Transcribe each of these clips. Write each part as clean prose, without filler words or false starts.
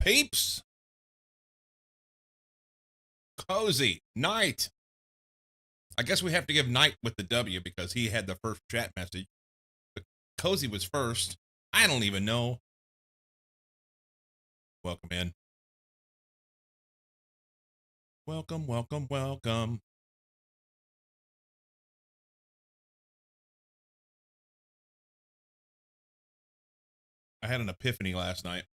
Peeps, Cozy, Knight. I guess we have to give Knight with the W because he had the first chat message. But Cozy was first. I don't even know. Welcome in. Welcome, welcome, welcome. I had an epiphany last night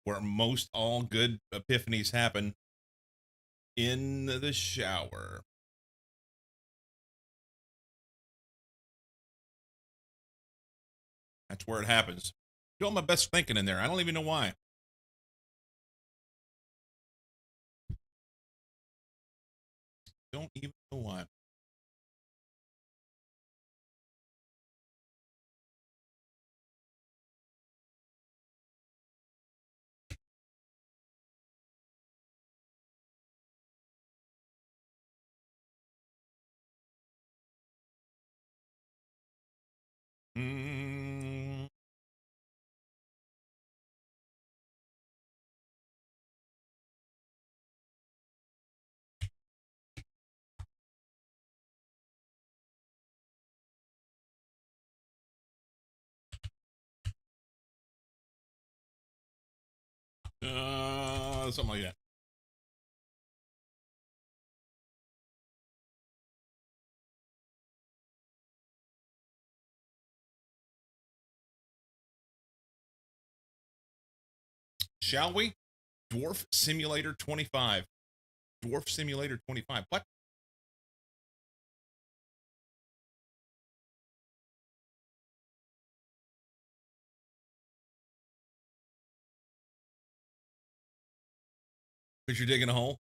where most all good epiphanies happen in the shower. That's where it happens. Doing my best thinking in there. I don't even know why. Don't even know why. Mm. Something like that. Shall we? Dwarf Simulator 25. Dwarf Simulator 25. What? Because you're digging a hole?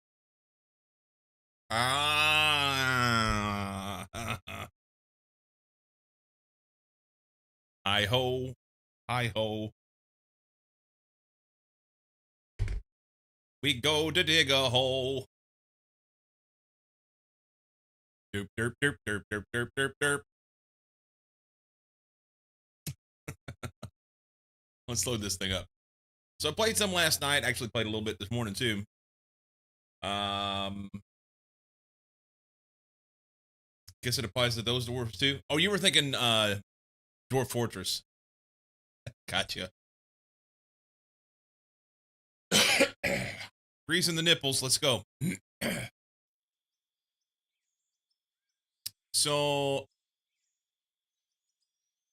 Ah. Hi ho. Hi ho. We go to dig a hole. Derp, derp, derp, derp, derp, derp, derp, derp. Let's load this thing up. So I played some last night. Actually played a little bit this morning too. Guess it applies to those dwarves too. Oh, you were thinking Dwarf Fortress. Gotcha. Greasing the nipples. Let's go. So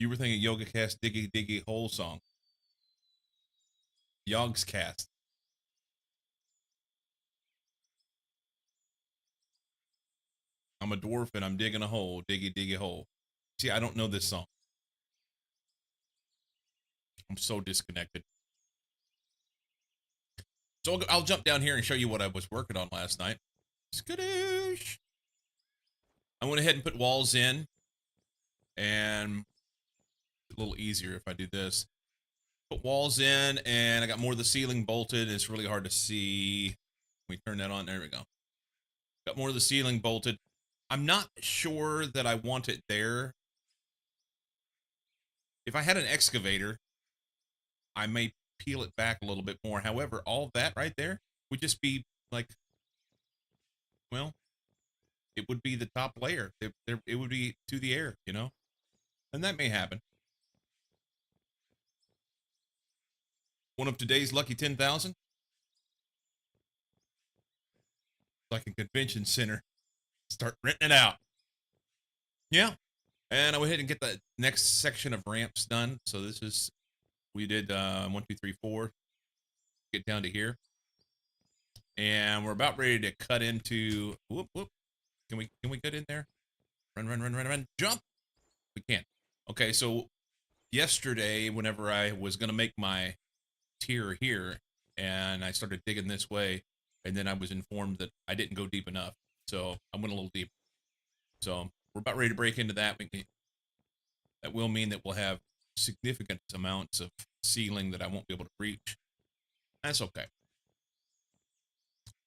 you were thinking Yoga Cast Diggy Diggy Hole song. Yogg's Cast. I'm a dwarf and I'm digging a hole. Diggy Diggy Hole. See, I don't know this song. I'm so disconnected. So I'll jump down here and show you what I was working on last night. Skadoosh. I went ahead and put walls in. And a little easier if I do this. Put walls in and I got more of the ceiling bolted. It's really hard to see. We turn that on. There we go. Got more of the ceiling bolted. I'm not sure that I want it there. If I had an excavator, I may peel it back a little bit more. However, all that right there would just be like, well, it would be the top layer. It would be to the air, you know? And that may happen. One of today's lucky 10,000. Like a convention center. Start renting it out. Yeah. And I went ahead and get the next section of ramps done. So this is, we did 1, 2, 3, 4. Get down to here. And we're about ready to cut into, whoop, whoop. Can we get in there? Run, run, run, run, run. Jump. We can't. Okay, so yesterday, whenever I was going to make my tier here, and I started digging this way, and then I was informed that I didn't go deep enough. So I went a little deep. So we're about ready to break into that. That will mean that we'll have significant amounts of ceiling that I won't be able to reach. That's okay.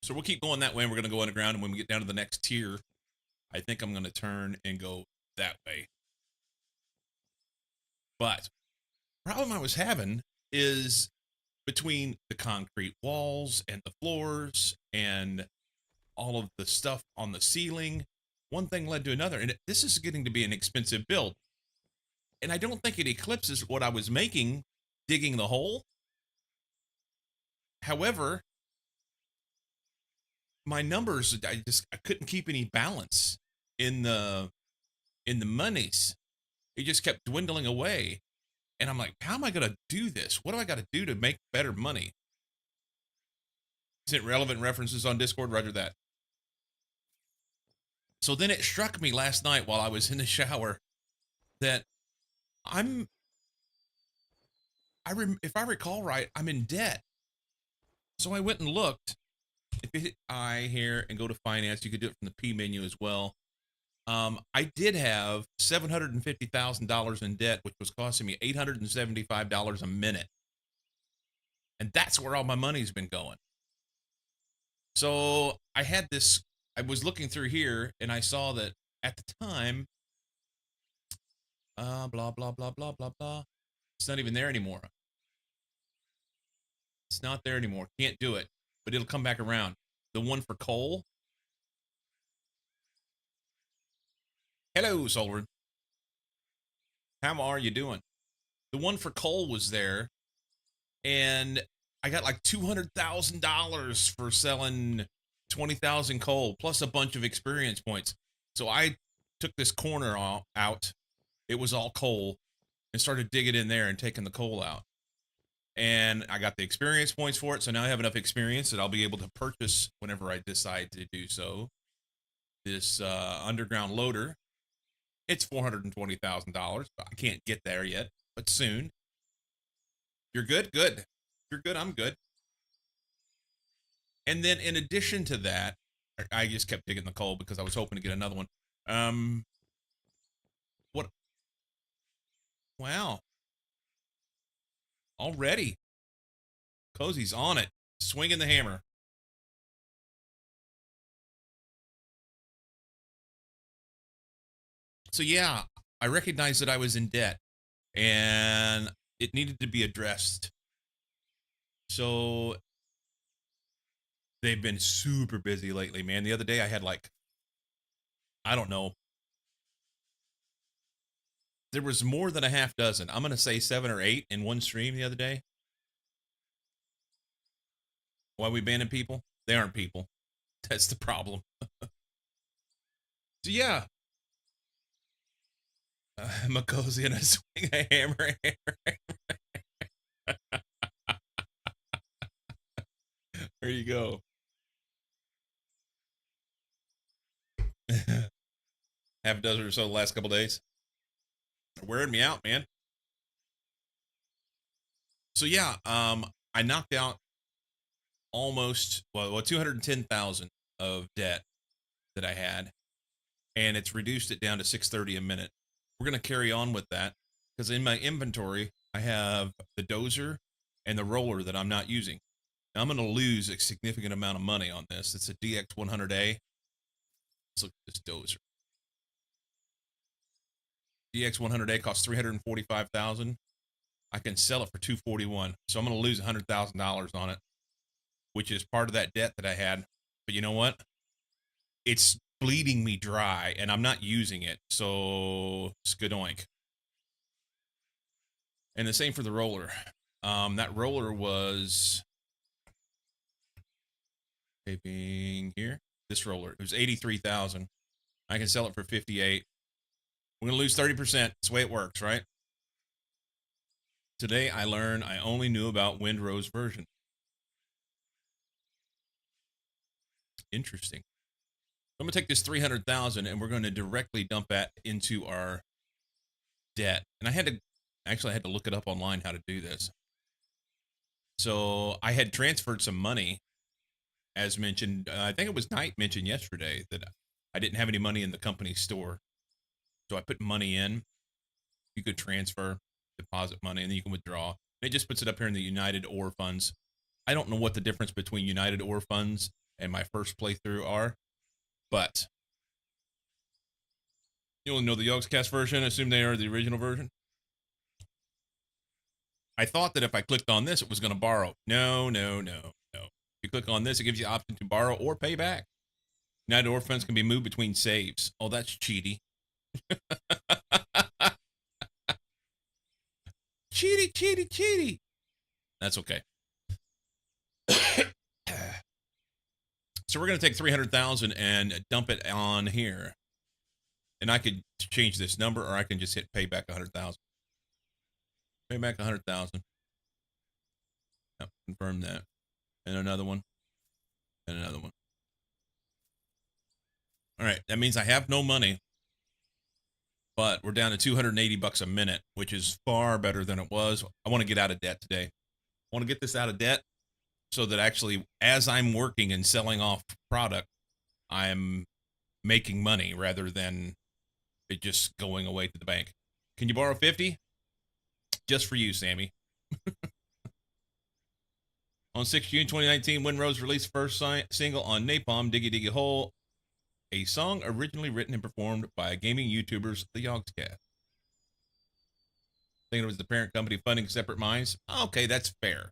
So we'll keep going that way, and we're going to go underground, and when we get down to the next tier, I think I'm going to turn and go that way. But the problem I was having is between the concrete walls and the floors and all of the stuff on the ceiling, one thing led to another. And this is getting to be an expensive build. And I don't think it eclipses what I was making digging the hole. However, my numbers, I couldn't keep any balance in the monies. It just kept dwindling away. And I'm like, how am I going to do this? What do I got to do to make better money? Sent relevant references on Discord, roger that. So then it struck me last night while I was in the shower that if I recall right, I'm in debt. So I went and looked. If you hit I here and go to finance, you could do it from the P menu as well. I did have $750,000 in debt, which was costing me $875 a minute. And that's where all my money's been going. So I was looking through here and I saw that at the time, blah, blah, blah, blah, blah, blah. It's not even there anymore. It's not there anymore. Can't do it, but it'll come back around. The one for coal. Hello, Solward. How are you doing? The one for coal was there, and I got like $200,000 for selling 20,000 coal plus a bunch of experience points. So I took this corner out. It was all coal, and started digging in there and taking the coal out. And I got the experience points for it. So now I have enough experience that I'll be able to purchase whenever I decide to do so. This underground loader. It's $420,000. I can't get there yet, but soon. You're good? Good. If you're good, I'm good. And then in addition to that, I just kept digging the coal because I was hoping to get another one. What? Wow. Already. Cozy's on it. Swinging the hammer. So yeah, I recognized that I was in debt and it needed to be addressed. So they've been super busy lately, man. The other day I had like, I don't know. There was more than a half dozen. I'm going to say 7 or 8 in one stream the other day. Why are we banning people? They aren't people. That's the problem. So yeah. Makosi and a swing a hammer. There you go. Half a dozen or so the last couple days. They're wearing me out, man. So yeah, I knocked out almost 210,000 of debt that I had, and it's reduced it down to 630 a minute. We're gonna carry on with that because in my inventory I have the dozer and the roller that I'm not using. Now I'm gonna lose a significant amount of money on this. It's a DX100A. Let's look at this dozer. DX100A costs $345,000. I can sell it for $241. So I'm going to lose $100,000 on it, which is part of that debt that I had. But you know what? It's bleeding me dry and I'm not using it. So skadoink. And the same for the roller. That roller was taping here. This roller, it was 83,000. I can sell it for 58. We're going to lose 30%. That's the way it works, right? Today I learned I only knew about Windrose version. Interesting. I'm going to take this 300,000 and we're going to directly dump that into our debt. And I had to look it up online how to do this. So I had transferred some money, as mentioned. I think it was Knight mentioned yesterday that I didn't have any money in the company store. So I put money in. You could transfer, deposit money, and then you can withdraw. It just puts it up here in the United Ore Funds. I don't know what the difference between United Ore Funds and my first playthrough are, but you only know the Yogscast version. I assume they are the original version. I thought that if I clicked on this, it was going to borrow. No, no, no, no. If you click on this, it gives you the option to borrow or pay back. United Ore funds can be moved between saves. Oh, that's cheaty. Cheaty, cheaty, cheaty. That's okay. So we're going to take 300,000 and dump it on here. And I could change this number, or I can just hit pay back 100,000. Pay back 100,000. Yep, confirm that. And another one. And another one. All right, that means I have no money. But we're down to 280 bucks a minute, which is far better than it was. I want to get out of debt today. I want to get this out of debt so that actually, as I'm working and selling off product, I'm making money rather than it just going away to the bank. Can you borrow 50? Just for you, Sammy. On 6 June 2019, Wind Rose released first single on Napalm, Diggy Diggy Hole, a song originally written and performed by gaming YouTubers, the Yogscast. Thinking it was the parent company funding separate minds. Okay, that's fair.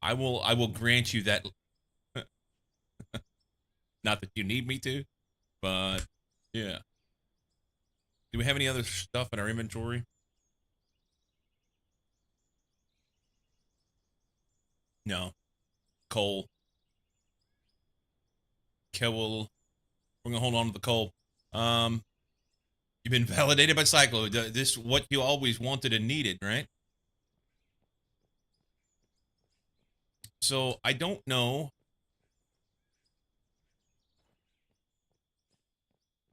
I will grant you that. Not that you need me to, but yeah. Do we have any other stuff in our inventory? No. Coal. We're gonna hold on to the coal. You've been validated by Cyclo. This is what you always wanted and needed, right? So I don't know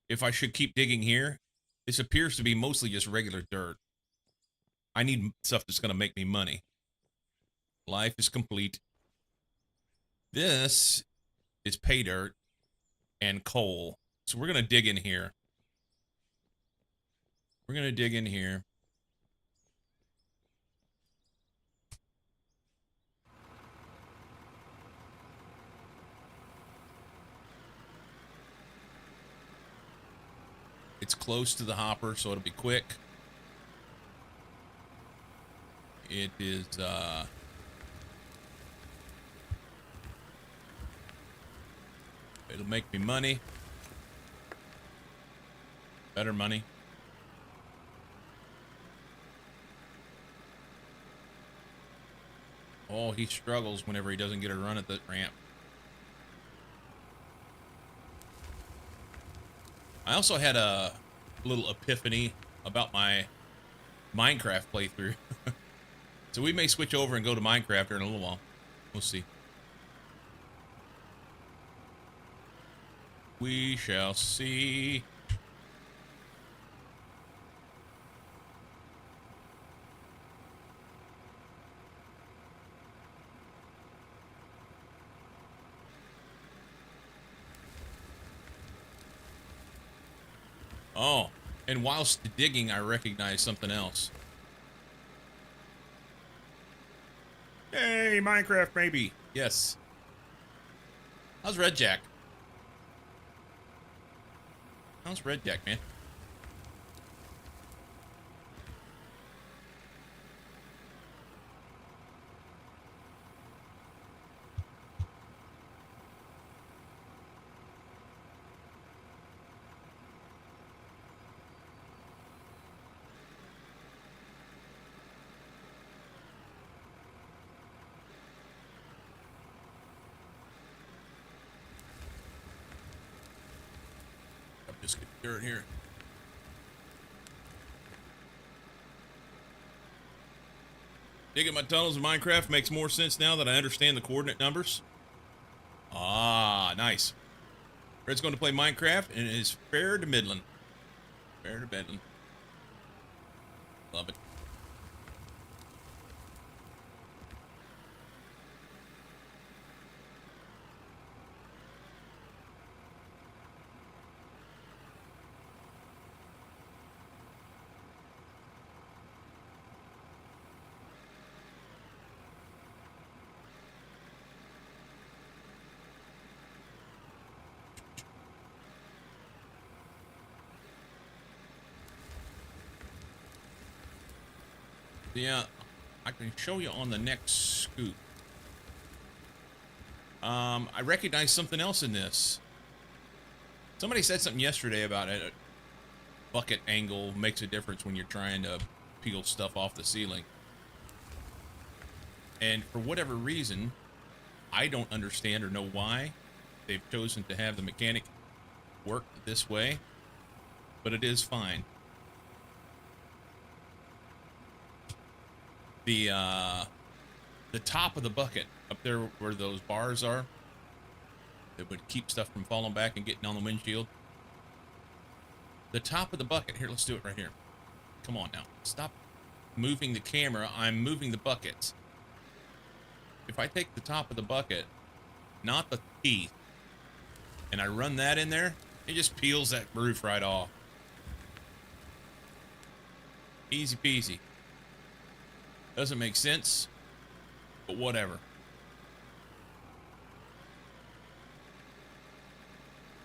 if I should keep digging here. This appears to be mostly just regular dirt. I need stuff that's gonna make me money. Life is complete. This is pay dirt and coal. So we're gonna dig in here. We're gonna dig in here. It's close to the hopper, so it'll be quick. It is, it'll make me money. Better money. Oh, he struggles whenever he doesn't get a run at the ramp. I also had a little epiphany about my Minecraft playthrough. So we may switch over and go to Minecraft here in a little while. We'll see. We shall see. Oh, and whilst digging, I recognize something else. Hey, Minecraft, maybe. Yes. How's Red Jack? How's Red Jack, man? Just get dirt here. Digging my tunnels in Minecraft makes more sense now that I understand the coordinate numbers. Ah, nice. Red's going to play Minecraft, and it is fair to middling. Fair to middling. Love it. Yeah, I can show you on the next scoop. I recognize something else in this. Somebody said something yesterday about it. A bucket angle makes a difference when you're trying to peel stuff off the ceiling. And for whatever reason, I don't understand or know why they've chosen to have the mechanic work this way, but it is fine. The top of the bucket up there where those bars are that would keep stuff from falling back and getting on the windshield. The top of the bucket, here, let's do it right here. Come on now, stop moving the camera. I'm moving the buckets. If I take the top of the bucket, not the teeth, and I run that in there, it just peels that roof right off. Easy peasy. Doesn't make sense, but whatever.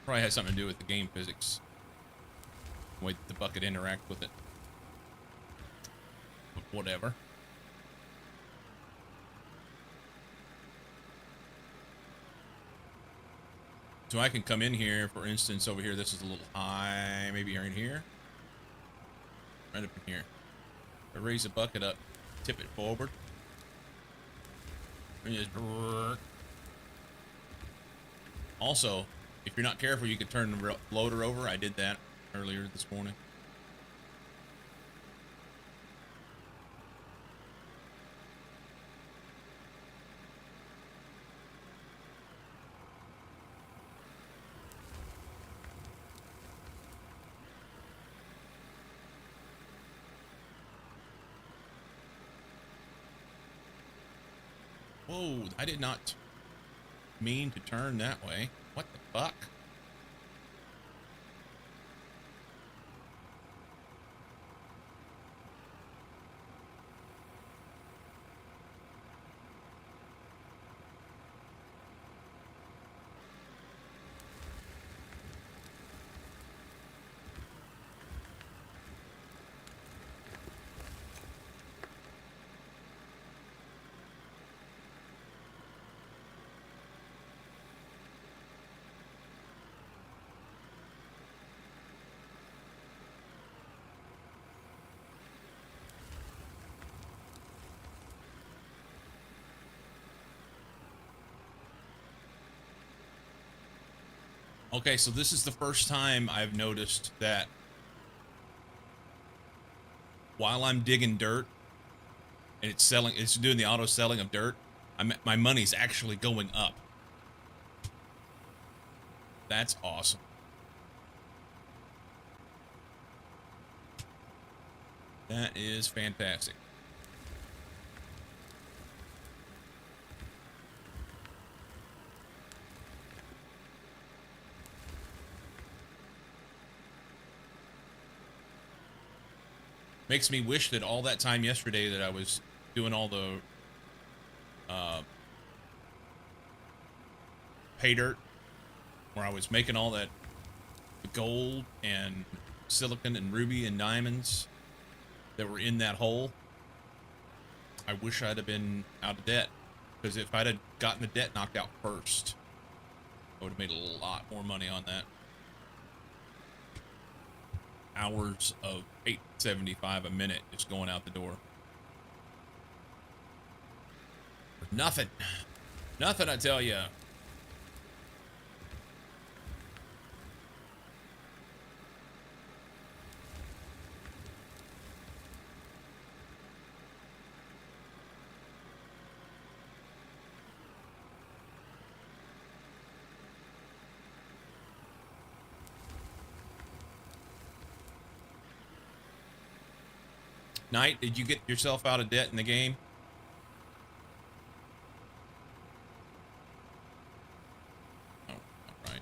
Probably has something to do with the game physics. The way the bucket interacts with it. But whatever. So I can come in here, for instance, over here, this is a little high, maybe right here. Right up in here. I raise the bucket up, tip it forward. And just... Also, if you're not careful, you could turn the loader over. I did that earlier this morning. Whoa, I did not mean to turn that way. What the fuck? Okay, so this is the first time I've noticed that while I'm digging dirt and it's doing the auto selling of dirt, my money's actually going up. That's awesome. That is fantastic. Makes me wish that all that time yesterday that I was doing all the pay dirt, where I was making all that gold and silicon and ruby and diamonds that were in that hole. I wish I'd have been out of debt, because if I'd have gotten the debt knocked out first, I would have made a lot more money on that. Hours of $8.75 a minute just going out the door. Nothing. Nothing, I tell you. Knight, did you get yourself out of debt in the game? Oh, all right.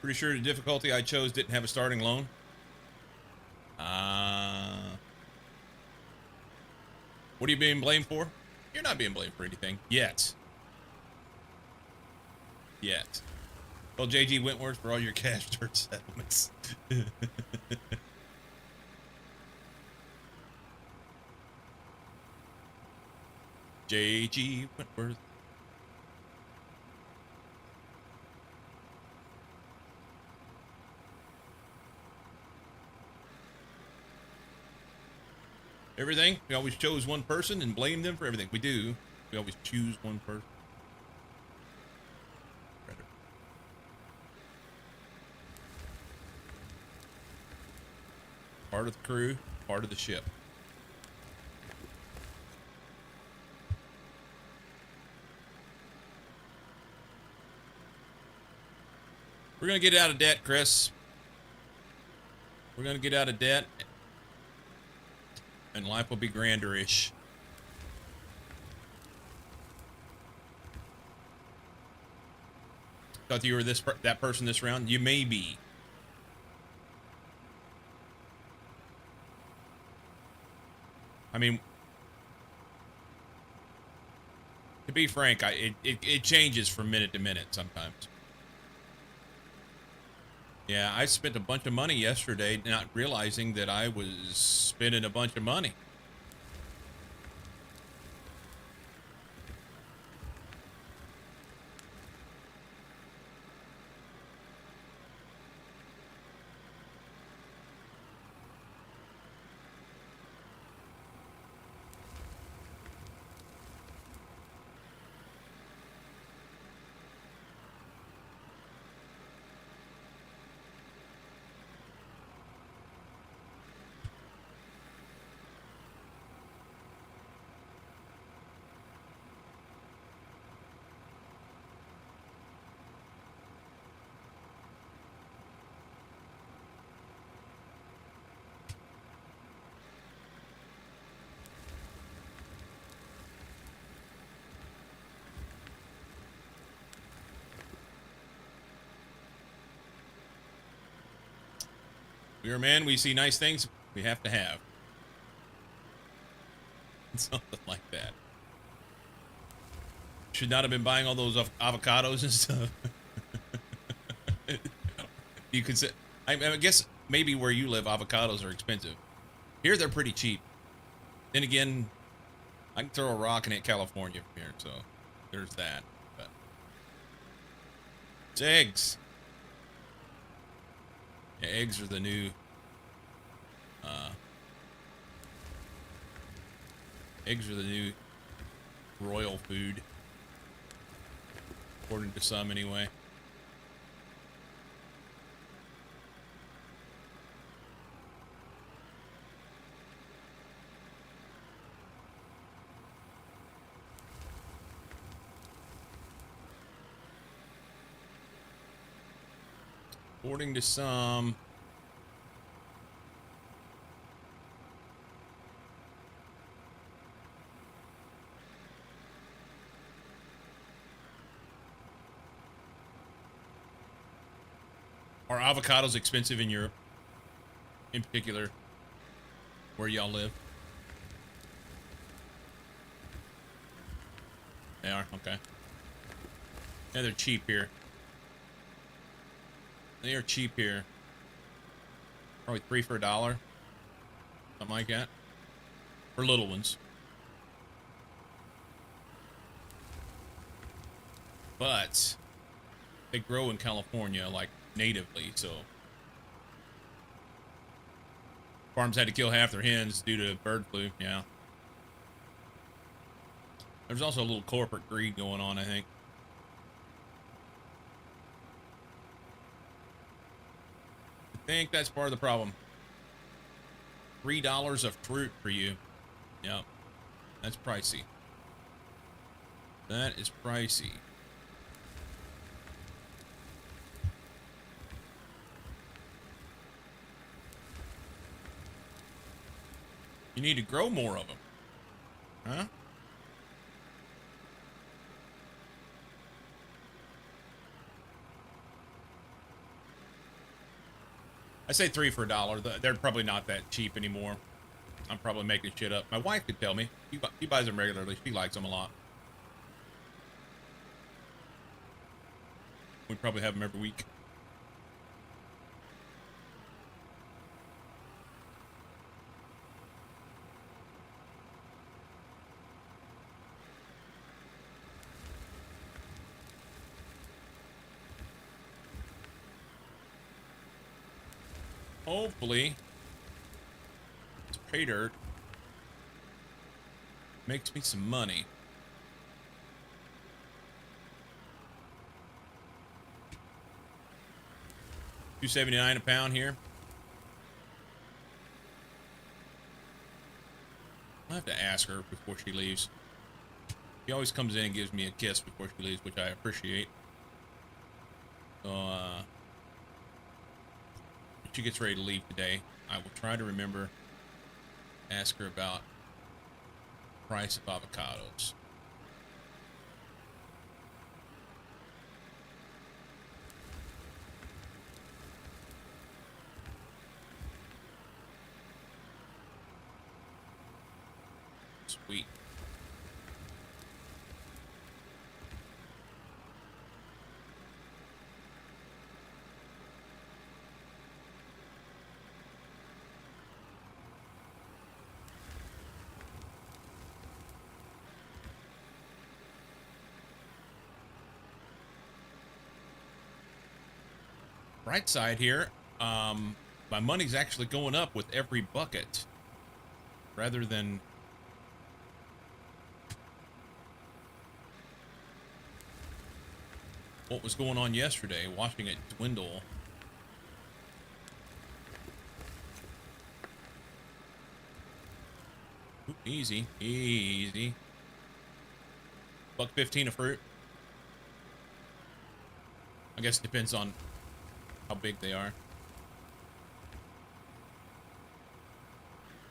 Pretty sure the difficulty I chose didn't have a starting loan. What are you being blamed for? You're not being blamed for anything. Yet. Yet. Well, JG Wentworth for all your cash dirt settlements. JG Wentworth. Everything. We always chose one person and blame them for everything. We do. We always choose one person. Part of the crew, part of the ship. We're going to get out of debt, Chris. We're going to get out of debt. And life will be grander-ish. Thought you were that person this round? You may be. I mean, to be frank, it changes from minute to minute sometimes. Yeah, I spent a bunch of money yesterday, not realizing that I was spending a bunch of money. We are man, we see nice things we have to have. Something like that. Should not have been buying all those avocados and stuff. You could say, I guess maybe where you live, avocados are expensive. Here, they're pretty cheap. Then again, I can throw a rock and hit California from here, so there's that. But it's eggs. Yeah, eggs are the new. Eggs are the new royal food, according to some, anyway. According to some. Are avocados expensive in Europe? In particular, where y'all live? They are? Okay. Yeah, they're cheap here. They are cheap here. Probably 3 for $1. Something like that. For little ones. But they grow in California, like, natively, so farms had to kill half their hens due to bird flu. Yeah, there's also a little corporate greed going on, I think. I think that's part of the problem. $3 of fruit for you. Yep, that's pricey. That is pricey. You need to grow more of them. Huh? I say 3 for $1. They're probably not that cheap anymore. I'm probably making shit up. My wife could tell me. She buys them regularly. She likes them a lot. We probably have them every week. Hopefully, this pay dirt makes me some money. $2.79 a pound here. I'll have to ask her before she leaves. She always comes in and gives me a kiss before she leaves, which I appreciate. So, when she gets ready to leave today, I will try to remember, ask her about price of avocados. Sweet. Right side here, my money's actually going up with every bucket rather than what was going on yesterday, watching it dwindle. Ooh, easy, easy. $1.15 a fruit. I guess it depends on how big they are.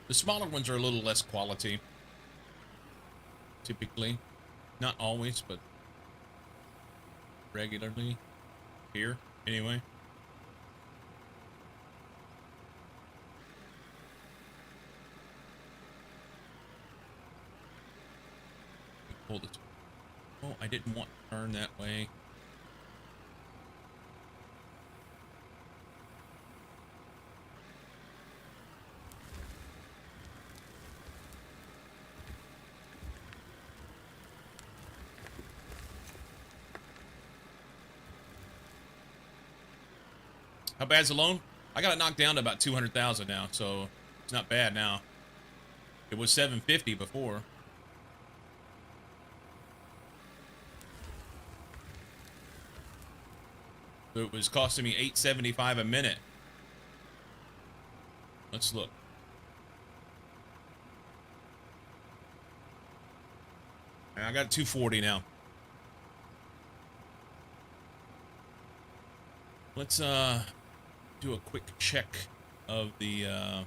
The smaller ones are a little less quality. Typically. Not always, but regularly. Here, anyway. Pull this. Oh, I didn't want to turn that way. How bad's the loan? I got it knocked down to about 200,000 now, so it's not bad now. It was 750 before. So it was costing me $8.75 a minute. Let's look. I got 240 now. Let's do a quick check of the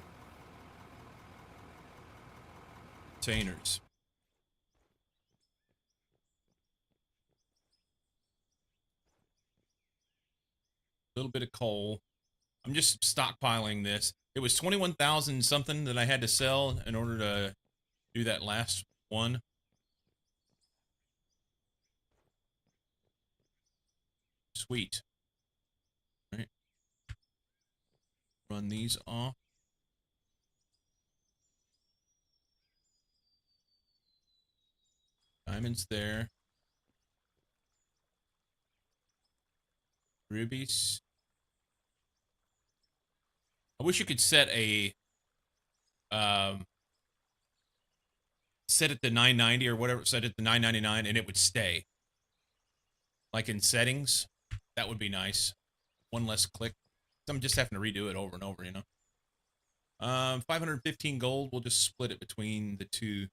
containers. A little bit of coal. I'm just stockpiling this. It was 21,000 something that I had to sell in order to do that last one. Sweet. All right. Run these off. Diamonds there. Rubies. I wish you could set a set it to 990 or whatever, set it to 999 and it would stay. Like in settings, that would be nice. One less click. I'm just having to redo it over and over, you know. 515 gold. We'll just split it between the two.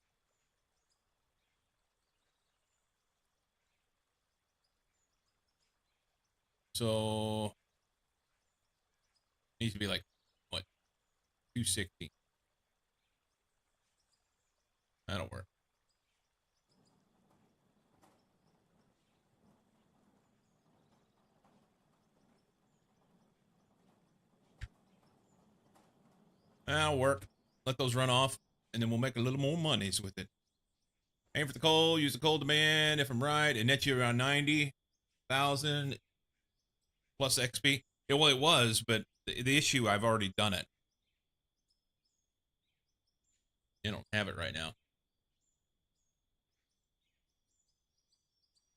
So needs to be like what, 260. That'll work. That'll work. Let those run off, and then we'll make a little more monies with it. Aim for the coal, use the coal demand. If I'm right, it nets you around 90,000 plus XP. Yeah, well, it was, but the issue, I've already done it. You don't have it right now.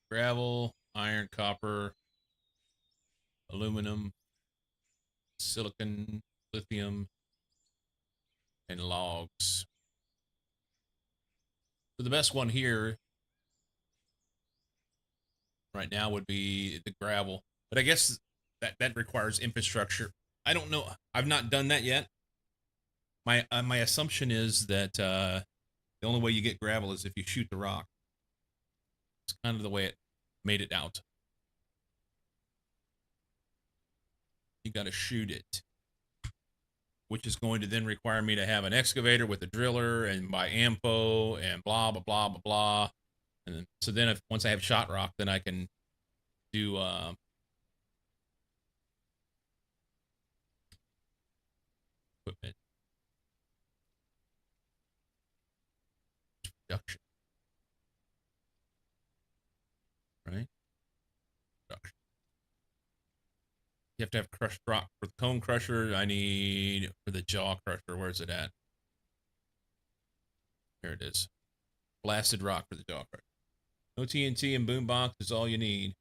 Gravel, iron, copper, aluminum, silicon, lithium, and logs. So the best one here right now would be the gravel, but I guess that requires infrastructure. I don't know. I've not done that yet. My assumption is that the only way you get gravel is if you shoot the rock. It's kind of the way it made it out. You got to shoot it, which is going to then require me to have an excavator with a driller and buy ammo and blah blah blah blah blah. And then, so then if once I have shot rock, then I can do equipment production, right? Production. You have to have crushed rock for the cone crusher. I need for the jaw crusher. Where's it at? Here it is. Blasted rock for the jaw crusher. No TNT and boombox is all you need.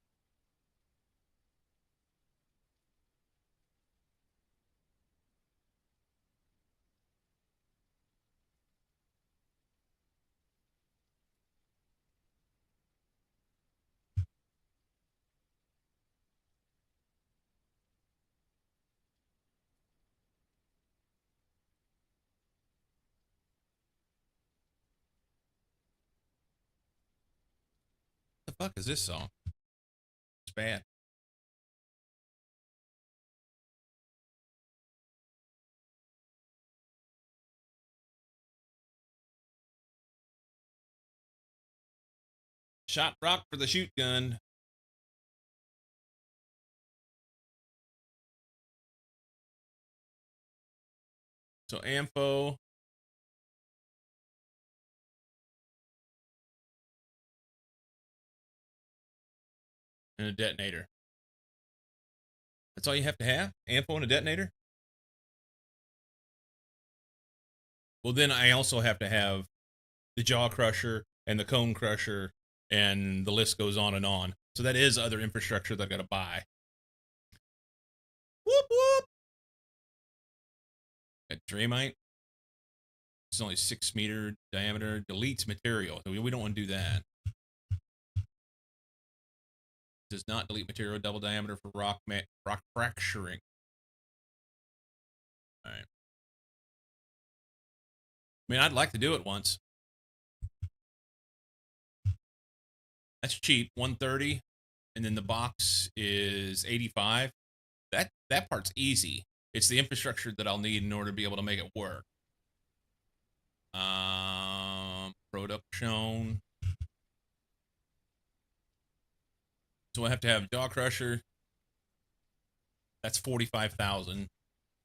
What the fuck is this song? It's bad. Shot rock for the shoot gun. So ammo. And a detonator. That's all you have to have? Ammo and a detonator? Well, then I also have to have the jaw crusher and the cone crusher, and the list goes on and on. So that is other infrastructure that I got to buy. Whoop whoop. Got Draymite. It's only 6-meter diameter. Deletes material. We don't want to do that. Does not delete material. Double diameter for rock fracturing. All right. I mean, I'd like to do it once. That's cheap, 130, and then the box is 85. That part's easy. It's the infrastructure that I'll need in order to be able to make it work. Product shown. So I have to have jaw crusher. That's 45,000.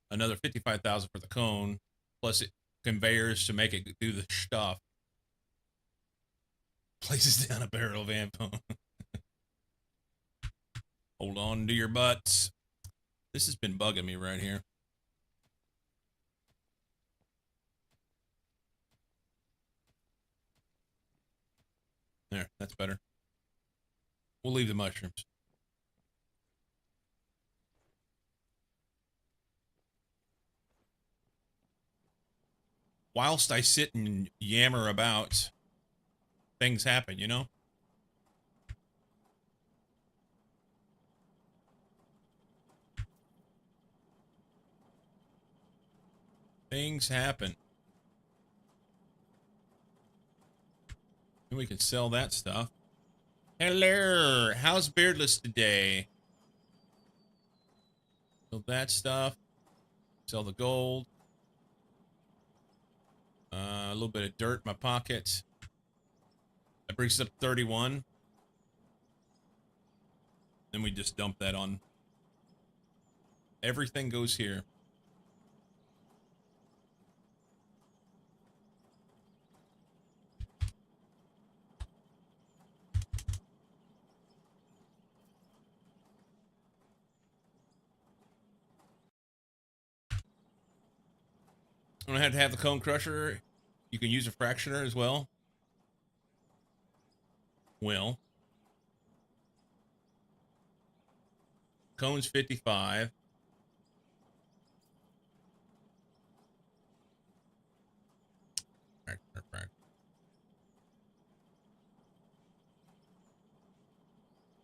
Another 55,000 for the cone, plus conveyors to make it do the stuff. Places down a barrel of ammo. Hold on to your butts. This has been bugging me right here. There, that's better. We'll leave the mushrooms. Whilst I sit and yammer about, things happen, you know? Things happen. And we can sell that stuff. Hello, how's Beardless today? Sell that stuff. Sell the gold. A little bit of dirt in my pocket. That brings us up 31. Then we just dump that on. Everything goes here. I'm gonna have to have the cone crusher. You can use a fractioner as well. Well, cone's 55.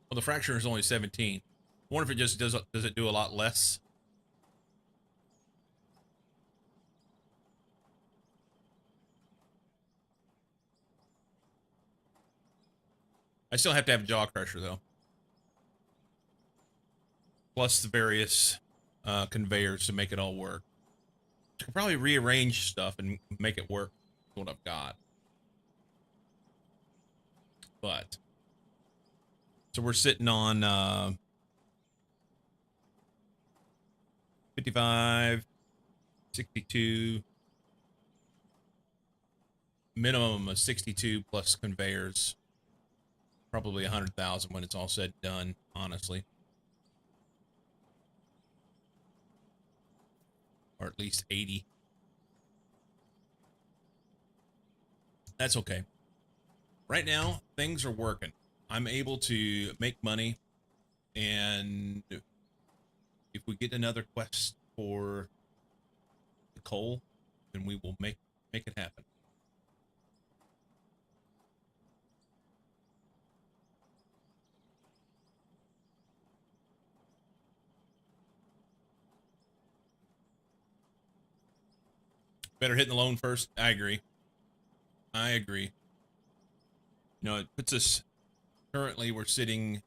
Well, the fracture is only 17. I wonder if it just does it do a lot less? I still have to have a jaw crusher though. Plus the various conveyors to make it all work. I could probably rearrange stuff and make it work with what I've got. But so we're sitting on 55, 62, minimum of 62 plus conveyors. Probably 100,000 when it's all said and done, honestly. Or at least 80. That's okay. Right now, things are working. I'm able to make money, and if we get another quest for the coal, then we will make it happen. Better hitting the loan first. I agree. I agree. You know, it puts us currently we're sitting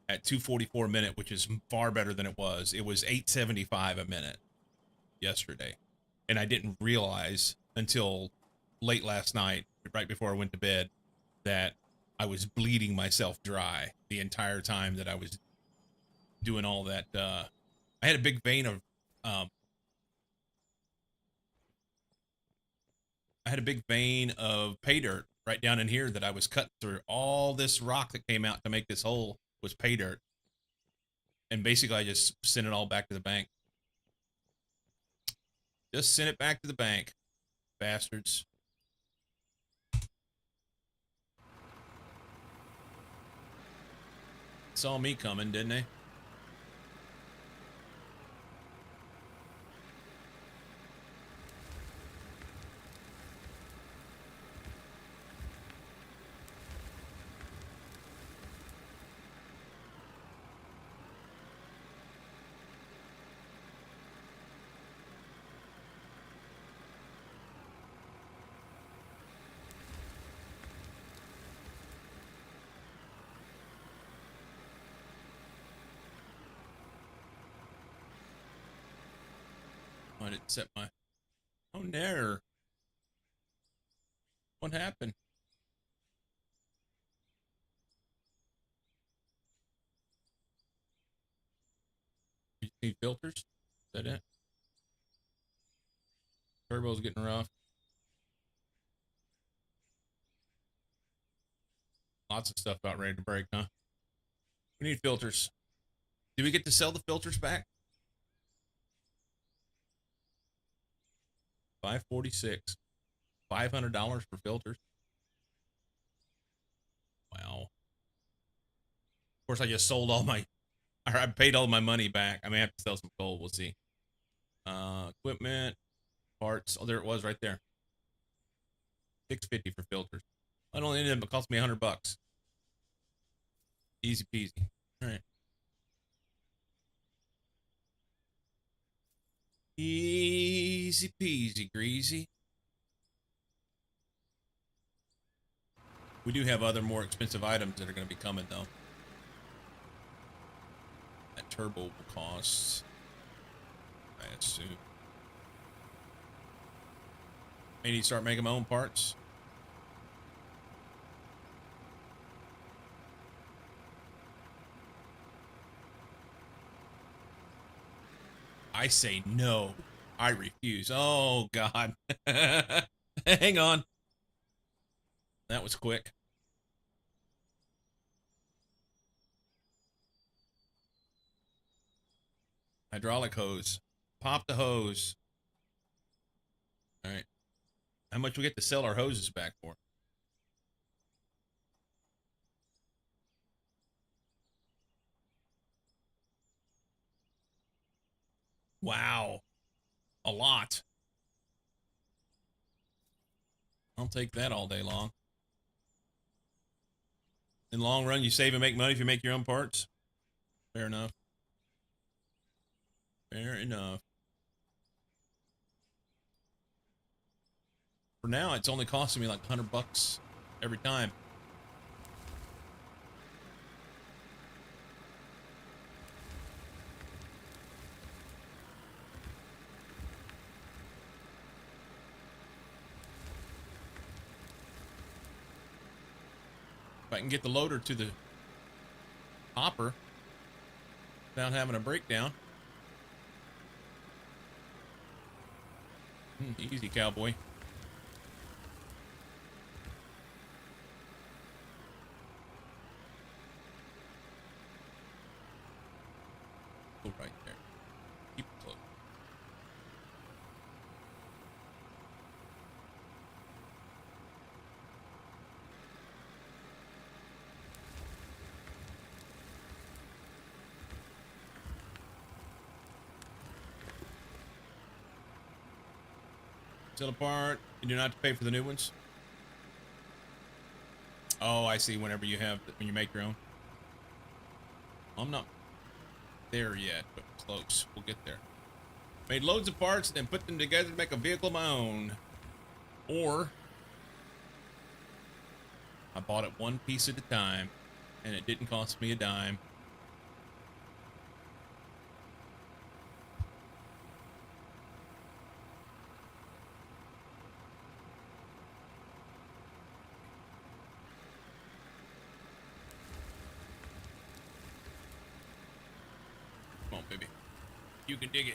at 244 a minute, which is far better than it was. It was 875 a minute yesterday. And I didn't realize until late last night, right before I went to bed, that I was bleeding myself dry the entire time that I was doing all that. I had a big vein of um, I had a big vein of pay dirt right down in here that I was cutting through. All this rock that came out to make this hole was pay dirt. And basically I just sent it all back to the bank. Just send it back to the bank. Bastards. Saw me coming, didn't they? I didn't set my. Oh, no. What happened? You need filters? Is that it? Turbo's getting rough. Lots of stuff about ready to break, huh? We need filters. Do we get to sell the filters back? 546. $500 for filters. Wow. Of course, I just sold all my. I paid all my money back. I may have to sell some gold. We'll see. Equipment, parts. Oh, there it was right there. 650 for filters. I only ended up cost me $100. Easy peasy. All right. Easy peasy, greasy. We do have other more expensive items that are going to be coming, though. That turbo will cost, I assume. I need to start making my own parts. I say no. I refuse. Oh, God. Hang on. That was quick. Hydraulic hose. Pop the hose. All right. How much we get to sell our hoses back for? Wow. A lot. I'll take that all day long. In the long run, you save and make money if you make your own parts. Fair enough. Fair enough. For now, it's only costing me like $100 every time. If I can get the loader to the hopper without having a breakdown. Easy, cowboy. Go right there. Keep it close. Still apart. You do not have to pay for the new ones. Oh, I see. Whenever you have, when you make your own. I'm not there yet, but close. We'll get there. Made loads of parts, then put them together to make a vehicle of my own. Or I bought it one piece at a time, and it didn't cost me a dime. Come on, baby. You can dig it.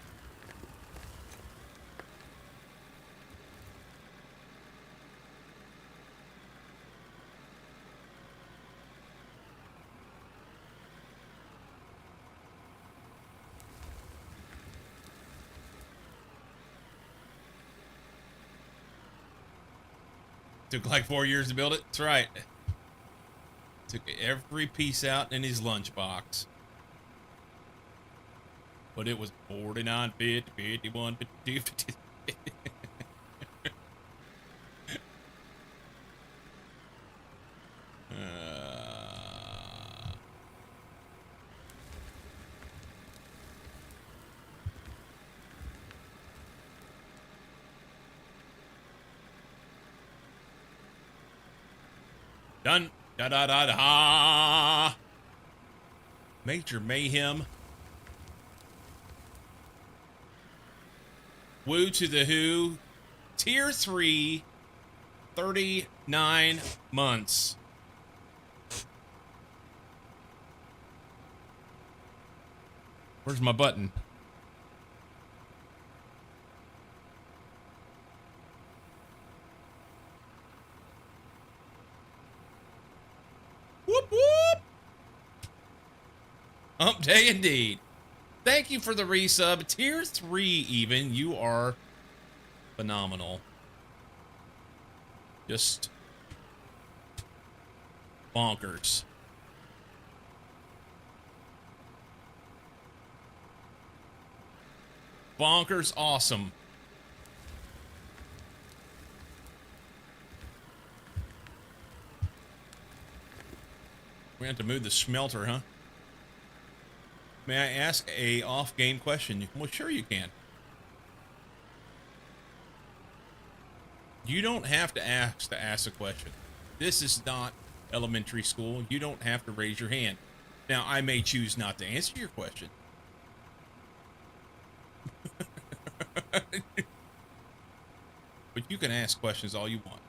Took like 4 years to build it. That's right. Took every piece out in his lunchbox. But it was 49, 50, 51, 52, 50. Done. Da da da da. Major Mayhem. Woo to the Who. Tier 3. 39 months. Where's my button? Whoop whoop. Hump day indeed. Thank you for the resub. Tier 3 even. You are phenomenal. Just bonkers. Bonkers awesome. We have to move the smelter, huh? May I ask a off-game question? Well, sure you can. You don't have to ask a question. This is not elementary school. You don't have to raise your hand. Now, I may choose not to answer your question. But you can ask questions all you want.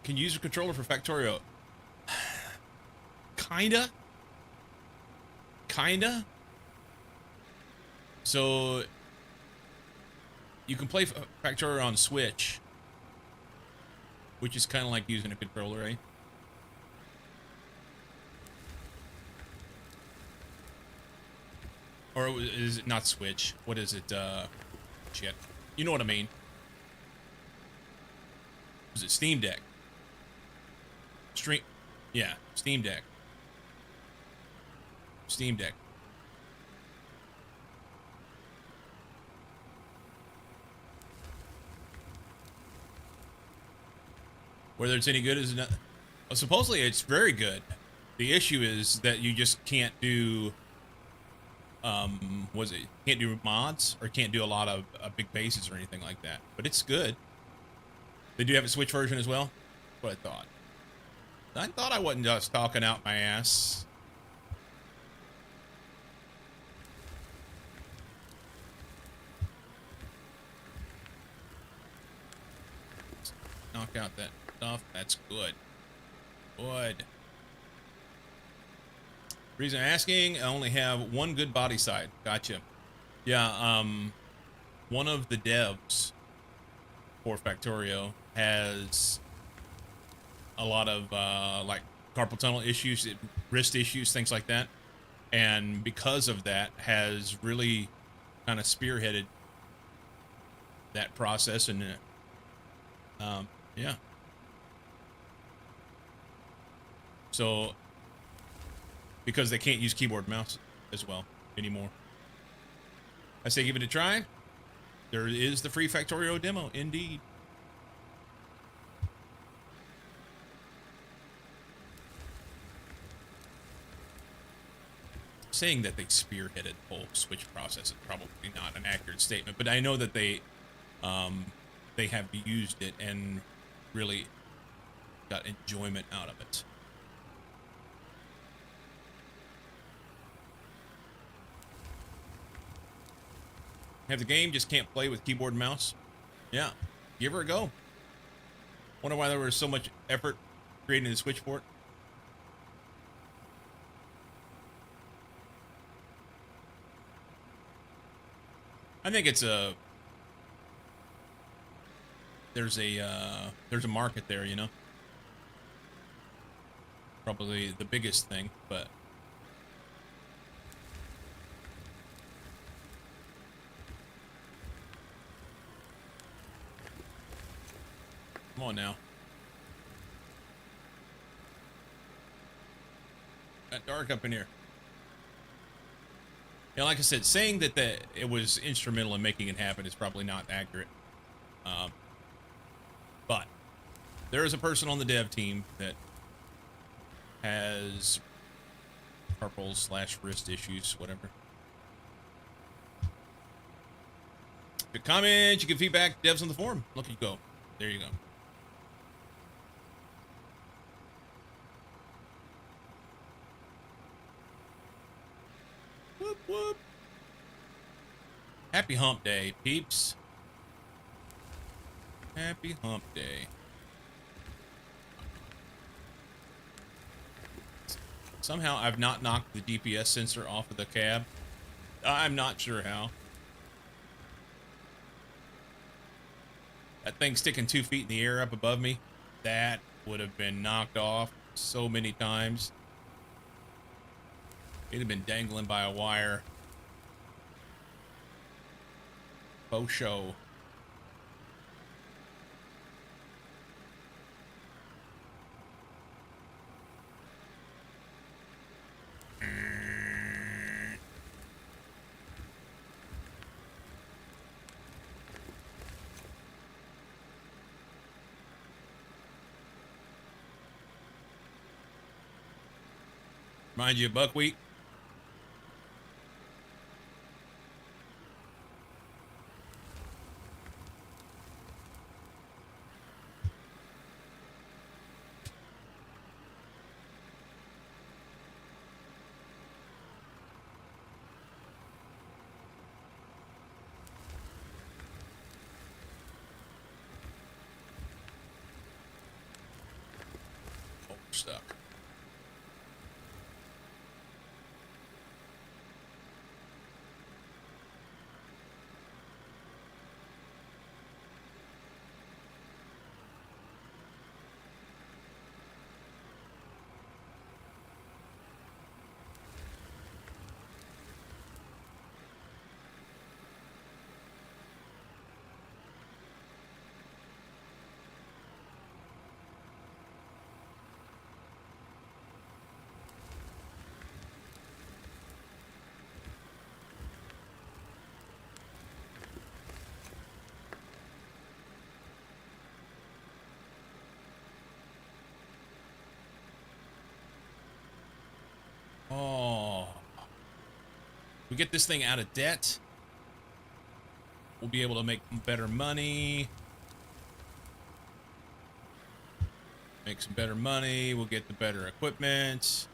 Can you use a controller for Factorio? Kinda. So you can play Factorio on Switch, which is kind of like using a controller, right? Or is it not Switch? What is it? Shit. You know what I mean. Was it Steam Deck? Stream. Yeah, Steam Deck. Steam Deck. Whether it's any good is not. Well, supposedly it's very good. The issue is that you just can't do. Was it can't do mods or can't do a lot of big bases or anything like that? But it's good. They do have a Switch version as well. That's what I thought. I thought I wasn't just talking out my ass. Knock out that stuff. That's good. Good. Reason I'm asking, I only have one good body side. Gotcha. Yeah, one of the devs for Factorio has a lot of like carpal tunnel issues, wrist issues, things like that. And because of that, has really kind of spearheaded that process. And yeah. So because they can't use keyboard and mouse as well anymore, I say give it a try. There is the free Factorio demo, indeed. Saying that they spearheaded the whole Switch process is probably not an accurate statement, but I know that they have used it and really got enjoyment out of it. Have the game, just can't play with keyboard and mouse. Yeah, give her a go. Wonder why there was so much effort creating the Switch port. I think it's there's a market there, you know. Probably the biggest thing, but come on now. Got dark up in here. Yeah, like I said, saying that it was instrumental in making it happen is probably not accurate. But there is a person on the dev team that has carpal/wrist issues, whatever. Good comments, you can feedback, devs on the forum. Look, you go. There you go. Whoop, whoop. Happy hump day, peeps. Happy hump day. Somehow I've not knocked the DPS sensor off of the cab. I'm not sure how. That thing sticking 2 feet in the air up above me, that would have been knocked off so many times. It'd have been dangling by a wire. Faux show. Mind you, buckwheat. Oh, we're stuck. We get this thing out of debt. We'll be able to make better money. Make some better money. We'll get the better equipment.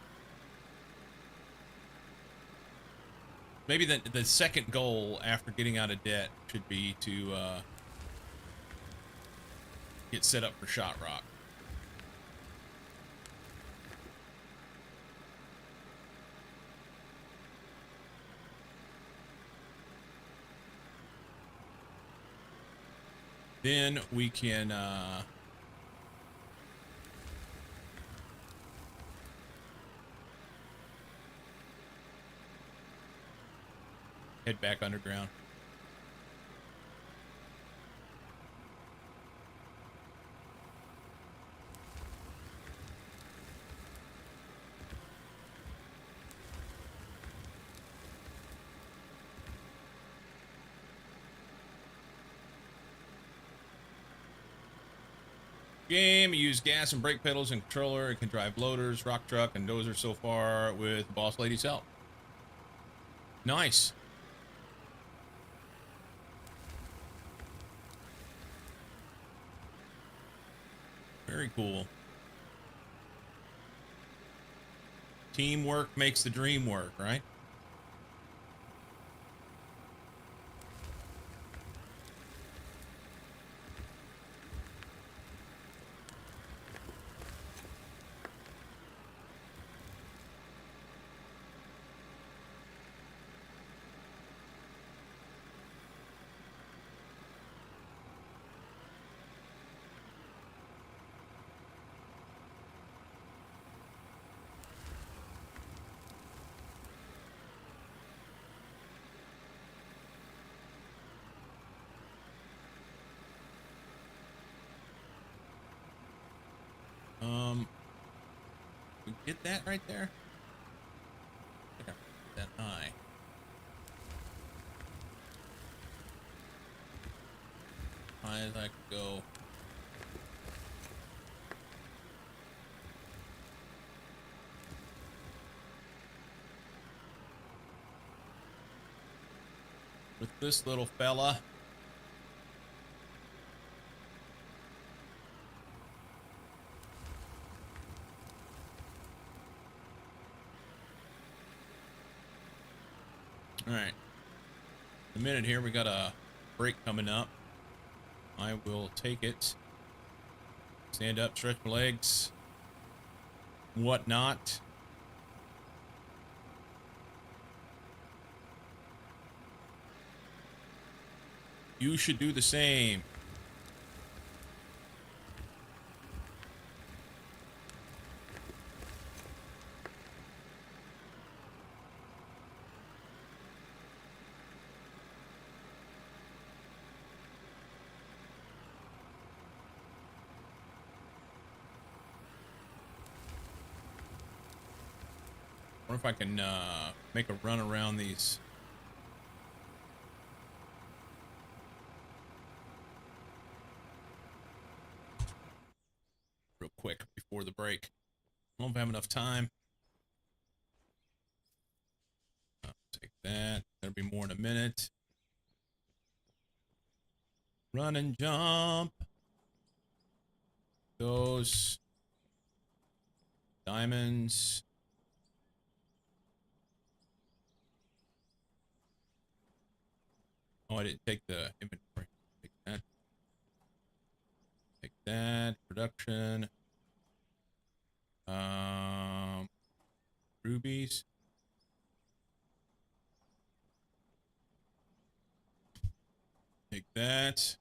Maybe the second goal after getting out of debt should be to get set up for Shot Rock. Then we can head back underground. Game, you use gas and brake pedals and controller. It can drive loaders, rock truck, and dozer so far with Boss Lady's help. Nice. Very cool. Teamwork makes the dream work, right? We get that right there. I think I put that high. High as I could go. With this little fella. All right. In a minute here, we got a break coming up. I will take it. Stand up, stretch my legs, whatnot. You should do the same. I wonder if I can make a run around these. Real quick before the break. I don't have enough time. I'll take that. There'll be more in a minute. Run and jump. Those diamonds. Oh, I didn't take the inventory. Take that. Take that. Production. Rubies. Take that.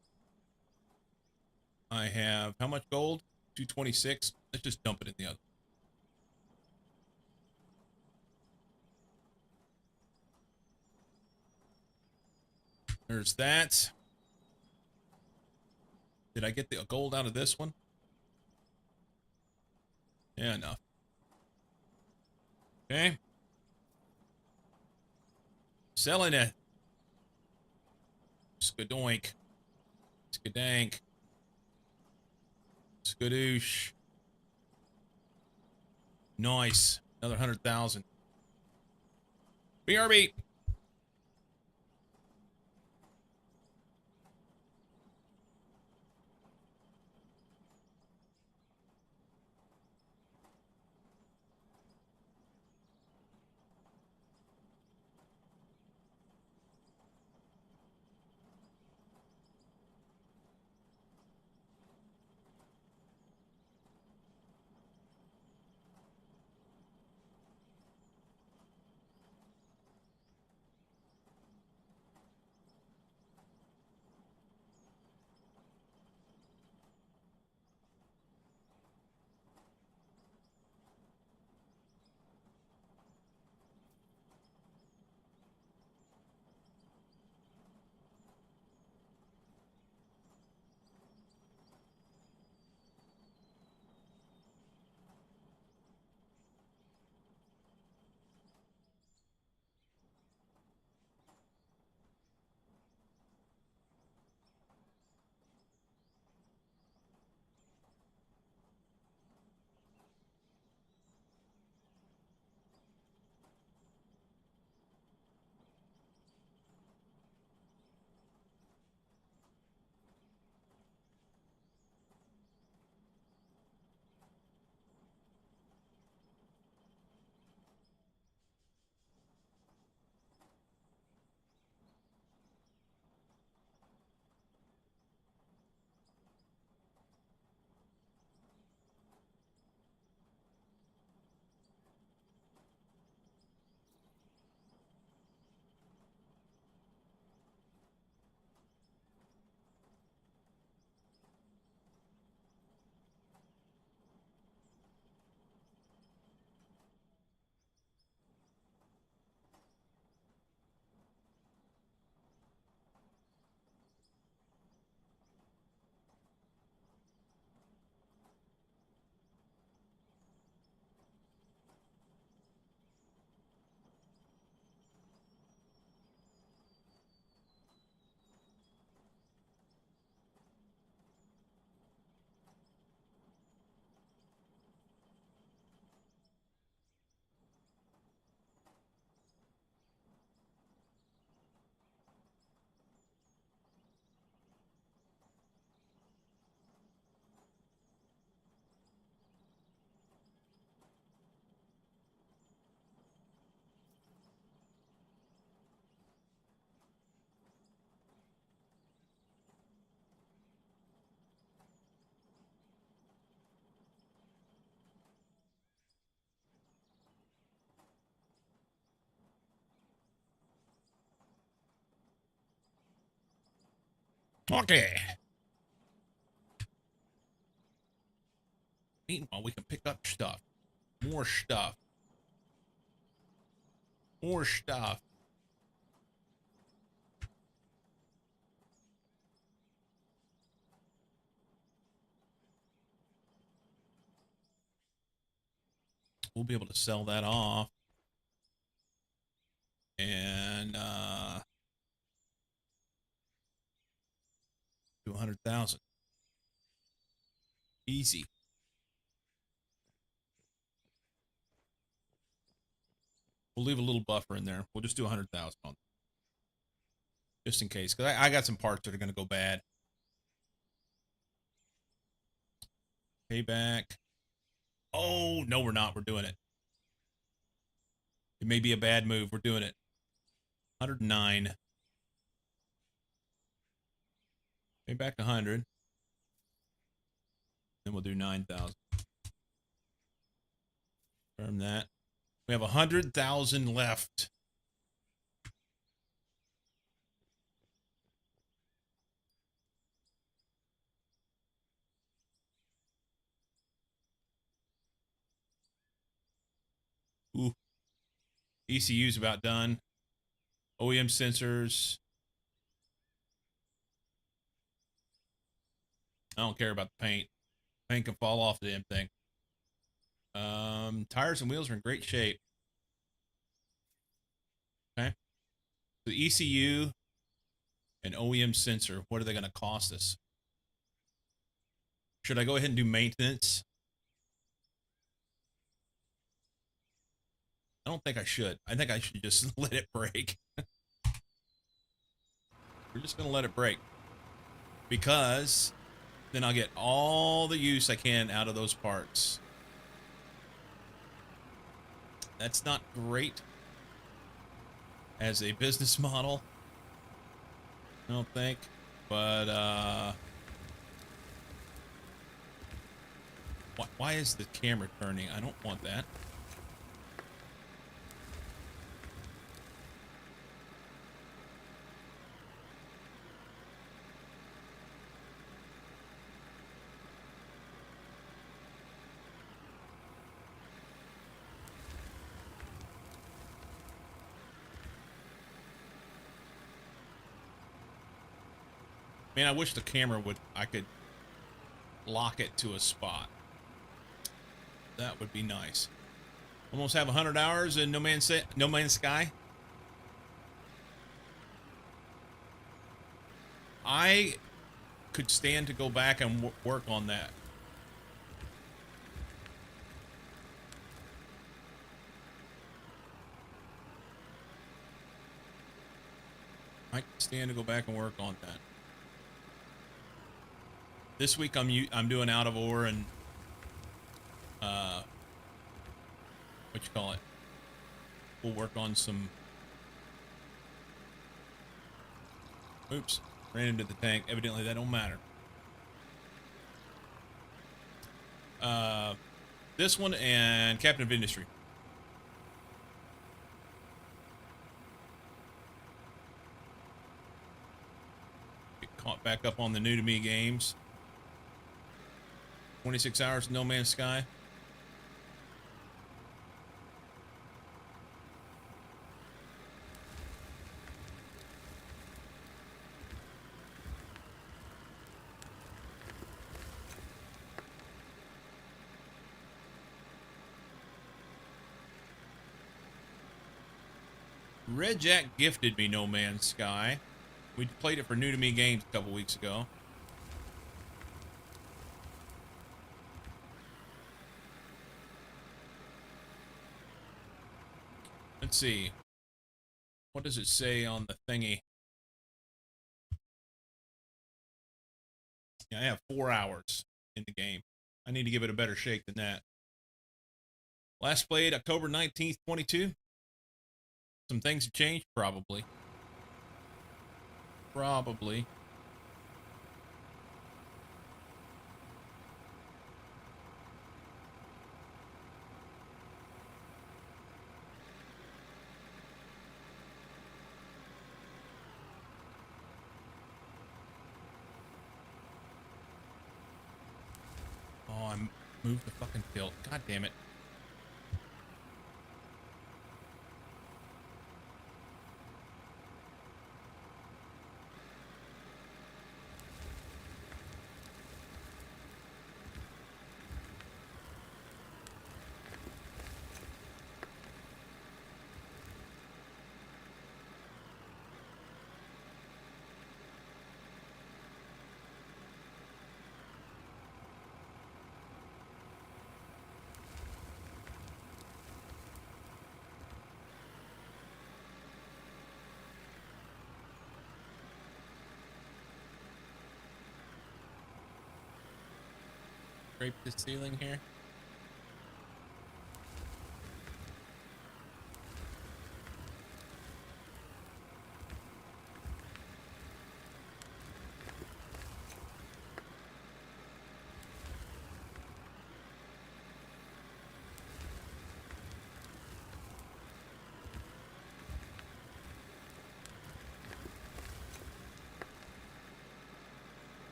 I have how much gold? 226. Let's just dump it in the other. There's that. Did I get the gold out of this one? Yeah, enough. Okay. Selling it. Skadoink. Skadank. Skadoosh. Nice. Another 100,000. BRB. Okay. Meanwhile, we can pick up stuff. More stuff. More stuff. We'll be able to sell that off. And do 100,000. Easy. We'll leave a little buffer in there. We'll just do 100,000 on, just in case, because I got some parts that are going to go bad. Payback. Oh no, we're not. We're doing it. It may be a bad move. We're doing it. 109. Payback 100. Then we'll do 9,000. Confirm that. We have 100,000 left. Ooh. ECU's about done. OEM sensors. I don't care about the paint. Paint can fall off the damn thing. Tires and wheels are in great shape. Okay. The ECU and OEM sensor, what are they going to cost us? Should I go ahead and do maintenance? I don't think I should. I think I should just let it break. We're just going to let it break. Because then I'll get all the use I can out of those parts. That's not great as a business model, I don't think. But, why is the camera turning? I don't want that. Man, I wish the camera I could lock it to a spot. That would be nice. Almost have 100 hours in No Man's Sky. I could stand to go back and work on that. I could stand to go back and work on that. This week I'm doing Out of Ore and what you call it? We'll work on some. Oops, ran into the tank. Evidently that don't matter. This one and Captain of Industry. Get caught back up on the new to me games. 26 hours No Man's Sky. Red Jack gifted me No Man's Sky. We played it for New to Me Games a couple weeks ago. Let's see. What does it say on the thingy? Yeah, I have 4 hours in the game. I need to give it a better shake than that. Last played October 19th, 22. Some things have changed, probably. Probably. move the fucking tilt. God damn it. Scrape the ceiling here.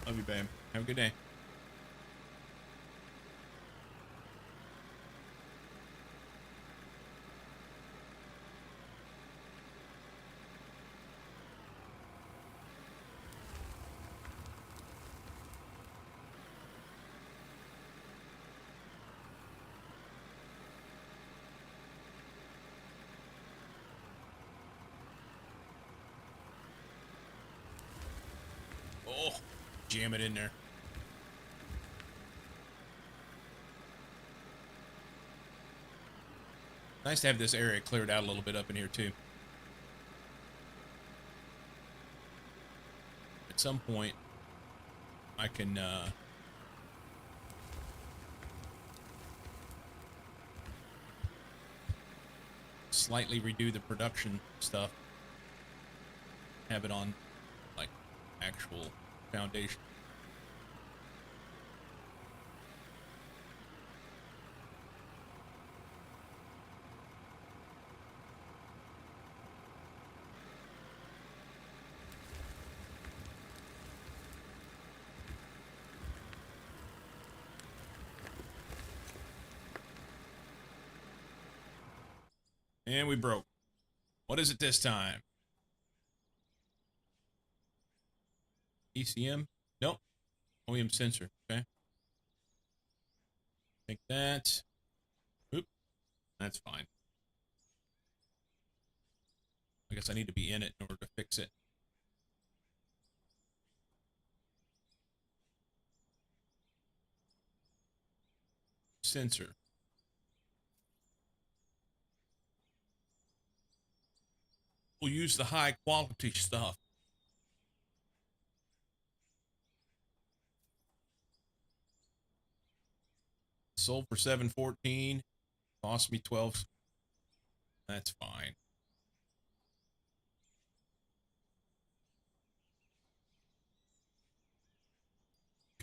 Love you, babe. Have a good day. Oh, jam it in there. Nice to have this area cleared out a little bit up in here too. At some point, I can slightly redo the production stuff. Have it on like actual foundation. And we broke. What is it this time? ECM? Nope. OEM sensor. Okay. Take that. Oop. That's fine. I guess I need to be in it in order to fix it. Sensor. We'll use the high quality stuff. Sold for $714. Cost me 12. That's fine.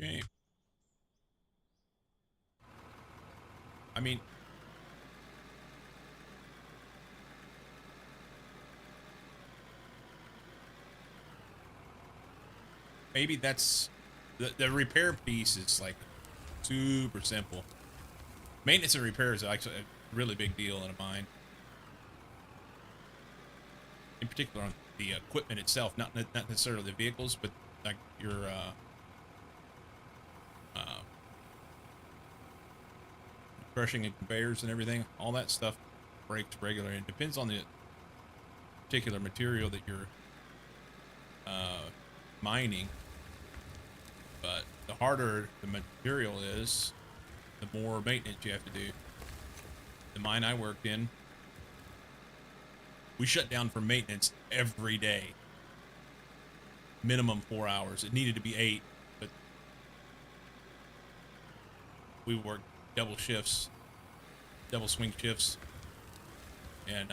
Okay. I mean, maybe that's the repair piece is like super simple. Maintenance and repair is actually a really big deal in a mine. In particular on the equipment itself, not necessarily the vehicles, but like your crushing and conveyors and everything. All that stuff breaks regularly. It depends on the particular material that you're mining. But the harder the material is, the more maintenance you have to do. The mine I worked in, we shut down for maintenance every day. Minimum 4 hours. It needed to be 8, but we worked double shifts, double swing shifts, and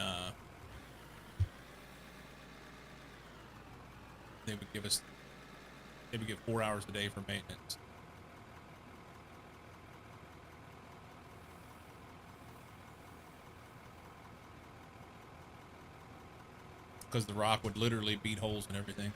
they would give 4 hours a day for maintenance. Because the rock would literally beat holes in everything.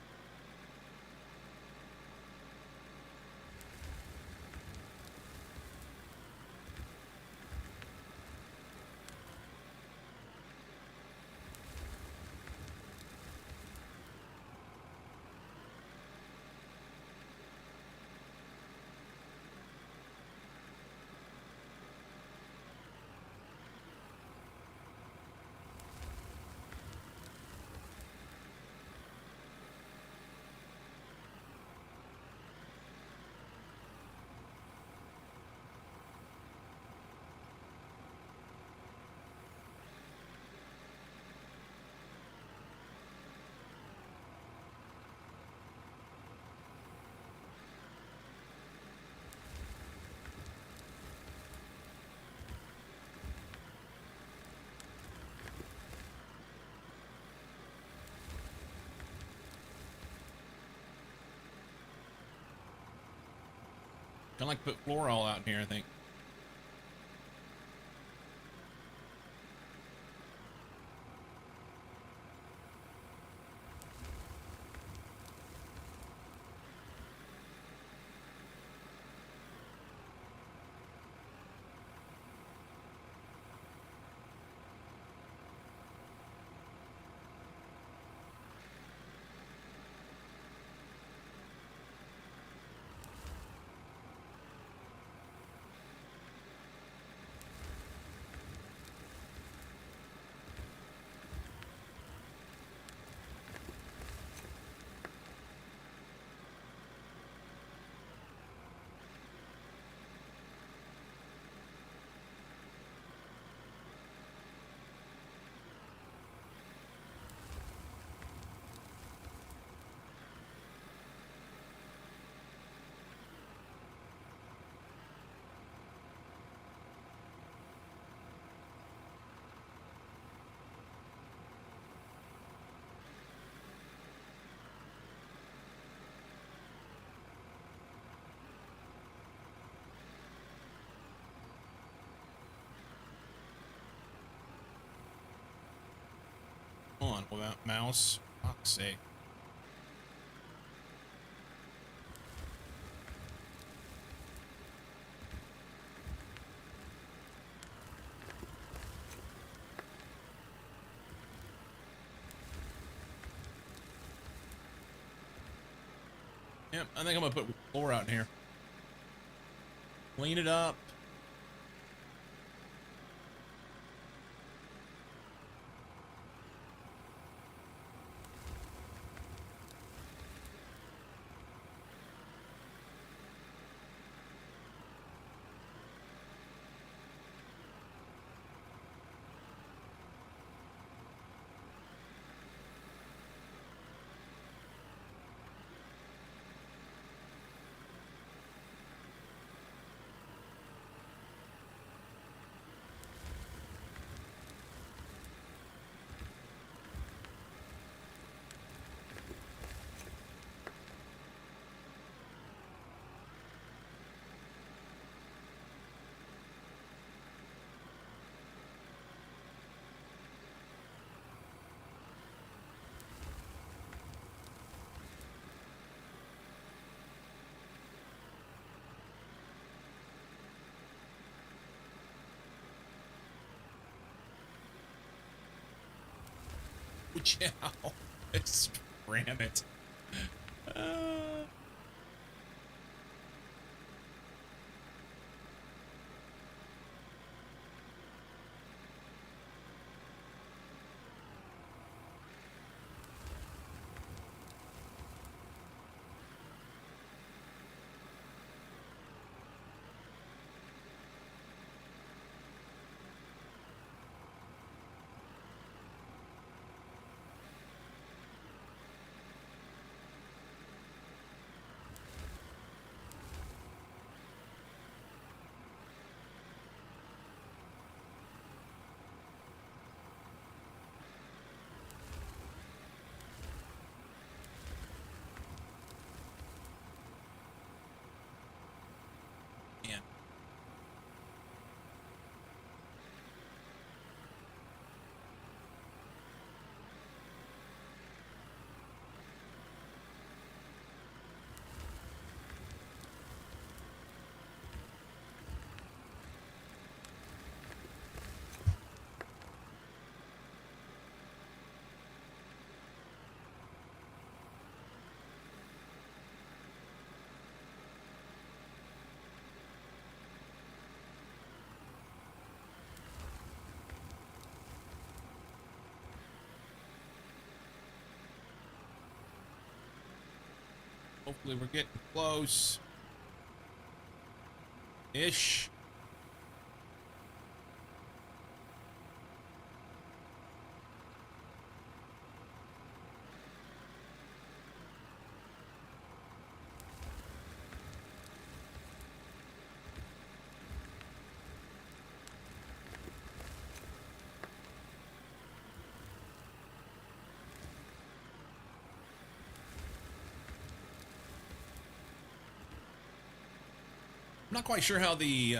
Kind of like put floral out in here, I think. Come on, without mouse. Fuck's sake. Yep, I think I'm gonna put floor out in here. Clean it up. Chow. Let's ram it. Hopefully we're getting close. Ish. I'm not quite sure how the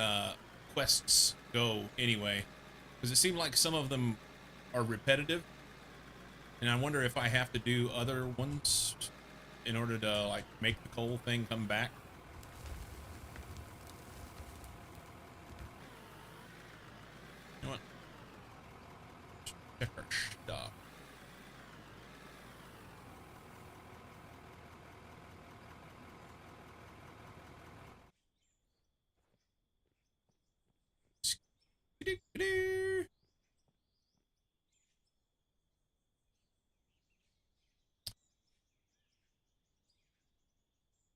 quests go anyway, because it seemed like some of them are repetitive, and I wonder if I have to do other ones in order to like make the coal thing come back. You know what? Check our stuff.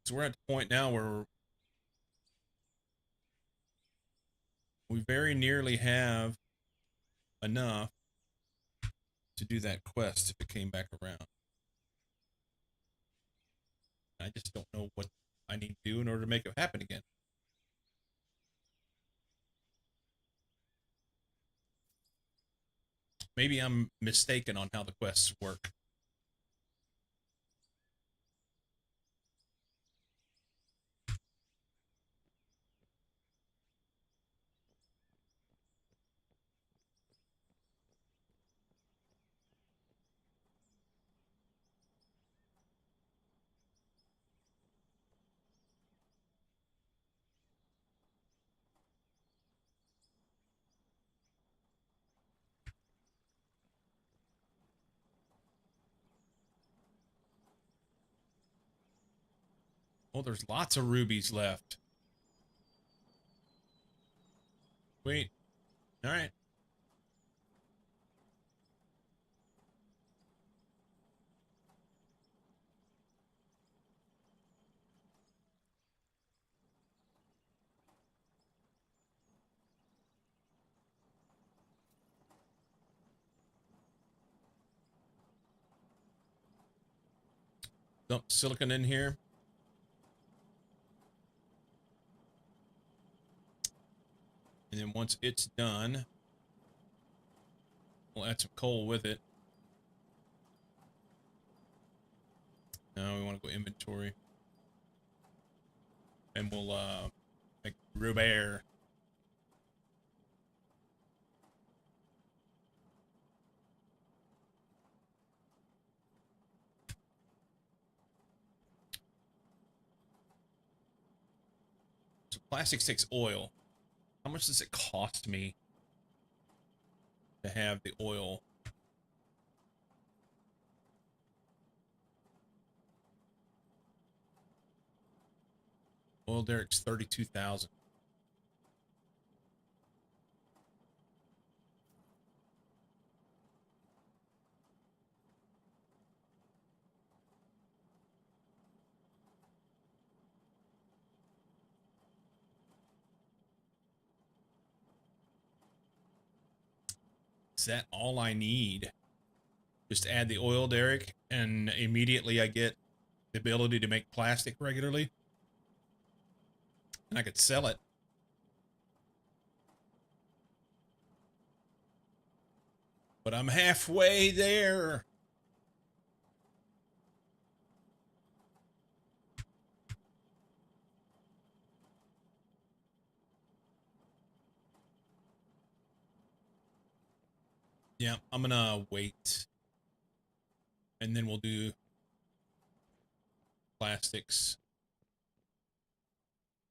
So we're at the point now where we very nearly have enough to do that quest if it came back around. I just don't know what I need to do in order to make it happen again. Maybe I'm mistaken on how the quests work. Oh, there's lots of rubies left. Wait. All right. Dump silicon in here. And then once it's done, we'll add some coal with it. Now we want to go inventory. And we'll make Robert. So plastic takes oil. How much does it cost me to have the oil? Oil derrick's 32,000. Is that all I need? Just add the oil derrick and immediately I get the ability to make plastic regularly. And I could sell it. But I'm halfway there. Yeah, I'm gonna wait. And then we'll do plastics.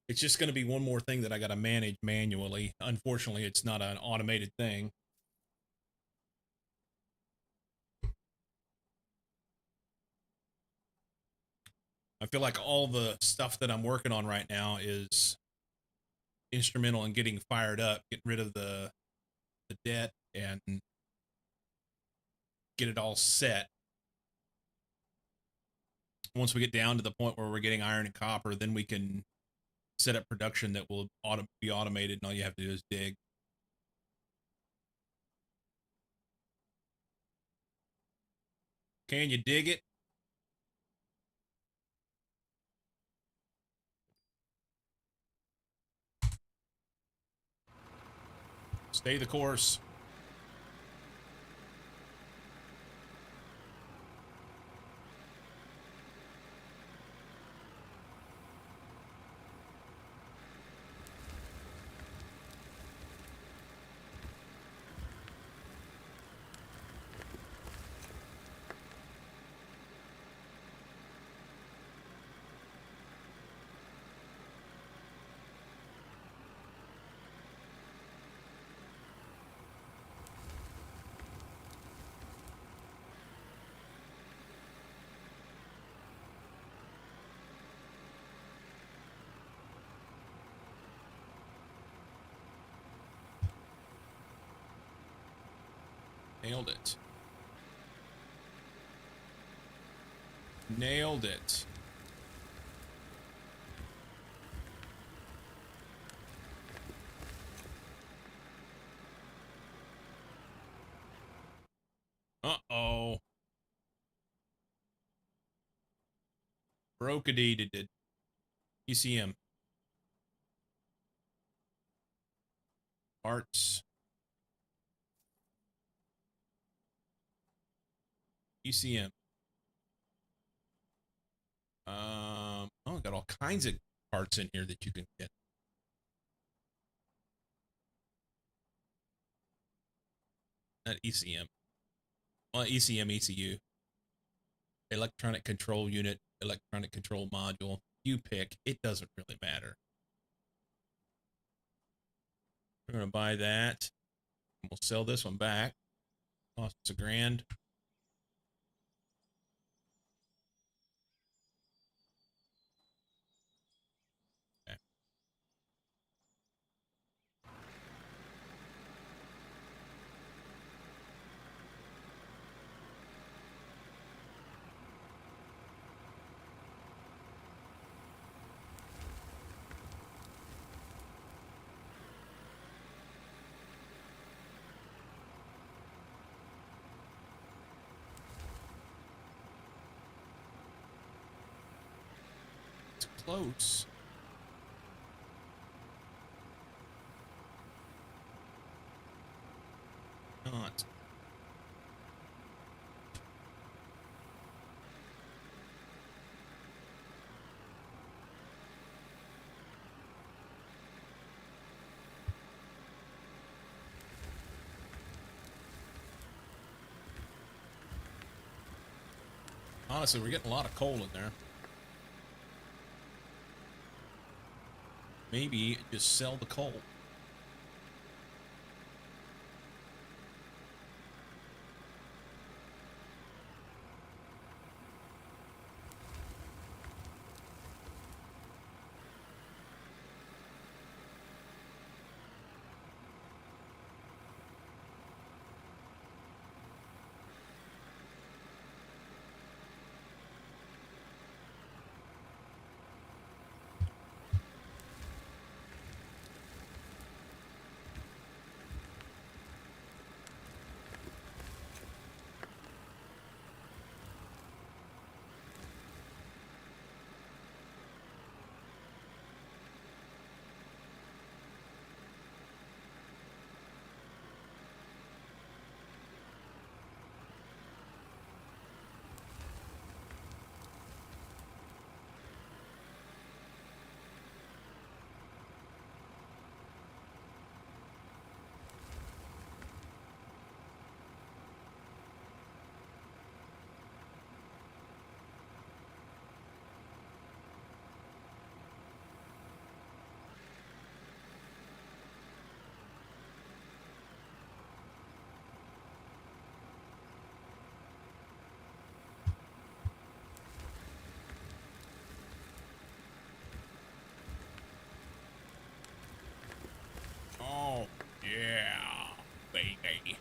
It's just going to be one more thing that I got to manage manually. Unfortunately, it's not an automated thing. I feel like all the stuff that I'm working on right now is instrumental in getting fired up, getting rid of the debt, and get it all set. once we get down to the point where we're getting iron and copper, then we can set up production that will be automated, and all you have to do is dig. Can you dig it? Stay the course. Nailed it. Nailed it. Uh-oh. Broke-a-dee did. ECM. Parts. ECM. Oh, got all kinds of parts in here that you can get. Not ECM. Well, ECM, ECU. Electronic control unit, electronic control module. You pick. It doesn't really matter. We're going to buy that. We'll sell this one back. Costs $1,000. Okay. It's close. Not. Honestly, we're getting a lot of coal in there. Maybe just sell the coal. Oh, yeah, baby.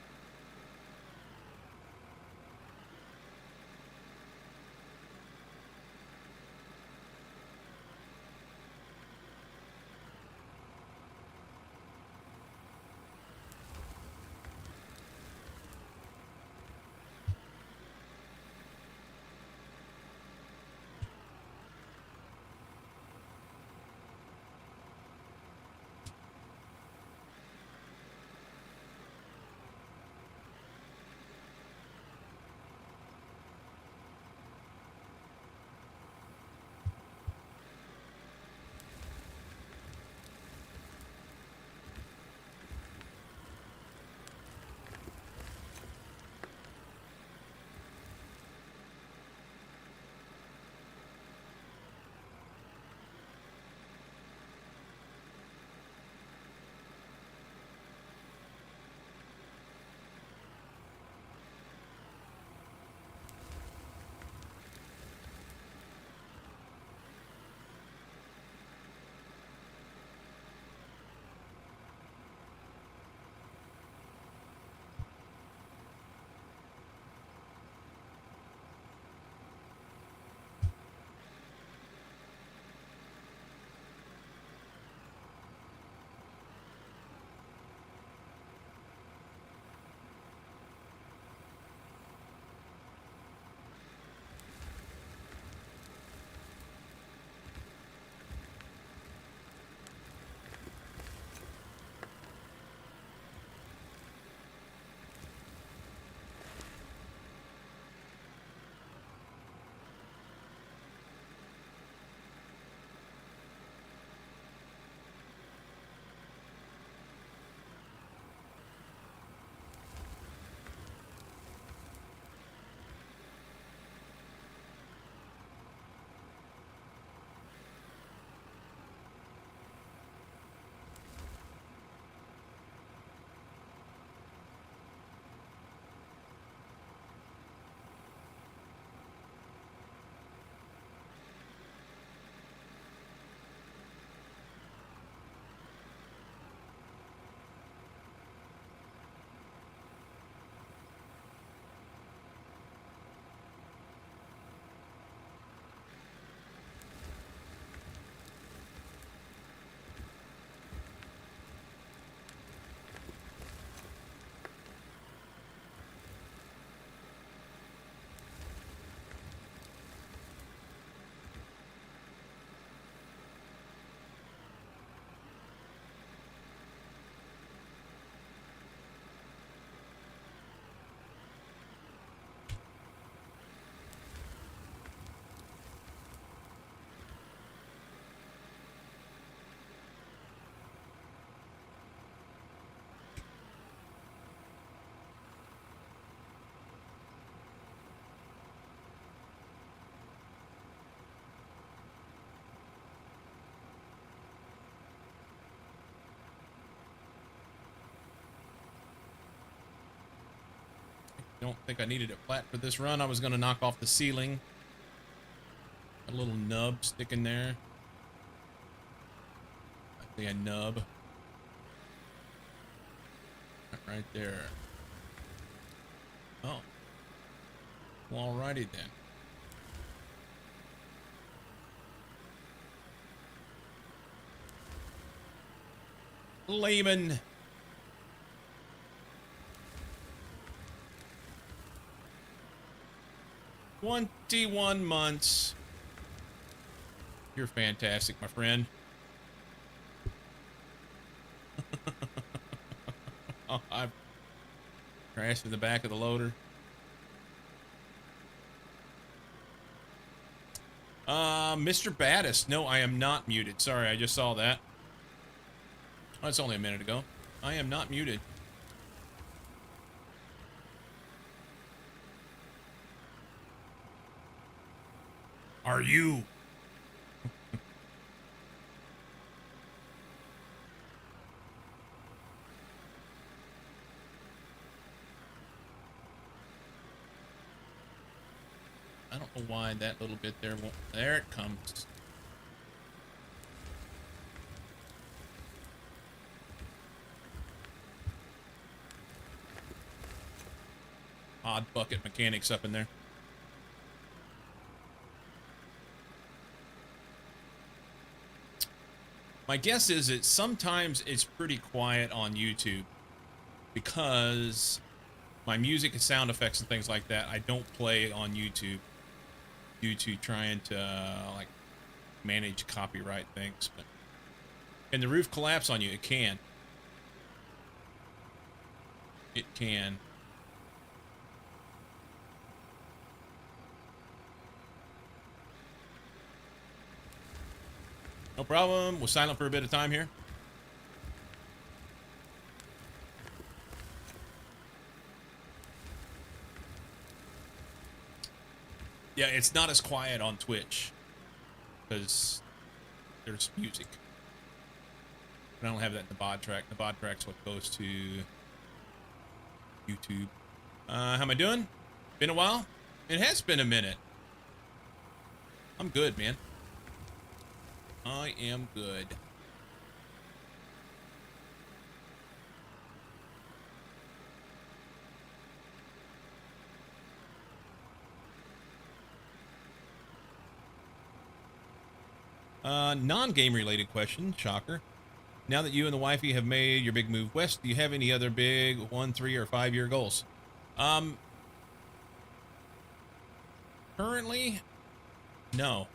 Don't think I needed it flat for this run. I was going to knock off the ceiling. A little nub sticking there. I think a nub. Right there. Oh. Well, alrighty then. Layman. $21 months. You're fantastic, my friend. Oh, I've crashed in the back of the loader. Mr. Battis. No, I am not muted. Sorry, I just saw that. Oh, it's only a minute ago. I am not muted. Are you? I don't know why that little bit there won't. There it comes. Odd bucket mechanics up in there. My guess is that sometimes it's pretty quiet on YouTube because my music and sound effects and things like that I don't play on YouTube due to trying to like manage copyright things. But can the roof collapse on you? It can. It can. No problem. We're silent for a bit of time here. Yeah, it's not as quiet on Twitch because there's music. But I don't have that in the bod track. The bod track's what goes to YouTube. How am I doing? Been a while? It has been a minute. I'm good, man. I am good. Non-game related question, shocker. Now that you and the wifey have made your big move west, do you have any other big 1, 3, or 5-year goals? Currently, no.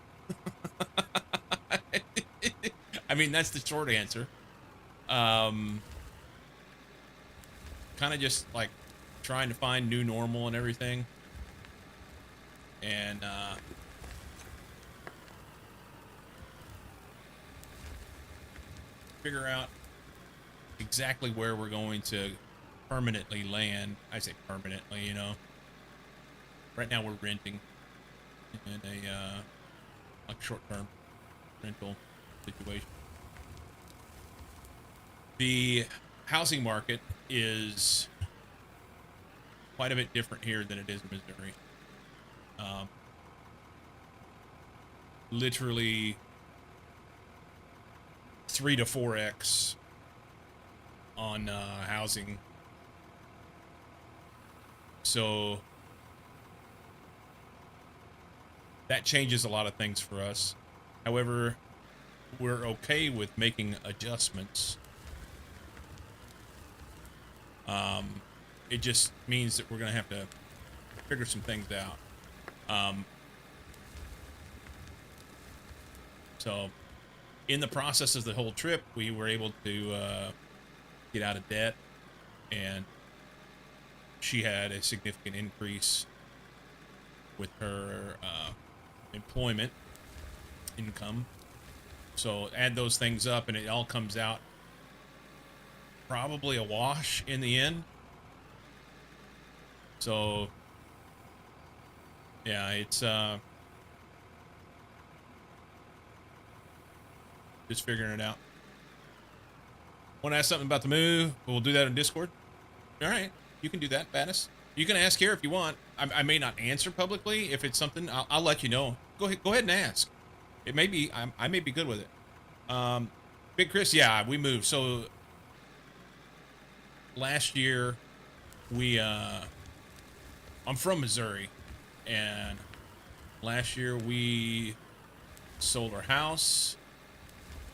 I mean, that's the short answer. Kind of just like trying to find new normal and everything. And, figure out exactly where we're going to permanently land. I say permanently, you know. Right now we're renting in a like short-term rental situation. The housing market is quite a bit different here than it is in Missouri. Literally 3 to 4x on housing. So that changes a lot of things for us. However, we're okay with making adjustments. It just means that we're going to have to figure some things out. So in the process of the whole trip, we were able to get out of debt, and she had a significant increase with her employment income. So add those things up, and it all comes out probably a wash in the end. So yeah, it's just figuring it out. Want to ask something about the move? We'll do that in Discord. All right, you can do that, Battis. You can ask here if you want. I may not answer publicly. If it's something, I'll let you know. Go ahead and ask. It may be I may be good with it. Big Chris, yeah, we moved. So last year we I'm from Missouri, and last year we sold our house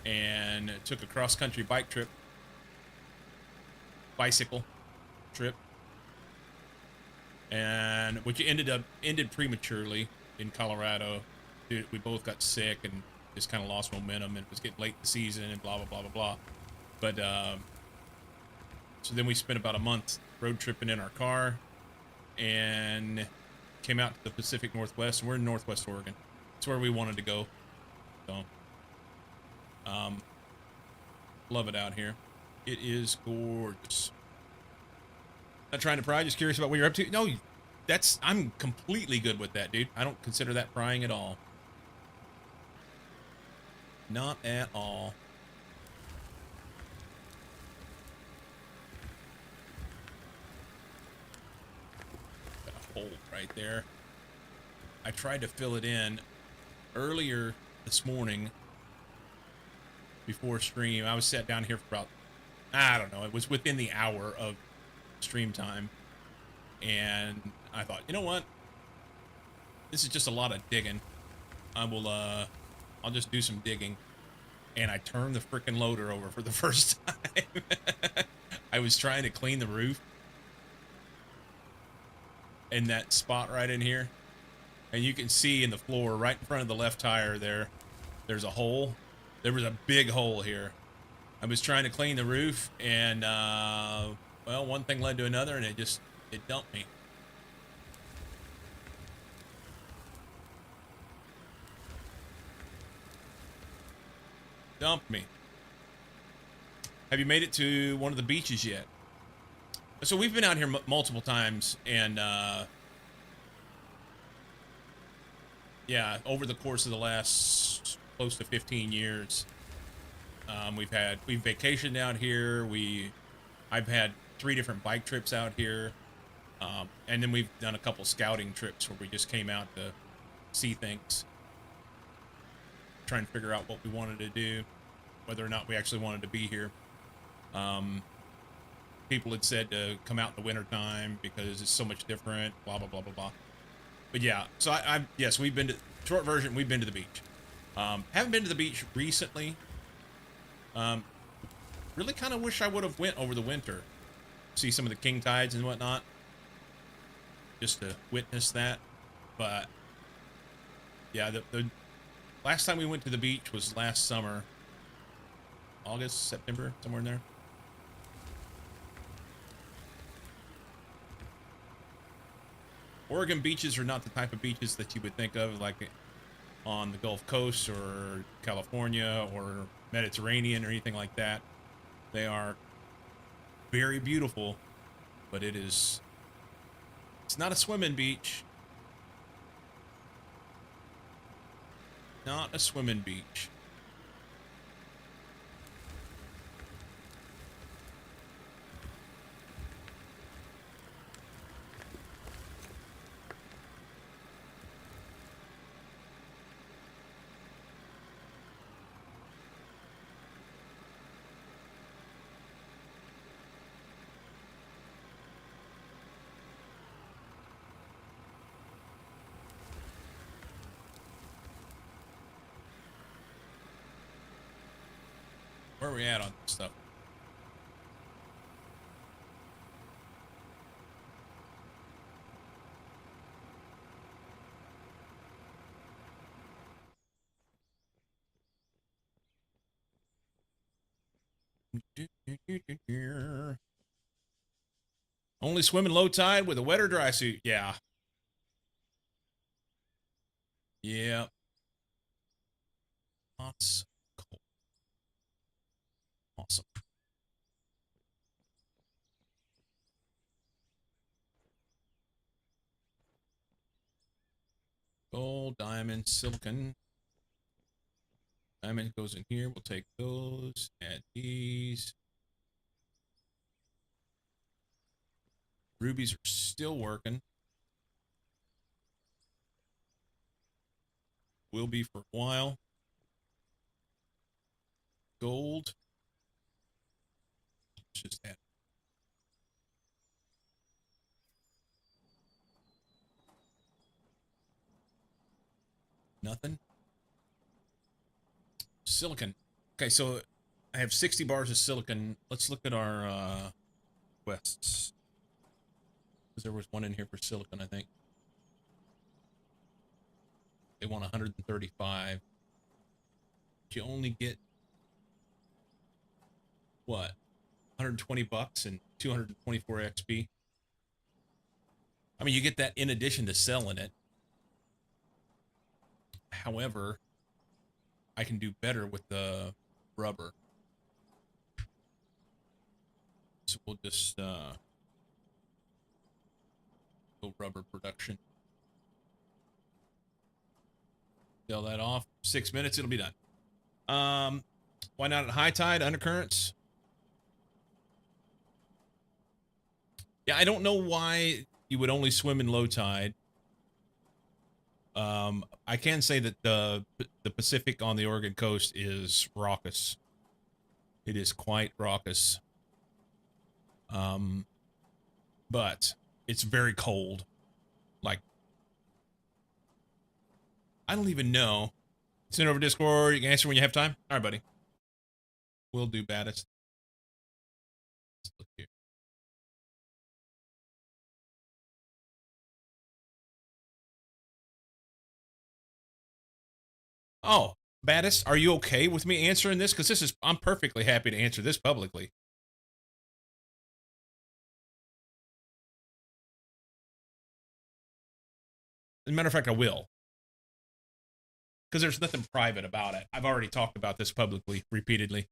and took a cross country bicycle trip, and which ended prematurely in Colorado. Dude, we both got sick and just kind of lost momentum, and it was getting late in the season and blah blah blah blah blah. But so then we spent about a month road tripping in our car and came out to the Pacific Northwest, and we're in Northwest Oregon. It's where we wanted to go. So love it out here. It is gorgeous. Not trying to pry, just curious about what you're up to. No, I'm completely good with that, dude. I don't consider that prying at all. Not at all. Got a hole right there. I tried to fill it in earlier this morning before stream. I was sat down here for about, I don't know, it was within the hour of stream time, and I thought, you know what, this is just a lot of digging. I'll just do some digging, and I turned the freaking loader over for the first time. I was trying to clean the roof in that spot right in here, and you can see in the floor right in front of the left tire there's a hole. There was a big hole here. I was trying to clean the roof, and well, one thing led to another, and it dumped me. Dumped me. Have you made it to one of the beaches yet? So we've been out here multiple times, and yeah, over the course of the last close to 15 years, we've vacationed out here. I've had 3 different bike trips out here, and then we've done a couple scouting trips where we just came out to see things, trying to figure out what we wanted to do, whether or not we actually wanted to be here. People had said to come out in the wintertime because it's so much different, blah blah blah blah blah. But yeah, so yes, we've been to, short version, we've been to the beach. Haven't been to the beach recently. Really kind of wish I would have went over the winter, see some of the king tides and whatnot, just to witness that. But yeah, the last time we went to the beach was last summer, August, September, somewhere in there. Oregon beaches are not the type of beaches that you would think of like on the Gulf Coast or California or Mediterranean or anything like that. They are very beautiful, but it's not a swimming beach. Not a swimming beach. Where are we at on this stuff? Only swimming low tide with a wet or dry suit. Yeah. Yeah. Lots cold. Awesome. Gold, diamond, silicon. Diamond goes in here. We'll take those. Add these. Rubies are Still working. Will be for a while. Gold. Let's just add. Nothing. Silicon. Okay, so I have 60 bars of silicon. Let's look at our quests. Because there was one in here for silicon, I think. They want 135. But you only get what? 120 bucks and 224 XP. I mean, you get that in addition to selling it. However, I can do better with the rubber. So we'll just go rubber production. Sell that off. 6 minutes, it'll be done. Why not at high tide, undercurrents? Yeah, I don't know why you would only swim in low tide. I can say that the Pacific on the Oregon coast is raucous. It is quite raucous. But it's very cold. Like, I don't even know. Send over Discord. You can answer when you have time. All right, buddy. We'll do baddest. Let's look here. Oh, baddest, are you okay with me answering this? Because I'm perfectly happy to answer this publicly. As a matter of fact, I will. Because there's nothing private about it. I've already talked about this publicly, repeatedly.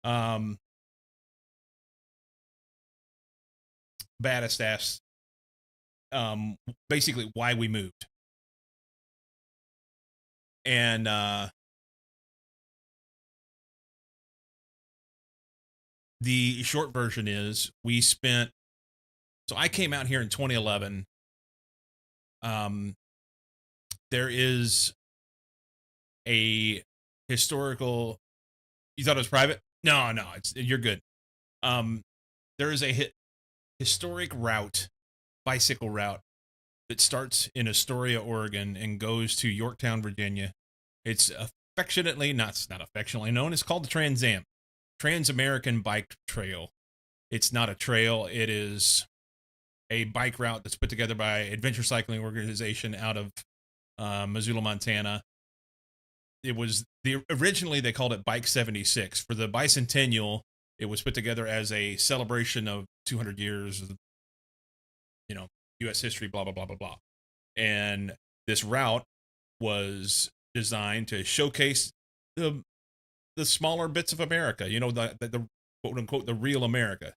Baddest asks, basically why we moved. And the short version is we spent, so I came out here in 2011. There is a historical, you thought it was private? No, you're good. There is a historic route, bicycle route, that starts in Astoria, Oregon, and goes to Yorktown, Virginia. It's affectionately, not affectionately known, it's called the Trans Am, Trans-American Bike Trail. It's not a trail, it is a bike route that's put together by Adventure Cycling Organization out of Missoula, Montana. It was originally they called it Bike 76. For the bicentennial, it was put together as a celebration of 200 years of, U.S. history, blah, blah, blah, blah, blah. And this route was designed to showcase the smaller bits of America, the quote unquote, the real America.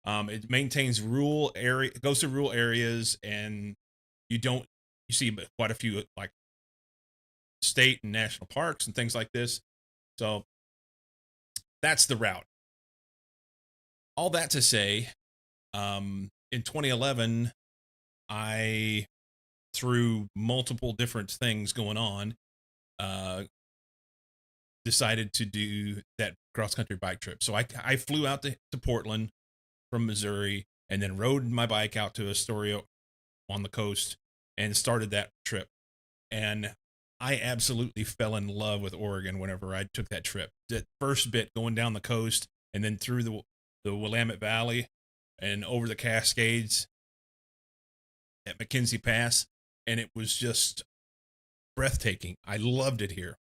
It maintains rural area, goes to rural areas, and you see quite a few like state and national parks and things like this. So that's the route. All that to say, in 2011, I, through multiple different things going on, decided to do that cross-country bike trip. So I flew out to Portland from Missouri and then rode my bike out to Astoria on the coast and started that trip. And I absolutely fell in love with Oregon whenever I took that trip. That first bit going down the coast and then through the Willamette Valley and over the Cascades at McKenzie Pass, and it was just breathtaking. I loved it here.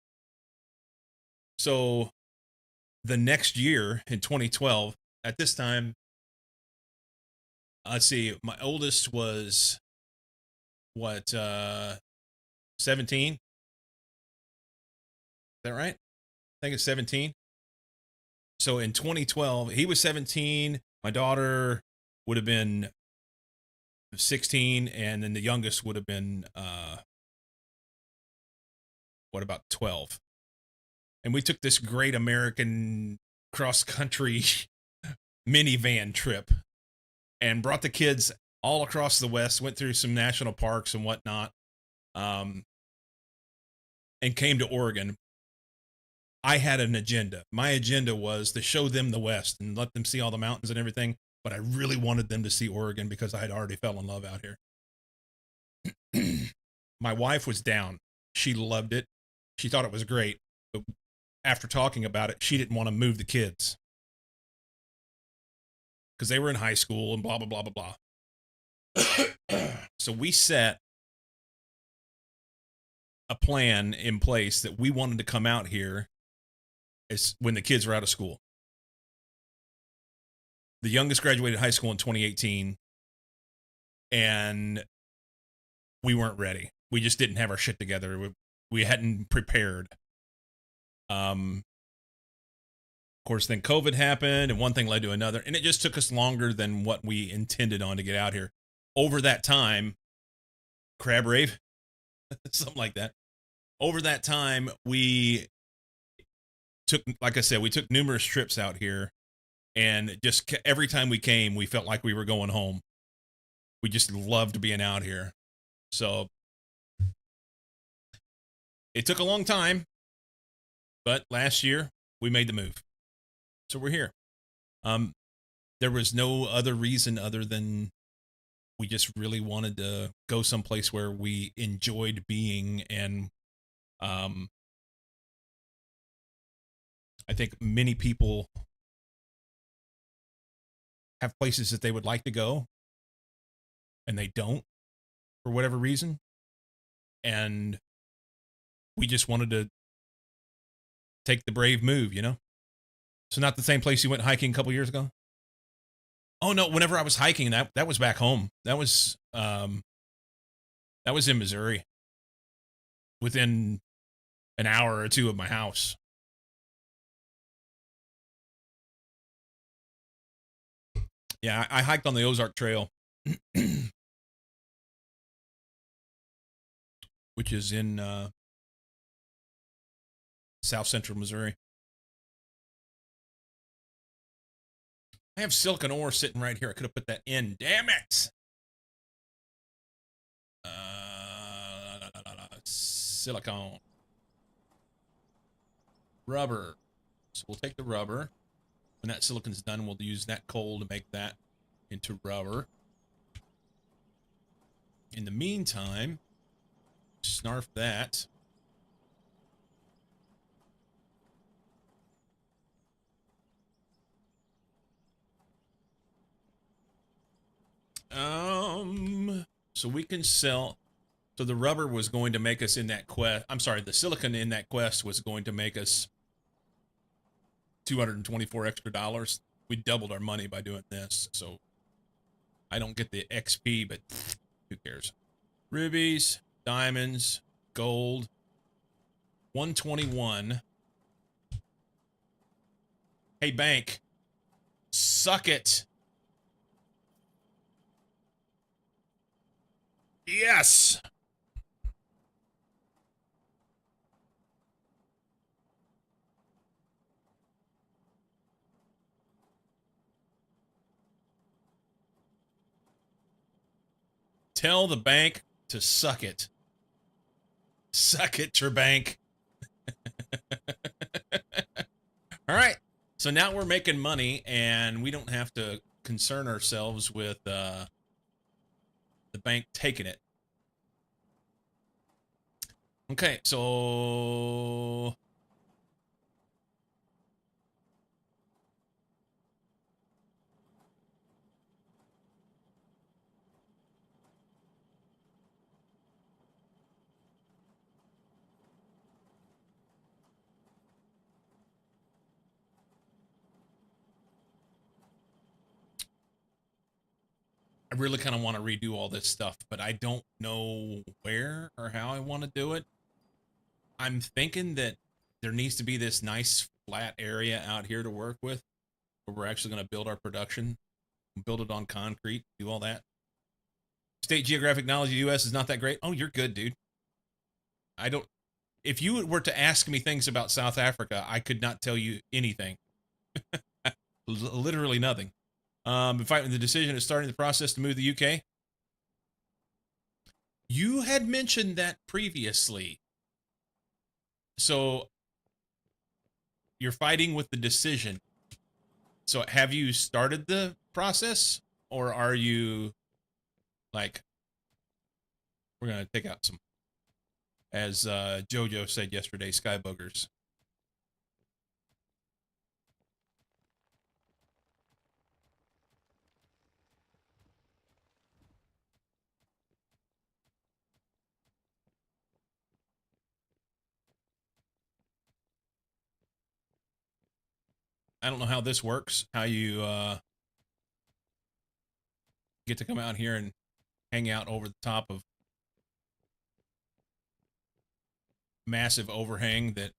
So the next year in 2012, at this time, let's see, my oldest was 17? Is that right? I think it's 17. So in 2012, he was 17. My daughter would have been 16, and then the youngest would have been, 12? And we took this great American cross-country minivan trip and brought the kids all across the West, went through some national parks and whatnot, and came to Oregon. I had an agenda. My agenda was to show them the West and let them see all the mountains and everything. But I really wanted them to see Oregon because I had already fell in love out here. My wife was down. She loved it. She thought it was great. But after talking about it, she didn't want to move the kids because they were in high school and blah, blah, blah, blah, blah. So we set a plan in place that we wanted to come out here as when the kids were out of school. The youngest graduated high school in 2018, and we weren't ready. We just didn't have our shit together. We hadn't prepared. Of course, then COVID happened, and one thing led to another, and it just took us longer than what we intended on to get out here. Over that time, crab rave, something like that. Over that time, we took, like I said, we took numerous trips out here, and just every time we came, we felt like we were going home. We just loved being out here. So it took a long time, but last year we made the move. So we're here. There was no other reason other than we just really wanted to go someplace where we enjoyed being. And I think many people have places that they would like to go and they don't for whatever reason. And we just wanted to take the brave move, you know? So not the same place you went hiking a couple years ago? Oh no, whenever I was hiking, that was back home. That was in Missouri. Within an hour or two of my house. Yeah, I hiked on the Ozark Trail, which is in south central Missouri. I have silicon ore sitting right here. I could have put that in. Damn it! Silicone. Rubber. So we'll take the rubber. When that silicon's done, we'll use that coal to make that into rubber. In the meantime, snarf that. So we can sell. So the rubber was going to make us in that quest. I'm sorry, the silicon in that quest was going to make us $224 extra. We doubled our money by doing this. So I don't get the XP, but who cares? Rubies, diamonds, gold, 121. Hey, bank, suck it. Yes. Tell the bank to suck it. Suck it, Trebank. All right. So now we're making money, and we don't have to concern ourselves with the bank taking it. Okay, so I really kind of want to redo all this stuff, but I don't know where or how I want to do it. I'm thinking that there needs to be this nice flat area out here to work with where we're actually going to build our production, build it on concrete, do all that. State geographic knowledge of the U.S. is not that great. Oh, you're good, dude. I don't. If you were to ask me things about South Africa, I could not tell you anything. Literally nothing. Been fighting the decision of starting the process to move to the UK. You had mentioned that previously. So you're fighting with the decision. So have you started the process, or are you like, we're gonna take out some, as Jojo said yesterday, sky boogers? I don't know how this works. How you get to come out here and hang out over the top of massive overhang that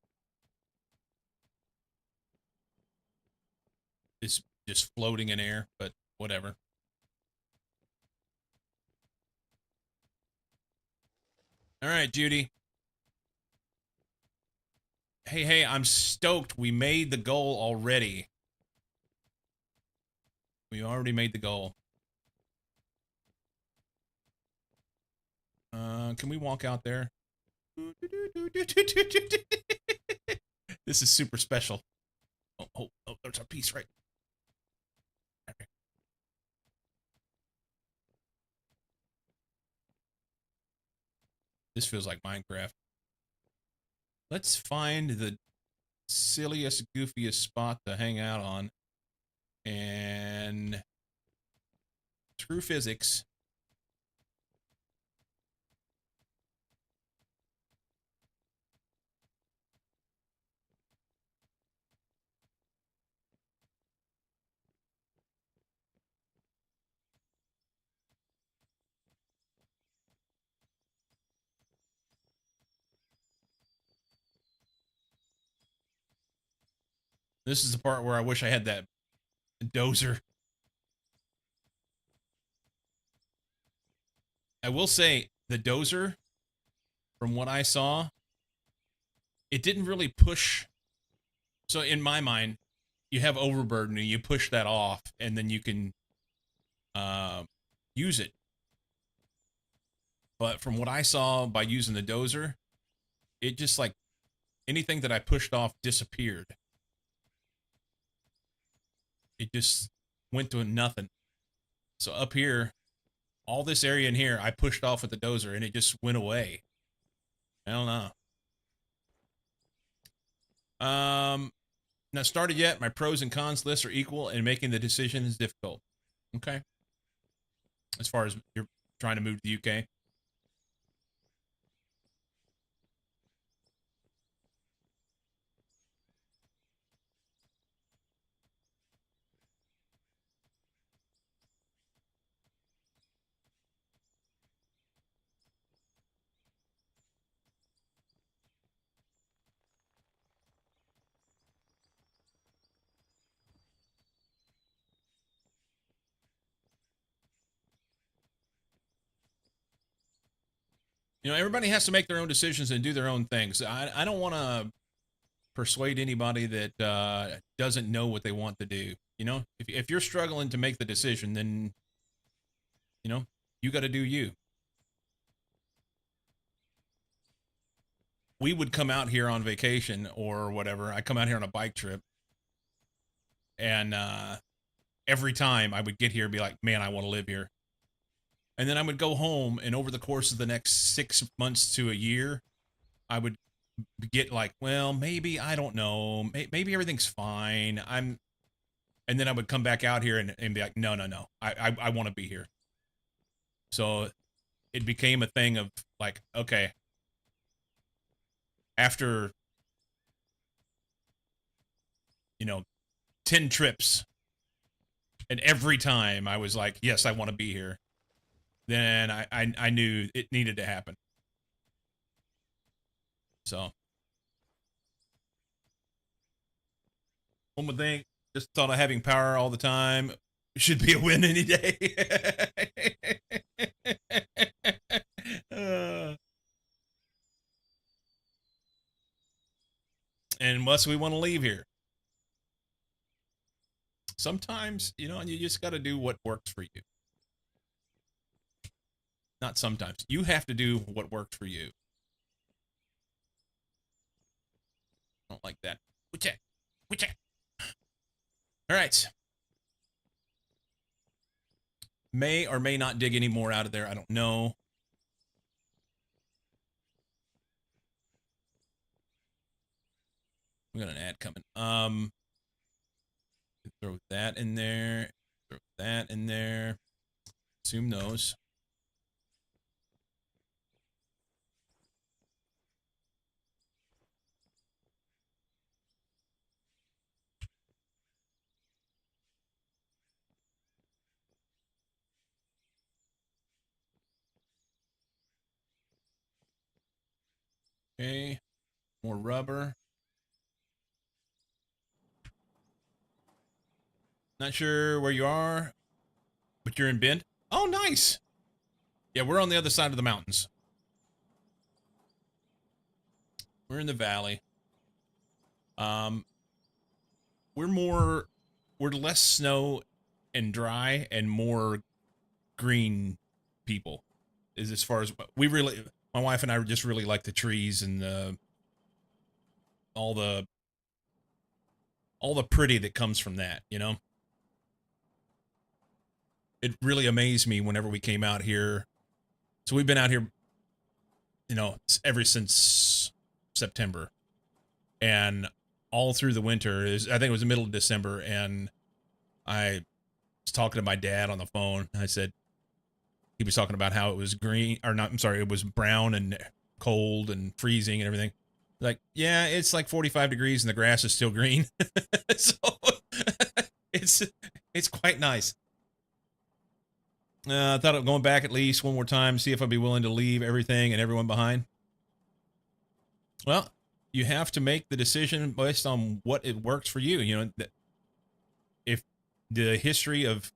is just floating in air, but whatever. All right, Judy. Hey, I'm stoked. We made the goal already. We already made the goal. Can we walk out there? This is super special. Oh, there's our piece right. Okay. This feels like Minecraft. Let's find the silliest, goofiest spot to hang out on. And screw physics. This is the part where I wish I had that dozer. I will say the dozer, from what I saw, it didn't really push. So in my mind, you have overburden and you push that off, and then you can use it. But from what I saw by using the dozer, it just like anything that I pushed off disappeared. It just went to nothing. So up here, all this area in here, I pushed off with the dozer and it just went away. I don't know. Not started yet. My pros and cons lists are equal, and making the decision is difficult. Okay. As far as you're trying to move to the UK. You know, everybody has to make their own decisions and do their own things. I don't want to persuade anybody that doesn't know what they want to do. You know, if you're struggling to make the decision, then, you know, you got to do you. We would come out here on vacation or whatever. I come out here on a bike trip, and every time I would get here and be like, man, I want to live here. And then I would go home, and over the course of the next 6 months to a year, I would get like, well, maybe, I don't know, maybe everything's fine. And then I would come back out here and be like, no, I want to be here. So it became a thing of like, okay, after, 10 trips, and every time I was like, yes, I want to be here, then I knew it needed to happen. So one would think just thought of having power all the time should be a win any day. Unless we want to leave here. Sometimes, you just got to do what works for you. Not sometimes. You have to do what works for you. I don't like that. Which All right. May or may not dig any more out of there. I don't know. We got an ad coming. Throw that in there. Throw that in there. Zoom those. Okay. More rubber. Not sure where you are, but you're in Bend. Oh, nice. Yeah, we're on the other side of the mountains. We're in the valley. Um, we're less snow and dry and more green people. Is as far as we really, my wife and I just really like the trees and all the all the pretty that comes from that. You know, it really amazed me whenever we came out here. So we've been out here, you know, ever since September, and all through the winter is I think it was the middle of December, and I was talking to my dad on the phone. I said he was talking about how it was green or not. I'm sorry, it was brown and cold and freezing and everything. Like, yeah, it's like 45 degrees and the grass is still green. So it's it's quite nice. I thought of going back at least one more time, see if I'd be willing to leave everything and everyone behind. Well, you have to make the decision based on what it works for you. You know, if the history of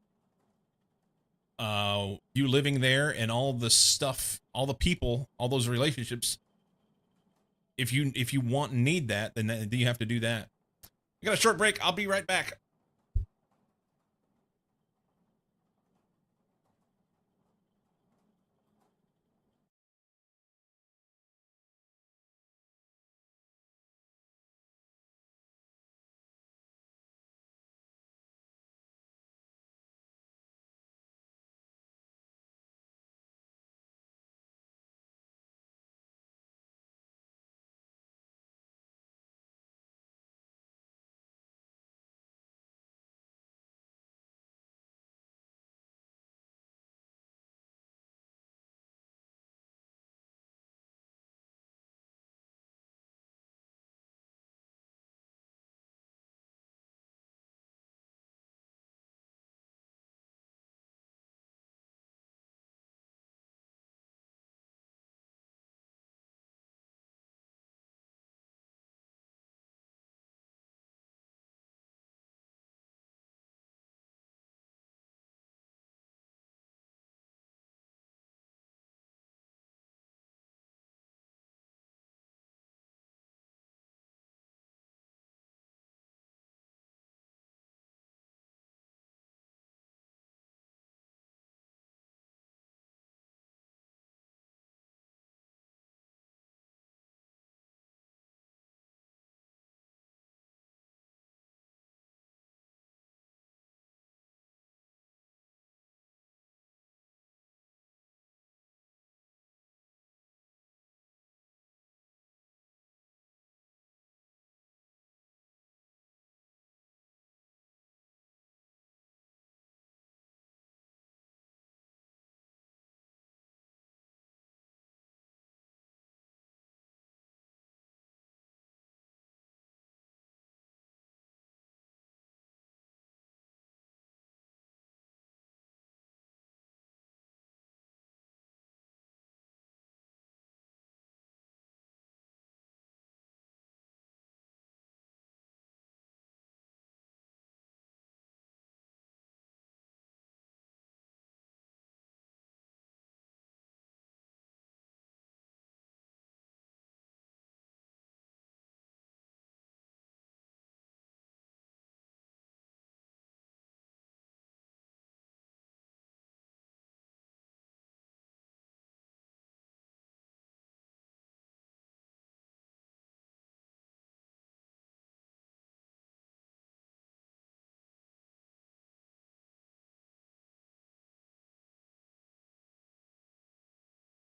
you living there and all the stuff, all the people, all those relationships, if you want and need that, then you have to do that. I got a short break. I'll be right back.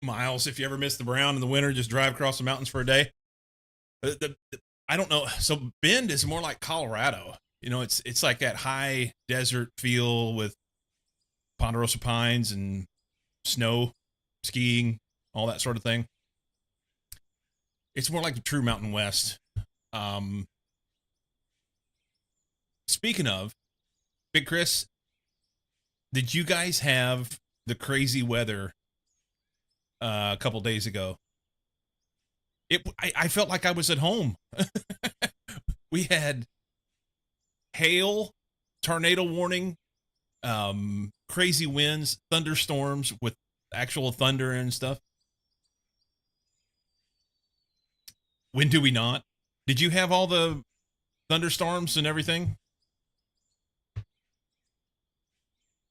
miles. If you ever miss the Brown in the winter, just drive across the mountains for a day. I don't know. So Bend is more like Colorado. You know, it's like that high desert feel with ponderosa pines and snow, skiing, all that sort of thing. It's more like the true Mountain West. Um, Speaking of, Big Chris, did you guys have the crazy weather a couple days ago? I felt like I was at home. We had hail, tornado warning, crazy winds, thunderstorms with actual thunder and stuff. When do we not? Did you have all the thunderstorms and everything?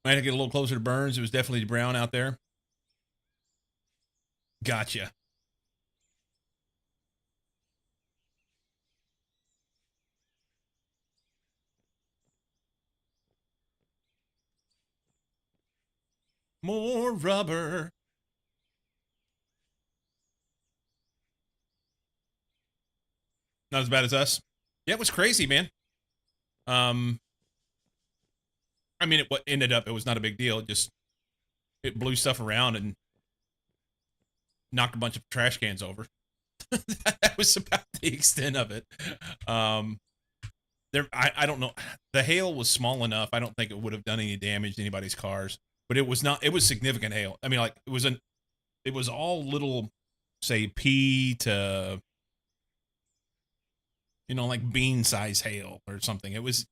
I had to get a little closer to Burns. It was definitely brown out there. Gotcha. More rubber. Not as bad as us. Yeah, it was crazy, man. Um, I mean, what ended up, it was not a big deal. It blew stuff around and knocked a bunch of trash cans over. That was about the extent of it. Um, I don't know. The hail was small enough. I don't think it would have done any damage to anybody's cars, but it was not. It was significant hail. I mean, like it was all little, say, pea to, like bean size hail or something. It was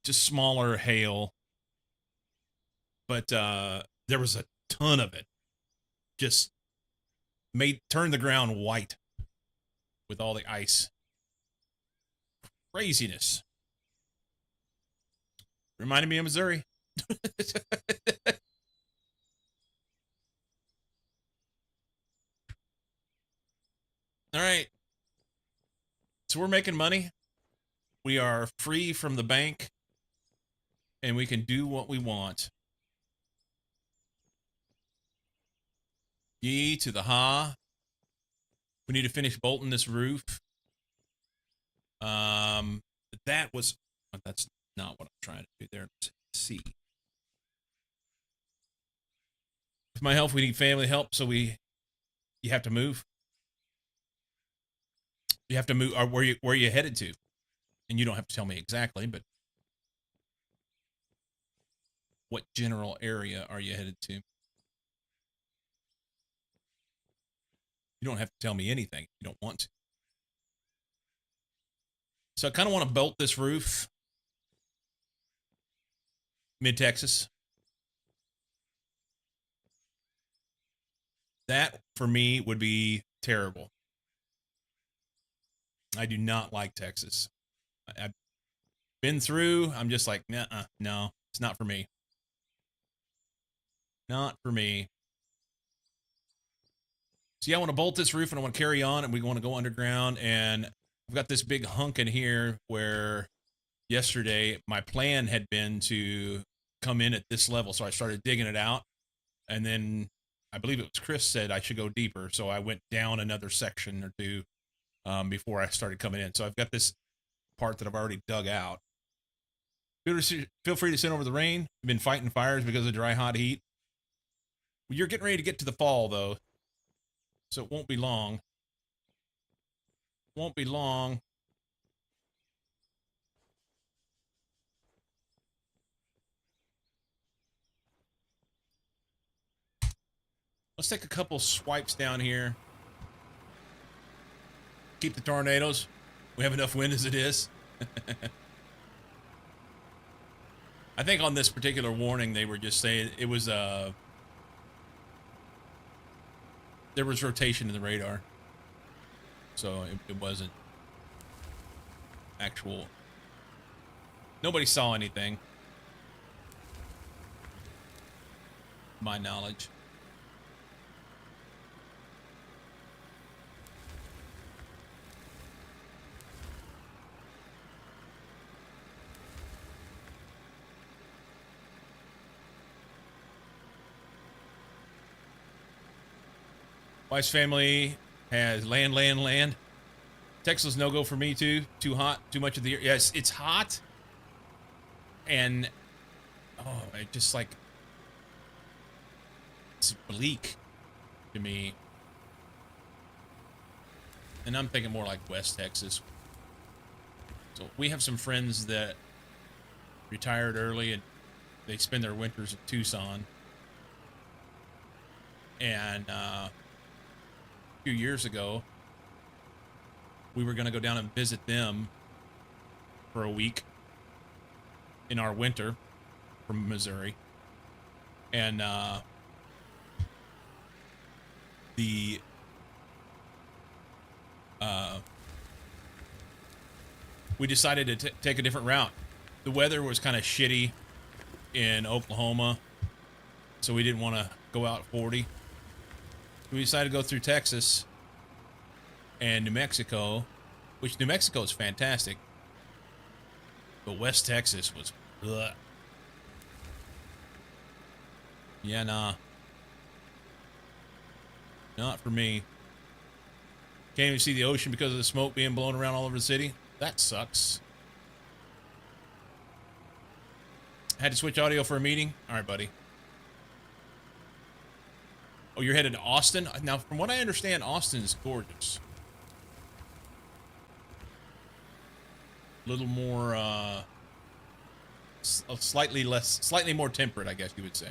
just smaller hail, but there was a ton of it. Just turned the ground white with all the ice. Craziness. Reminded me of Missouri. All right. So we're making money. We are free from the bank, and we can do what we want. Ye to the ha. We need to finish bolting this roof. That was, that's not what I'm trying to do there. Let's see. With my help, we need family help, so you have to move. You have to move. Or where you headed to? And you don't have to tell me exactly, but what general area are you headed to? You don't have to tell me anything if you don't want to. So I kind of want to bolt this roof. Mid-Texas. That, for me, would be terrible. I do not like Texas. I've been through. I'm just like, no, it's not for me. Not for me. So yeah, I want to bolt this roof and I want to carry on and we want to go underground. And I've got this big hunk in here where yesterday my plan had been to come in at this level. So I started digging it out. And then I believe it was Chris said I should go deeper. So I went down another section or two before I started coming in. So I've got this part that I've already dug out. Feel free to send over the rain. I've been fighting fires because of dry, hot heat. You're getting ready to get to the fall, though, so it won't be long. Won't be long. Let's take a couple swipes down here. Keep the tornadoes. We have enough wind as it is. I think on this particular warning, they were just saying it was there was rotation in the radar, so it wasn't actual. Nobody saw anything, to my knowledge. Wife's family has land. Texas no go for me too. Too hot. Too much of the year. Yes, it's hot. And it just like it's bleak to me. And I'm thinking more like West Texas. So we have some friends that retired early and they spend their winters in Tucson. And a few years ago, we were going to go down and visit them for a week in our winter from Missouri. And we decided to take a different route. The weather was kind of shitty in Oklahoma, so we didn't want to go out 40. We decided to go through Texas and New Mexico, which New Mexico is fantastic, but West Texas was ugh. Yeah, nah. Not for me. Can't even see the ocean because of the smoke being blown around all over the city. That sucks. Had to switch audio for a meeting. All right, buddy. Oh, you're headed to Austin? Now, from what I understand, Austin is gorgeous. A little more, slightly more temperate, I guess you would say.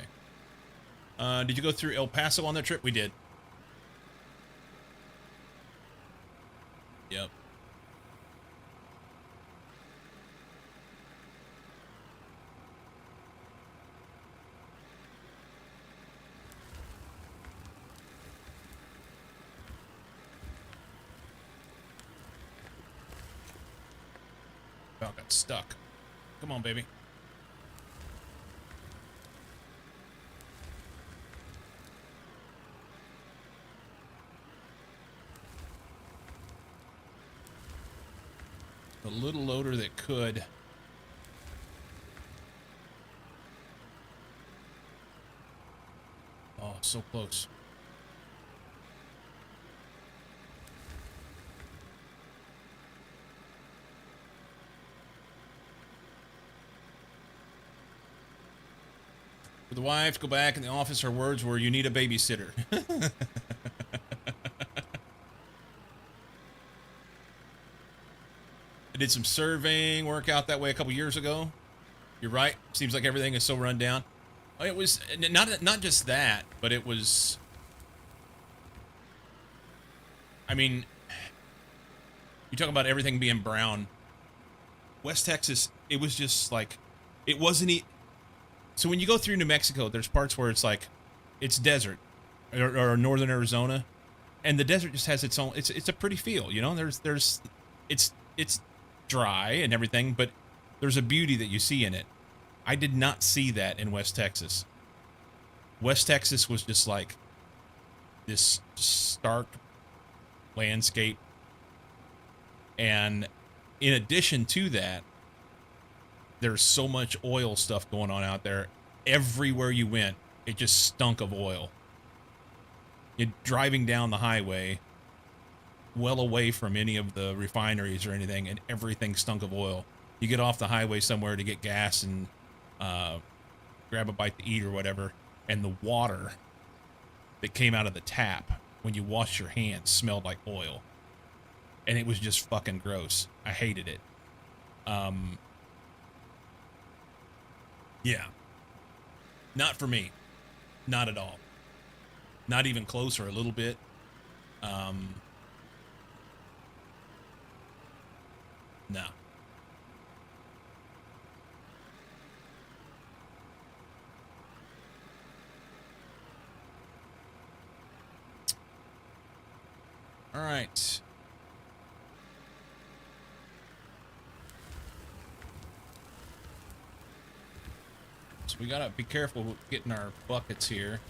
Did you go through El Paso on that trip? We did. Yep. Oh, got stuck. Come on, baby. The little loader that could. Oh, so close. For the wife, go back in the office. Her words were, "You need a babysitter." I did some surveying work out that way a couple years ago. You're right. Seems like everything is so run down. It was not just that, but it was. I mean, you talk about everything being brown. West Texas, it was just like, it wasn't. So when you go through New Mexico, there's parts where it's like, it's desert, or northern Arizona, and the desert just has its own. It's a pretty feel, you know. It's dry and everything, but there's a beauty that you see in it. I did not see that in West Texas. West Texas was just like this stark landscape. And in addition to that, there's so much oil stuff going on out there. Everywhere you went, it just stunk of oil. You're driving down the highway, well away from any of the refineries or anything, and everything stunk of oil. You get off the highway somewhere to get gas and grab a bite to eat or whatever, and the water that came out of the tap when you washed your hands smelled like oil. And it was just fucking gross. I hated it. Yeah. Not for me. Not at all. Not even close or a little bit. No. All right. So we gotta be careful with getting our buckets here.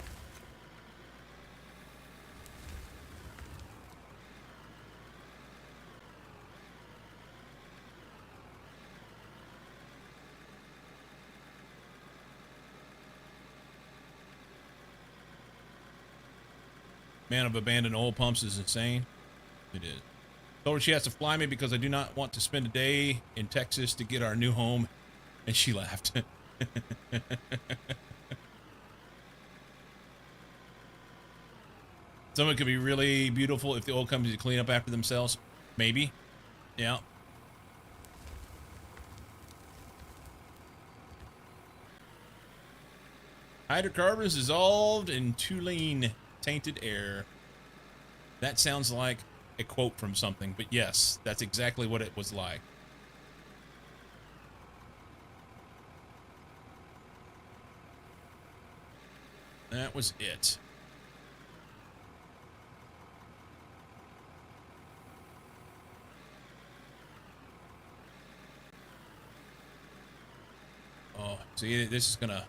Man of abandoned oil pumps is insane. It is. Told her she has to fly me because I do not want to spend a day in Texas to get our new home. And she laughed. Someone could be really beautiful if the oil companies clean up after themselves. Maybe. Yeah. Hydrocarbons dissolved in Tulane tainted air. That sounds like a quote from something, but yes, that's exactly what it was like. That was it. Oh, see, this is gonna...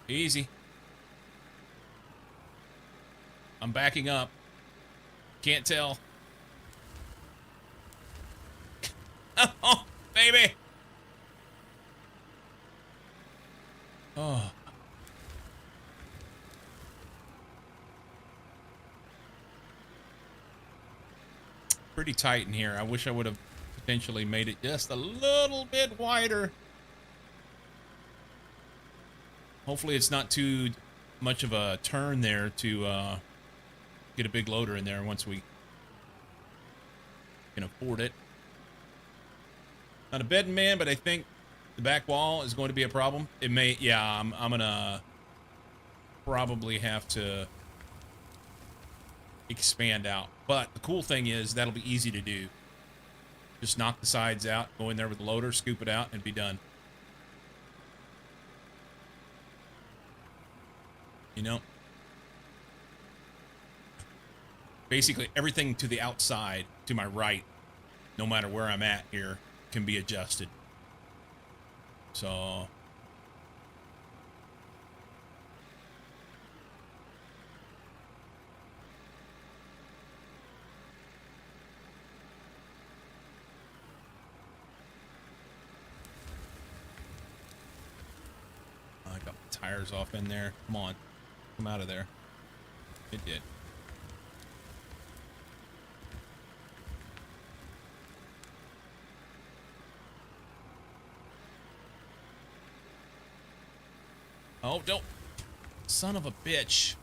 Easy. I'm backing up. Can't tell. Oh, baby. Oh. Pretty tight in here. I wish I would have potentially made it just a little bit wider. Hopefully it's not too much of a turn there to get a big loader in there once we can afford it. Not a bed man, but I think the back wall is going to be a problem. It may, yeah, I'm gonna probably have to expand out. But the cool thing is that'll be easy to do. Just knock the sides out, go in there with the loader, scoop it out, and be done. You know? Basically, everything to the outside, to my right, no matter where I'm at here, can be adjusted. So... I got the tires off in there. Come on. Come out of there. It did. Oh, don't. Son of a bitch.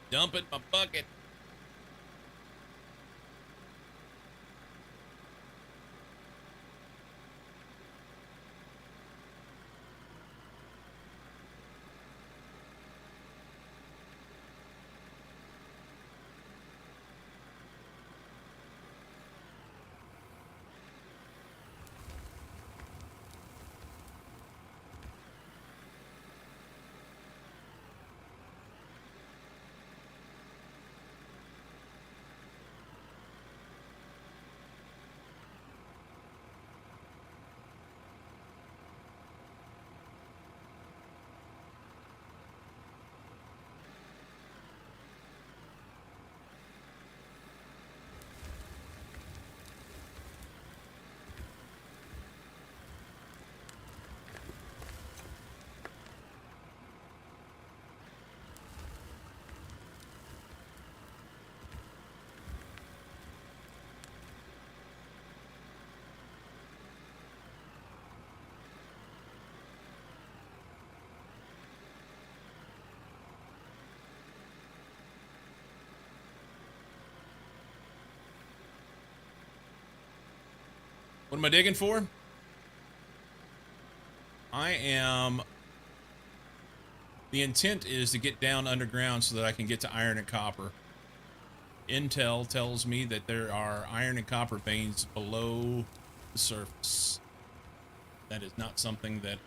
Dump it in my bucket. What am I digging for? I am... The intent is to get down underground so that I can get to iron and copper. Intel tells me that there are iron and copper veins below the surface. That is not something that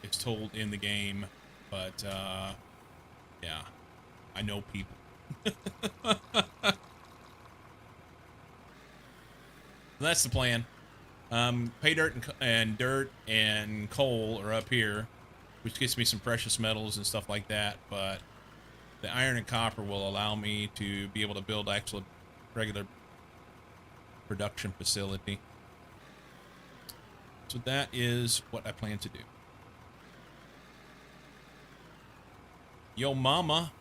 is told in the game, but yeah, I know people. That's the plan. Pay dirt and dirt and coal are up here, which gets me some precious metals and stuff like that. But the iron and copper will allow me to be able to build actual regular production facility. So that is what I plan to do. Yo mama.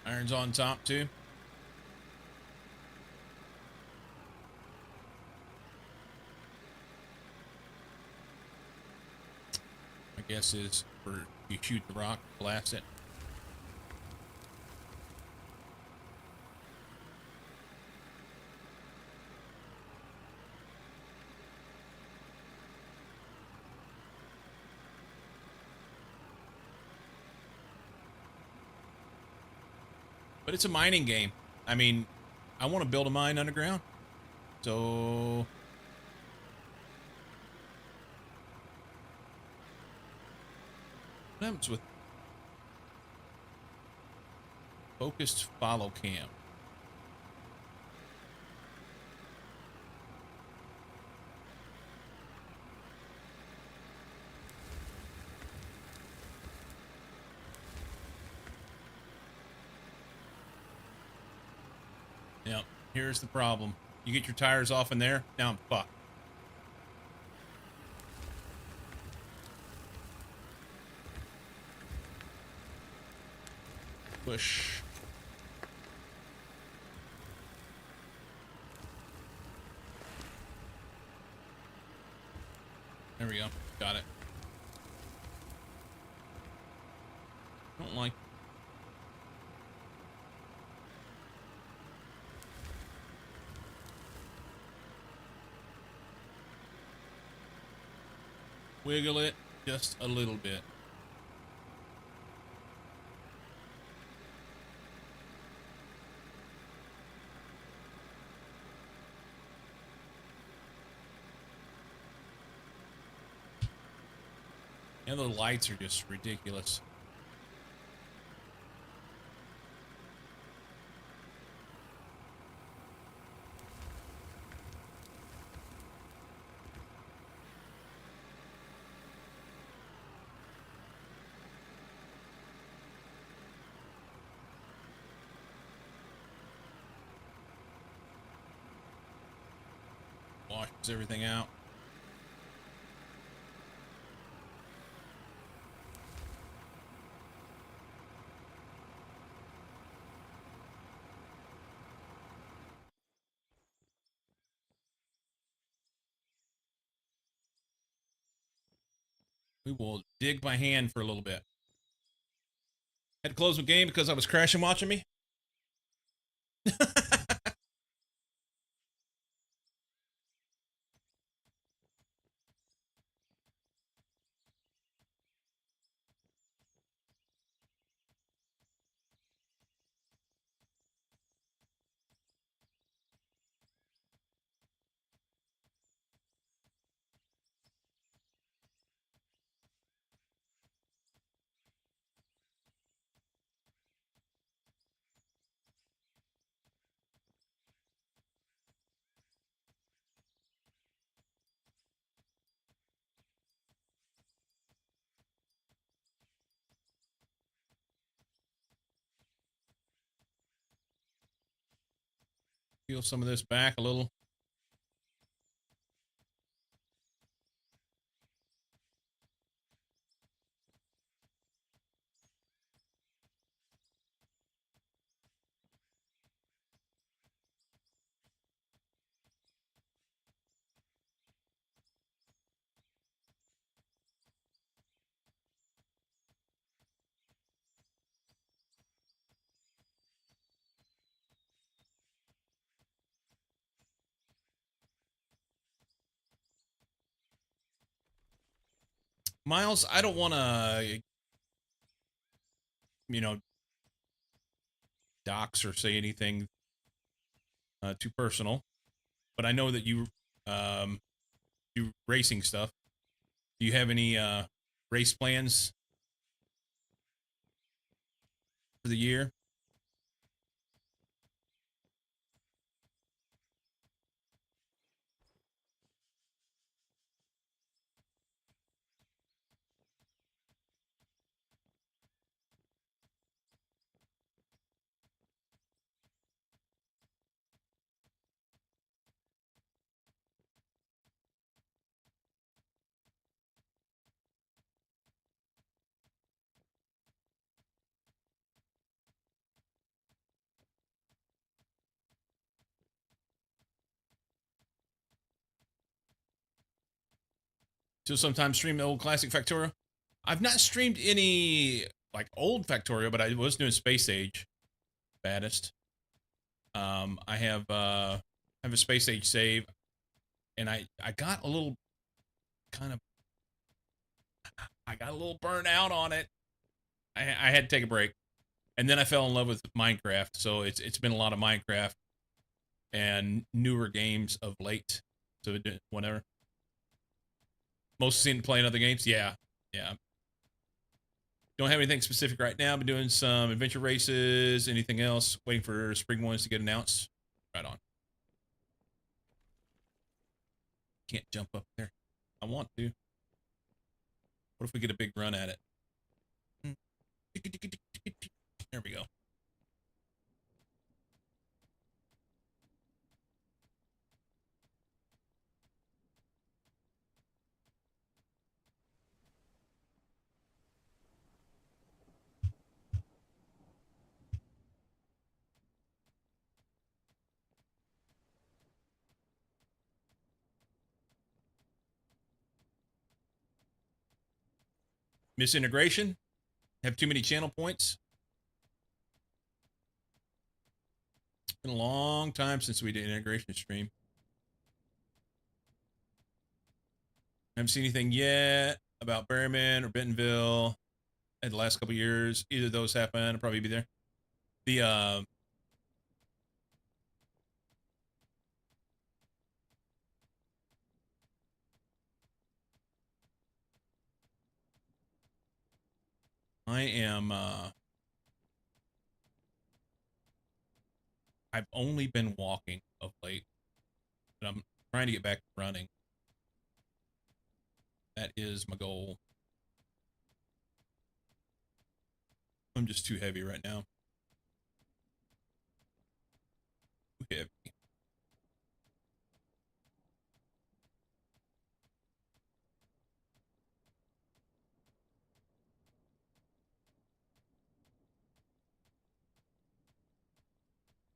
Iron's on top too. My guess is for you shoot the rock, blast it. But it's a mining game. I mean, I want to build a mine underground. So what happens with focused follow cam? Yep, here's the problem. You get your tires off in there, now I'm fucked. Push. There we go. Got it. Don't like. Wiggle it just a little bit. And the lights are just ridiculous. Washes everything out. We will dig by hand for a little bit. Had to close the game because I was crashing watching me. Peel some of this back a little. Miles, I don't want to, you know, dox or say anything too personal, but I know that you do racing stuff. Do you have any race plans for the year? So sometimes stream the old classic Factorio. I've not streamed any like old Factorio, but I was doing Space Age baddest. I have a Space Age save, and I got a little kind of I got a little burnt out on it. I had to take a break, and then I fell in love with Minecraft. So it's been a lot of Minecraft and newer games of late. So whatever. Most seen playing other games. Yeah, yeah. Don't have anything specific right now. Been doing some adventure races. Anything else? Waiting for spring ones to get announced. Right on. Can't jump up there. I want to. What if we get a big run at it? There we go. Misintegration? Have too many channel points? It's been a long time since we did an integration stream. Haven't seen anything yet about Berryman or Bentonville in the last couple years. Either of those happen. I'll probably be there. The I am I've only been walking of late, but I'm trying to get back to running. That is my goal. I'm just too heavy right now. Too heavy.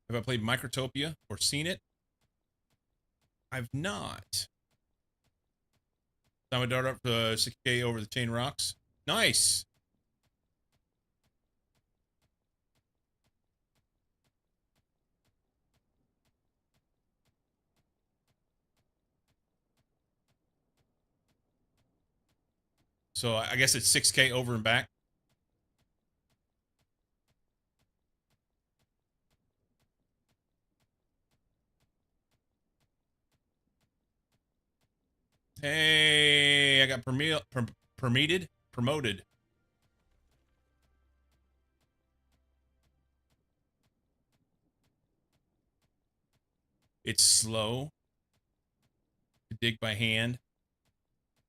Have I played Microtopia or seen it? I've not. Time a dart up to 6K over the chain rocks. Nice. So I guess it's 6K over and back. Hey, I got promoted. It's slow to dig by hand,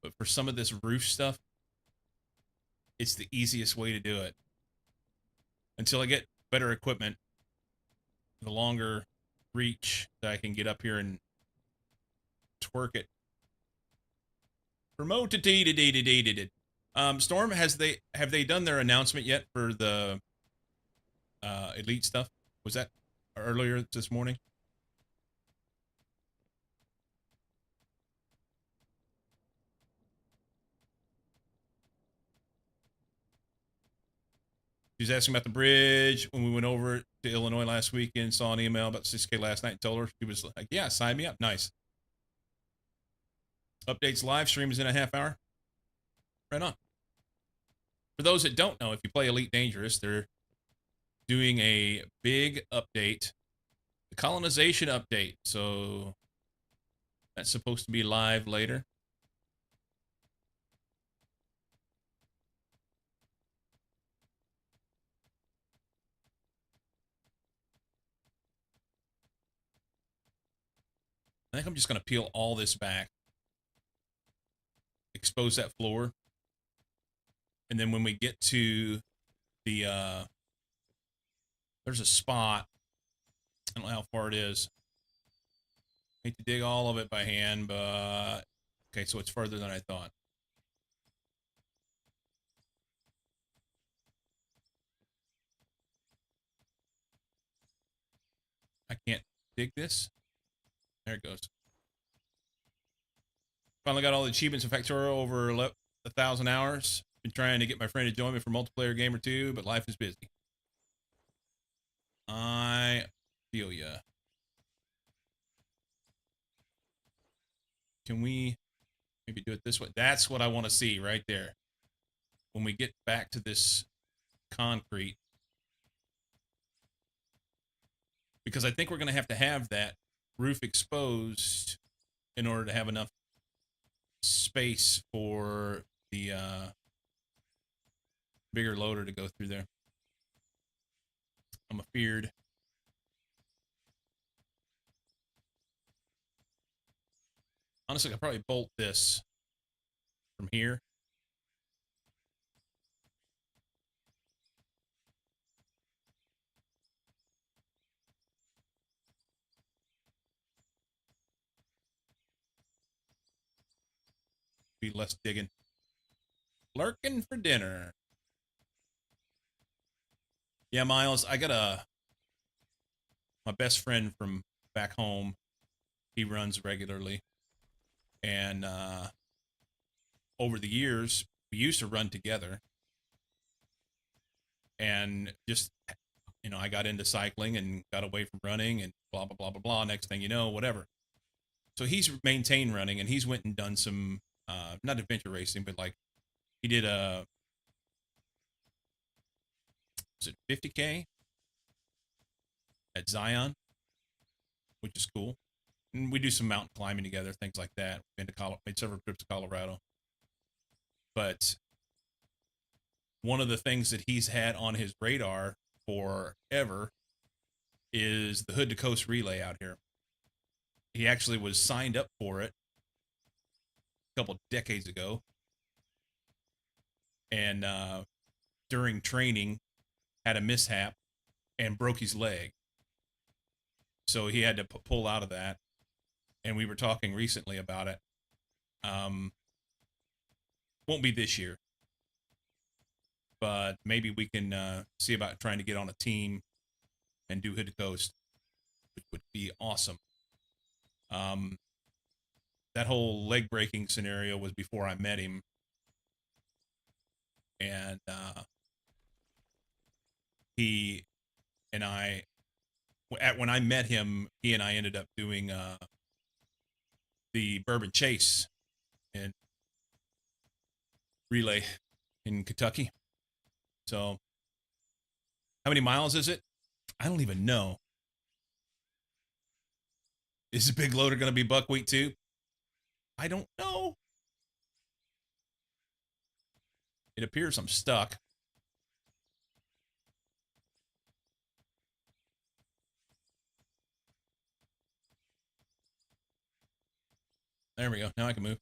but for some of this roof stuff, it's the easiest way to do it. Until I get better equipment, the longer reach that I can get up here and twerk it. Promoted. Storm, have they done their announcement yet for the elite stuff? Was that earlier this morning? She was asking about the bridge when we went over to Illinois last week and saw an email about 6K last night and told her. She was like, yeah, sign me up. Nice. Updates live stream is in a half hour. Right on. For those that don't know, if you play Elite Dangerous, they're doing a big update, the colonization update. So that's supposed to be live later. I think I'm just going to peel all this back, expose that floor, and then when we get to the there's a spot, I don't know how far it is. I hate to dig all of it by hand, but okay, so it's further than I thought. I can't dig this. There it goes. Finally got all the achievements in Factorio over 1,000 hours. Been trying to get my friend to join me for multiplayer game or two, but life is busy. I feel ya. Can we maybe do it this way? That's what I want to see right there. When we get back to this concrete. Because I think we're going to have that roof exposed in order to have enough space for the bigger loader to go through there. I'm afeared. Honestly, I could probably bolt this from here. Be less digging. Lurking for dinner. Yeah, Miles, I got my best friend from back home. He runs regularly. And over the years, we used to run together. And just, I got into cycling and got away from running and blah, blah, blah, blah, blah. Next thing you know, whatever. So he's maintained running and he's went and done some, not adventure racing, but like he did was it 50K at Zion, which is cool. And we do some mountain climbing together, things like that. Been to made several trips to Colorado. But one of the things that he's had on his radar forever is the Hood to Coast Relay out here. He actually was signed up for it a couple decades ago. And during training, had a mishap and broke his leg. So he had to pull out of that. And we were talking recently about it. Won't be this year. But maybe we can see about trying to get on a team and do Hood to Coast, which would be awesome. That whole leg breaking scenario was before I met him. And he and I, when I met him, he and I ended up doing the Bourbon Chase and relay in Kentucky. So, how many miles is it? I don't even know. Is the big loader going to be buckwheat too? I don't know. It appears I'm stuck. There we go. Now I can move.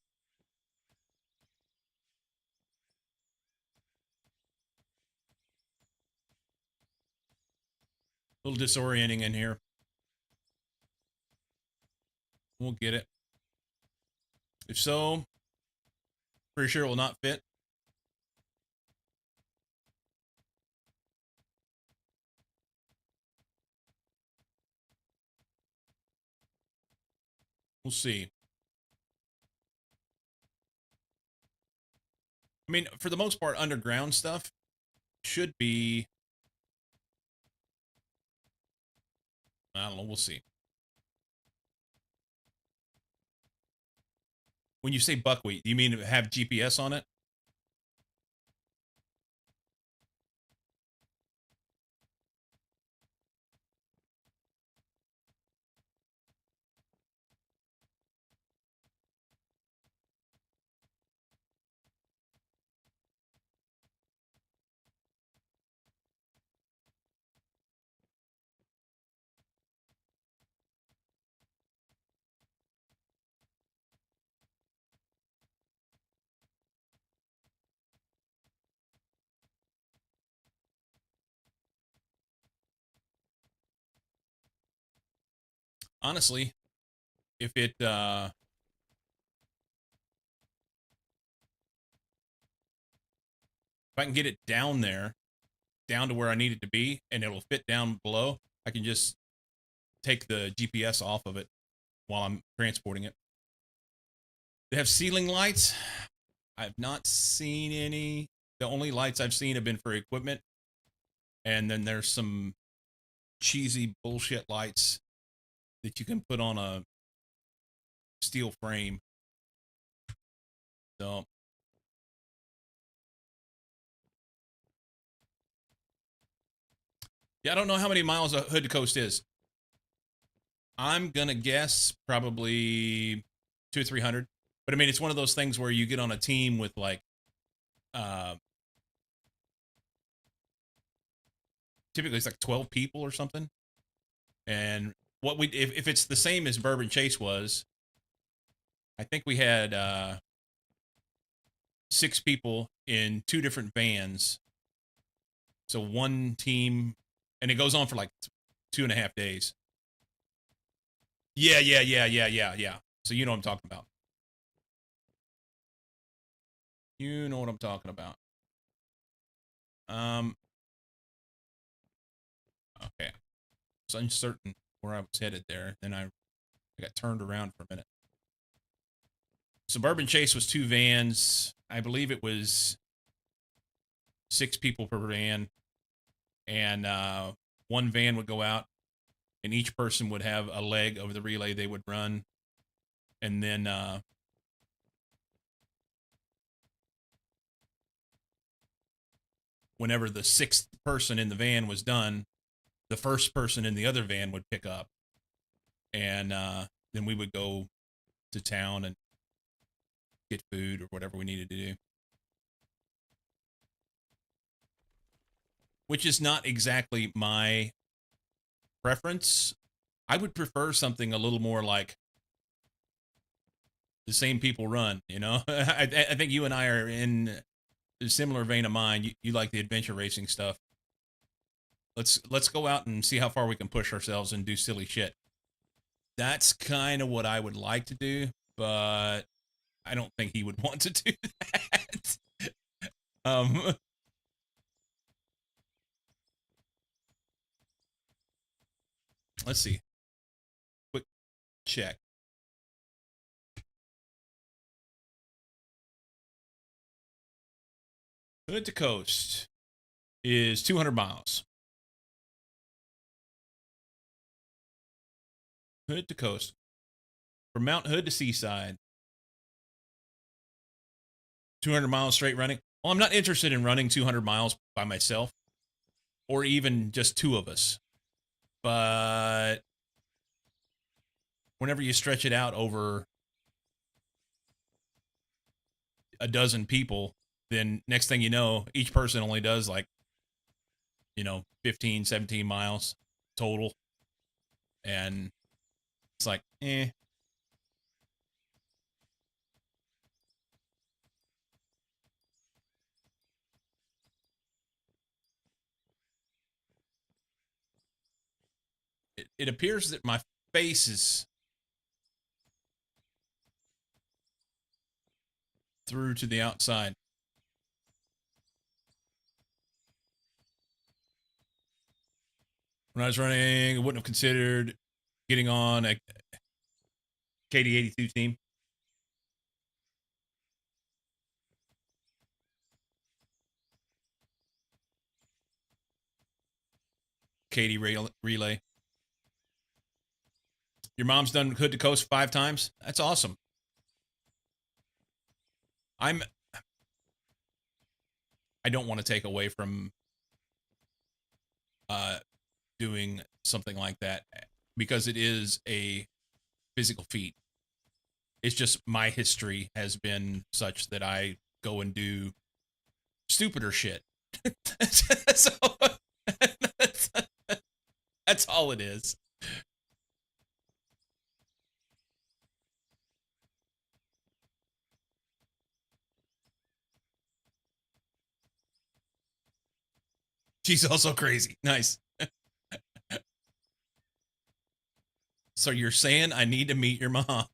A little disorienting in here. We'll get it. If so, pretty sure it will not fit. We'll see. I mean, for the most part, underground stuff should be, I don't know, we'll see. When you say buckwheat, do you mean have GPS on it? honestly, if I can get it down there, down to where I need it to be, and it'll fit down below, I can just take the GPS off of it while I'm transporting it. They have ceiling lights. I've not seen any. The only lights I've seen have been for equipment, and then there's some cheesy bullshit lights that you can put on a steel frame. So yeah, I don't know how many miles a Hood to Coast is. I'm gonna guess probably 200 or 300. But I mean, it's one of those things where you get on a team with like, uh, typically it's like 12 people or something. And what we if it's the same as Bourbon Chase was, I think we had 6 people in 2 different vans. So one team, and it goes on for like 2.5 days. Yeah. So you know what I'm talking about. You know what I'm talking about. Um. Okay. I was uncertain where I was headed there. Then I got turned around for a minute. Suburban Chase was 2 vans. I believe it was 6 people per van, and one van would go out, and each person would have a leg of the relay they would run, and then whenever the 6th person in the van was done, the first person in the other van would pick up, and then we would go to town and get food or whatever we needed to do. Which is not exactly my preference. I would prefer something a little more like the same people run. You know, I think you and I are in a similar vein of mind. You like the adventure racing stuff. Let's go out and see how far we can push ourselves and do silly shit. That's kind of what I would like to do, but I don't think he would want to do that. um, let's see. Quick check. Hood to Coast is 200 miles. Hood to Coast. From Mount Hood to Seaside. 200 miles straight running. Well, I'm not interested in running 200 miles by myself or even just 2 of us. But whenever you stretch it out over a dozen people, then next thing you know, each person only does like, 15, 17 miles total. And it's like, eh. It appears that my face is through to the outside. When I was running, I wouldn't have considered getting on a KD82 team. Katie relay. Your mom's done Hood to Coast 5 times. That's awesome. I'm. I don't want to take away from uh, doing something like that because it is a physical feat. It's just my history has been such that I go and do stupider shit. so, that's all it is. She's also crazy. Nice. So you're saying I need to meet your mom?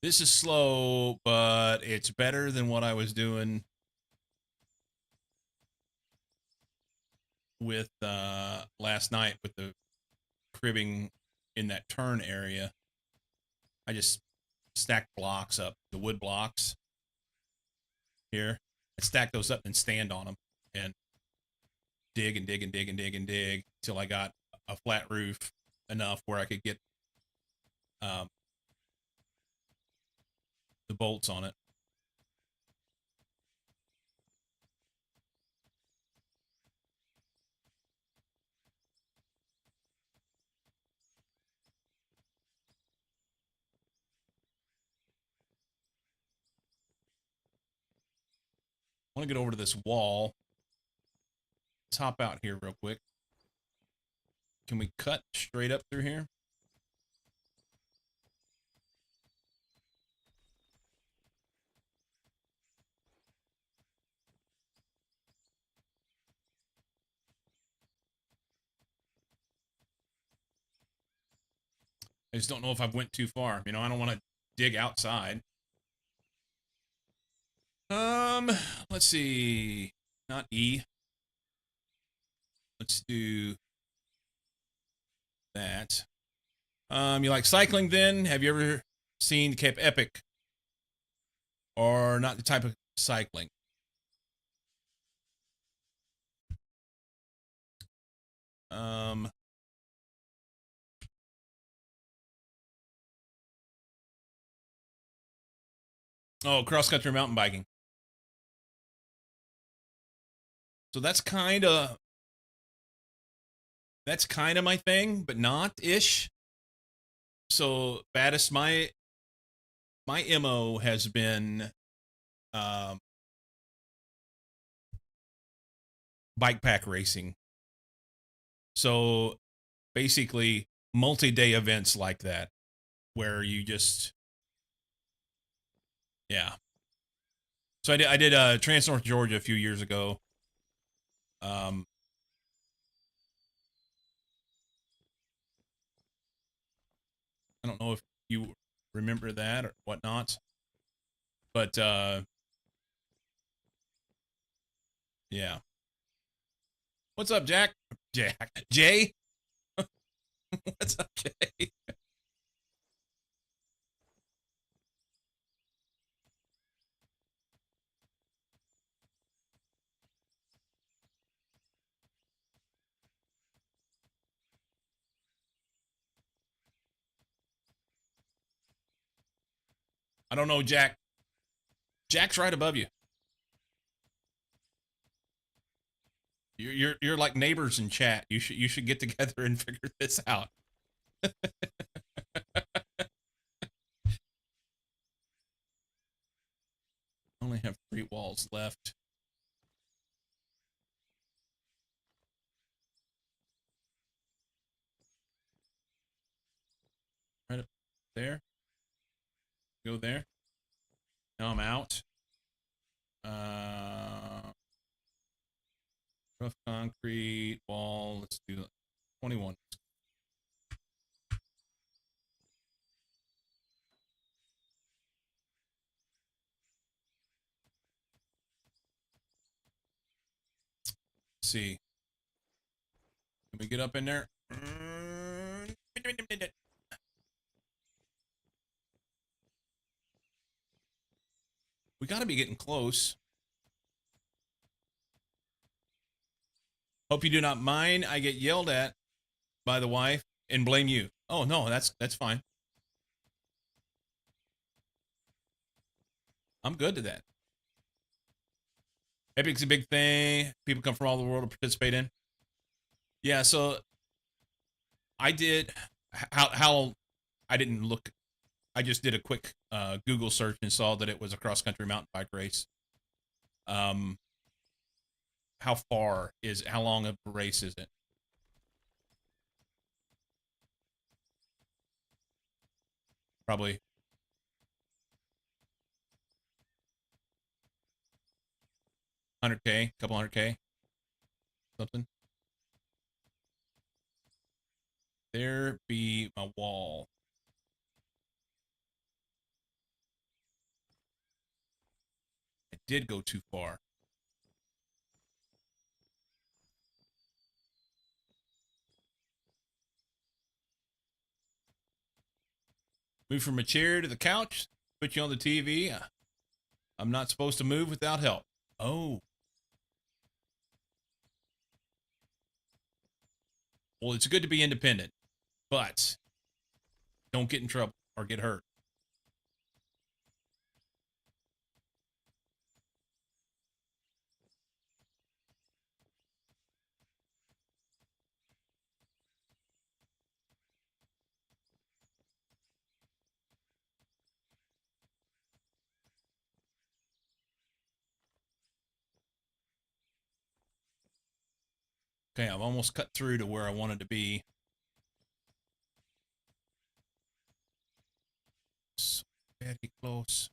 This is slow, but it's better than what I was doing with last night with the cribbing in that turn area. I just stacked blocks up, the wood blocks here. I stack those up and stand on them and dig and dig and dig and dig and dig till I got a flat roof enough where I could get the bolts on it. I want to get over to this wall. Let's hop out here real quick. Can we cut straight up through here? I just don't know if I've went too far. You know, I don't want to dig outside. Let's see. Not E. Let's do that. You like cycling then? Have you ever seen Cape Epic? Or not the type of cycling? Oh, cross-country mountain biking. So that's kind of my thing, but not ish. So baddest, my MO has been bike pack racing. So basically multi-day events like that where you just, yeah. So I did Trans North Georgia a few years ago. I don't know if you remember that or whatnot, but yeah. What's up, Jack? Jay? What's up, Jay? I don't know, Jack. Jack's right above you. You're like neighbors in chat. You should get together and figure this out. Only have 3 walls left. Right up there. Go there. Now I'm out. Rough concrete wall. Let's do 21. Let's see. Can we get up in there? We got to be getting close. Hope you do not mind. I get yelled at by the wife and blame you. Oh no, that's fine. I'm good to that. Epic's a big thing. People come from all over the world to participate in. Yeah, so I did how I didn't look. I just did a quick Google search and saw that it was a cross country mountain bike race. Um, how long of a race is it? Probably 100K, couple 100K, something. There be my wall. I did go too far. Move from a chair to the couch, put you on the TV. I'm not supposed to move without help. Oh, well, it's good to be independent, but don't get in trouble or get hurt. Okay, I've almost cut through to where I wanted to be. So very close.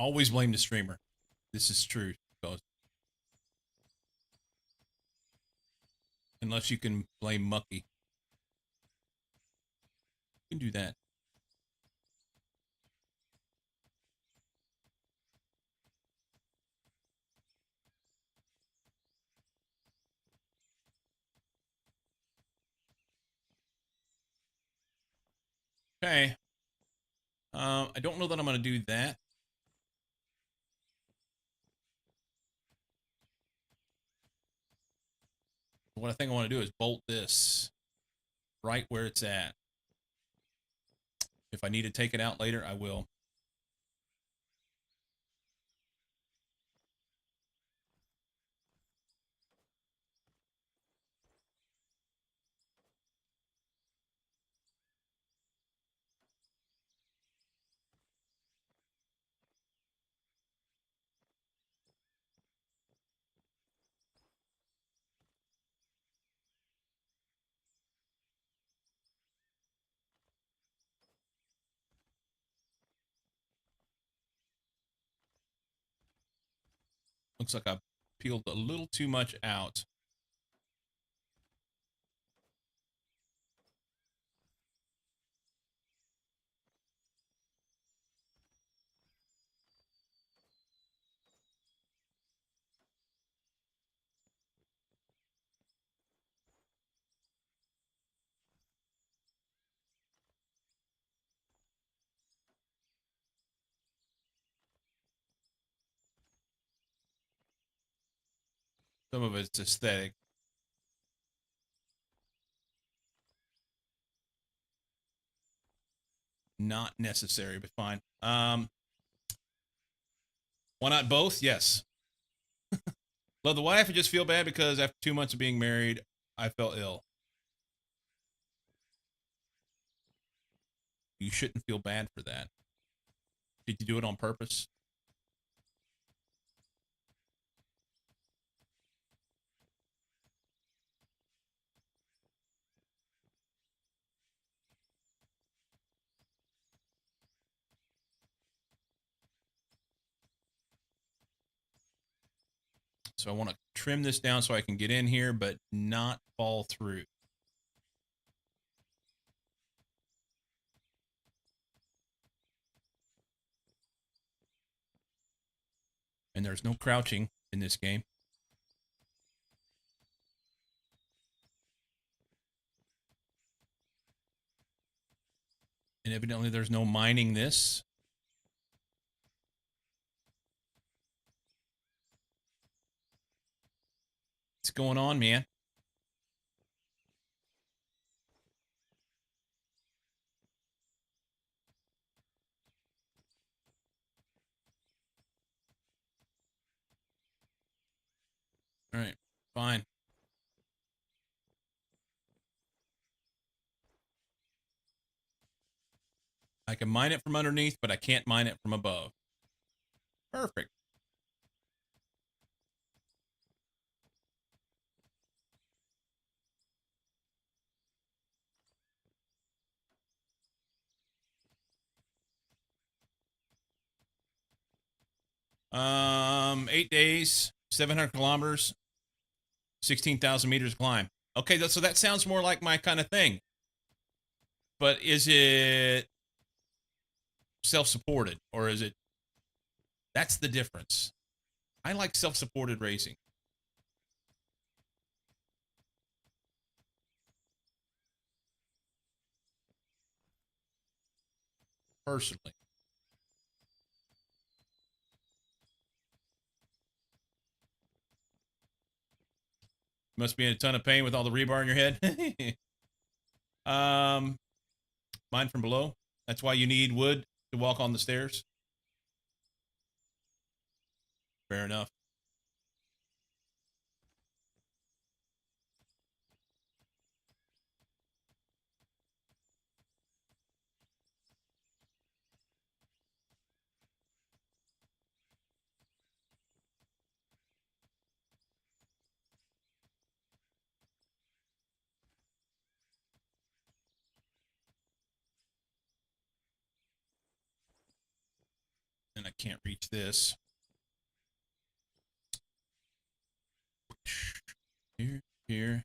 Always blame the streamer. This is true. Because unless you can blame Mucky, you can do that. Okay. I don't know that I'm going to do that. What I think I want to do is bolt this right where it's at. If I need to take it out later, I will. Looks like I peeled a little too much out. Some of it's aesthetic. Not necessary, but fine. Why not both? Yes. Love the wife. I just feel bad because after 2 months of being married, I fell ill. You shouldn't feel bad for that. Did you do it on purpose? So I want to trim this down so I can get in here, but not fall through. And there's no crouching in this game. And evidently there's no mining this. What's going on, man? All right, fine. I can mine it from underneath, but I can't mine it from above. Perfect. 8 days, 700 kilometers, 16,000 meters climb. Okay, so that sounds more like my kind of thing. But is it self-supported or is it? That's the difference. I like self-supported racing. Personally. Must be in a ton of pain with all the rebar in your head. um, Mine from below. That's why you need wood to walk on the stairs. Fair enough. And I can't reach this. Here, here.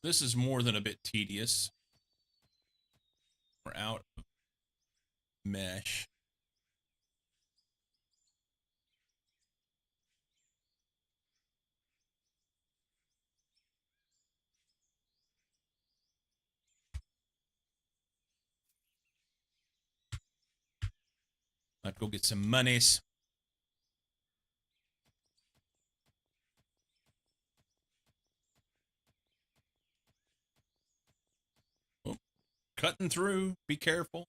This is more than a bit tedious. We're out of mesh. I have to go get some monies. Oh, cutting through. Be careful.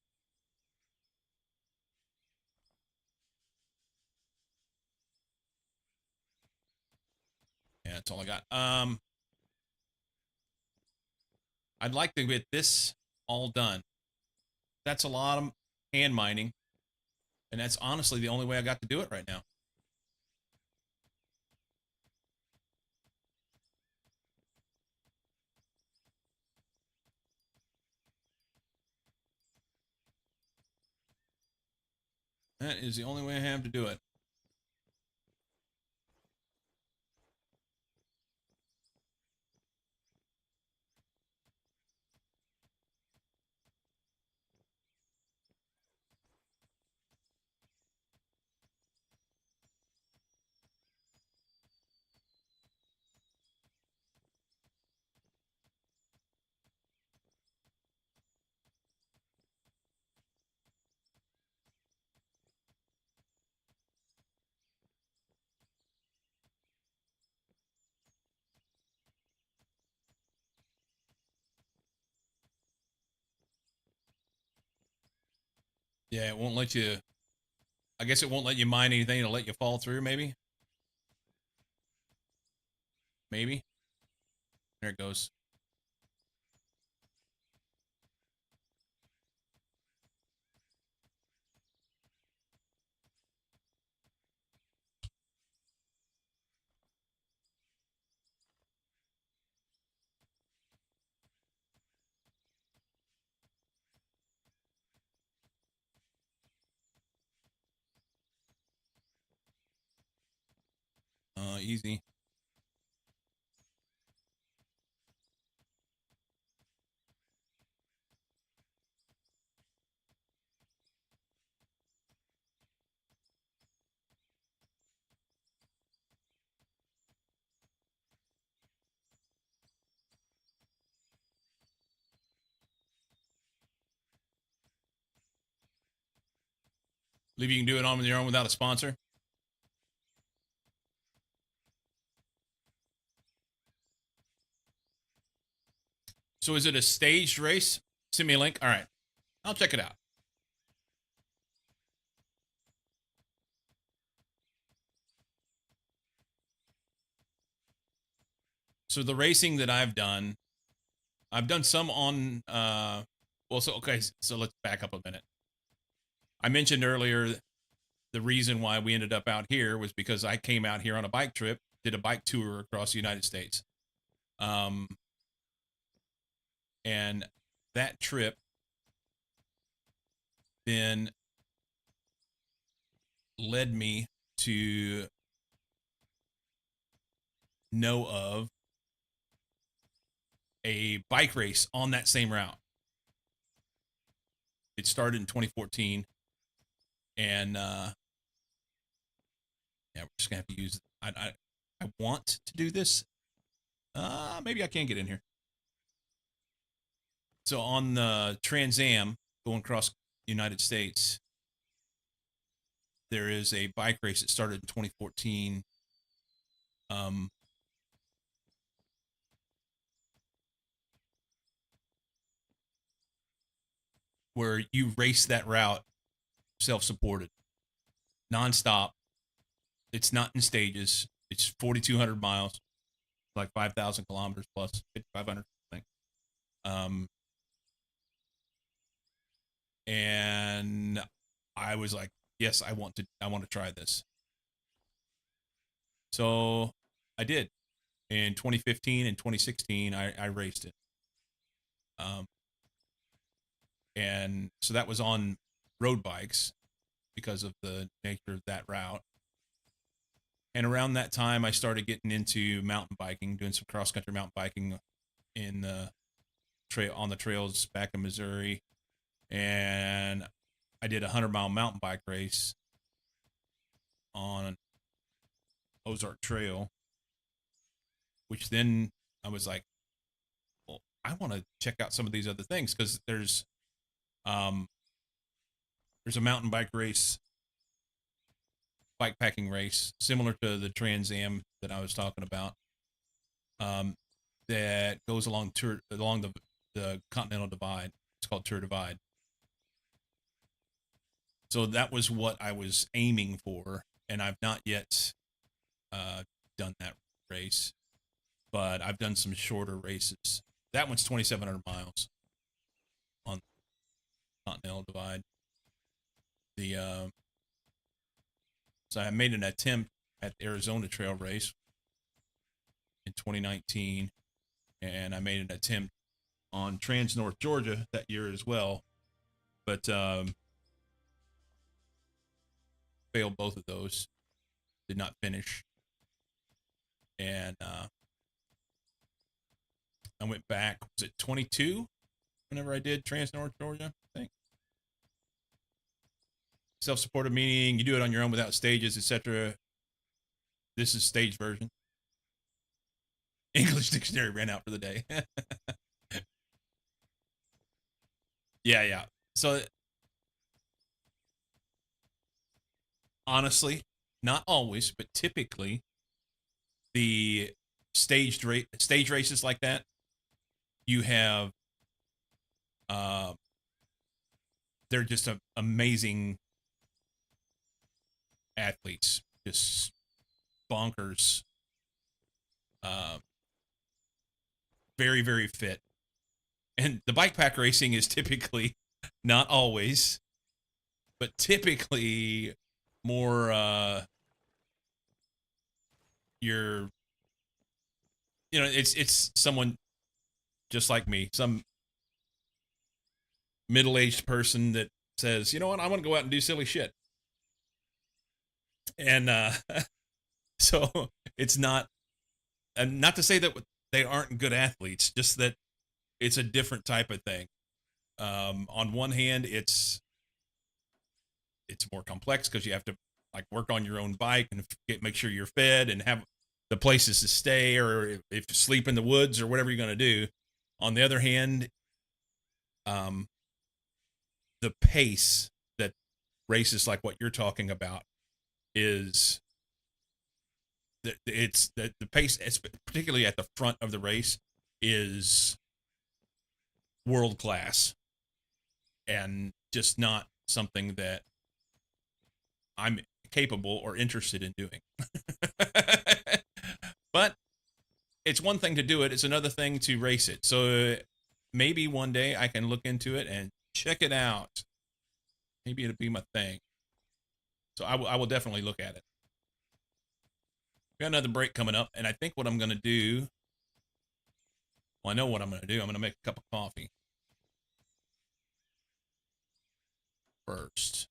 Yeah, that's all I got. I'd like to get this all done. That's a lot of hand mining, and that's honestly the only way I got to do it right now. That is the only way I have to do it. Yeah, it won't let you. I guess it won't let you mine anything. It'll let you fall through, maybe. Maybe. There it goes. Easy. Believe you can do it on your own without a sponsor? So is it a staged race? Send me a link. All right. I'll check it out. So the racing that I've done some on so let's back up a minute. I mentioned earlier the reason why we ended up out here was because I came out here on a bike trip, did a bike tour across the United States. And that trip then led me to know of a bike race on that same route. It started in 2014, and yeah, we're just gonna have to use. I want to do this. Maybe I can get in here. So on the Trans Am going across the United States, there is a bike race that started in 2014. Where you race that route self-supported, nonstop. It's not in stages. It's 4,200 miles, like 5,000 kilometers plus 5,500, I think. And I was like, yes, I want to try this. So I did. In 2015 and 2016, I raced it. And so that was on road bikes because of the nature of that route. And around that time, I started getting into mountain biking, doing some cross country mountain biking in the trail on the trails back in Missouri. And I did a 100-mile mountain bike race on Ozark Trail, which then I was like, well, I want to check out some of these other things because there's a mountain bike race, bike packing race, similar to the Trans Am that I was talking about, that goes along the Continental Divide. It's called Tour Divide. So that was what I was aiming for, and I've not yet done that race, but I've done some shorter races. That one's 2,700 miles on Continental Divide. So I made an attempt at the Arizona Trail Race in 2019, and I made an attempt on Trans North Georgia that year as well, but failed both of those. Did not finish, and I went back. Was it 22? Whenever I did Trans North Georgia, I think. Self-supported meaning you do it on your own without stages, etc. This is stage version. English dictionary ran out for the day. Yeah. So honestly, not always, but typically the stage races like that, you have they're just amazing athletes, just bonkers, very, very fit. And the bike pack racing is typically, not always, but typically more it's someone just like me, some middle-aged person that says, you know what, I want to go out and do silly shit. And so it's not, and not to say that they aren't good athletes, just that it's a different type of thing. On one hand, it's more complex because you have to like work on your own bike and make sure you're fed and have the places to stay, or if you sleep in the woods or whatever you're going to do. On the other hand, the pace that races like what you're talking about is the pace, particularly at the front of the race, is world class and just not something that I'm capable or interested in doing. But it's one thing to do it, it's another thing to race it. So maybe one day I can look into it and check it out. Maybe it'll be my thing. So I will definitely look at it. We got another break coming up, and I think what I'm going to do, well, I know what I'm going to do. I'm going to make a cup of coffee first.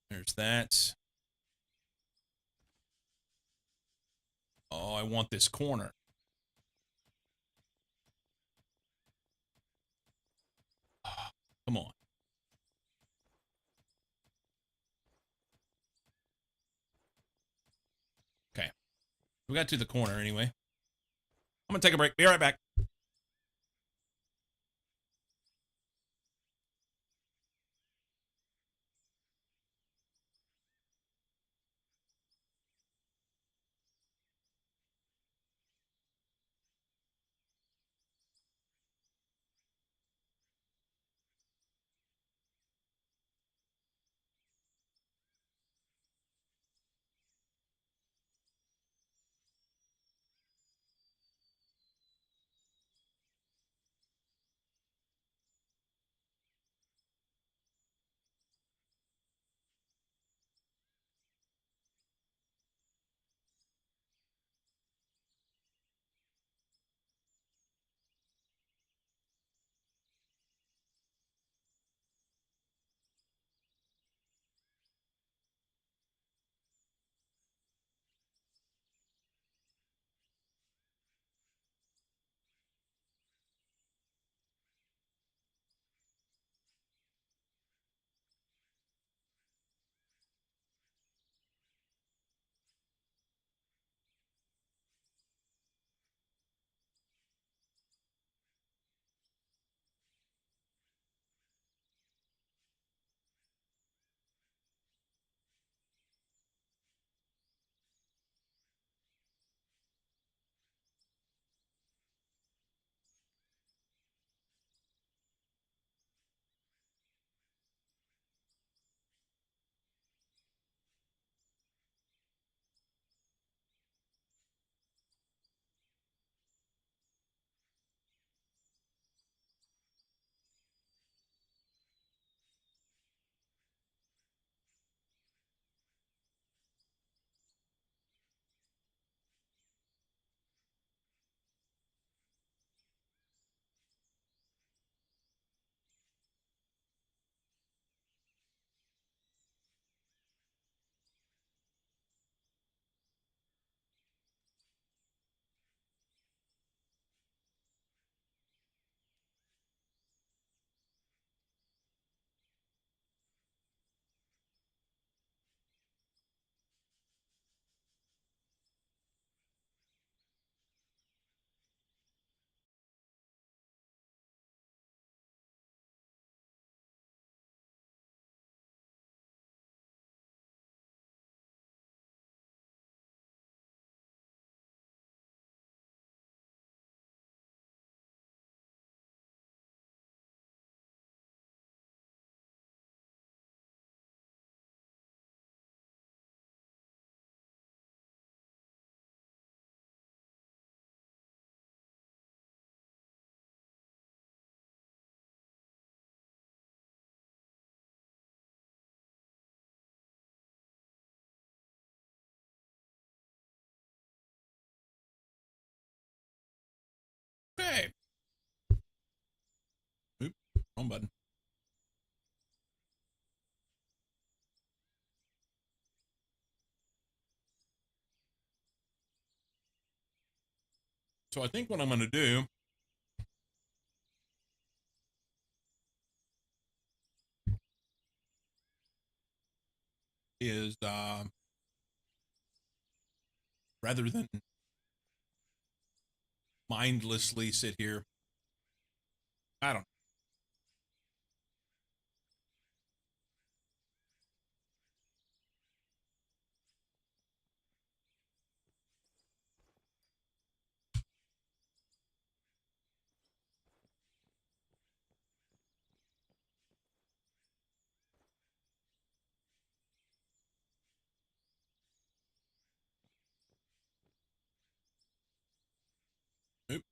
There's that. Oh, I want this corner. Come on. Okay. We got to the corner anyway. I'm going to take a break. Be right back. Okay. Oop, wrong button. So I think what I'm going to do is rather than mindlessly sit here. I don't. Oop.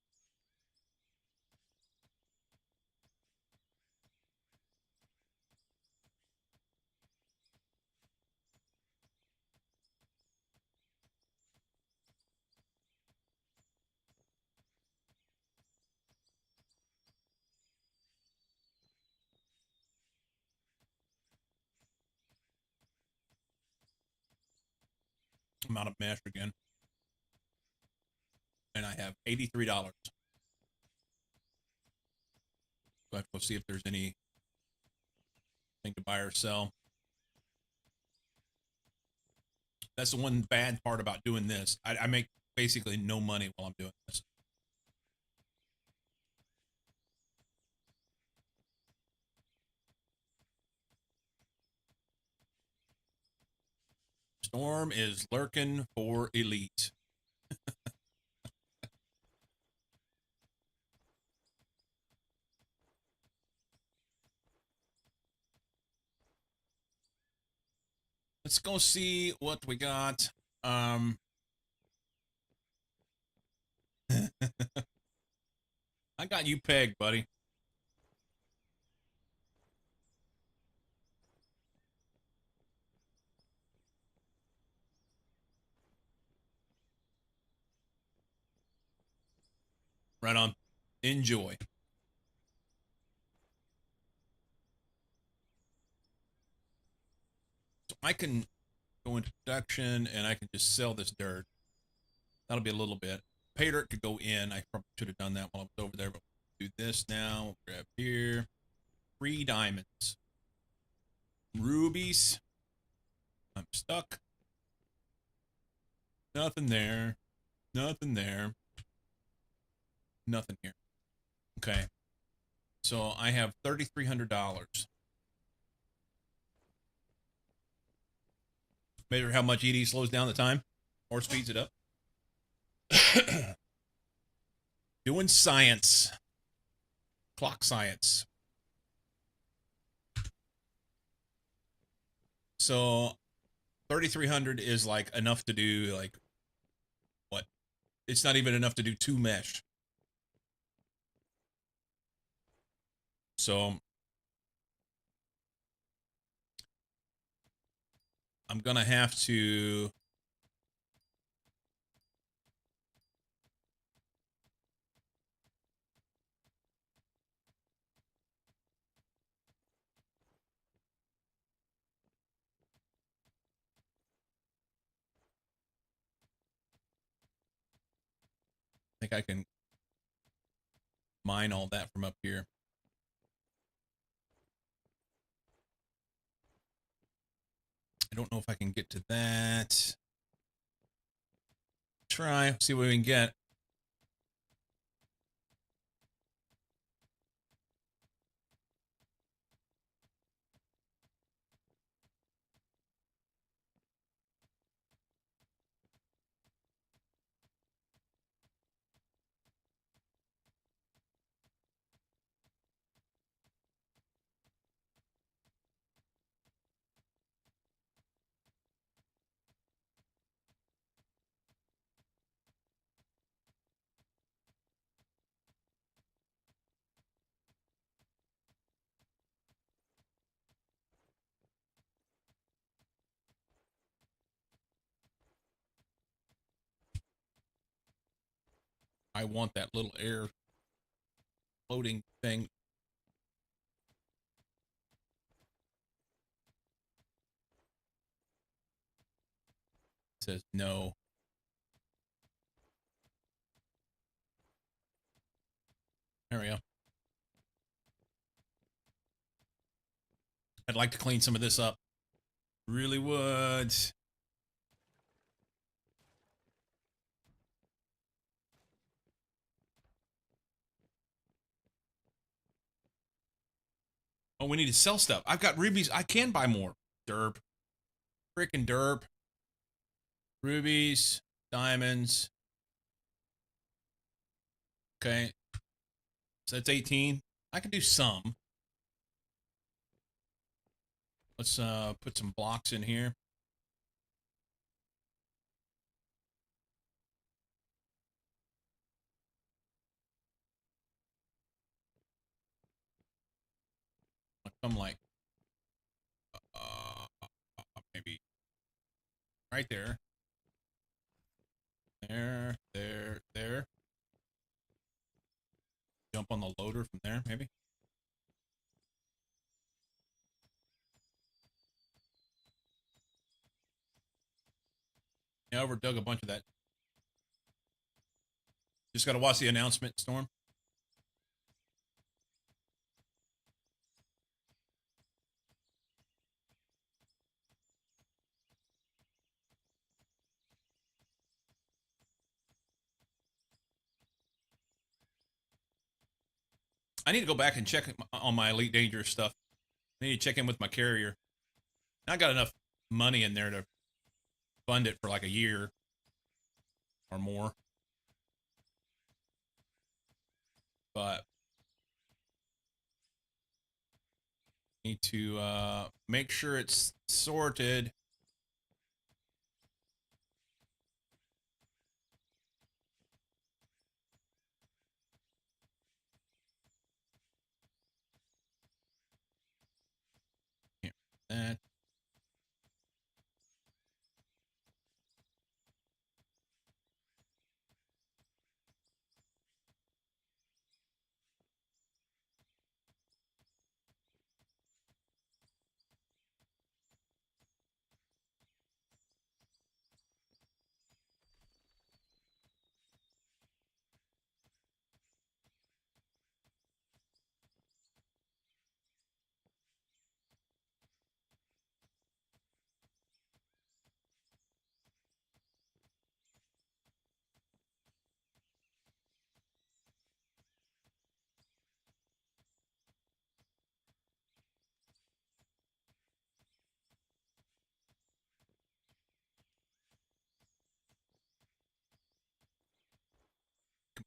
I'm out of mesh again, and I have $83. So I have to go see if there's anything to buy or sell. That's the one bad part about doing this. I make basically no money while I'm doing this. Storm is lurking for elite. Let's go see what we got. I got you pegged, buddy. Right on. Enjoy. So I can go into production and I can just sell this dirt. That'll be a little bit. Pay dirt could go in. I probably should have done that while I was over there, but we'll do this now. Grab here. 3 diamonds. Rubies. I'm stuck. Nothing there. Nothing there. Nothing here. Okay. So I have $3,300. Measure how much ED slows down the time or speeds it up. Doing science. Clock science. So 3,300 is like enough to do like what? It's not even enough to do 2 mesh. So I'm gonna have to I think I can mine all that from up here. I don't know if I can get to that. Try, see what we can get. I want that little air floating thing. It says no. There we go. I'd like to clean some of this up. Really would. Oh, we need to sell stuff. I've got rubies. I can buy more. Derp. Freaking derp. Rubies, diamonds. Okay. So that's 18. I can do some. Let's put some blocks in here. I'll come like maybe right there. There. Jump on the loader from there, maybe. Yeah, overdug a bunch of that. Just got to watch the announcement, Storm. I need to go back and check on my Elite Dangerous stuff. I need to check in with my carrier. I got enough money in there to fund it for like a year or more. But need to make sure it's sorted. That.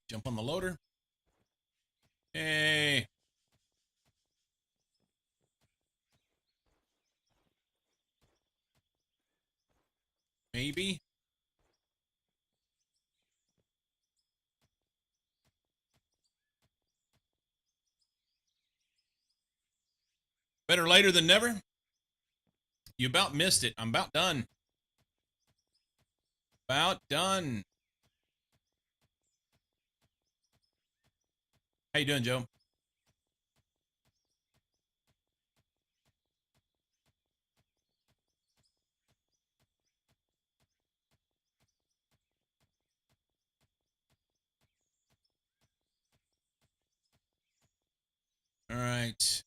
Jump on the loader. Hey. Maybe. Better later than never. You about missed it. I'm about done. About done. How you doing, Joe? All right.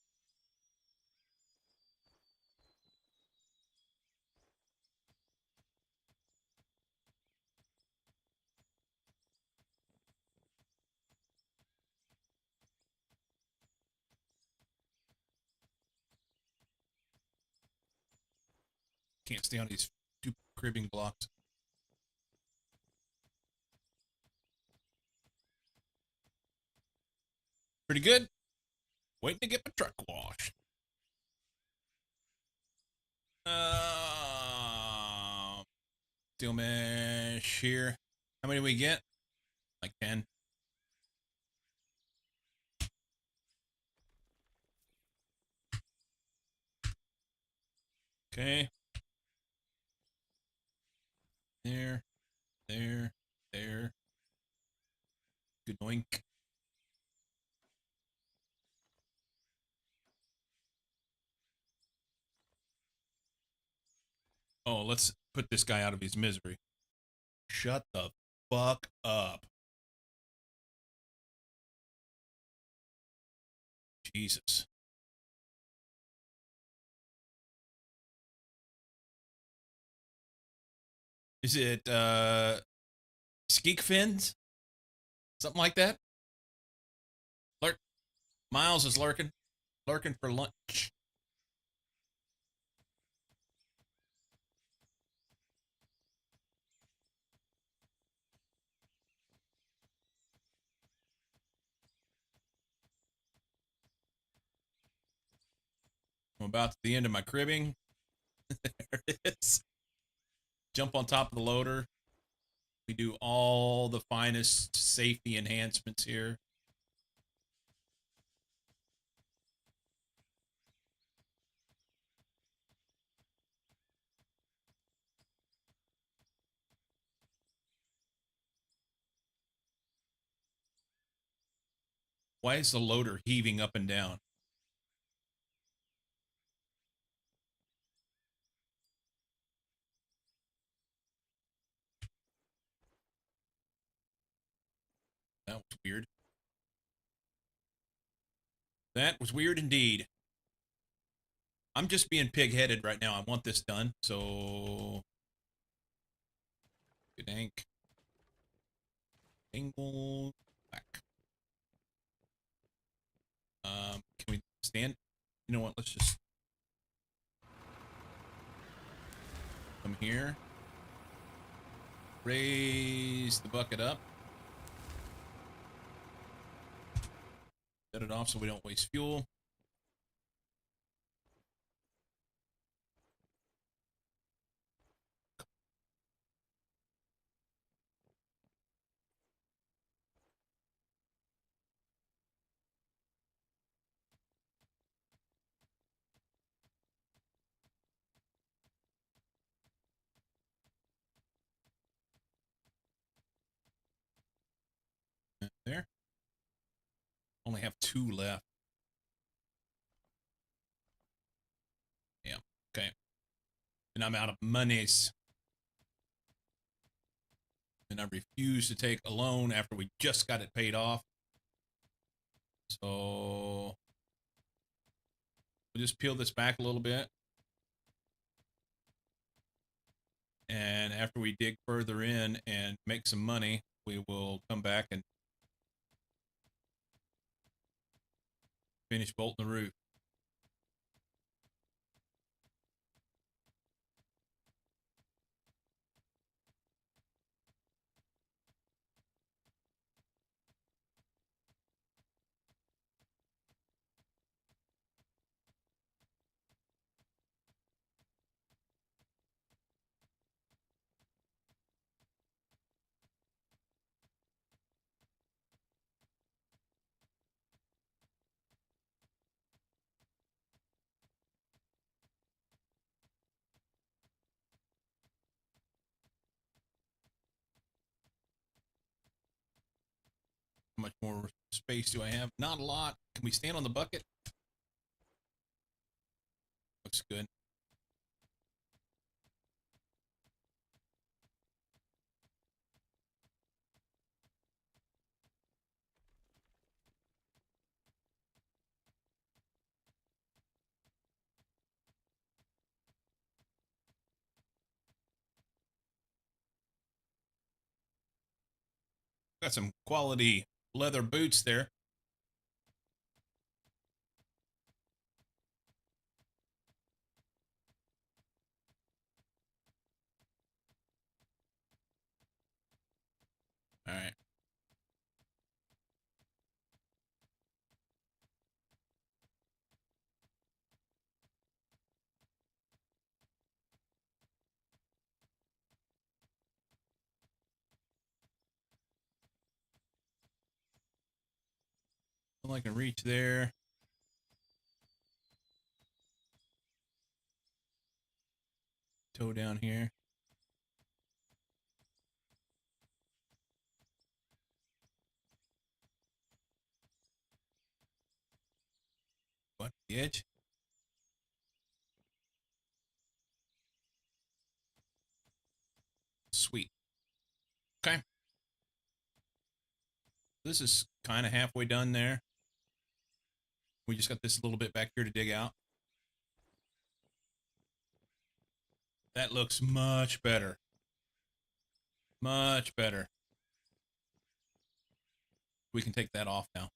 Can't stay on these stupid cribbing blocks. Pretty good. Waiting to get my truck washed. Steel mesh here. How many do we get? Like 10. Okay. There. Good oink. Oh, let's put this guy out of his misery. Shut the fuck up. Jesus. Is it Skeek Fins? Something like that? Lurk. Miles is lurking. lurking for lunch. I'm about to the end of my cribbing. There it is. Jump on top of the loader. We do all the finest safety enhancements here. Why is the loader heaving up and down? That was weird. That was weird indeed. I'm just being pig-headed right now. I want this done, so good ink. Angle back. Can we stand? You know what? Let's just come here. Raise the bucket up. Set it off so we don't waste fuel. There. Only have 2 left. Yeah. Okay. And I'm out of monies. And I refuse to take a loan after we just got it paid off. So we'll just peel this back a little bit. And after we dig further in and make some money, we will come back and finish bolting the roof. How much more space do I have? Not a lot. Can we stand on the bucket? Looks good. Got some quality leather boots there. All right. Well, I can reach there. Toe down here. What? The edge? Sweet. Okay. This is kind of halfway done there. We just got this little bit back here to dig out. That looks much better. Much better. We can take that off now.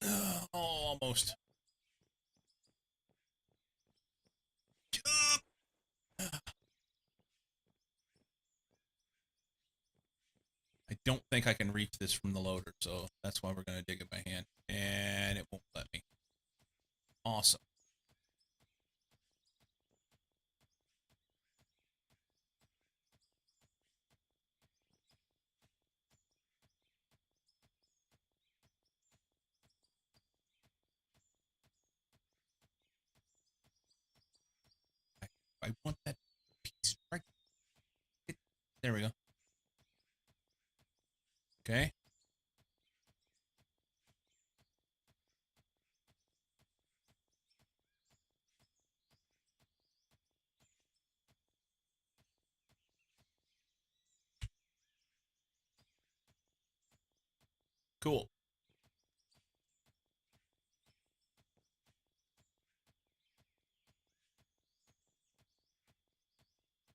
Oh, almost. I don't think I can reach this from the loader, so that's why we're going to dig it by hand. And it won't let me. Awesome. I want that piece right. There we go. Okay. Cool.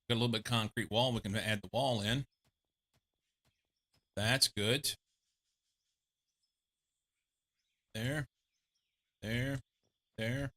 Got a little bit of concrete wall. We can add the wall in. That's good. There. There. There.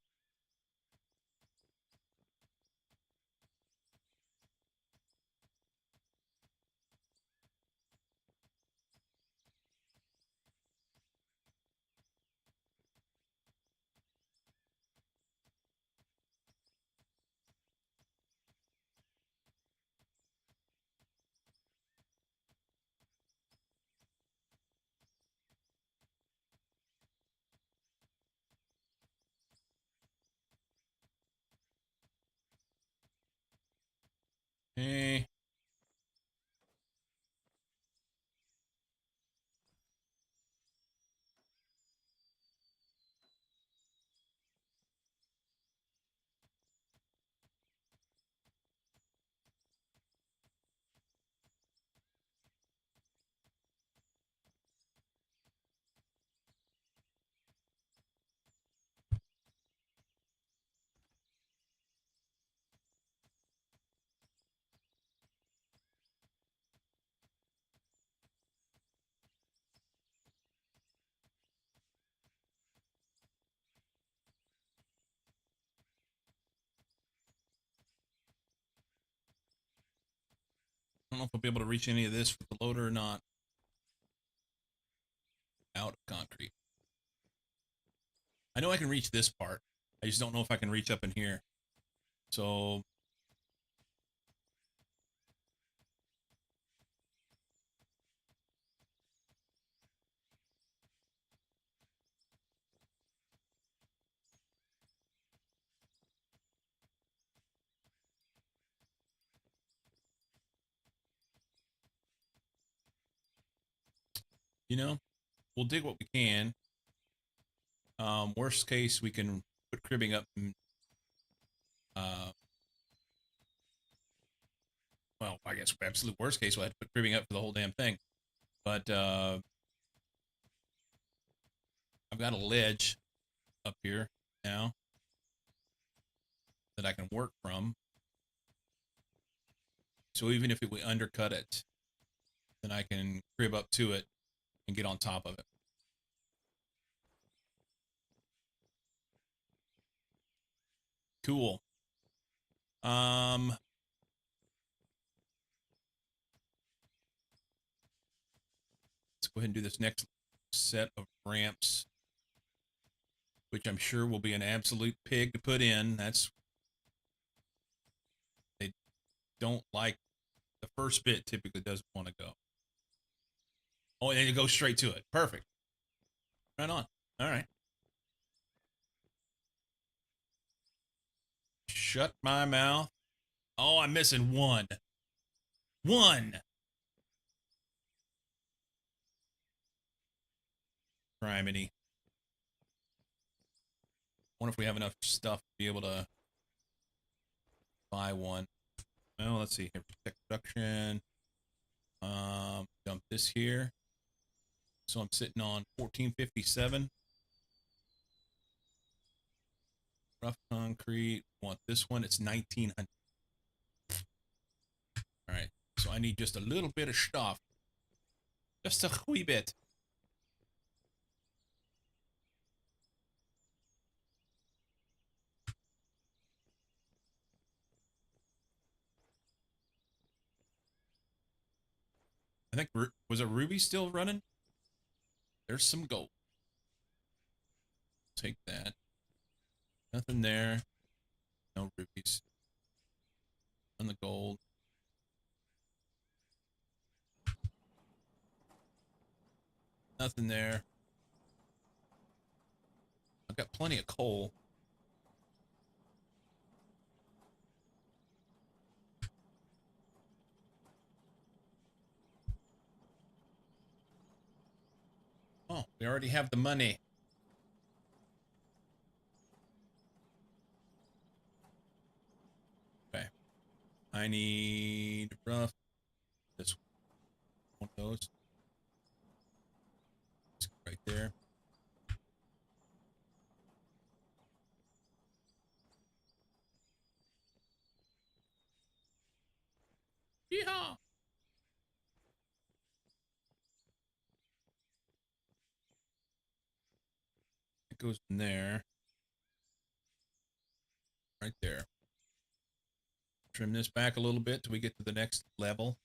Okay. I don't know if I'll be able to reach any of this with the loader or not. Out of concrete. I know I can reach this part. I just don't know if I can reach up in here. So you know, we'll dig what we can. Worst case, we can put cribbing up. And, well, I guess absolute worst case, we'll have to put cribbing up for the whole damn thing. But I've got a ledge up here now that I can work from. So even if we undercut it, then I can crib up to it and get on top of it. Cool. Let's go ahead and do this next set of ramps, which I'm sure will be an absolute pig to put in. They don't like the first bit, typically doesn't want to go. Oh, and then you go straight to it. Perfect. Right on. All right. Shut my mouth. Oh, I'm missing one. One. Criminy. Wonder if we have enough stuff to be able to buy one. Well, let's see here. Protect production. Dump this here. So I'm sitting on 1457. Rough concrete. Want this one? It's 1900. All right. So I need just a little bit of stuff. Just a wee bit. I think, was a Ruby still running? There's some gold. Take that. Nothing there. No rubies. On the gold. Nothing there. I've got plenty of coal. Oh, we already have the money. Okay. I need rough. This one of those. Right there. Yeehaw! It goes in there. Right there. Trim this back a little bit till we get to the next level.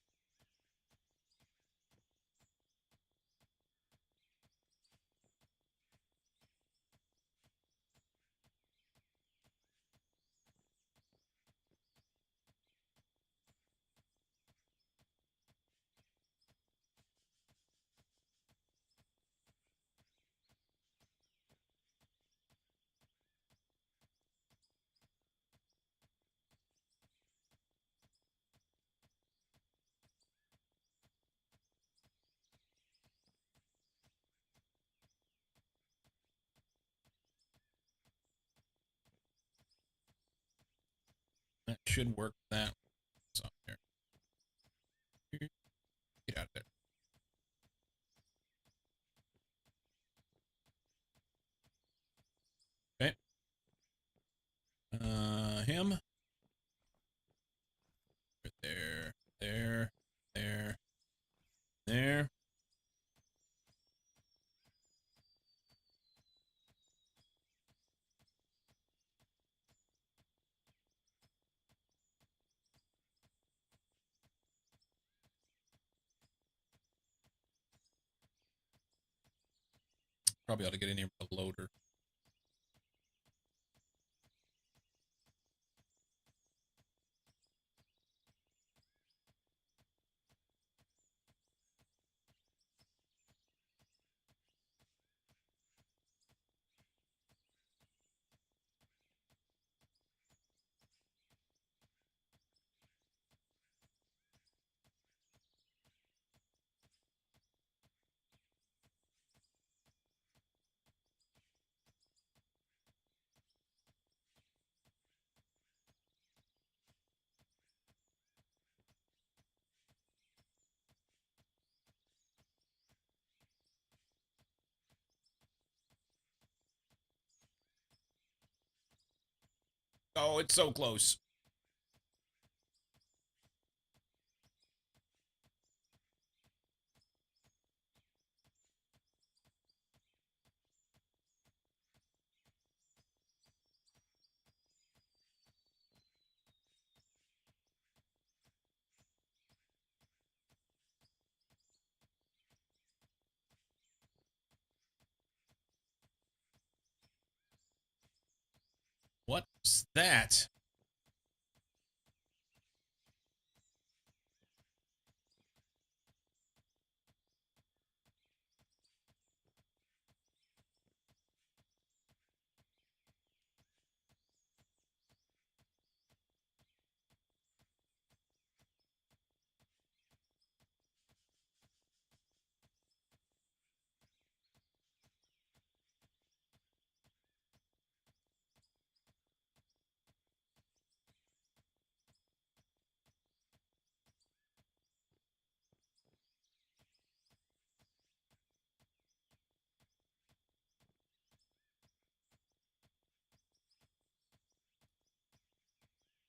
That should work. That it's up there. Get out of there. Okay. Him. Right there. There. There. There. Probably ought to get in here with a loader. Oh, it's so close. What's that?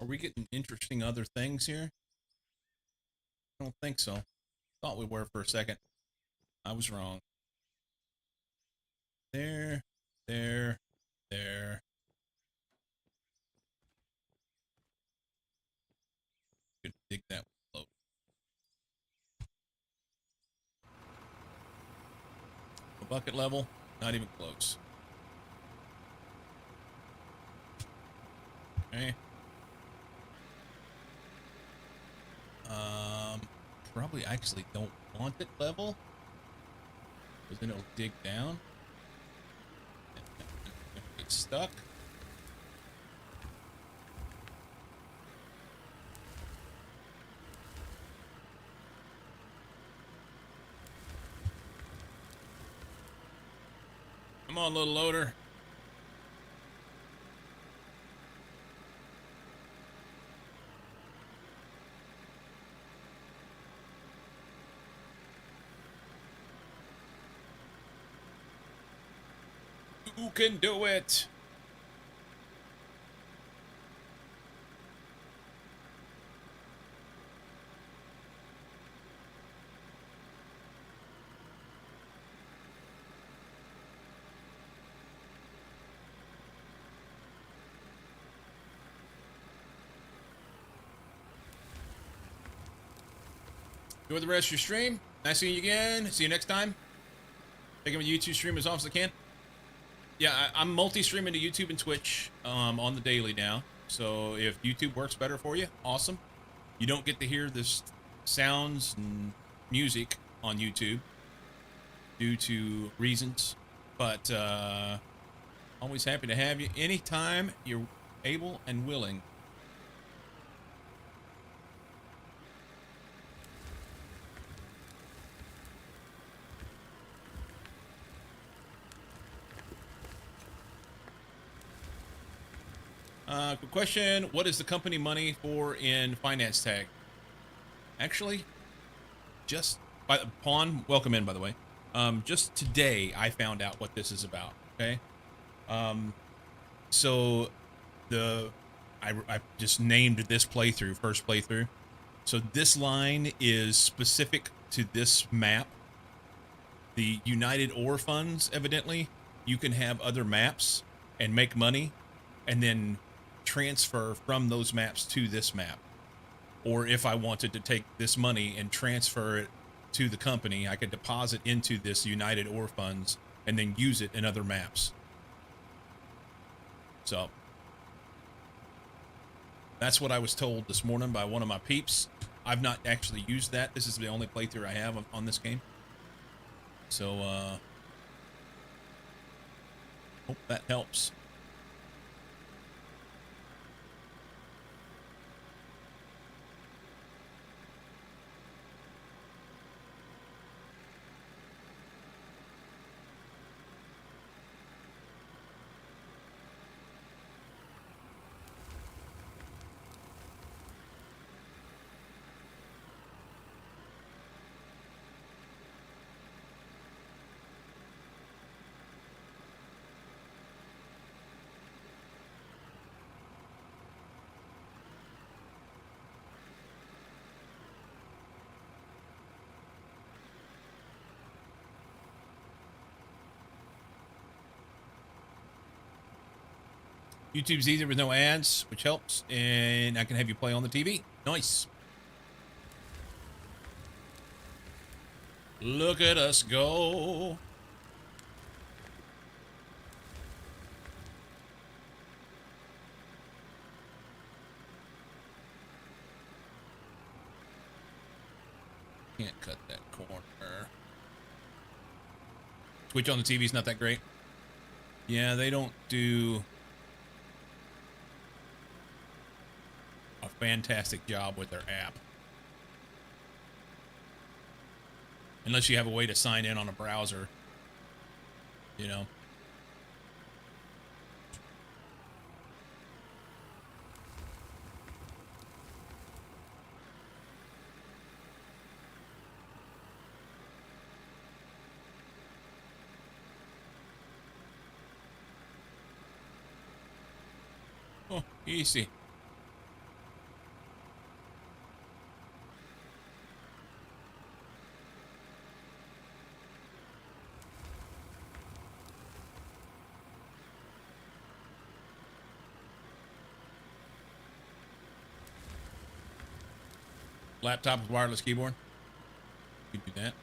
Are we getting interesting other things here? I don't think so. Thought we were for a second. I was wrong. There, there, there. Could dig that low. bucket level. Not even close. Okay. Probably actually don't want it level, because then it'll dig down and get stuck. Come on, little loader. Who can do it? Enjoy the rest of your stream. Nice seeing you again. See you next time. Taking my YouTube stream as often as I can. Yeah, I'm multi-streaming to YouTube and Twitch on the daily now. So if YouTube works better for you, awesome. You don't get to hear this sounds and music on YouTube due to reasons, but always happy to have you anytime you're able and willing. Good question. What is the company money for in finance tag? Actually, just by Pawn, welcome in, by the way. Just today I found out what this is about. Okay. So I just named this playthrough, first playthrough. So this line is specific to this map. The United Ore Funds, evidently, you can have other maps and make money and then transfer from those maps to this map. Or if I wanted to take this money and transfer it to the company, I could deposit into this United Ore Funds and then use it in other maps. So that's what I was told this morning by one of my peeps. I've not actually used that. This is the only playthrough I have on this game. So hope that helps. YouTube's easier with no ads, which helps, and I can have you play on the TV. Nice. Look at us go. Can't cut that corner. Twitch on the TV is not that great. Yeah, they don't do a fantastic job with their app. Unless you have a way to sign in on a browser, you know. Oh, easy. Laptop with wireless keyboard. You could do that.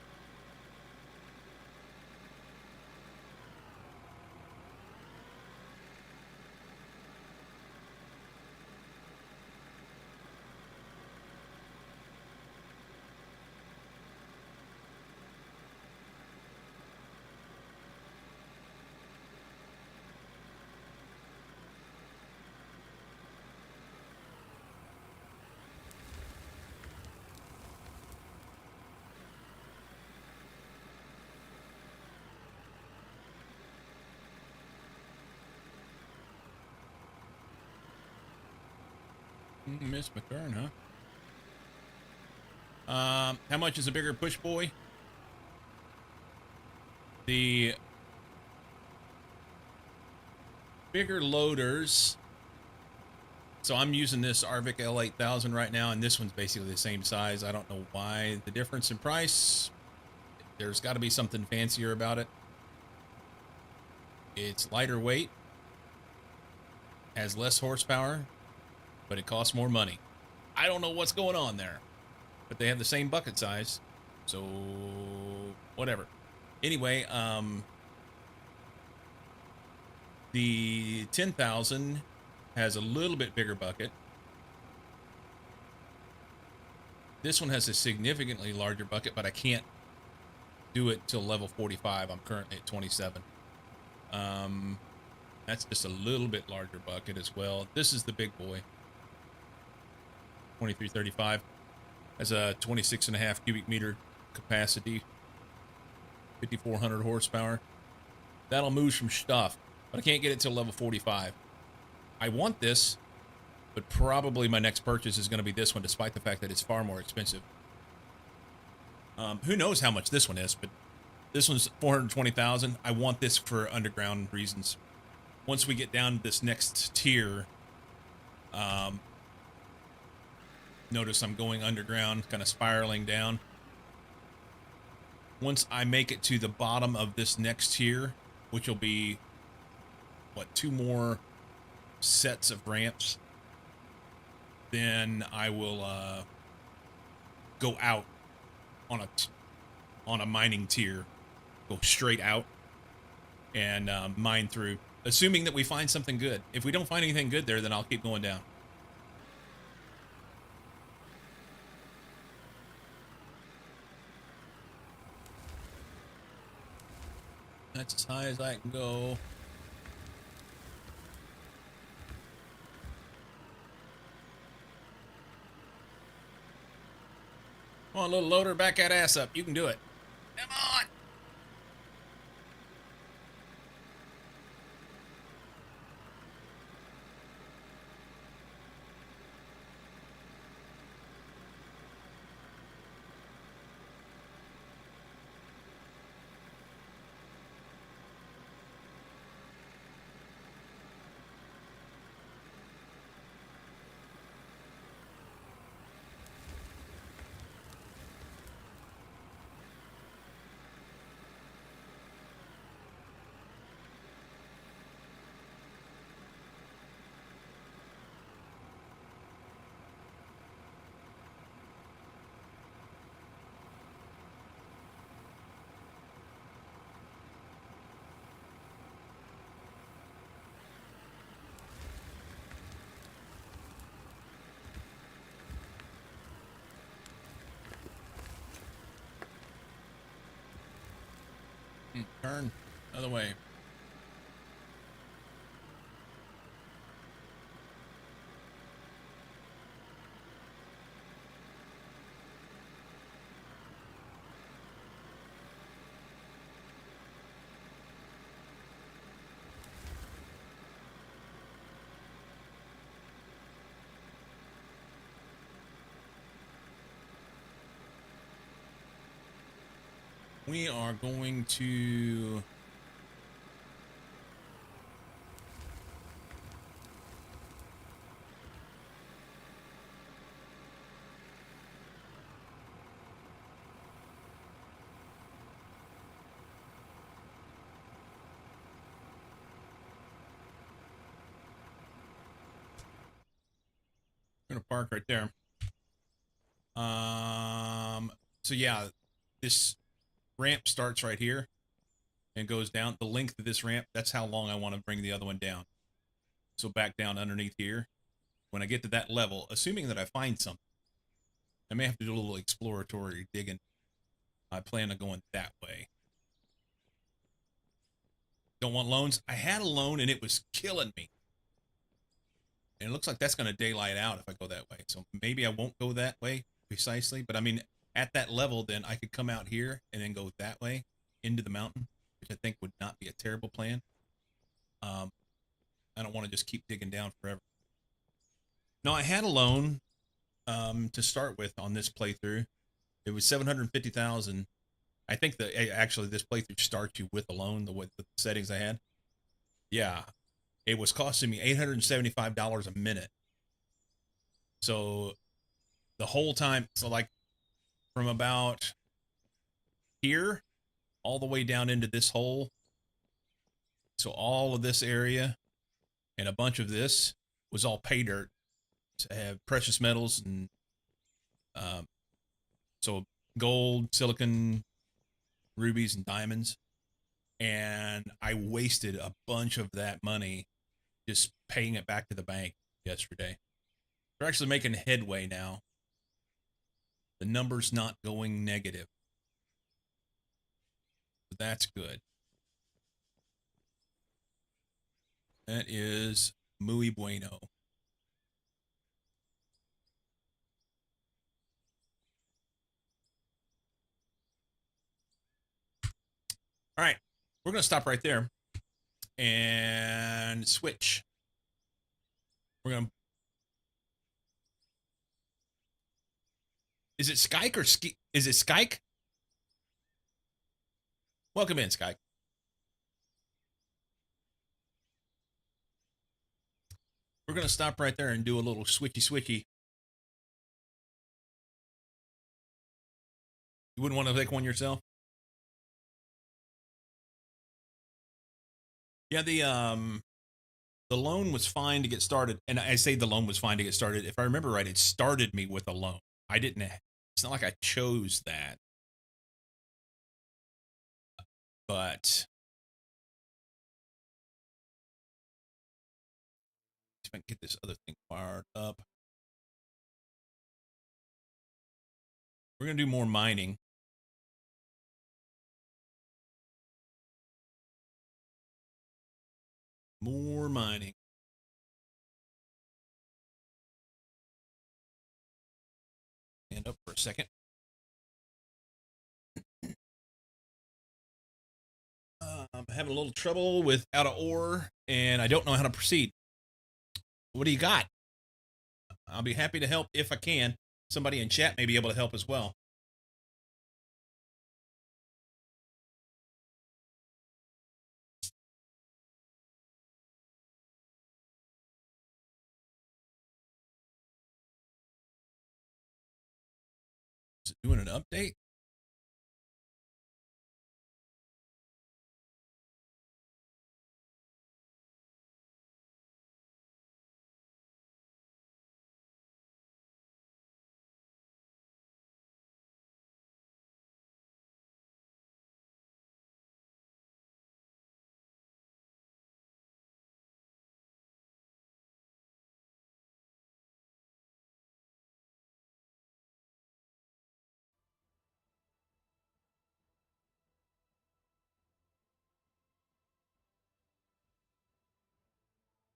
Missed my turn, huh? How much is a bigger push boy? The bigger loaders. So I'm using this Arvik L8000 right now, and this one's basically the same size. I don't know why the difference in price. There's got to be something fancier about it. It's lighter weight, has less horsepower, but it costs more money. I don't know what's going on there, but they have the same bucket size, so whatever. Anyway, the 10,000 has a little bit bigger bucket. This one has a significantly larger bucket, but I can't do it till level 45. I'm currently at 27. That's just a little bit larger bucket as well. This is the big boy. 2335 has a 26.5 cubic meter capacity, 5,400 horsepower. That'll move some stuff, but I can't get it till level 45. I want this, but probably my next purchase is going to be this one, despite the fact that it's far more expensive. Who knows how much this one is, but this one's 420,000. I want this for underground reasons. Once we get down this next tier, notice I'm going underground, kind of spiraling down. Once I make it to the bottom of this next tier, which will be, what, 2 more sets of ramps, then I will go out on a mining tier, go straight out and mine through, assuming that we find something good. If we don't find anything good there, then I'll keep going down. That's as high as I can go. Come on, little loader, back that ass up. You can do it. Come on. Turn other way. We are going to park right there. So yeah, this ramp starts right here and goes down. The length of this ramp, that's how long I want to bring the other one down. So back down underneath here. When I get to that level, assuming that I find something, I may have to do a little exploratory digging. I plan on going that way. Don't want loans. I had a loan and it was killing me. And it looks like that's going to daylight out if I go that way. So maybe I won't go that way precisely. But I mean, at that level, then I could come out here and then go that way into the mountain, which I think would not be a terrible plan. I don't want to just keep digging down forever. No, I had a loan to start with on this playthrough. It was 750,000. I think that actually this playthrough starts you with a loan, with the settings I had. Yeah, it was costing me $875 a minute. So the whole time, so like from about here all the way down into this hole. So all of this area and a bunch of this was all pay dirt. To have precious metals and um, so gold, silicon, rubies, and diamonds. And I wasted a bunch of that money just paying it back to the bank yesterday. We're actually making headway now. The number's not going negative. So that's good. That is muy bueno. All right. We're going to stop right there and switch. We're going to. Is it Skyke or Ski? Is it Skyke? Welcome in, Skyke. We're going to stop right there and do a little switchy. You wouldn't want to take one yourself? Yeah, the loan was fine to get started. And I say the loan was fine to get started. If I remember right, it started me with a loan. I didn't, it's not like I chose that. But if I can get this other thing fired up, we're going to do more mining. More mining. Stand up for a second. I'm having a little trouble with out of ore, and I don't know how to proceed. What do you got? I'll be happy to help if I can. Somebody in chat may be able to help as well. Is it doing an update?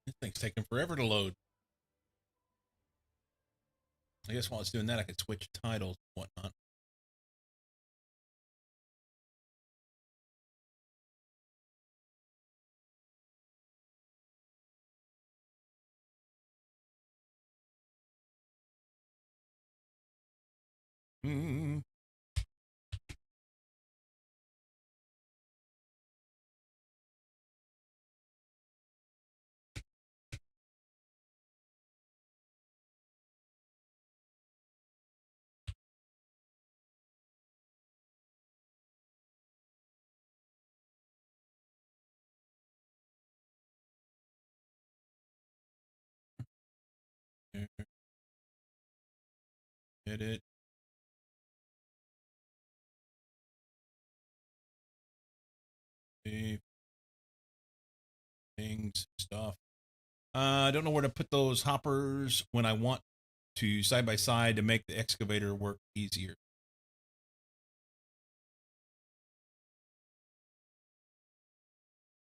This thing's taking forever to load. I guess while it's doing that, I could switch titles and whatnot. Mm. Edit. Save. Things. Stuff. I don't know where to put those hoppers when I want to side by side to make the excavator work easier.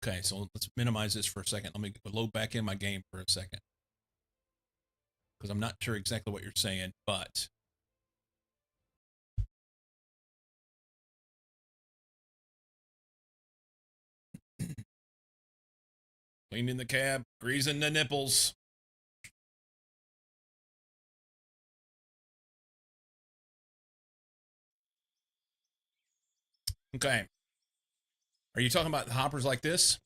Okay, so let's minimize this for a second. Let me load back in my game for a second. Because I'm not sure exactly what you're saying, but cleaning the cab, greasing the nipples. Okay. Are you talking about hoppers like this?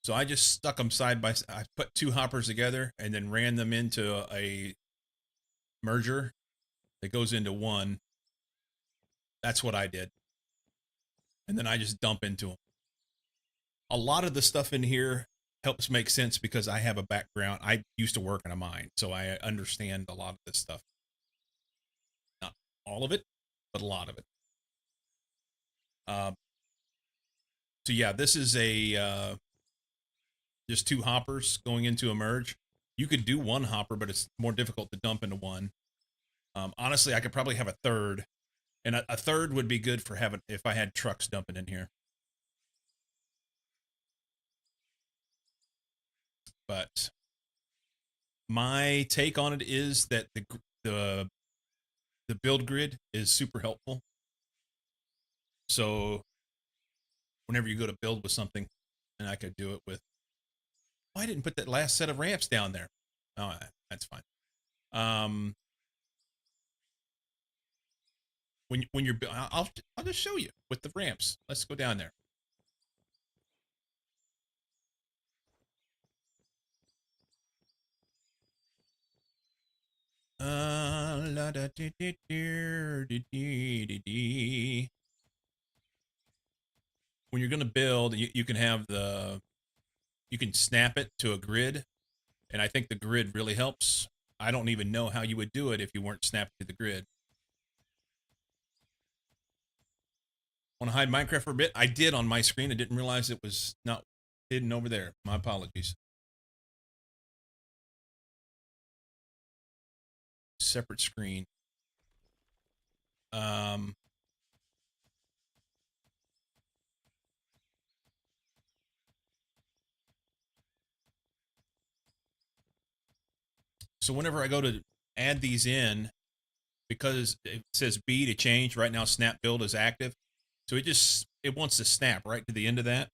So I just stuck them side by side. I put two hoppers together and then ran them into a merger that goes into one. That's what I did. And then I just dump into them. A lot of the stuff in here helps make sense because I have a background. I used to work in a mine, so I understand a lot of this stuff. Not all of it, but a lot of it. Uh, so yeah, this is a just two hoppers going into a merge. You could do one hopper, but it's more difficult to dump into one. Honestly, I could probably have a third, and a third would be good for having if I had trucks dumping in here. But my take on it is that the the build grid is super helpful. So whenever you go to build with something, and I could do it with. Oh, I didn't put that last set of ramps down there. Oh, that's fine. Um, when you're, I'll just show you with the ramps. Let's go down there. La da dee dee dee dee dee. When you're gonna build, you can have you can snap it to a grid, and I think the grid really helps. I don't even know how you would do it if you weren't snapped to the grid. Want to hide Minecraft for a bit? I did on my screen. I didn't realize it was not hidden over there. My apologies. Separate screen. Um, so whenever I go to add these in, because it says B to change, right now snap build is active. So it wants to snap right to the end of that.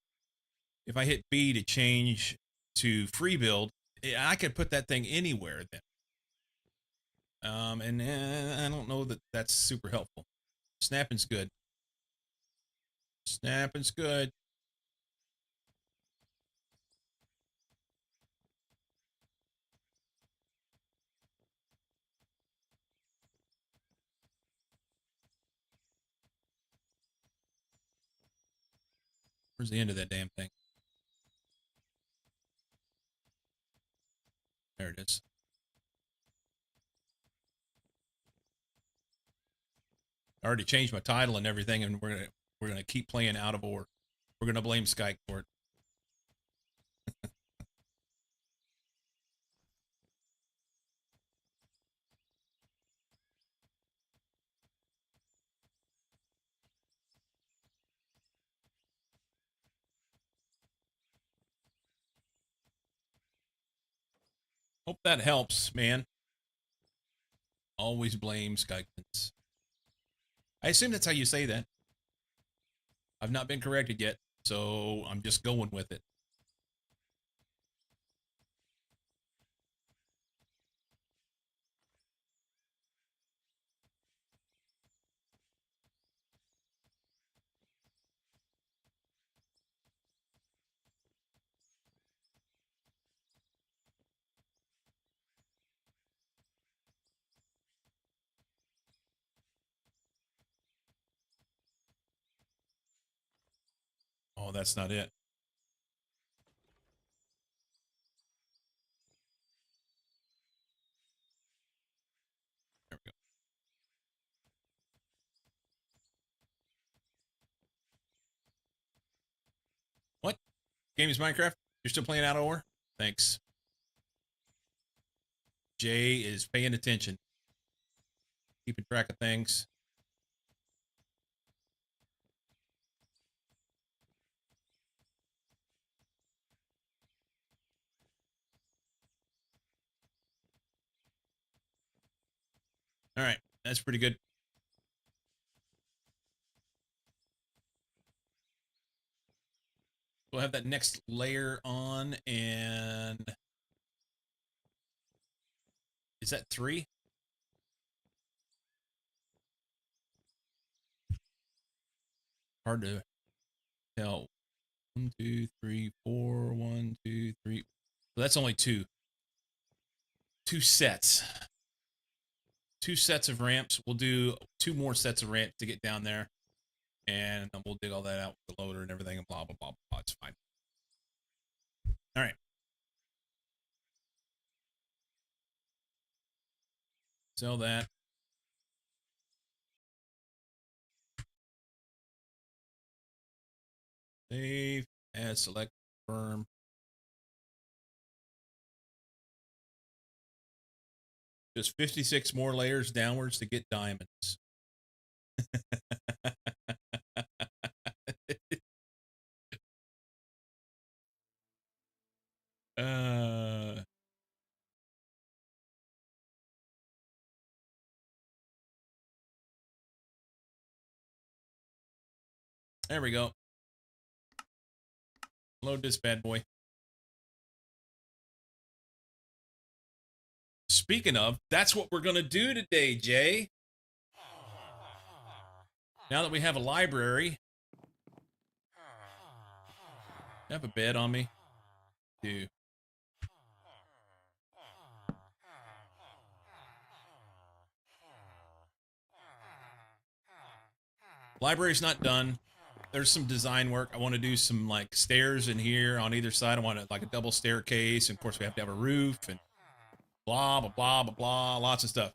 If I hit B to change to free build, I could put that thing anywhere then. And I don't know that that's super helpful. Snapping's good. Snapping's good. Where's the end of that damn thing? There it is. I already changed my title and everything, and we're gonna keep playing out of order. We're gonna blame Skype for it. Hope that helps, man. Always blame Skype. I assume that's how you say that. I've not been corrected yet, so I'm just going with it. Oh, that's not it. There we go. What? Game is Minecraft? You're still playing out of order? Thanks. Jay is paying attention, keeping track of things. All right, that's pretty good. We'll have that next layer on, and is that 3? hard to tell. 1, 2, 3, 4. 1, 2, 3. So that's only two. Two sets. Two sets of ramps. We'll do 2 more sets of ramps to get down there. And we'll dig all that out with the loader and everything and blah, blah, blah, blah. It's fine. All right. Sell that. Save as select firm. Just 56 more layers downwards to get diamonds. There we go. Load this bad boy. Speaking of, that's what we're going to do today, Jay. Now that we have a library. You have a bed on me? Do. Library's not done. There's some design work. I want to do some like stairs in here on either side. I want like a double staircase. And of course, we have to have a roof and blah, blah, blah, blah, blah. Lots of stuff.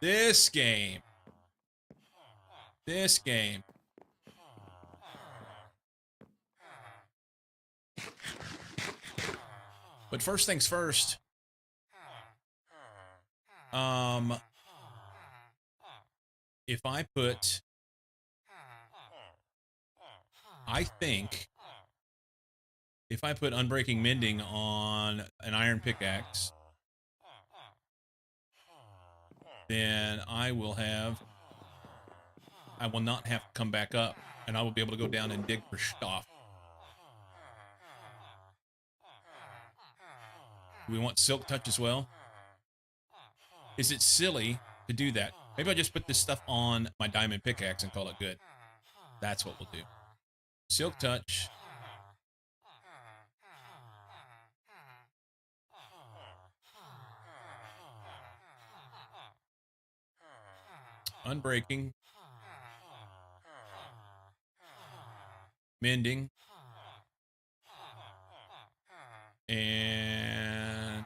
This game. But first things first. If I put, I think if I put Unbreaking Mending on an iron pickaxe, then I will not have to come back up, and I will be able to go down and dig for stuff. Do we want Silk Touch as well? Is it silly to do that? Maybe I'll just put this stuff on my diamond pickaxe and call it good. That's what we'll do. Silk Touch. Unbreaking. Mending. And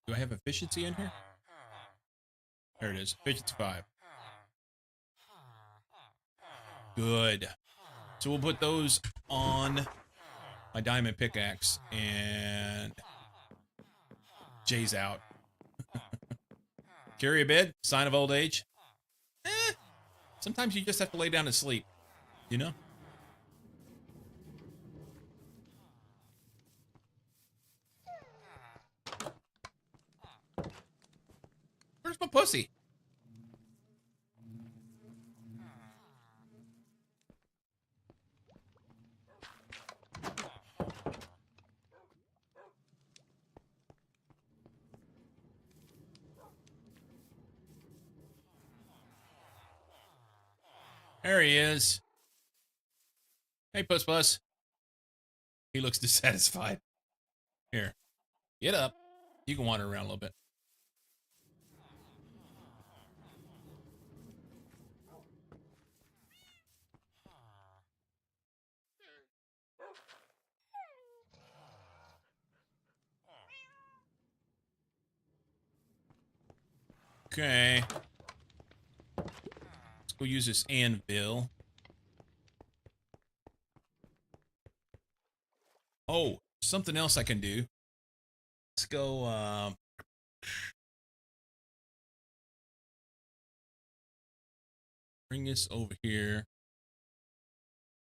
do I have efficiency in here? There it is. Efficiency 5. Good. So we'll put those on my diamond pickaxe, and Jay's out. Carry a bed, sign of old age. Sometimes you just have to lay down and sleep, you know? Where's my pussy? There he is. Hey, Puss Puss. He looks dissatisfied. Here, get up. You can wander around a little bit. Okay. Let's go use this anvil. Oh, something else I can do. Let's go, bring this over here.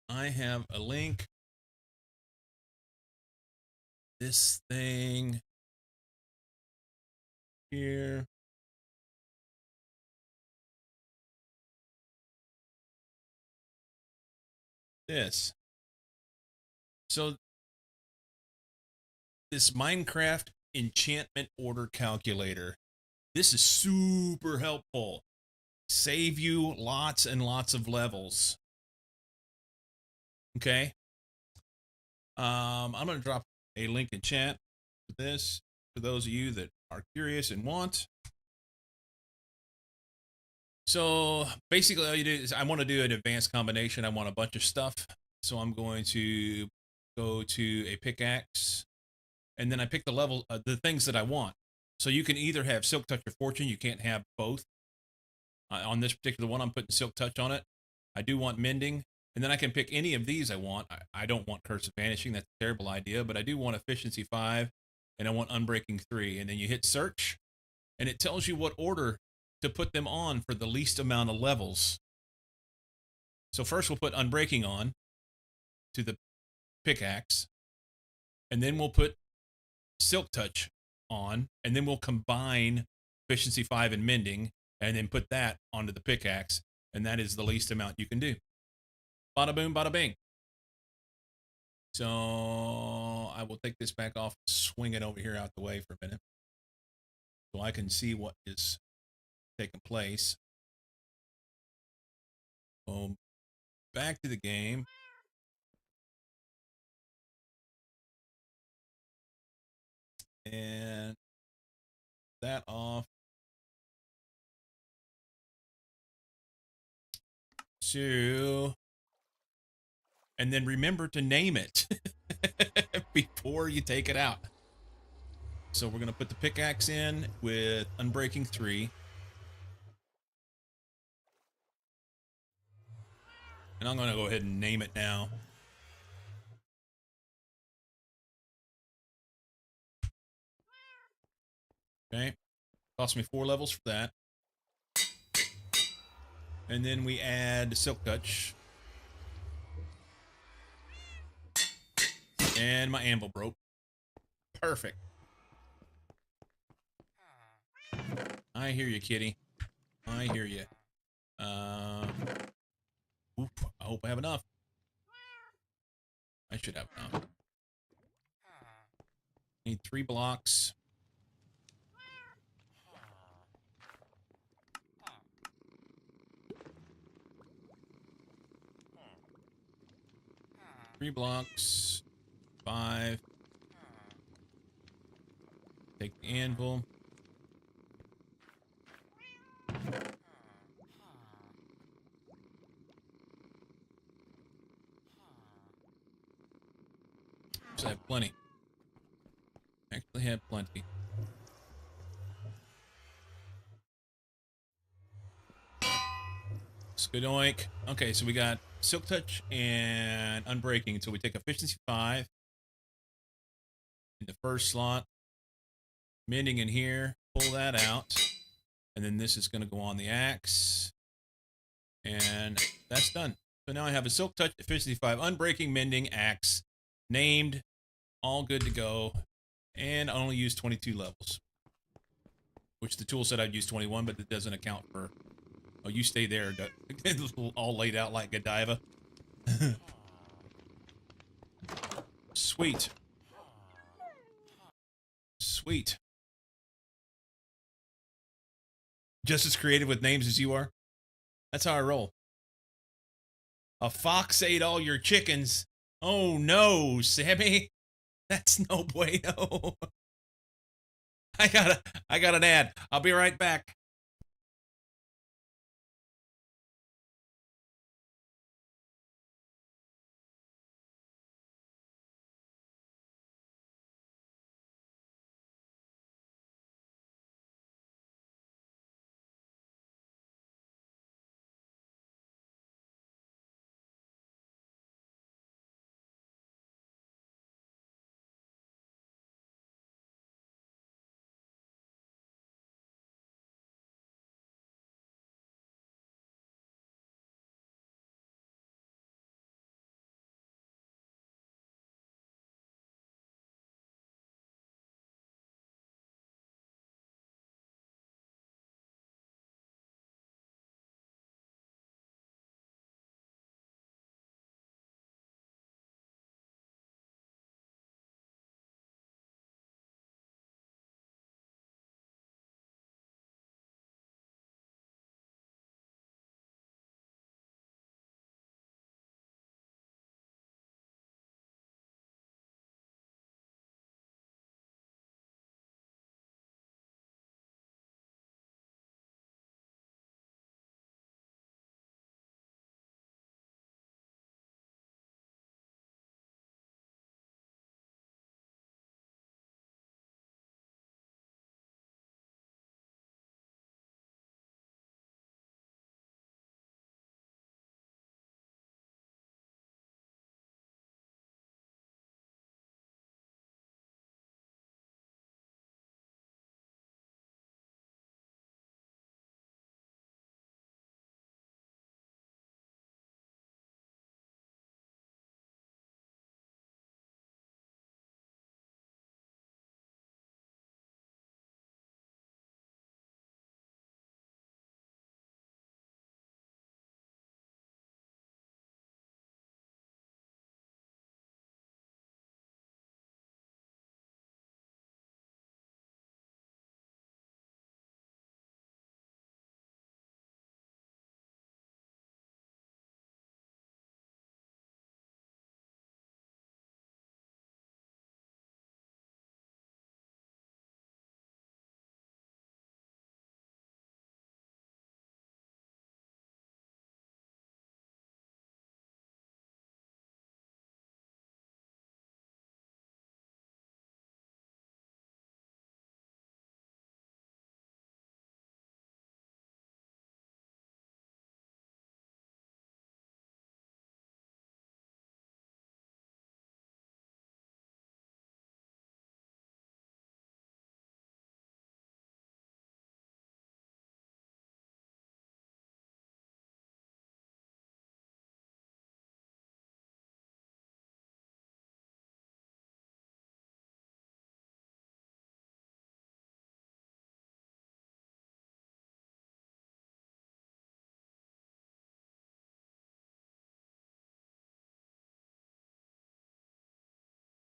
I have a link. This thing here. This. So this Minecraft enchantment order calculator. This is super helpful. Save you lots and lots of levels. Okay. I'm going to drop a link in chat for this for those of you that are curious and want. So basically all you do is I want to do an advanced combination. I want a bunch of stuff. So I'm going to go to a pickaxe and then I pick the level, the things that I want. So you can either have Silk Touch or Fortune. You can't have both. On this particular one, I'm putting Silk Touch on it. I do want Mending. And then I can pick any of these I want. I don't want Curse of Vanishing. That's a terrible idea. But I do want Efficiency 5. And I want Unbreaking 3. And then you hit Search. And it tells you what order to put them on for the least amount of levels. So first we'll put Unbreaking on to the pickaxe. And then we'll put Silk Touch on. And then we'll combine Efficiency 5 and Mending. And then put that onto the pickaxe. And that is the least amount you can do. Bada boom, bada bing. So I will take this back off, swing it over here out the way for a minute, so I can see what is taking place. Back to the game. And that off. So, and then remember to name it before you take it out. So we're going to put the pickaxe in with Unbreaking 3. And I'm going to go ahead and name it now. Okay. Cost me 4 levels for that. And then we add Silk Touch. And my anvil broke. Perfect. I hear you, kitty. I hear you. Oop, I hope I have enough. I should have enough. Need 3 blocks. Three blocks. 5. Take the anvil. So I have plenty. Actually have plenty. Skadoink. Okay, so we got Silk Touch and Unbreaking. So we take Efficiency 5 in the first slot. Mending in here. Pull that out. And then this is going to go on the axe. And that's done. So now I have a Silk Touch, Efficiency 5, Unbreaking, Mending, axe. Named. All good to go. And I only use 22 levels. Which the tool said I'd use 21, but it doesn't account for... Oh, you stay there. All laid out like Godiva. Sweet. Sweet. Just as creative with names as you are. That's how I roll. A fox ate all your chickens. Oh no, Sammy. That's no bueno. I got an ad. I'll be right back.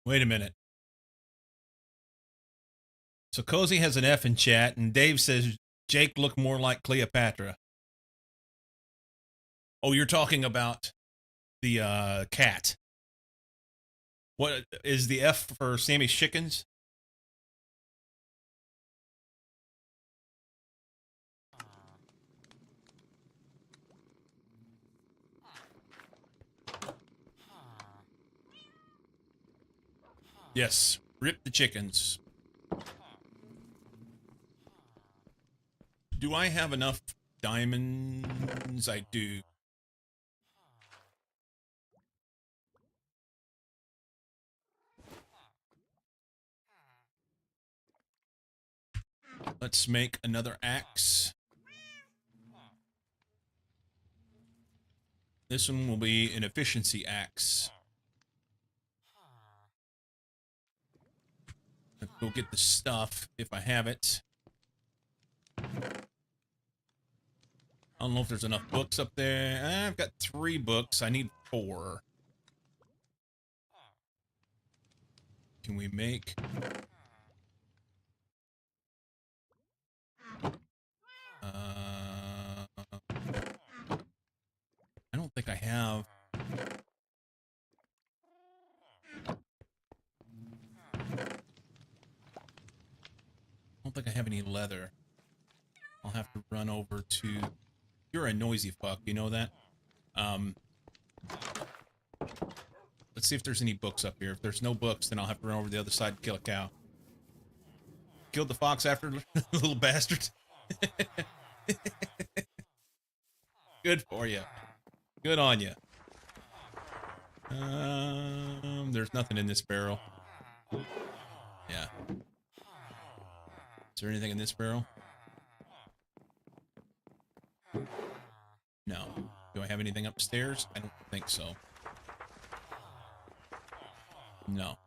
Wait a minute. So Cozy has an F in chat, and Dave says Jake looked more like Cleopatra. Oh, you're talking about the cat. What is the F for Sammy's Chickens? Yes, rip the chickens. Do I have enough diamonds? I do. Let's make another axe. This one will be an efficiency axe. Let's go get the stuff if I have it. I don't know if there's enough books up there. I've got 3 books. I need 4. Can we make... I don't think I have... I don't think I have any leather. I'll have to run over to... You're a noisy fuck, you know that? Let's see if there's any books up here. If there's no books, then I'll have to run over the other side and kill a cow. Killed the fox after, little bastard. Good for you. Good on you. There's nothing in this barrel. Yeah. Is there anything in this barrel? No. Do I have anything upstairs? I don't think so. No.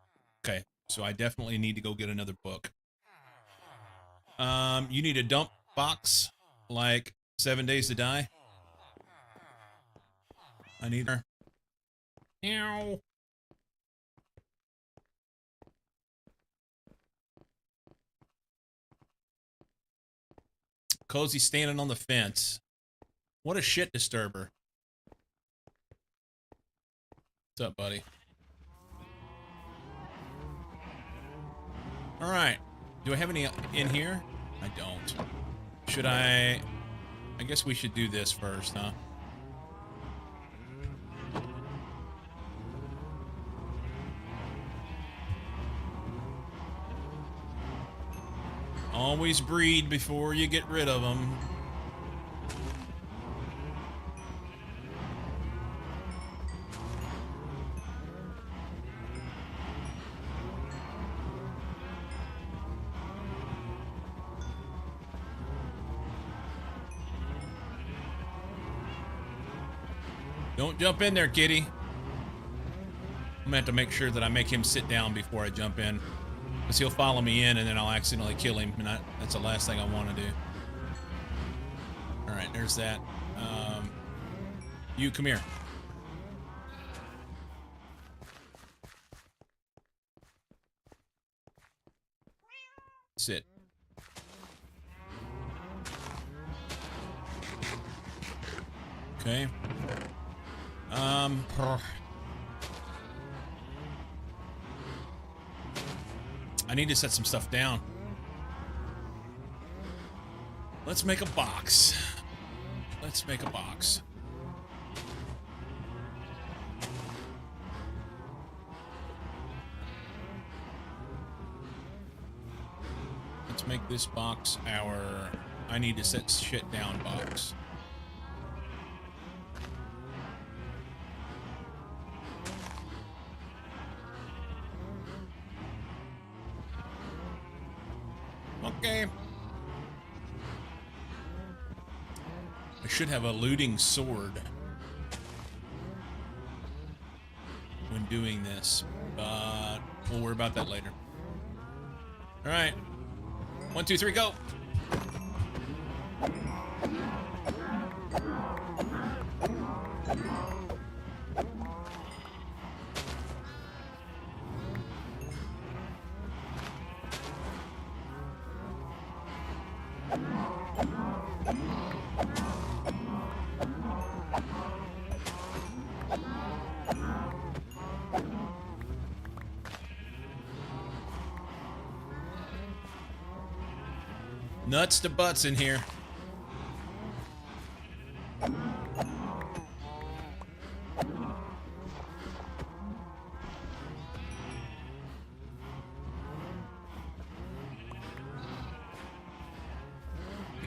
Okay. So I definitely need to go get another book. You need a dump box, like 7 Days to Die. I need her. Meow. Cozy standing on the fence. What a shit disturber. What's up, buddy? All right. Do I have any in here? I don't. Should I guess we should do this first, huh? Always breed before you get rid of them. Don't jump in there, kitty. I'm gonna have to make sure that I make him sit down before I jump in. Because he'll follow me in and then I'll accidentally kill him. And that's the last thing I want to do. Alright, there's that. You, come here. Sit. Okay. I need to set some stuff down. Let's make a box. Let's make a box. Let's make this box our I need to set shit down box. Okay. I should have a looting sword when doing this, but we'll worry about that later. All right. 1, 2, 3, go. Nuts to butts in here.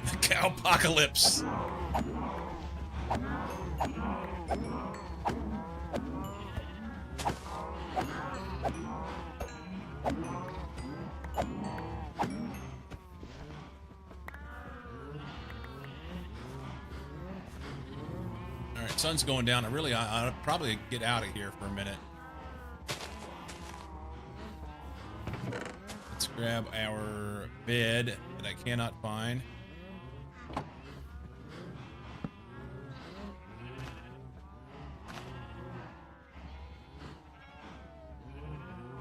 The cowpocalypse. Alright, sun's going down. I'll probably get out of here for a minute. Let's grab our bed that I cannot find.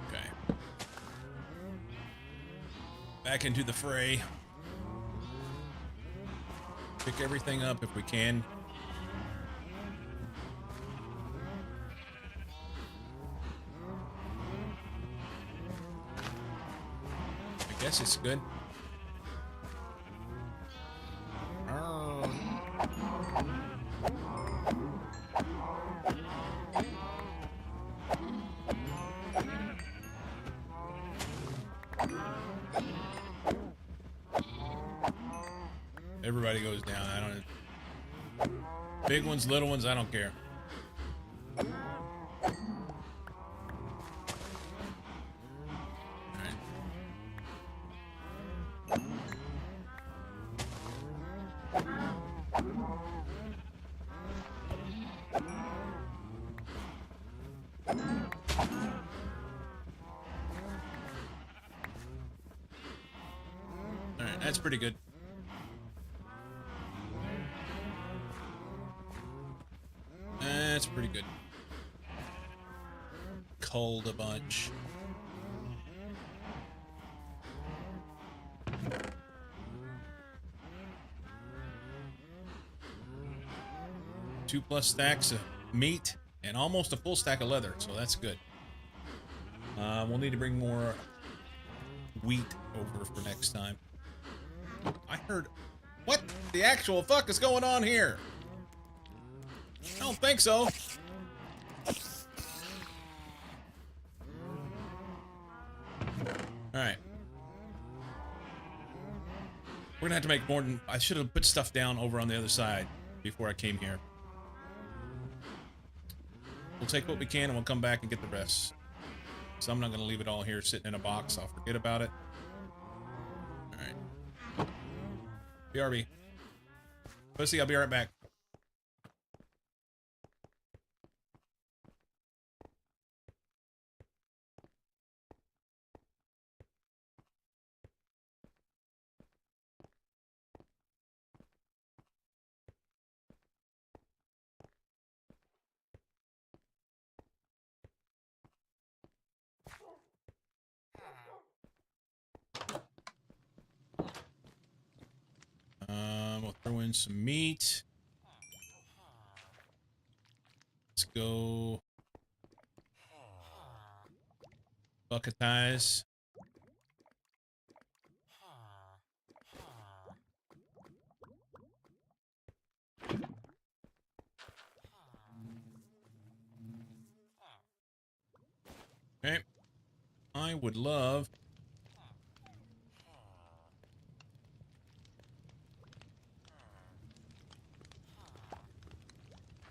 Okay. Back into the fray. Pick everything up if we can. I guess it's good. Everybody goes down. I don't. Big ones, little ones, I don't care. Alright, that's pretty good. That's pretty good. Cold a bunch. Two plus stacks of meat and almost a full stack of leather, so that's good. We'll need to bring more wheat over for next time. I heard... What the actual fuck is going on here? I don't think so. Alright. We're gonna have to make more than... I should have put stuff down over on the other side before I came here. We'll take what we can and we'll come back and get the rest. So I'm not gonna leave it all here sitting in a box. I'll forget about it. Alright. BRB. Pussy, I'll be right back. We'll throw in some meat. Let's go bucketize. Okay. I would love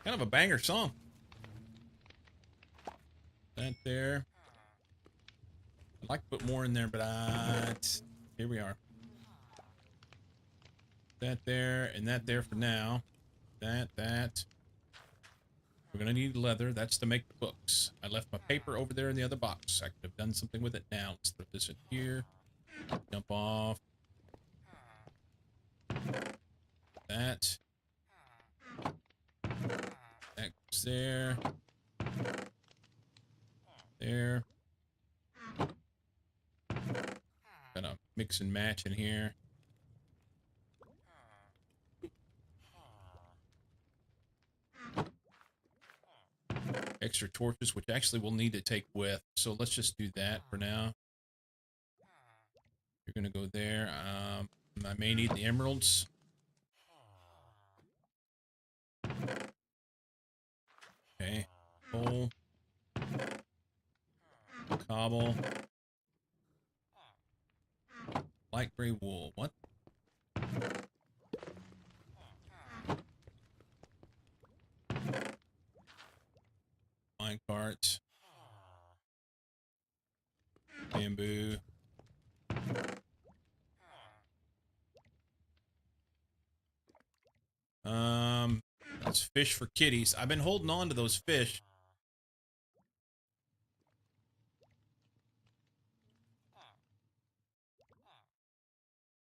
kind of a banger song. That there. I'd like to put more in there, but here we are. That there and that there for now. That. We're gonna need leather. That's to make the books. I left my paper over there in the other box. I could have done something with it now. Let's throw this in here. Jump off. That. That goes there. There. Gotta mix and match in here. Extra torches, which actually we'll need to take with. So let's just do that for now. You're gonna go there. I may need the emeralds. Okay. Coal. Cobble. Light gray wool. What? Mine cart. Bamboo. That's fish for kitties. I've been holding on to those fish.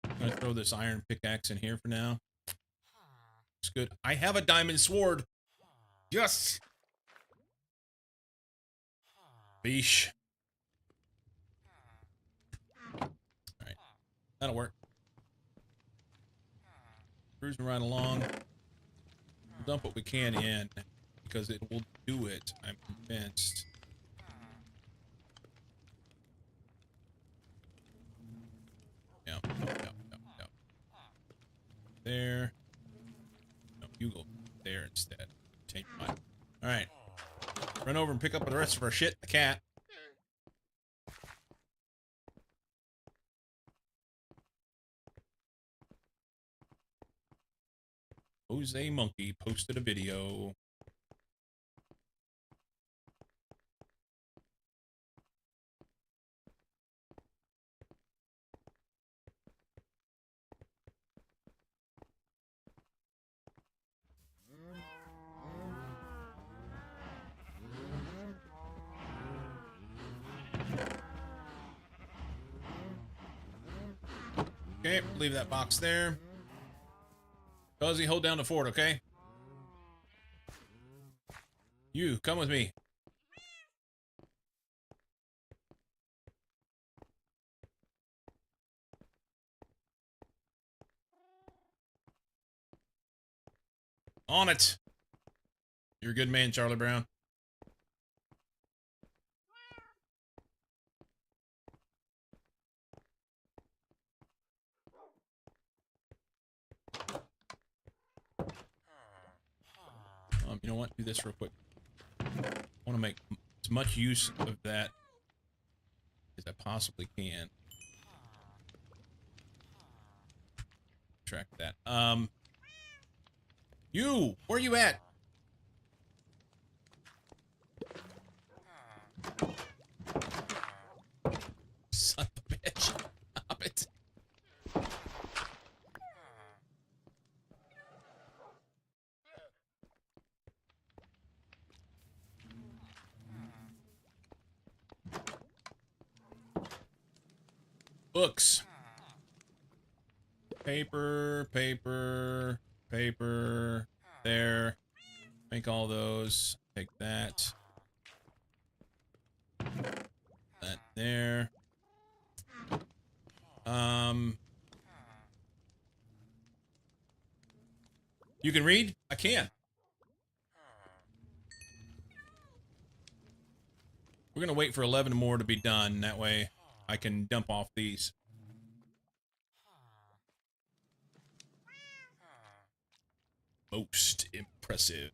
I'm gonna throw this iron pickaxe in here for now. It's good. I have a diamond sword. Yes. Beesh. All right, that'll work. Cruising right along. Dump what we can in because it will do it. I'm convinced. Yeah. There. No, you go there instead. Change mine. All right. Run over and pick up the rest of our shit. The cat. Jose Monkey posted a video. Okay, leave that box there. Fuzzy, hold down the fort, okay? You, come with me. On it. You're a good man, Charlie Brown. You know what? Do this real quick. I want to make as much use of that as I possibly can. Track that. You! Where you at? Son of a bitch. Stop it. Books. Paper, paper, paper. There. Make all those. Take that. That there. You can read? I can. We're gonna wait for 11 more to be done. That way I can dump off these. Most impressive.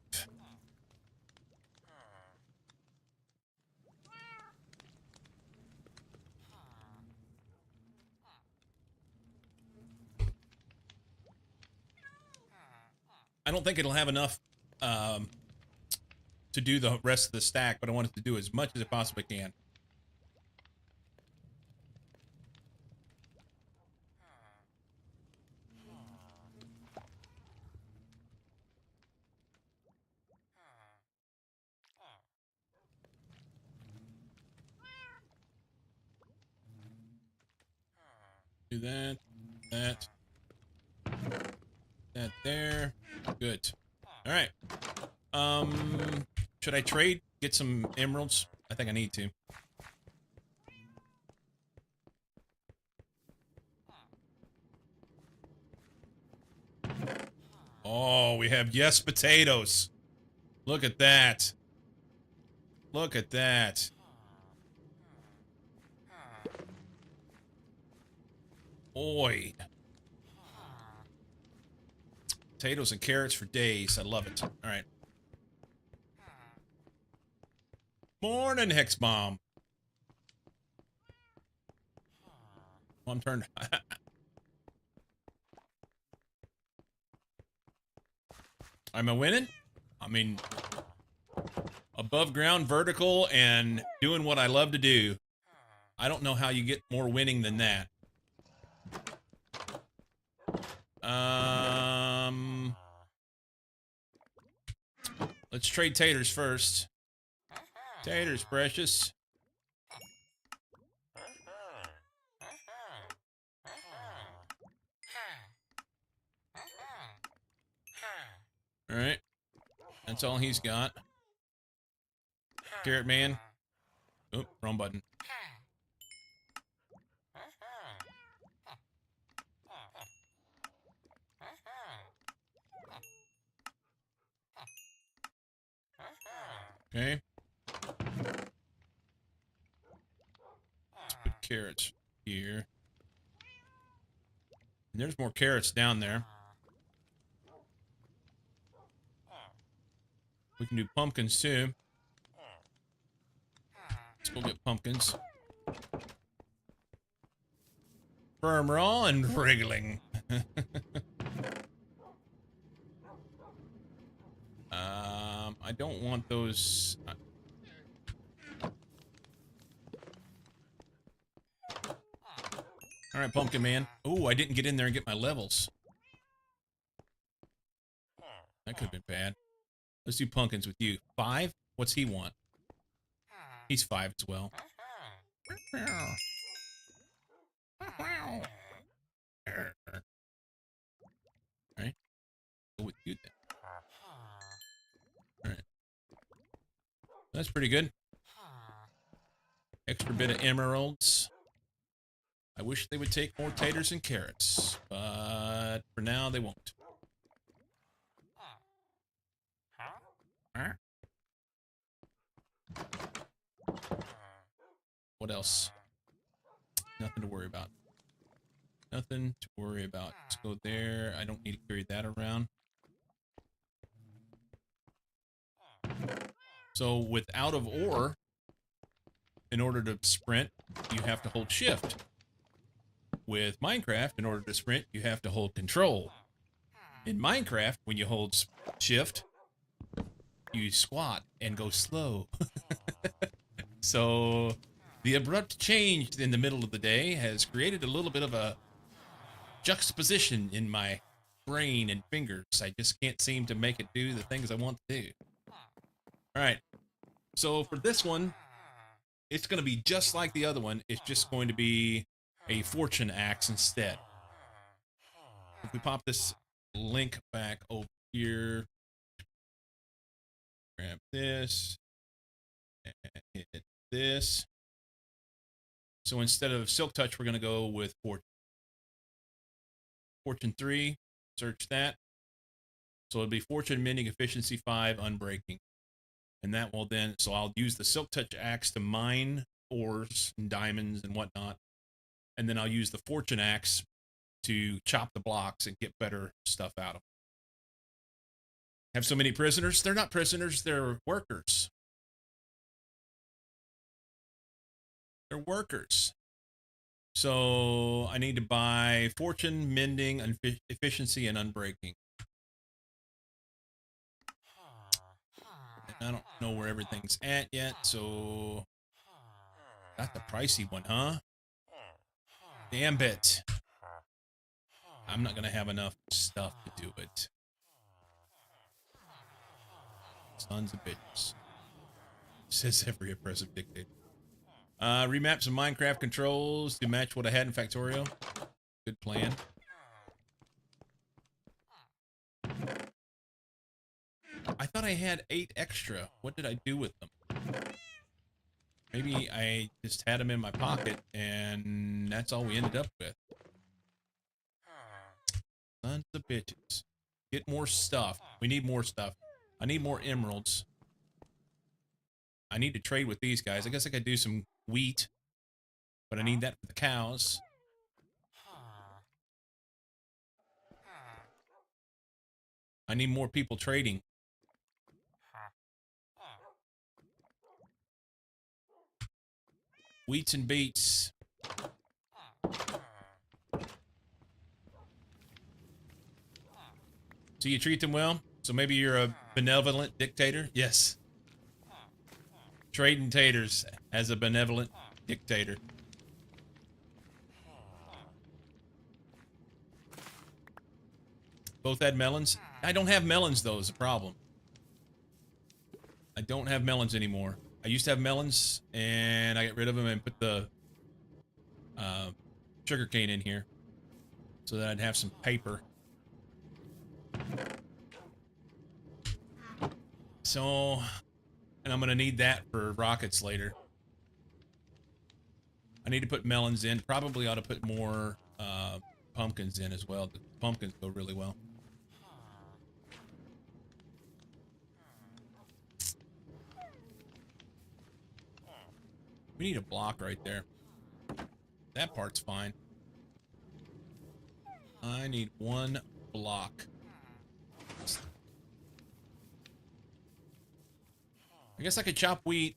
I don't think it'll have enough to do the rest of the stack, but I want it to do as much as it possibly can. Do that, that there. Good. All right. Should I trade? Get some emeralds? I think I need to. Oh, we have yes potatoes. Look at that. Look at that. Oi. Potatoes and carrots for days. I love it. All right. Morning, Hex Bomb. Oh, I'm turned. Am I winning? I mean, above ground, vertical, and doing what I love to do. I don't know how you get more winning than that. Let's trade taters first. Taters, precious. All right. That's all he's got. Carrot man. Oop, wrong button. Okay. Let's put carrots here. And there's more carrots down there. We can do pumpkins too. Let's go get pumpkins. Firm raw and wriggling. I don't want those. All right, pumpkin man. Oh, I didn't get in there and get my levels. That could have been bad. Let's do pumpkins with you. 5? What's he want? He's 5 as well. Alright. Go with you then. Alright. That's pretty good. Extra bit of emeralds. I wish they would take more taters and carrots, but for now they won't. What else? Nothing to worry about. Nothing to worry about. Let's go there. I don't need to carry that around. So with out of ore, in order to sprint, you have to hold shift. With Minecraft, in order to sprint, you have to hold control. In Minecraft, when you hold shift, you squat and go slow. So the abrupt change in the middle of the day has created a little bit of a juxtaposition in my brain and fingers. I just can't seem to make it do the things I want to do. All right. So for this one, it's going to be just like the other one. It's just going to be a fortune axe instead. If we pop this link back over here, grab this, and hit this. So instead of Silk Touch, we're going to go with Fortune. Fortune 3, search that. So it'll be Fortune Mending Efficiency 5 Unbreaking. And that will then, so I'll use the Silk Touch axe to mine ores and diamonds and whatnot. And then I'll use the Fortune axe to chop the blocks and get better stuff out of them. Have so many prisoners? They're not prisoners, they're workers. They're workers. So I need to buy Fortune, Mending, Efficiency, and Unbreaking. And I don't know where everything's at yet, so got the pricey one, huh? Damn it. I'm not going to have enough stuff to do it. Sons of bitches. Says every oppressive dictator. Remap some Minecraft controls to match what I had in Factorio. Good plan. I thought I had 8 extra. What did I do with them? Maybe I just had them in my pocket and that's all we ended up with. Sons of bitches. Get more stuff. We need more stuff. I need more emeralds. I need to trade with these guys. I guess I could do some wheat, but I need that for the cows. I need more people trading. Wheats and beets. So you treat them well? So maybe you're a benevolent dictator? Yes. Trading taters as a benevolent dictator. Both had melons? I don't have melons, though, is the problem. I don't have melons anymore. I used to have melons, and I got rid of them and put the sugarcane in here so that I'd have some paper. So, and I'm going to need that for rockets later. I need to put melons in. Probably ought to put more pumpkins in as well. The pumpkins go really well. We need a block right there. That part's fine. I need one block. I guess I could chop wheat,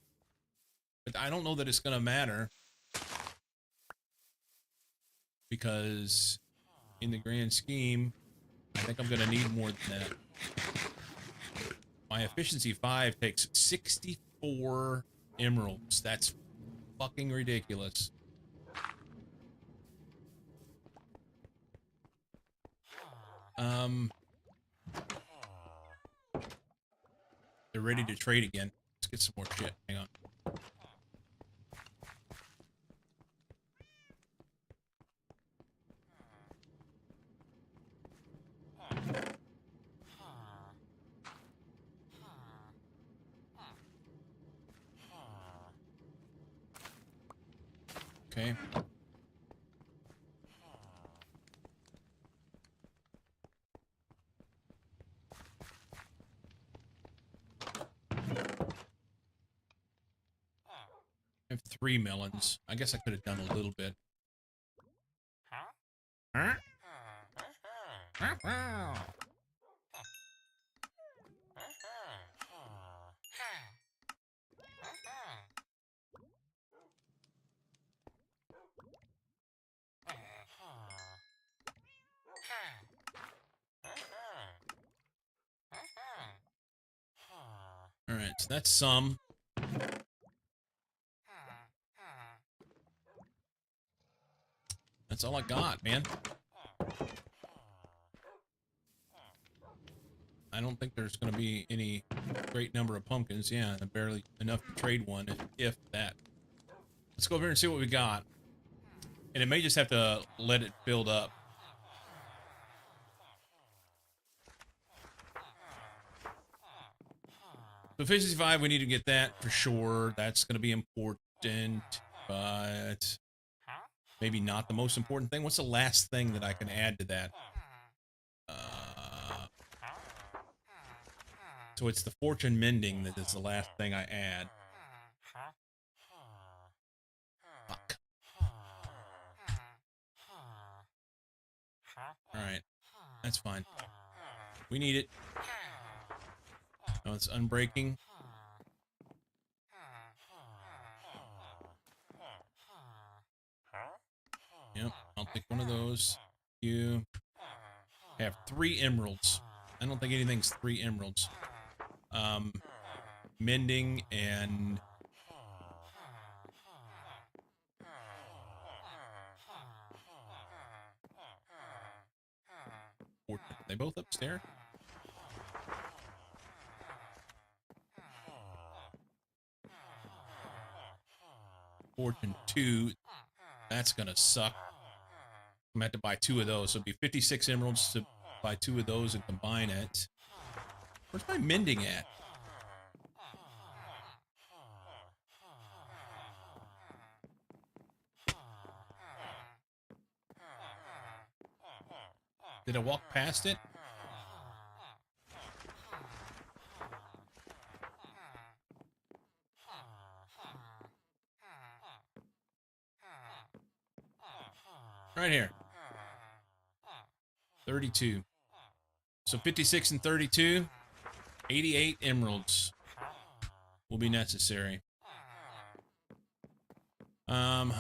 but I don't know that it's going to matter. Because in the grand scheme, I think I'm going to need more than that. My efficiency 5 takes 64 emeralds. That's fucking ridiculous. They're ready to trade again. Let's get some more shit. Hang on. Okay. I have 3 melons. I guess I could have done a little bit. Huh? All right, so that's some. That's all I got, man. I don't think there's going to be any great number of pumpkins. Yeah, barely enough to trade one, if that. Let's go over here and see what we got. And it may just have to let it build up. So efficiency 5, we need to get that for sure. That's going to be important, but maybe not the most important thing. What's the last thing that I can add to that? So it's the fortune mending that is the last thing I add. Fuck. Alright. That's fine. We need it. No, it's unbreaking. Yep, I'll take one of those. You have 3 emeralds. I don't think anything's 3 emeralds. Mending and are they both upstairs? Fortune 2. That's gonna suck. I'm gonna have to buy 2 of those. So it'd be 56 emeralds to buy 2 of those and combine it. Where's my mending at? Did I walk past it? Right here. 32. So 56 and 32, 88 emeralds will be necessary. I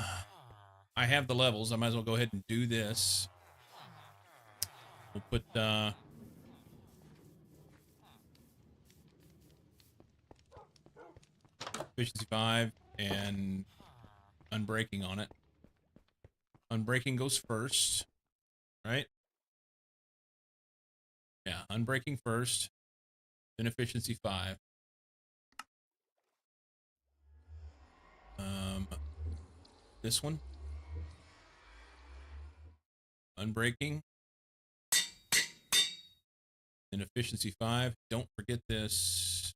have the levels. I might as well go ahead and do this. We'll put efficiency 5 and unbreaking on it. Unbreaking goes first, right? Yeah, unbreaking first, then efficiency 5. This one. Unbreaking. Then efficiency 5. Don't forget this.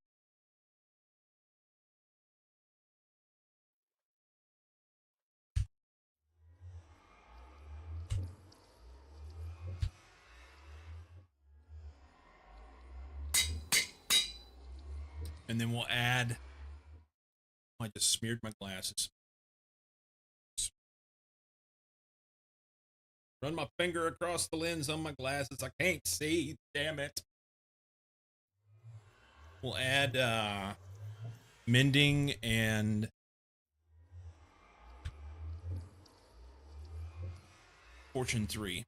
And then we'll add. I just smeared my glasses. Run my finger across the lens on my glasses. I can't see. Damn it. We'll add mending and fortune 3.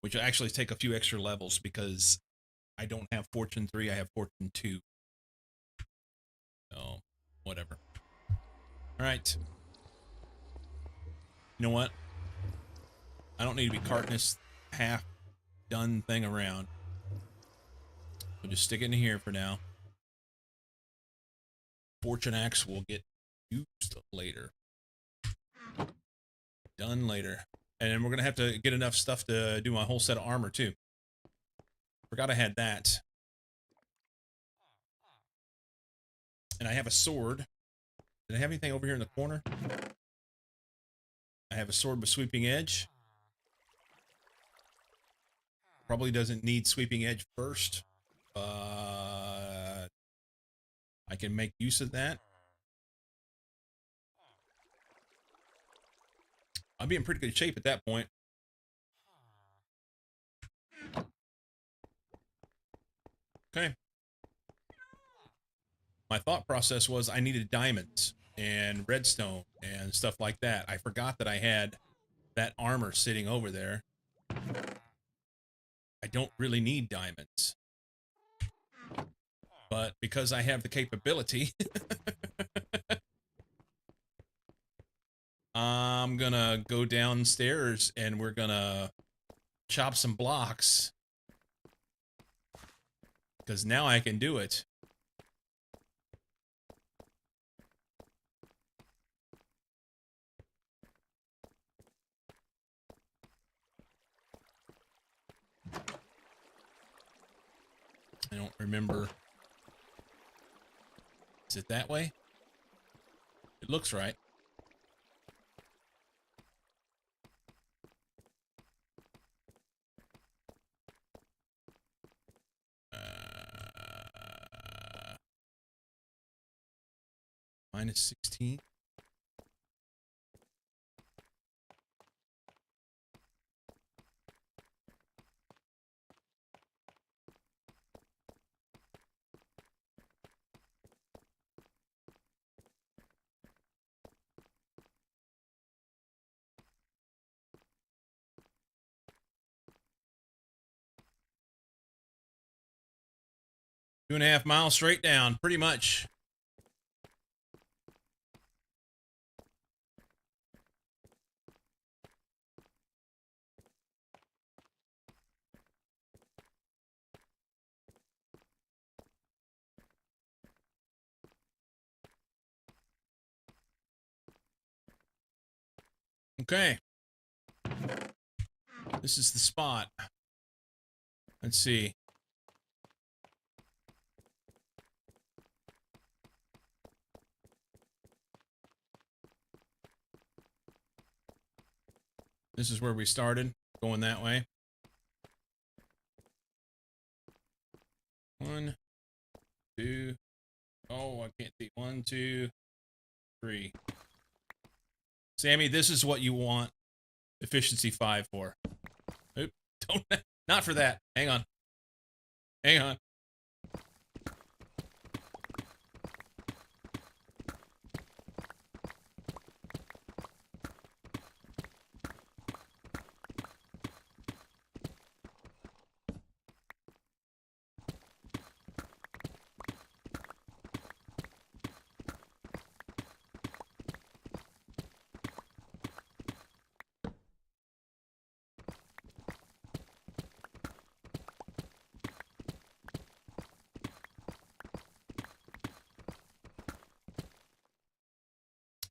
Which will actually take a few extra levels because I don't have fortune 3. I have fortune 2. So, whatever. All right. You know what? I don't need to be carting this half done thing around. We'll just stick it in here for now. Fortune axe will get used later. Done later. And then we're going to have to get enough stuff to do my whole set of armor too. Forgot I had that. And I have a sword. Did I have anything over here in the corner? I have a sword with sweeping edge. Probably doesn't need sweeping edge first. But I can make use of that. I'll be in pretty good shape at that point. Okay. My thought process was I needed diamonds and redstone and stuff like that. I forgot that I had that armor sitting over there. I don't really need diamonds. But because I have the capability, I'm gonna go downstairs and we're gonna chop some blocks. Because now I can do it. I don't remember. Is it that way? It looks right. Minus 16. Two and a half miles straight down, pretty much. Okay. This is the spot. Let's see. This is where we started, going that way. 1, 2. Oh, I can't see. 1, 2, 3. Sammy, this is what you want efficiency 5 for. Oop, don't, not for that. Hang on. Hang on.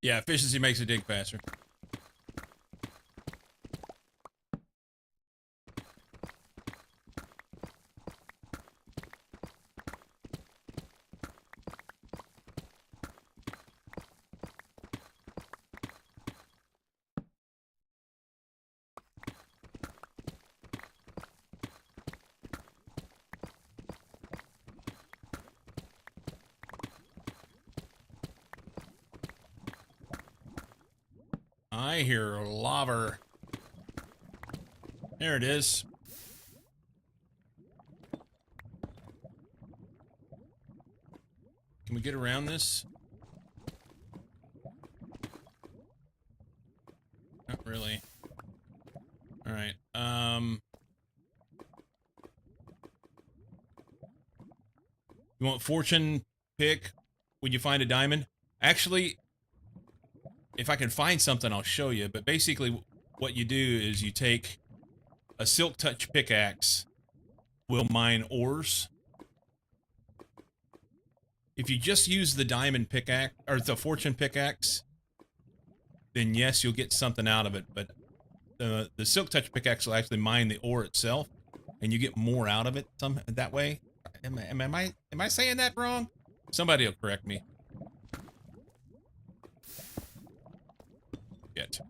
Yeah, efficiency makes it dig faster. I hear lava. There it is. Can we get around this? Not really. All right. You want fortune pick when you find a diamond? Actually, if I can find something, I'll show you. But basically, what you do is you take a silk touch pickaxe, will mine ores. If you just use the diamond pickaxe or the fortune pickaxe, then yes, you'll get something out of it. But the silk touch pickaxe will actually mine the ore itself, and you get more out of it that way. Am I saying that wrong? Somebody will correct me. Yet.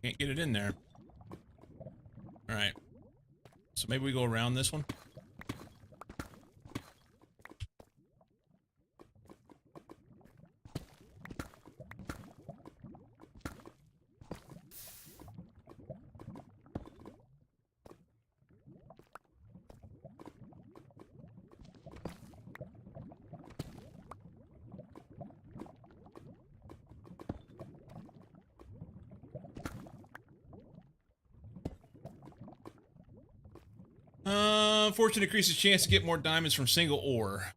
Can't get it in there. All right. So maybe we go around this one. Fortune increases chance to get more diamonds from single ore.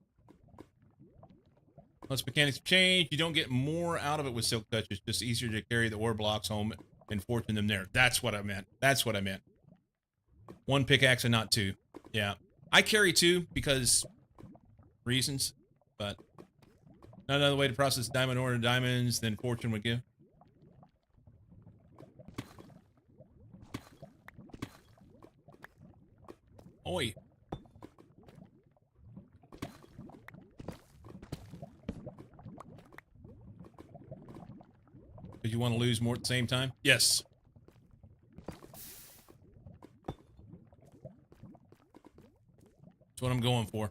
Once mechanics change, you don't get more out of it with silk touch. It's just easier to carry the ore blocks home and fortune them there. That's what I meant. That's what I meant. One pickaxe and not two. Yeah. I carry two because reasons, but not another way to process diamond ore to diamonds than fortune would give. Oi. Did you want to lose more at the same time? Yes. That's what I'm going for.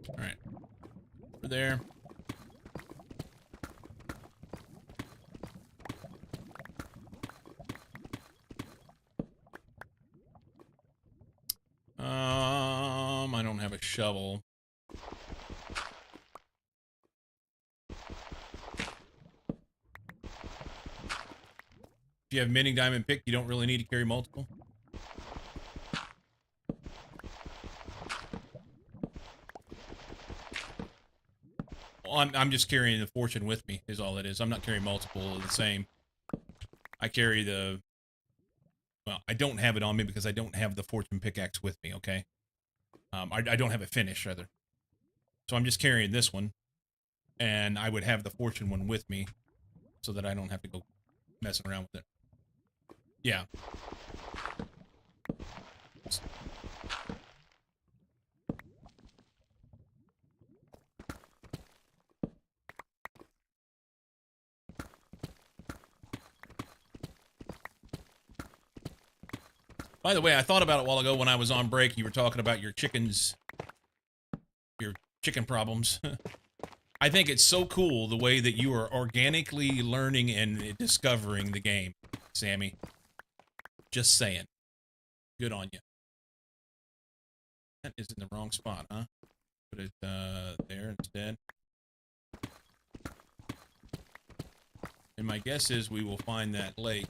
All right. Over there. I don't have a shovel. If you have mining diamond pick, you don't really need to carry multiple. Well, I'm just carrying the fortune with me, is all it is. I'm not carrying multiple of the same. I carry the... Well, I don't have it on me because I don't have the fortune pickaxe with me, okay? I don't have it finished, rather. So I'm just carrying this one. And I would have the fortune one with me so that I don't have to go messing around with it. Yeah. problems. By the way, I thought about it a while ago when I was on break. You were talking about your chicken problems. I think it's so cool the way that you are organically learning and discovering the game, Sammy. Just saying. Good on you. That is in the wrong spot, huh? Put it there instead. And my guess is we will find that lake.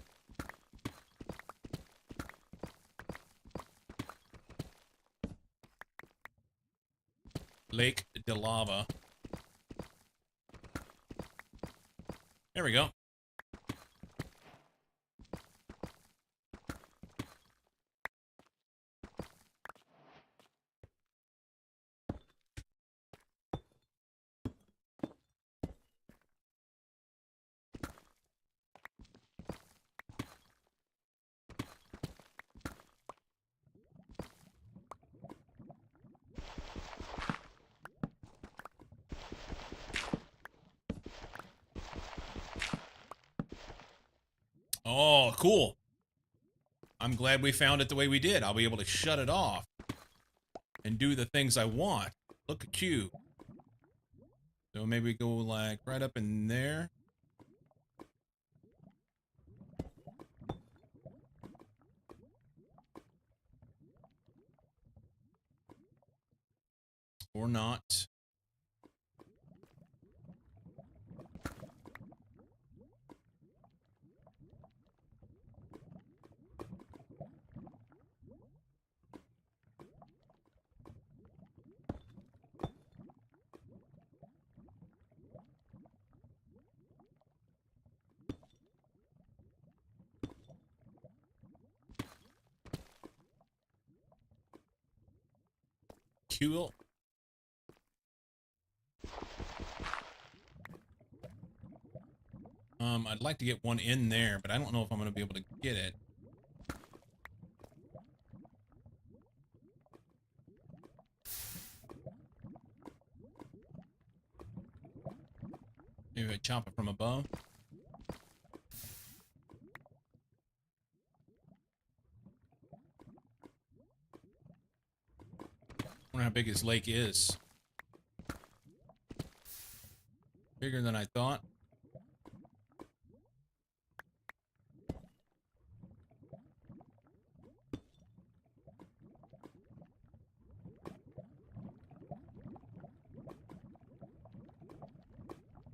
Lake de Lava. There we go. Oh, cool. I'm glad we found it the way we did. I'll be able to shut it off and do the things I want. Look at you. So maybe go like right up in there. Or not. Cool. I'd like to get one in there, but I don't know if I'm going to be able to get it. Maybe I chop it from above. I wonder how big his lake is. Bigger than I thought.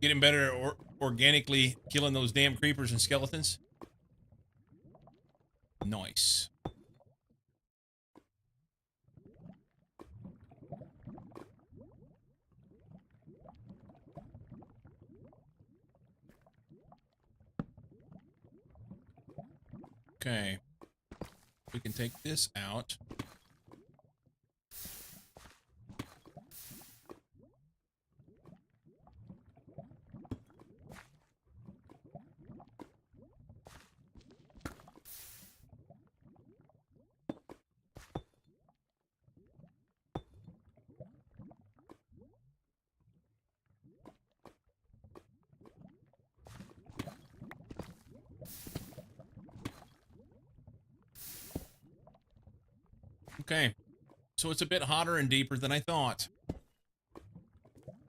Getting better or organically killing those damn creepers and skeletons. Nice. Okay. We can take this out. Okay, so it's a bit hotter and deeper than I thought.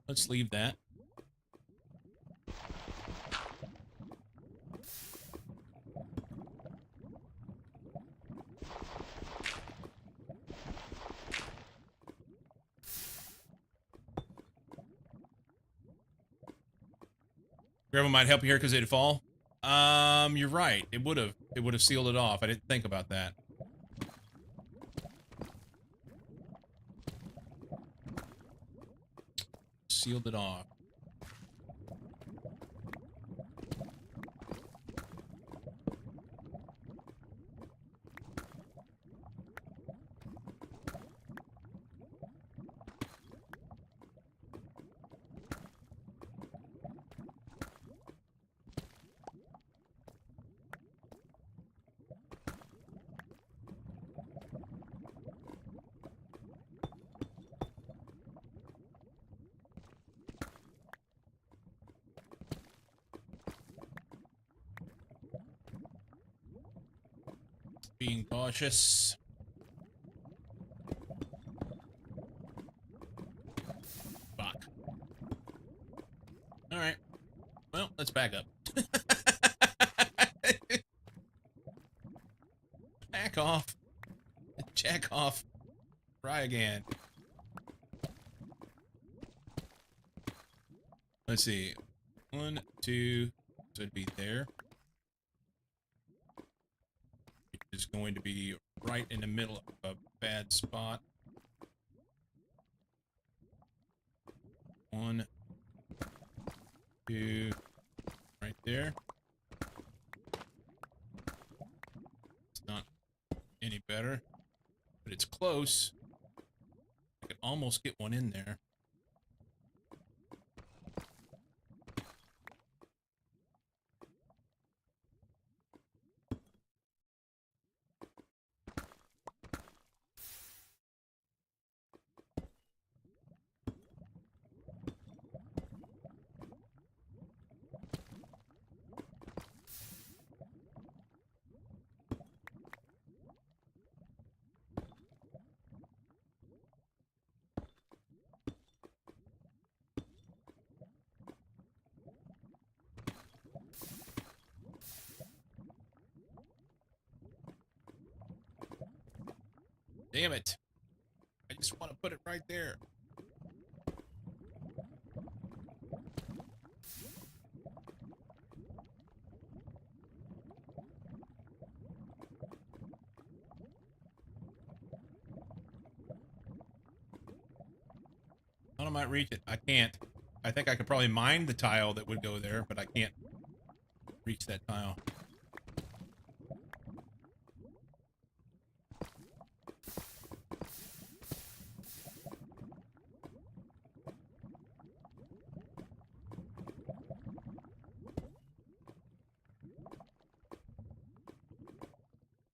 Let's leave that. Gravel might help you here because it'd fall. You're right. It would have. It would have sealed it off. I didn't think about that. Sealed it off. being cautious. Fuck. All right. Well, let's back up. Back off. Jack off. Try again. Let's see. 1, 2, so it'd be there. It's going to be right in the middle of a bad spot. 1, 2, right there. It's not any better, but it's close. I could almost get one in there. Damn it. I just want to put it right there. Thought I might reach it. I can't. I think I could probably mine the tile that would go there, but I can't reach that tile.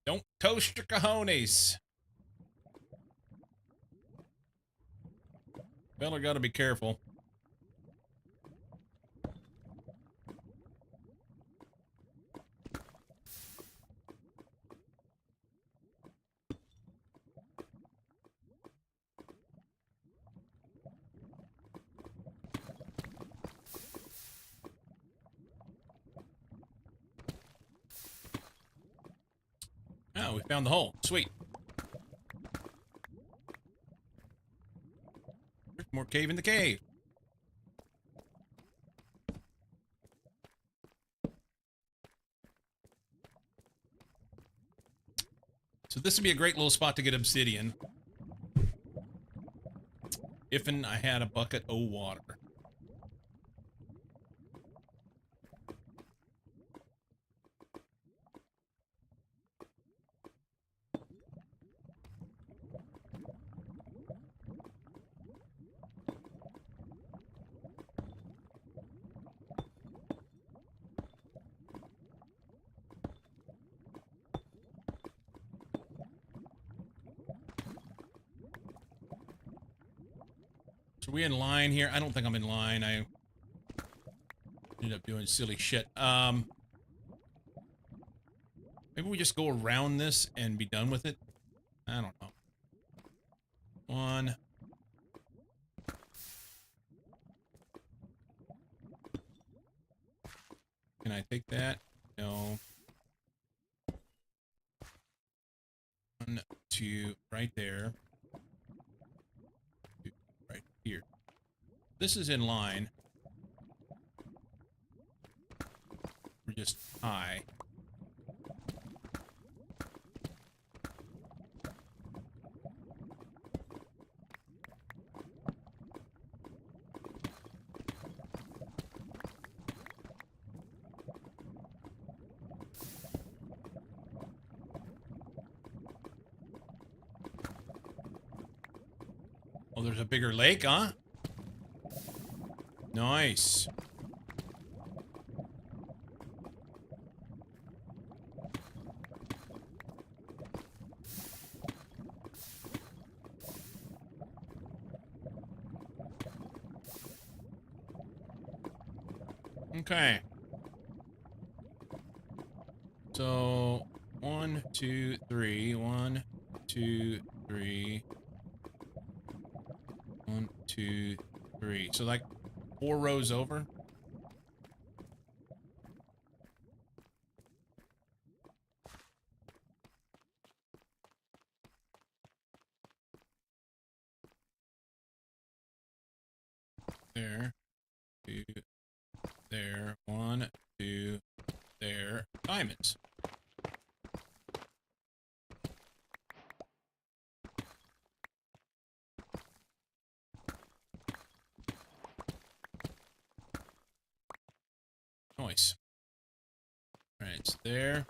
Don't toast your cojones. Fella gotta be careful. Oh, we found the hole. Sweet. There's more cave in the cave. So this would be a great little spot to get obsidian. If'n I had a bucket of water. So we in line here? I don't think I'm in line. I ended up doing silly shit. Maybe we just go around this and be done with it. I don't know. 1. Can I take that? No. 1, 2, right there. 2, right here. This is in line. We're just high. Oh, there's a bigger lake, huh? Nice. Okay. So 1, 2, 3. 1, 2, 3. 1, 2, 3. So like 4 rows over. There. 2. There. 1, 2. There. Diamonds. Nice. All right, it's there.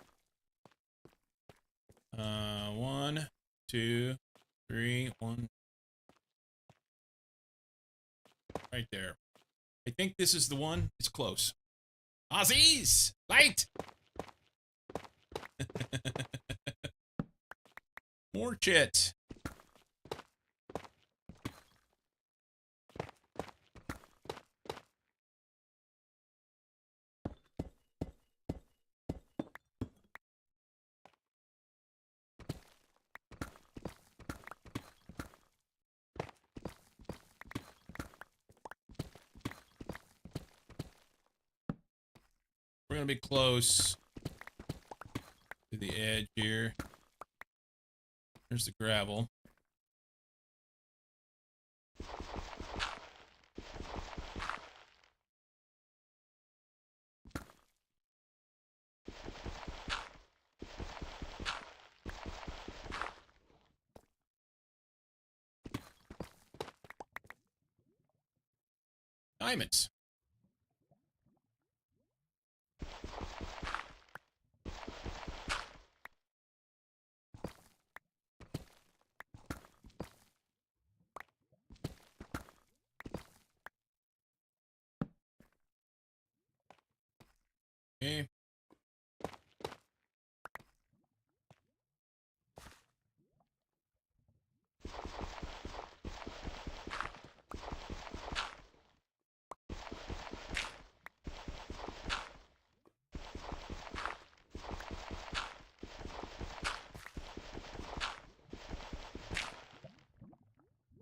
1, 2, 3. 1. Right there. I think this is the one. It's close. Aussies! Light! More chit. We're gonna be close to the edge here. There's the gravel. Diamonds. Okay.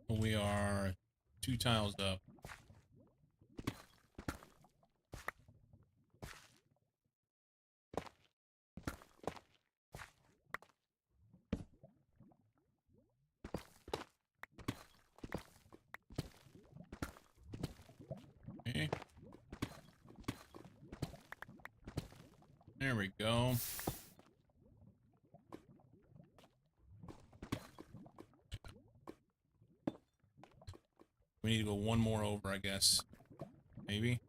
We are 2 tiles up. Okay. There we go. We need to go 1 more over, I guess. Maybe.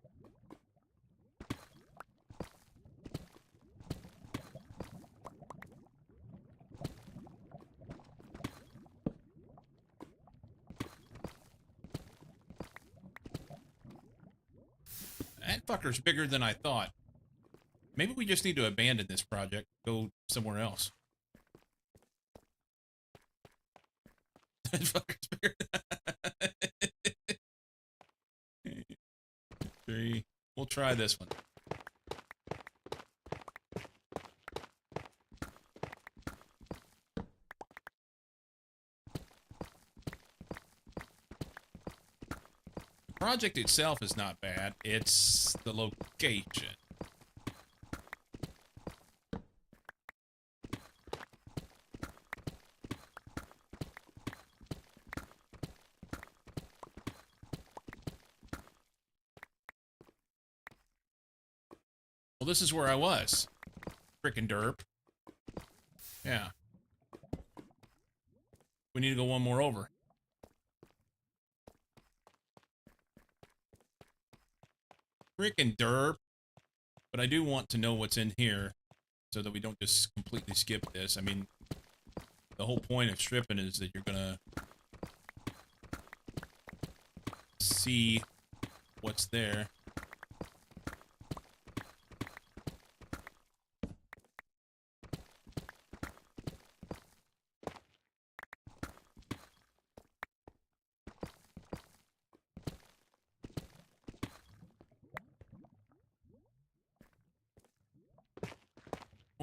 That fucker's bigger than I thought. Maybe we just need to abandon this project, go somewhere else. That fucker's bigger. 3. We'll try this one. The project itself is not bad. It's the location. Well, this is where I was. Frickin' derp. Yeah. We need to go 1 more over. Frickin' derp. But I do want to know what's in here so that we don't just completely skip this. I mean, the whole point of stripping is that you're gonna see what's there.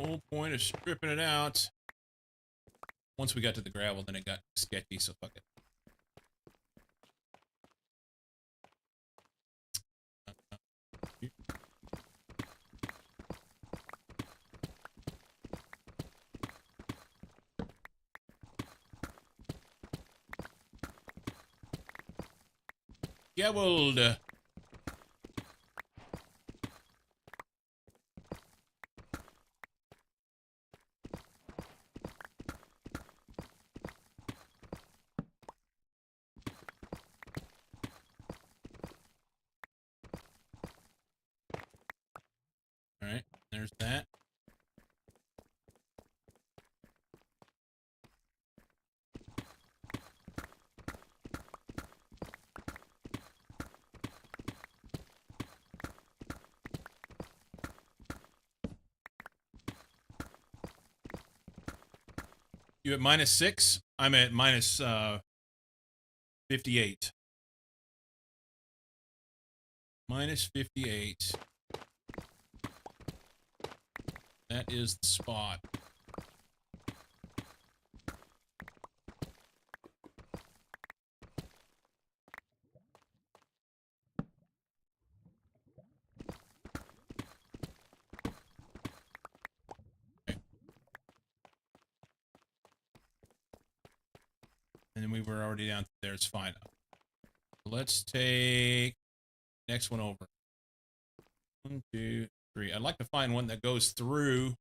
whole point of stripping it out. Once we got to the gravel, then it got sketchy, so fuck it. Geweld. All right, there's that. You at -6? I'm at minus 58. -58. That is the spot. And then we were already down there. It's fine. Let's take next one over. 1, 2, 3. I'd like to find one that goes through.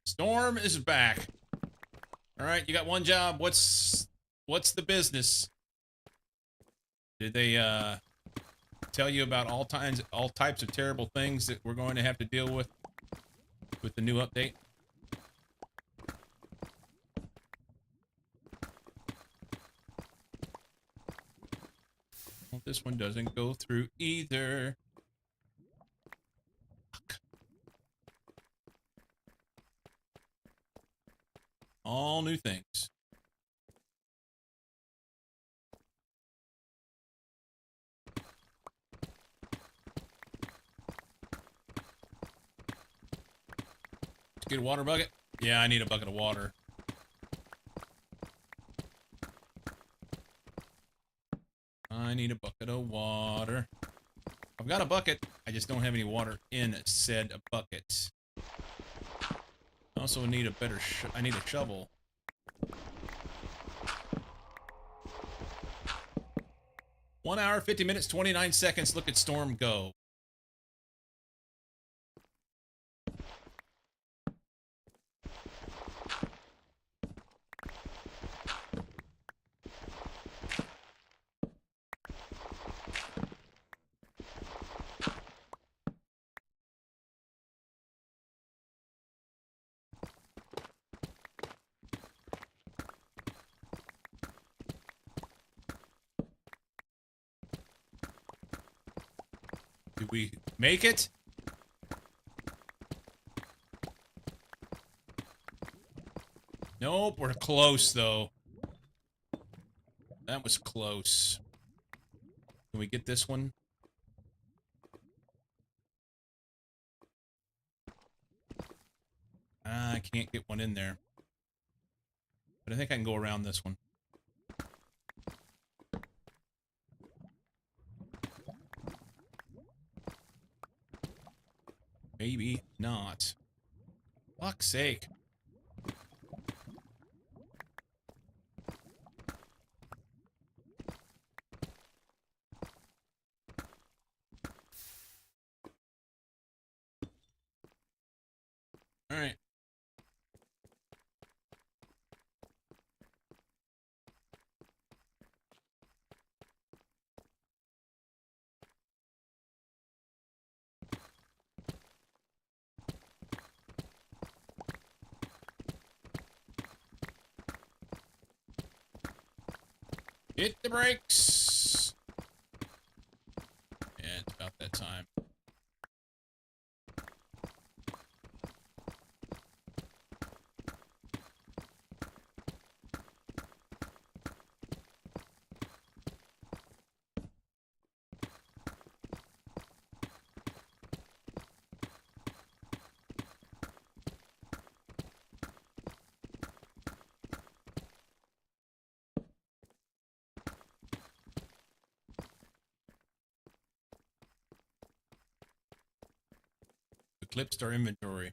Storm is back. All right, you got one job. What's the business? Did they tell you about all types of terrible things that we're going to have to deal with the new update? Well, this one doesn't go through either. All new things. Get a water bucket? Yeah, I need a bucket of water. I need a bucket of water. I've got a bucket. I just don't have any water in said bucket. I also need a better I need a shovel. One hour, 50 minutes, 29 seconds. Look at Storm go. Did we make it? Nope, we're close though. That was close. Can we get this one? I can't get one in there. But I think I can go around this one. Maybe not. Fuck's sake. Hit the brakes. Yeah, it's about that time. Eclipsed our inventory.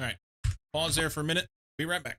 All right. Pause there for a minute. Be right back.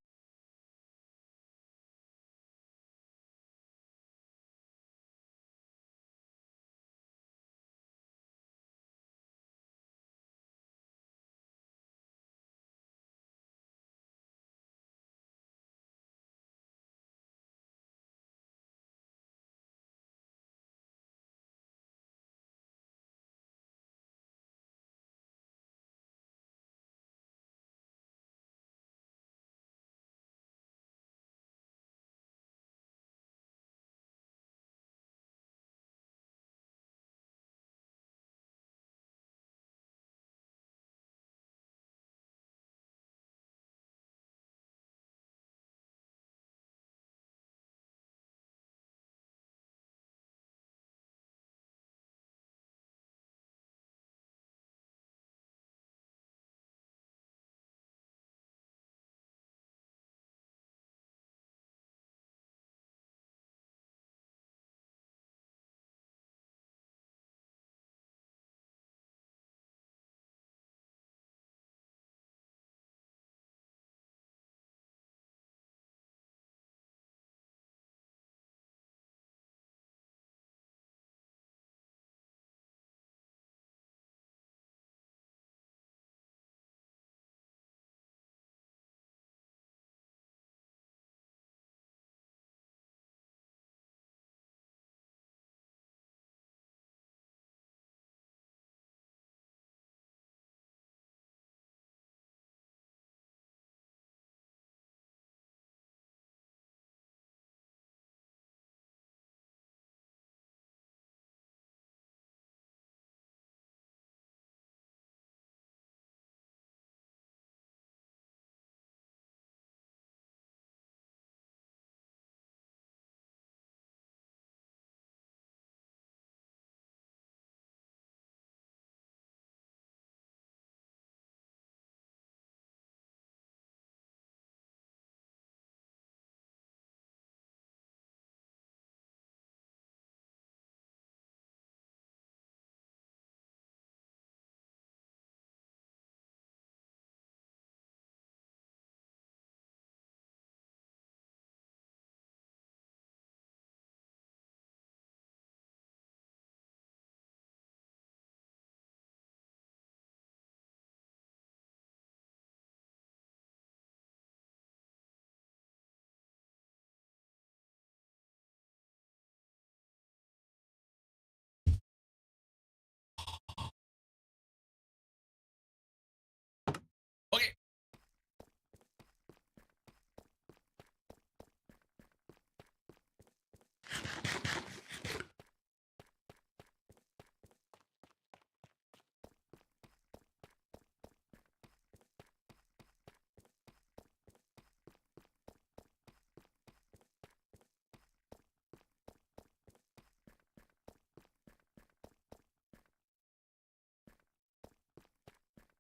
Okay.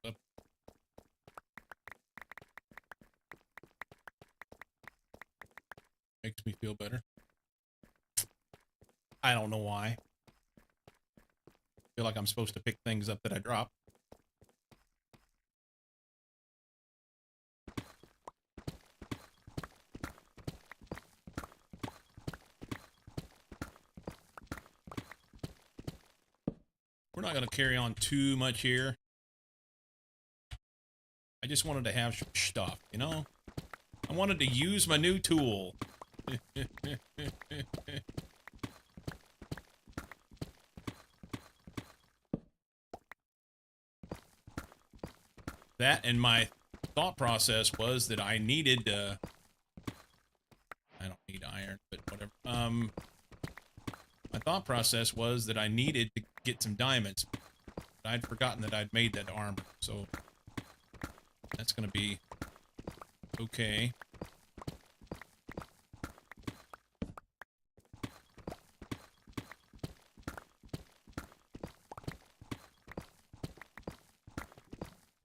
Up. Makes me feel better. I don't know why. Feel like I'm supposed to pick things up that I drop. We're not going to carry on too much here. I just wanted to have some stuff, you know? I wanted to use my new tool. That and my thought process was that I needed, I don't need iron, but whatever. My thought process was that I needed to get some diamonds. I'd forgotten that I'd made that armor, so that's gonna be okay.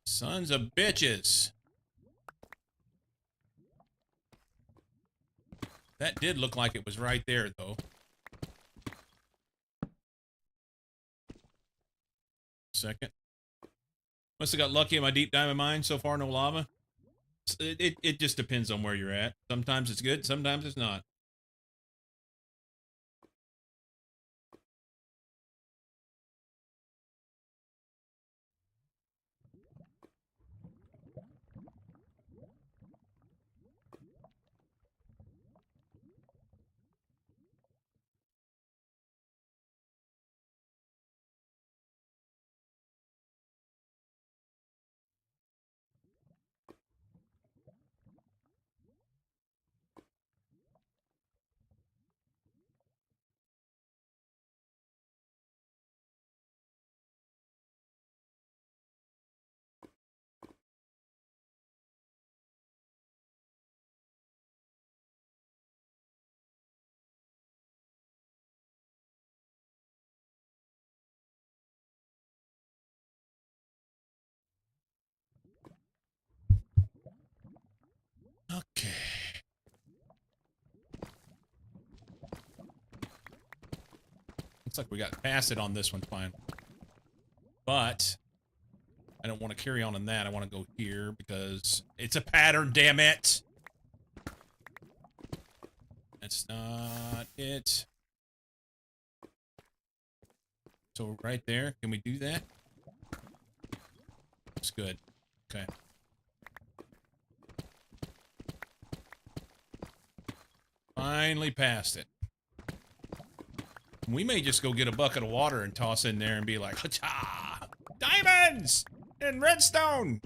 Sons of bitches. That did look like it was right there, though. Second. Must have got lucky in my deep diamond mine. So far, no lava. It just depends on where you're at. Sometimes it's good, sometimes it's not. Okay. Looks like we got past it on this one fine. But I don't want to carry on in that. I want to go here because it's a pattern, damn it. That's not it. So right there, can we do that? It's good. Okay. Finally passed it. We may just go get a bucket of water and toss in there and be like, ha-cha! Diamonds! And redstone!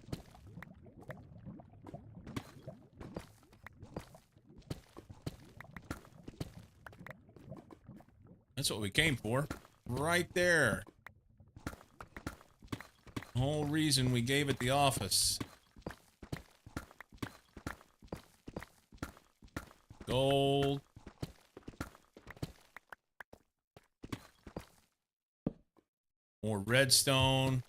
That's what we came for. Right there. The whole reason we gave it the office. Gold. More redstone.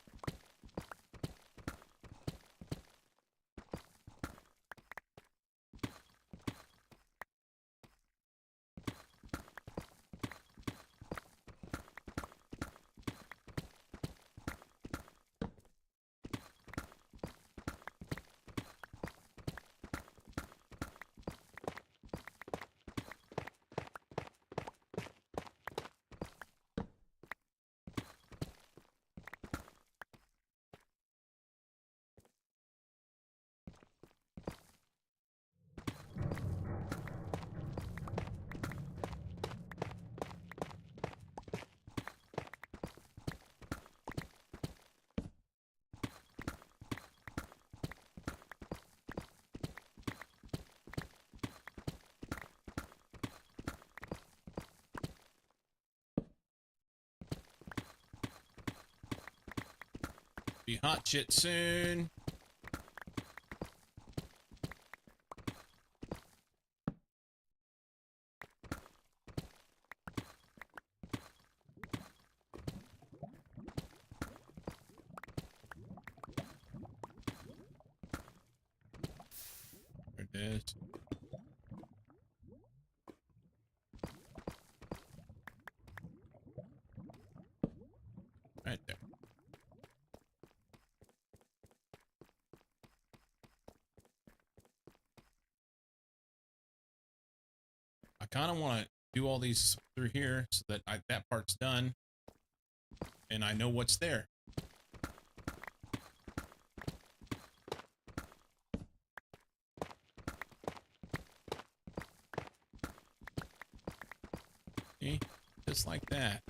Be hot shit soon. There it is. Right there. I kind of want to do all these through here so that that part's done. and I know what's there. See? Just like that.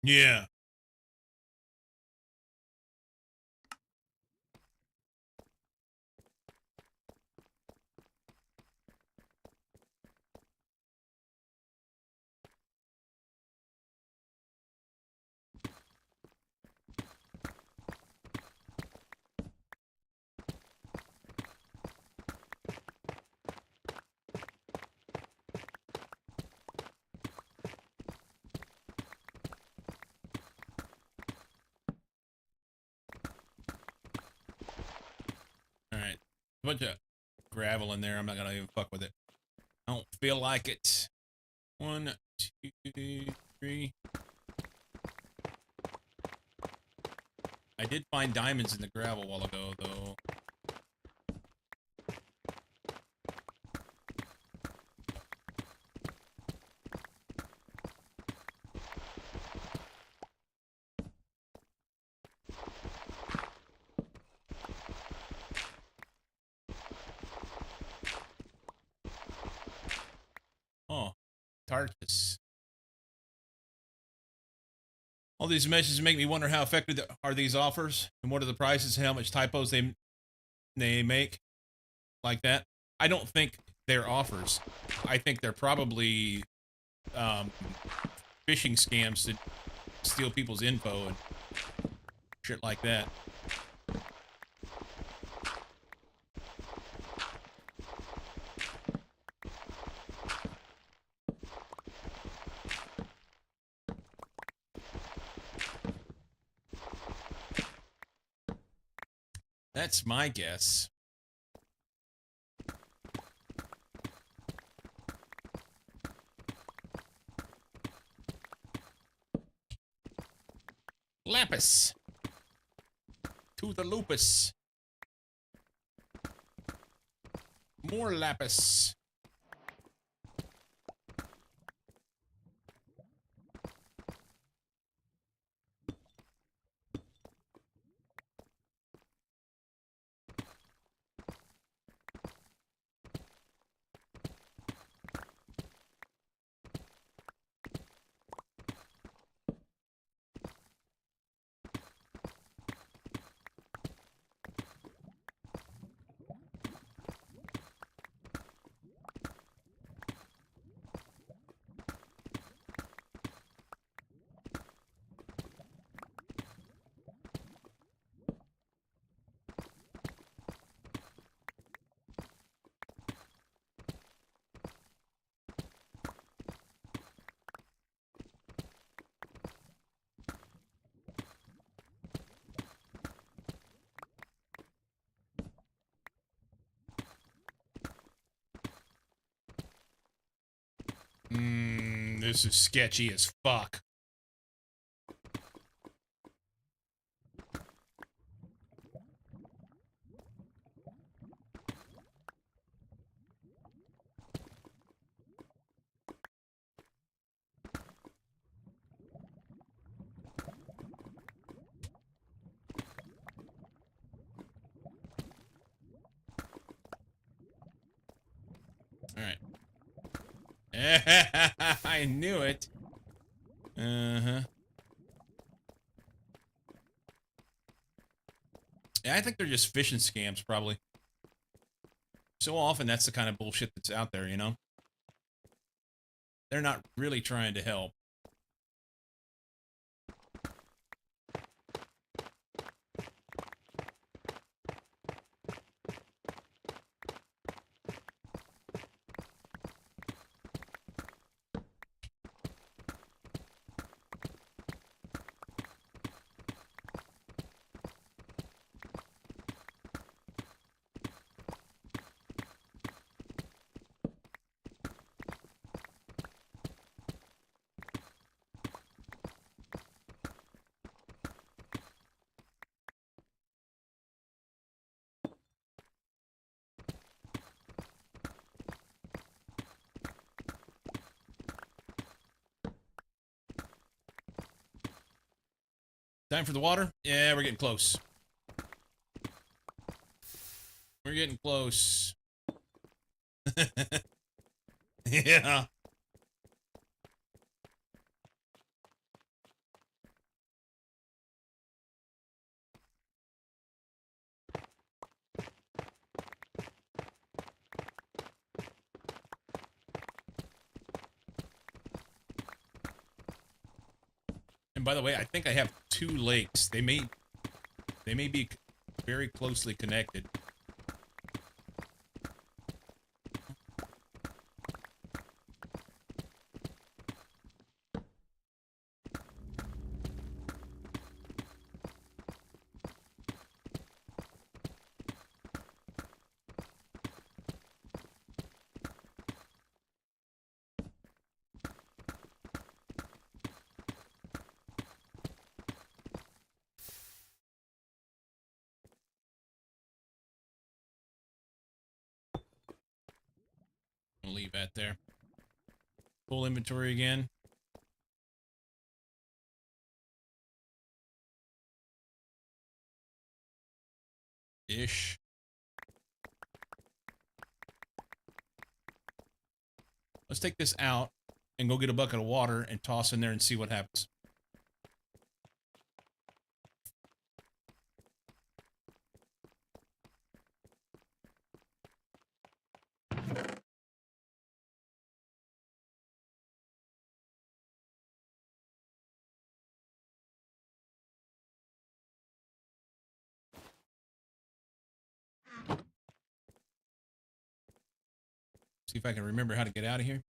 Yeah. All right. A bunch of gravel in there. I'm not gonna even fuck with it. I don't feel like it. 1, 2, 3. I did find diamonds in the gravel a while ago, though. Oh, Tarkus. All these messages make me wonder how effective are these offers, and what are the prices, and how much typos they make, like that. I don't think they're offers. I think they're probably phishing scams to steal people's info and shit like that. That's my guess. Lapis. To the lupus. More lapis. This is sketchy as fuck. All right. I knew it. Uh-huh. Yeah, I think they're just phishing scams, probably. So often that's the kind of bullshit that's out there, you know? They're not really trying to help. Time for the water? Yeah, we're getting close. We're getting close. Yeah. And by the way, I think I have 2 lakes. They may be very closely connected. I'll leave that there. Full inventory again. Ish. Let's take this out and go get a bucket of water and toss in there and see what happens. See if I can remember how to get out of here.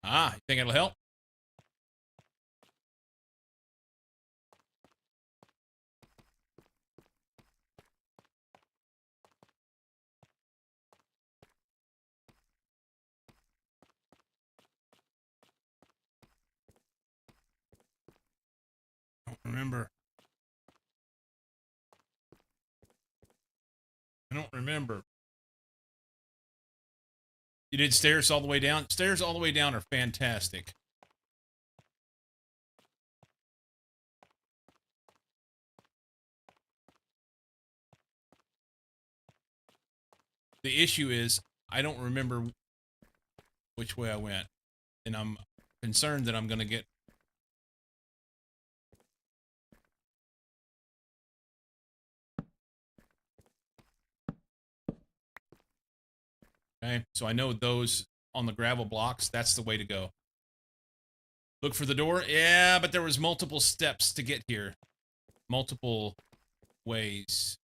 Um, you think it'll help? I don't remember. I don't remember. You did stairs all the way down? Stairs all the way down are fantastic. The issue is, I don't remember which way I went. And I'm concerned that I'm going to get... Okay, so I know those on the gravel blocks, that's the way to go. Look for the door? Yeah, but there was multiple steps to get here. Multiple ways.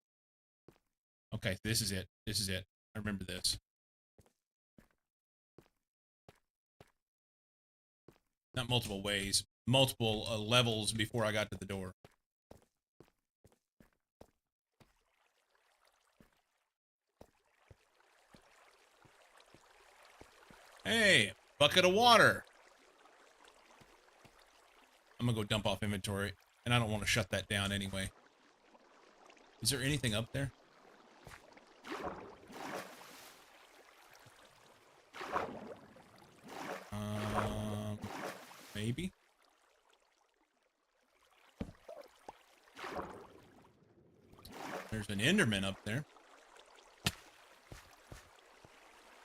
Okay, this is it. This is it. I remember this. Not multiple ways, multiple levels before I got to the door. Hey, bucket of water. I'm gonna go dump off inventory, and I don't want to shut that down anyway. Is there anything up there? Maybe. There's an Enderman up there.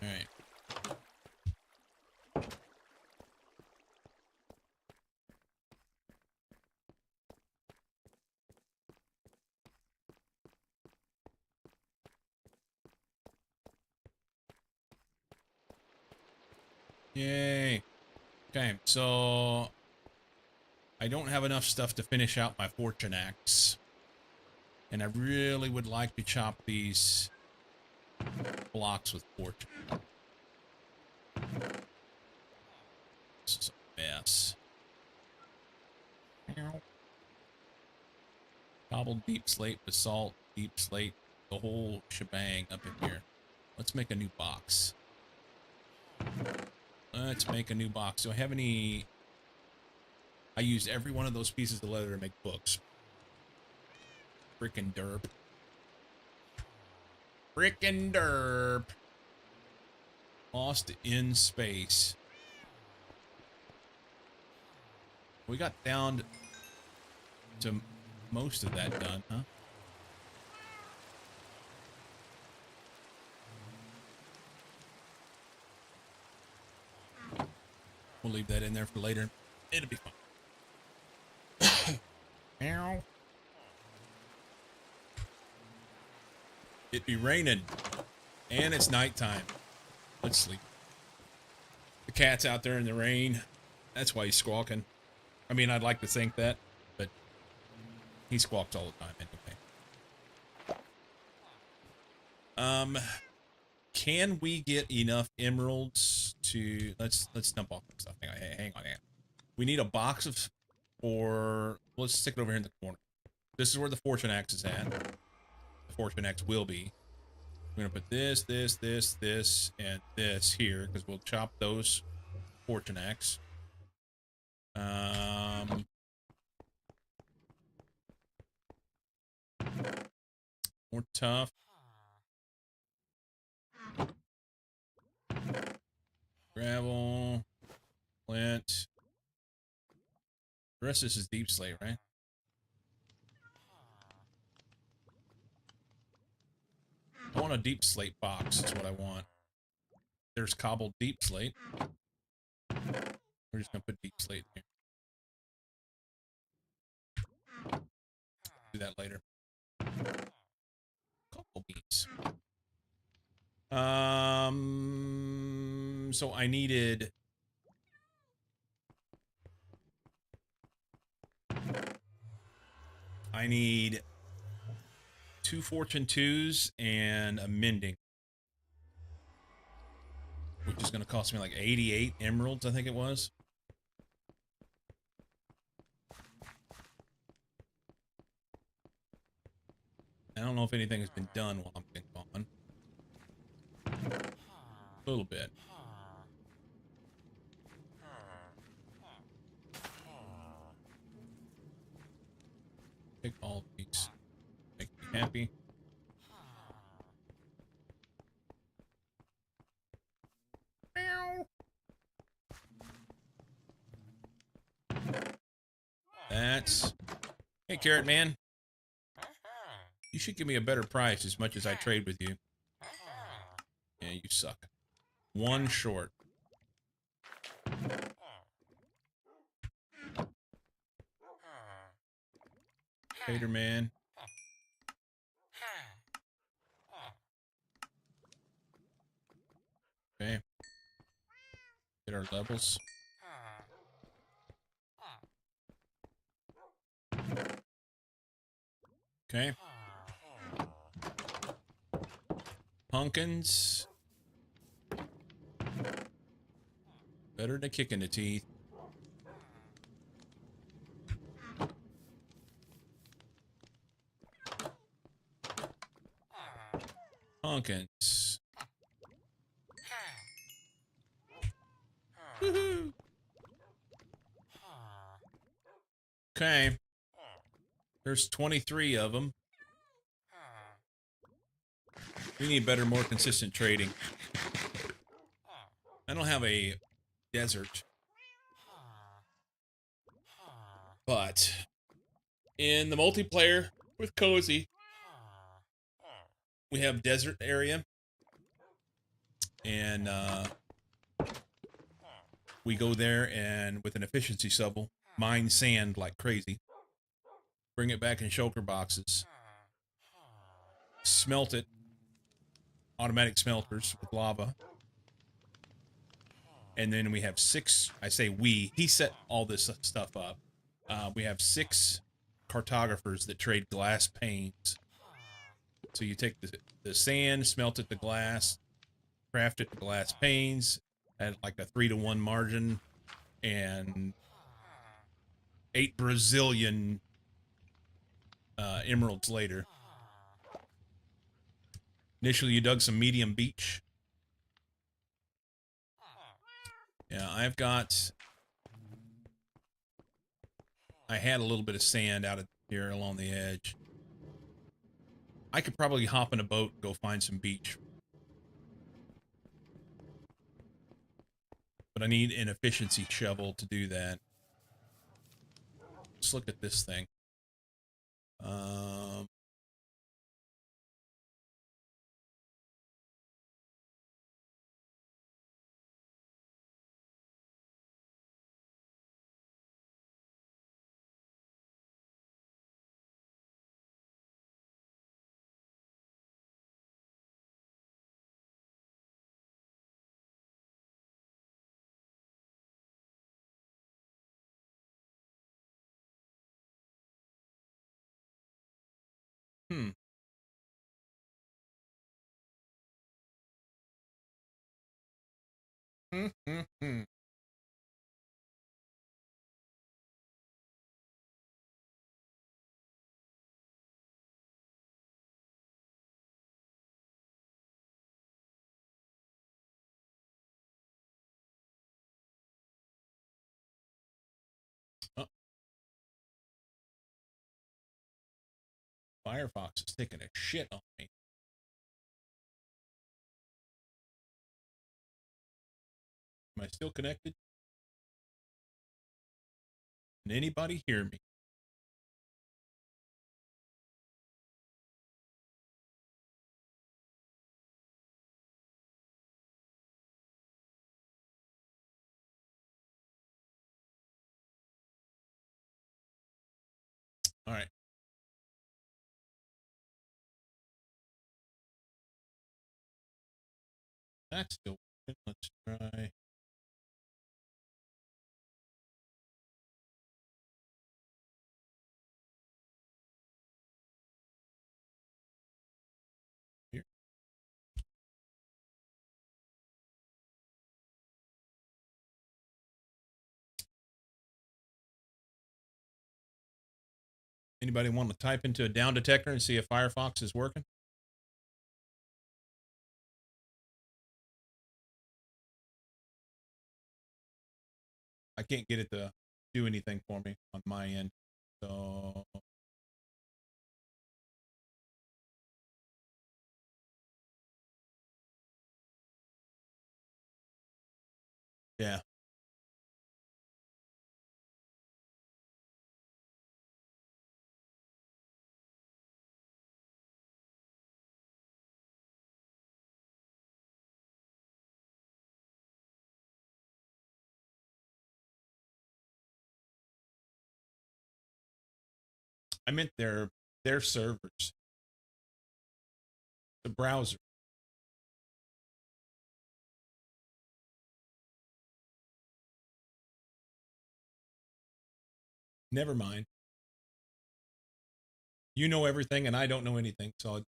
All right. Yay. Okay, so I don't have enough stuff to finish out my fortune axe. And I really would like to chop these blocks with fortune. This is a mess. Cobbled deep slate, basalt, deep slate, the whole shebang up in here. Let's make a new box. Let's make a new box. Do I have any... I used every one of those pieces of leather to make books. Frickin' derp. Frickin' derp. Lost in space. We got down to most of that done, huh? We'll leave that in there for later. It'll be fun. Meow. It be raining. And it's nighttime. Let's sleep. The cat's out there in the rain. That's why he's squawking. I mean, I'd like to think that, but he squawks all the time anyway. Can we get enough emeralds to... Let's dump off some stuff. Hang on. We need a box of... Or... Let's stick it over here in the corner. This is where the fortune axe is at. The fortune axe will be. We're gonna put this, and this here, because we'll chop those fortune axe. More tough. Gravel. Flint. The rest of this is deep slate, right? I want a deep slate box, is what I want. There's cobbled deep slate. We're just gonna put deep slate in here. Do that later. Cocoa beans. So I needed... I need 2 fortune 2s and a mending. Which is going to cost me like 88 emeralds, I think it was. I don't know if anything has been done while I'm been gone. A little bit. Take all of these. Make me happy. That's... Hey, Carrot Man. You should give me a better price as much as I trade with you. Yeah, you suck. 1 short. Hater Man. Okay. Get our levels. Okay. Pumpkins. Better than a kick in the teeth. Pumpkins. Woohoo. Okay. There's 23 of them. We need better, more consistent trading. I don't have a desert. But in the multiplayer with Cozy, we have desert area. And we go there and with an efficiency shovel, mine sand like crazy. Bring it back in shulker boxes. Smelt it. Automatic smelters with lava. And then we have 6, I say we, he set all this stuff up. We have 6 cartographers that trade glass panes. So you take the sand, smelt it to glass, craft it to glass panes at like a 3-to-1 margin, and 8 Brazilian emeralds later. Initially, you dug some medium beach. Yeah, I had a little bit of sand out of here along the edge. I could probably hop in a boat and go find some beach. But I need an efficiency shovel to do that. Let's look at this thing. Hmm. Oh, Firefox is taking a shit on me. Am I still connected? Can anybody hear me? All right. That's still working. Let's try. Here. Anybody want to type into a down detector and see if Firefox is working? I can't get it to do anything for me on my end. So yeah. I meant their servers. The browser. Never mind. You know everything and I don't know anything. So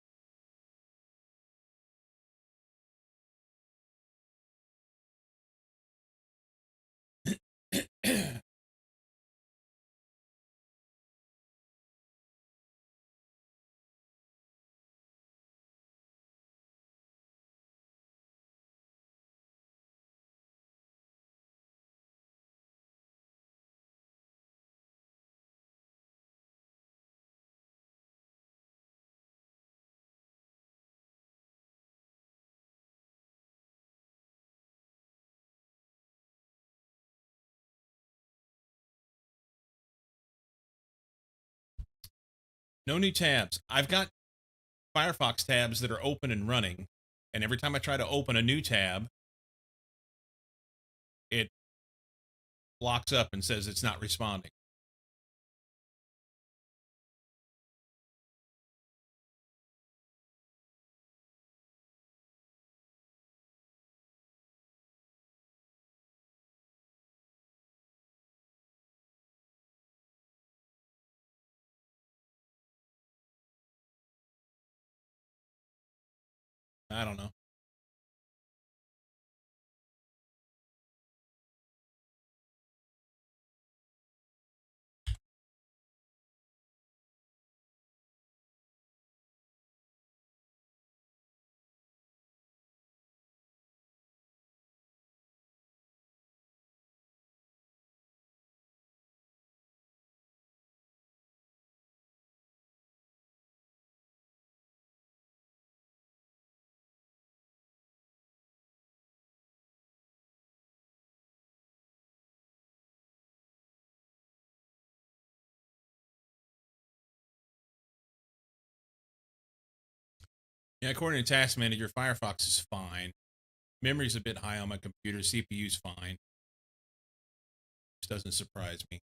No new tabs. I've got Firefox tabs that are open and running, and every time I try to open a new tab, it locks up and says it's not responding. I don't know. Yeah, according to Task Manager, Firefox is fine. Memory's a bit high on my computer. CPU's fine. Which doesn't surprise me.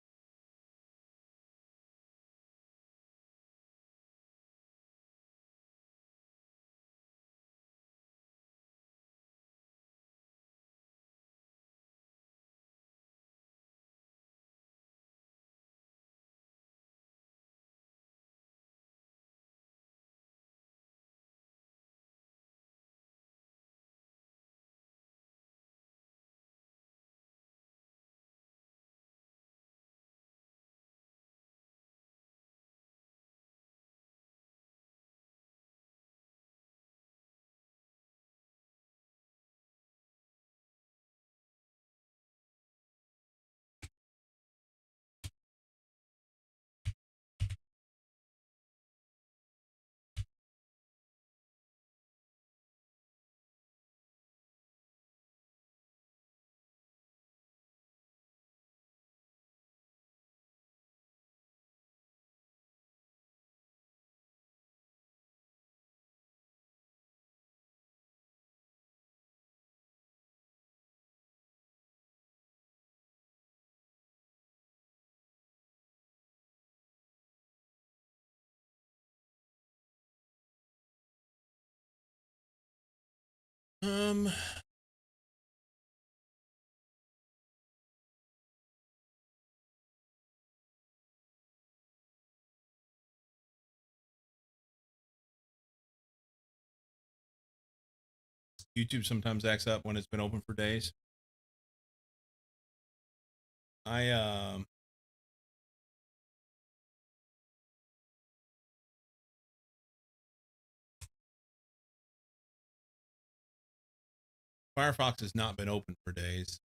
Um, YouTube sometimes acts up when it's been open for days. I Firefox has not been open for days.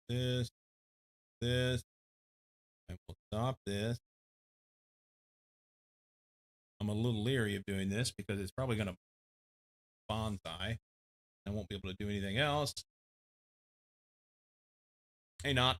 This, this, and we'll stop this. I'm a little leery of doing this because it's probably going to bonsai. I won't be able to do anything else. Hey, not.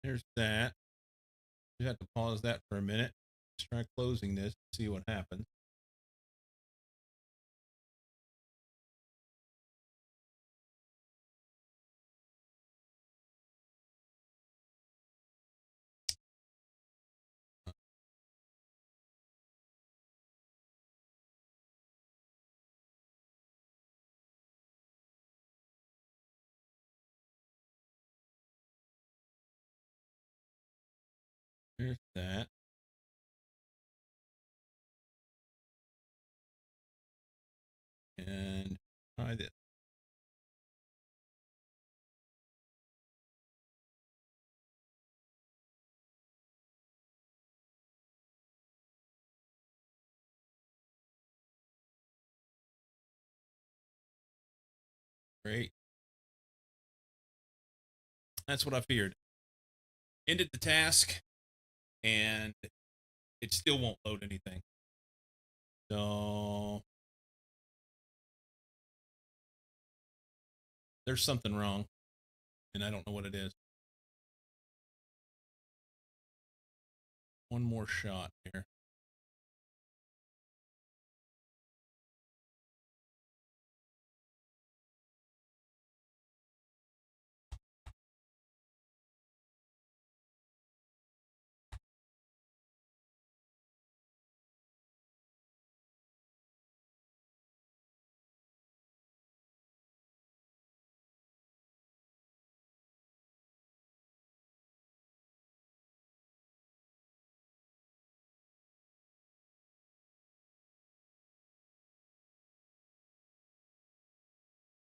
There's that. You have to pause that for a minute. Let's try closing this, see what happens. There's that. And try this. Great. That's what I feared. Ended the task, and it still won't load anything. So there's something wrong, and I don't know what it is. One more shot here.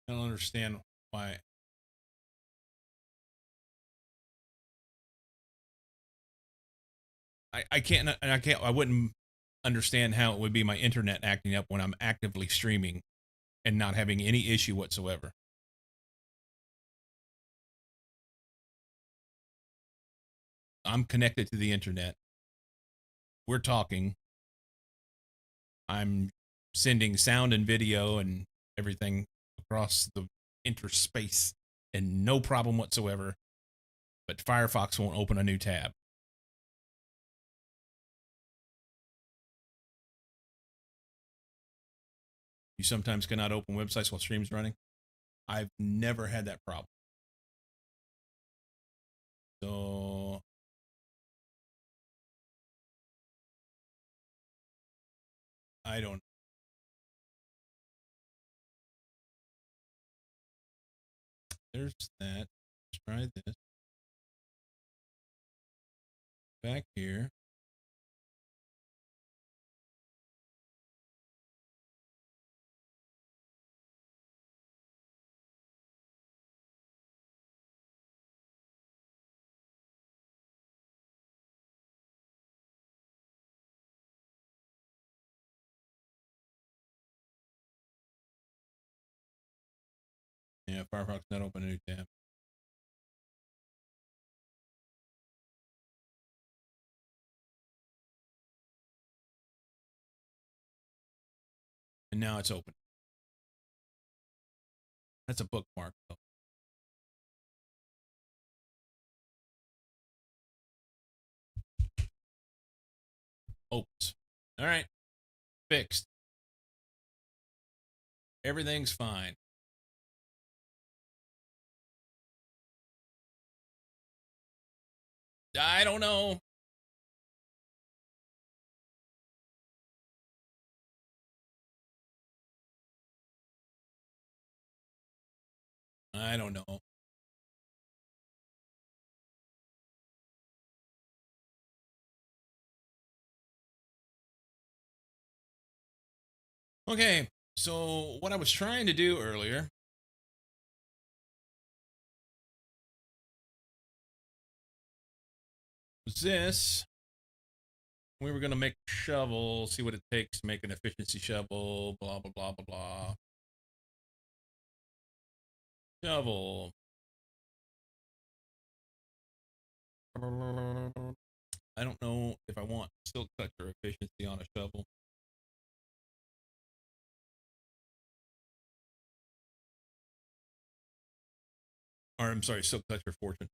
I don't understand why. I wouldn't understand how it would be my internet acting up when I'm actively streaming and not having any issue whatsoever. I'm connected to the internet. We're talking. I'm sending sound and video and everything across the interspace and no problem whatsoever. But Firefox won't open a new tab. You sometimes cannot open websites while stream's running. I've never had that problem. So I don't. There's that. Let's try this. Back here. Yeah, Firefox not open a new tab. And now it's open. That's a bookmark, though. Opens. All right. Fixed. Everything's fine. I don't know. I don't know. Okay, so what I was trying to do earlier was this. We were going to make a shovel, see what it takes to make an efficiency shovel, blah, blah, blah, blah, blah. Shovel. I don't know if I want silk toucher efficiency on a shovel. Or I'm sorry, silk toucher fortune.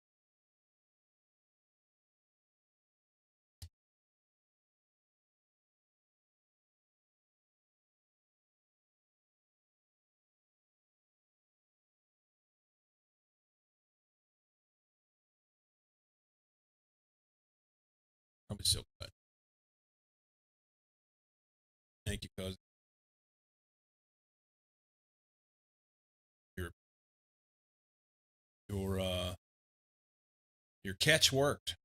Probably silk touch. Thank you, cousin. Your your your catch worked.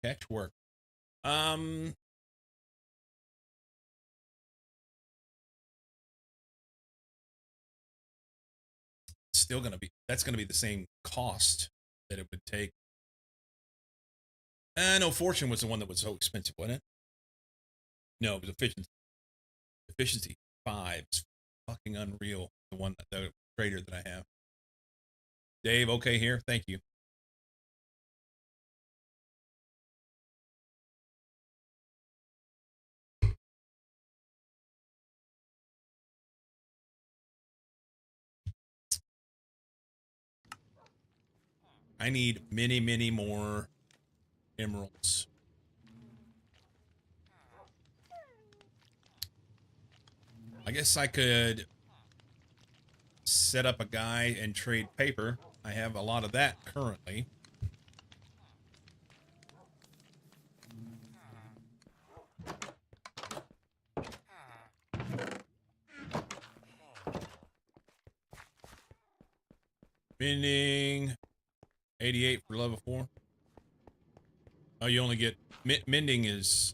Catch worked. still going to be, that's going to be the same cost that it would take. No, Fortune was the one that was so expensive, wasn't it? No, it was Efficiency. Efficiency 5 is fucking unreal. The one, the trader that I have. Dave, okay here? Thank you. I need many, many more emeralds. I guess I could set up a guy and trade paper. I have a lot of that currently. Mending 88 for level 4. Oh, you only get mending is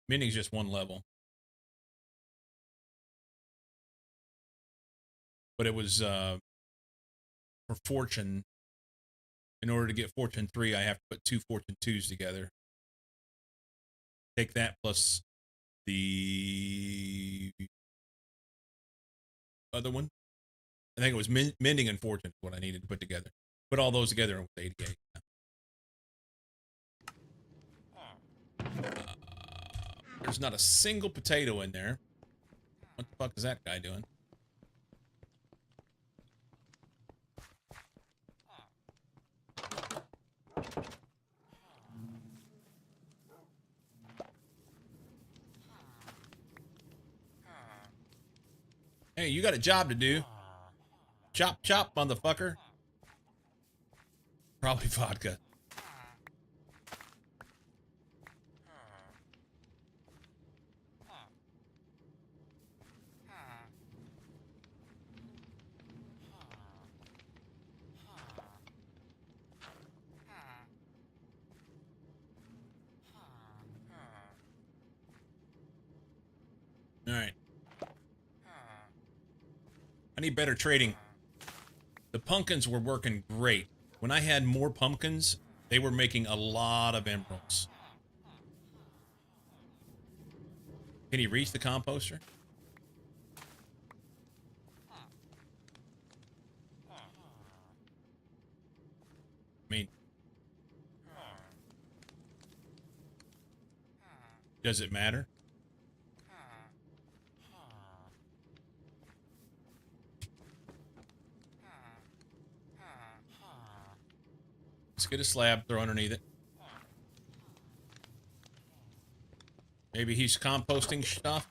mending's just one level. But it was for Fortune. In order to get Fortune 3, I have to put 2 Fortune 2s together. Take that plus the other one. I think it was mending and Fortune what I needed to put together. Put all those together with 88. There's not a single potato in there. What the fuck is that guy doing? Hey, you got a job to do. Chop, chop, motherfucker. Probably vodka. All right. I need better trading. The pumpkins were working great. When I had more pumpkins, they were making a lot of emeralds. Can he reach the composter? I mean, does it matter? Let's get a slab, throw underneath it. Maybe he's composting stuff.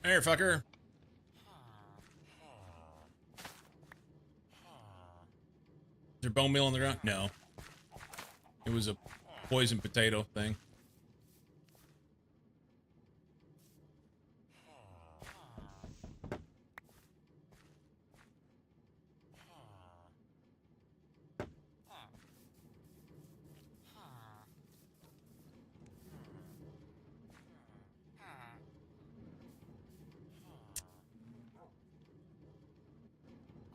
Here, fucker. Is there bone meal on the ground? No. It was a poison potato thing.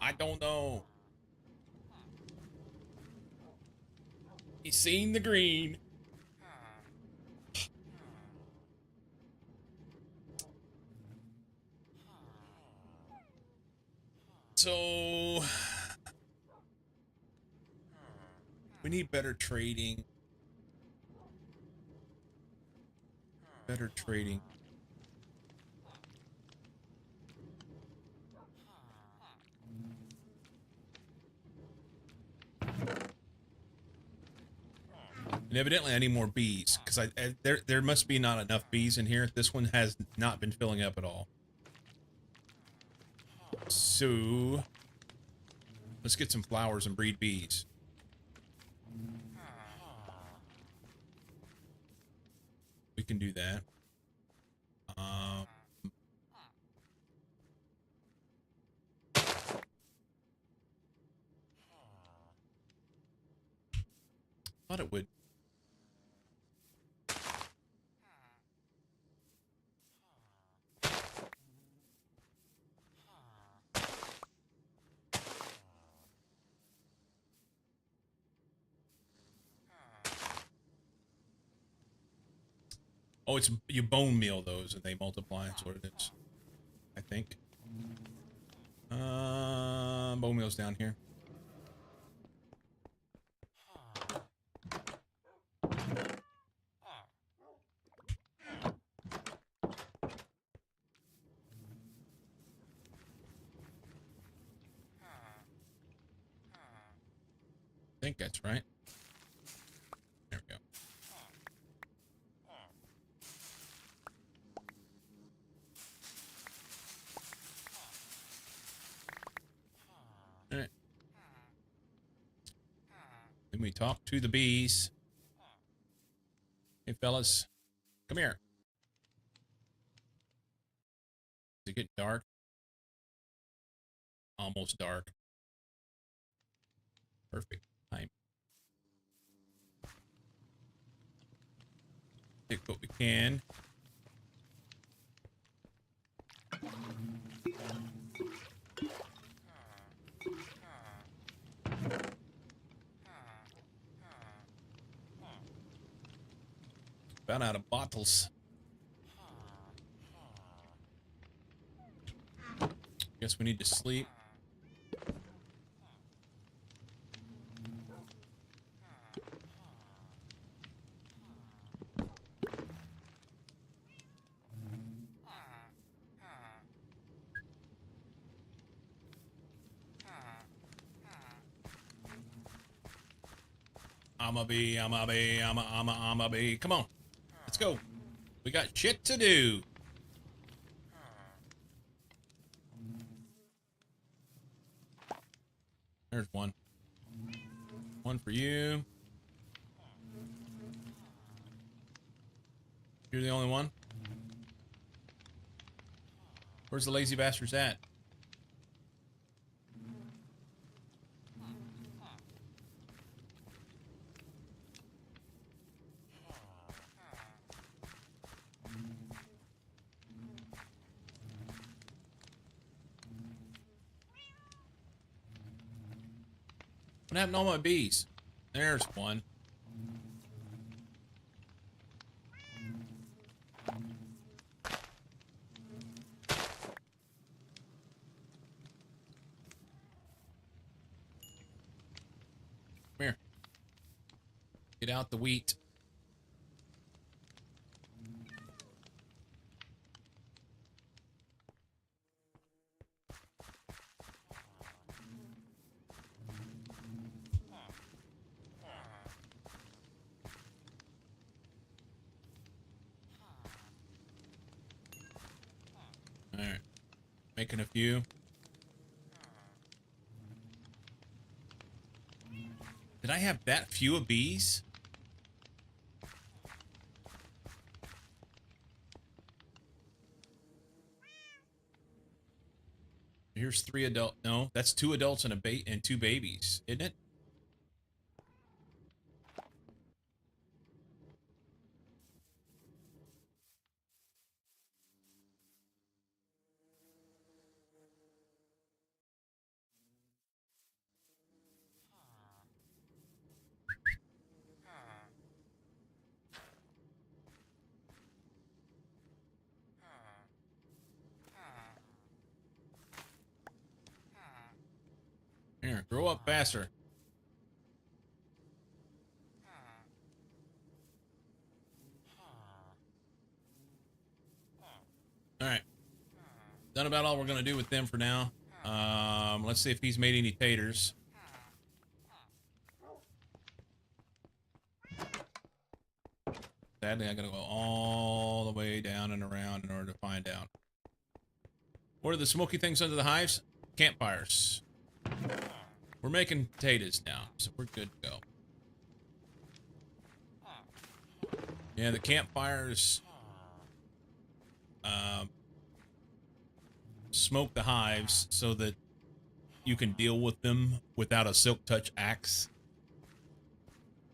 I don't know. He's seen the green. So we need better trading. Better trading. And evidently I need more bees, because there must be not enough bees in here. This one has not been filling up at all. So let's get some flowers and breed bees. We can do that. Thought it would. Oh, it's you bone meal those and they multiply. That's what it is. I think. Bone meal's down here. I think that's right. There we go. All right. Then we talk to the bees. Hey, fellas, come here. Does it get dark? Almost dark. Perfect time. Take what we can. About out of bottles. Guess we need to sleep. I'm a bee, I'm a bee, I'm a bee. Come on. Let's go. We got shit to do. There's one. One for you. You're the only one? Where's the lazy bastards at? What happened to all my bees? There's one. Come here. Get out the wheat. Alright. Making a few. Did I have that few of bees? Here's 3 adult. No, that's 2 adults and and 2 babies, isn't it? Here, grow up faster. Alright. Done about all we're gonna do with them for now. Let's see if he's made any taters. Sadly, I gotta go all the way down and around in order to find out. What are the smoky things under the hives? Campfires. We're making potatoes now, so we're good to go. Yeah, the campfires smoke the hives so that you can deal with them without a silk touch axe,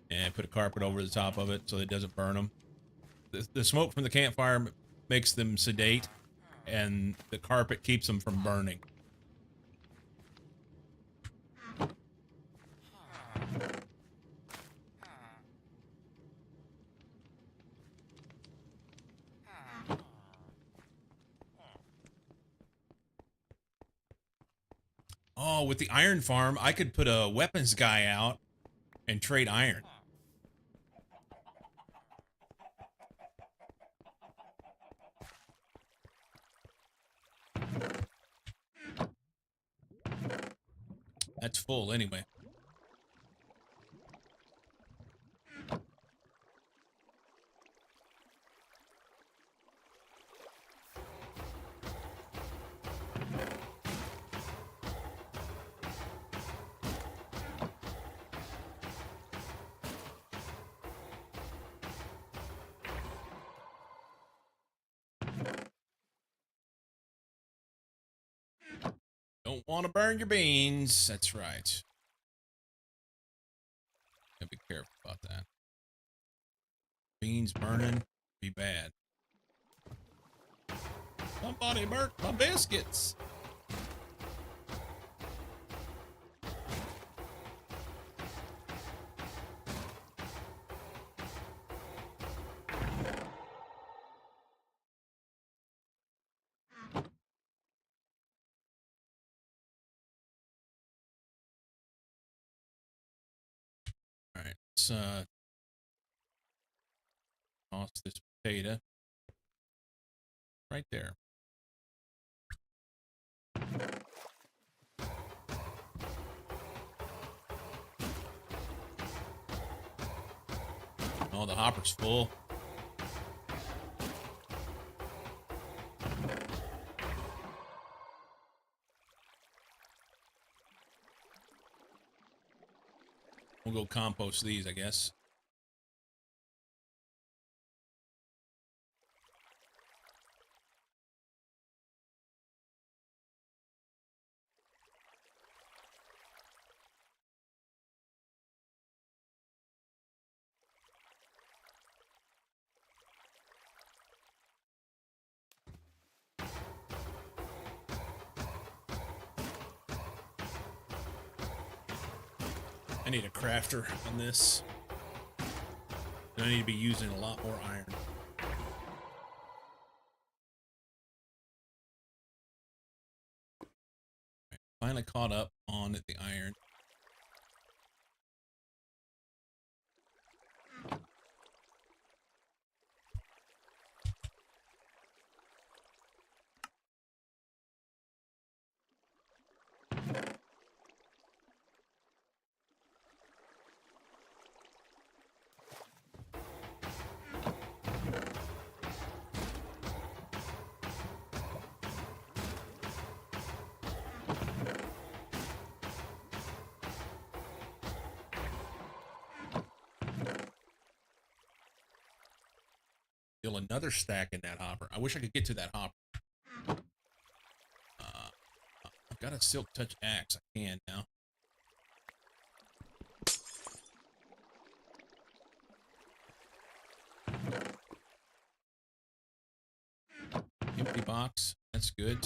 and put a carpet over the top of it so it doesn't burn them. The smoke from the campfire makes them sedate, and the carpet keeps them from burning. Oh, with the iron farm, I could put a weapons guy out and trade iron. That's full anyway. Don't want to burn your beans. That's right. Gotta be careful about that. Beans burning be bad. Somebody burnt my biscuits. All right, let's toss this potato right there. Oh, the hopper's full. We'll go compost these, I guess. I need a crafter on this. I need to be using a lot more iron. Right, finally caught up on the iron. Still another stack in that hopper. I wish I could get to that hopper. I've got a silk touch axe. I can now. Empty box. That's good.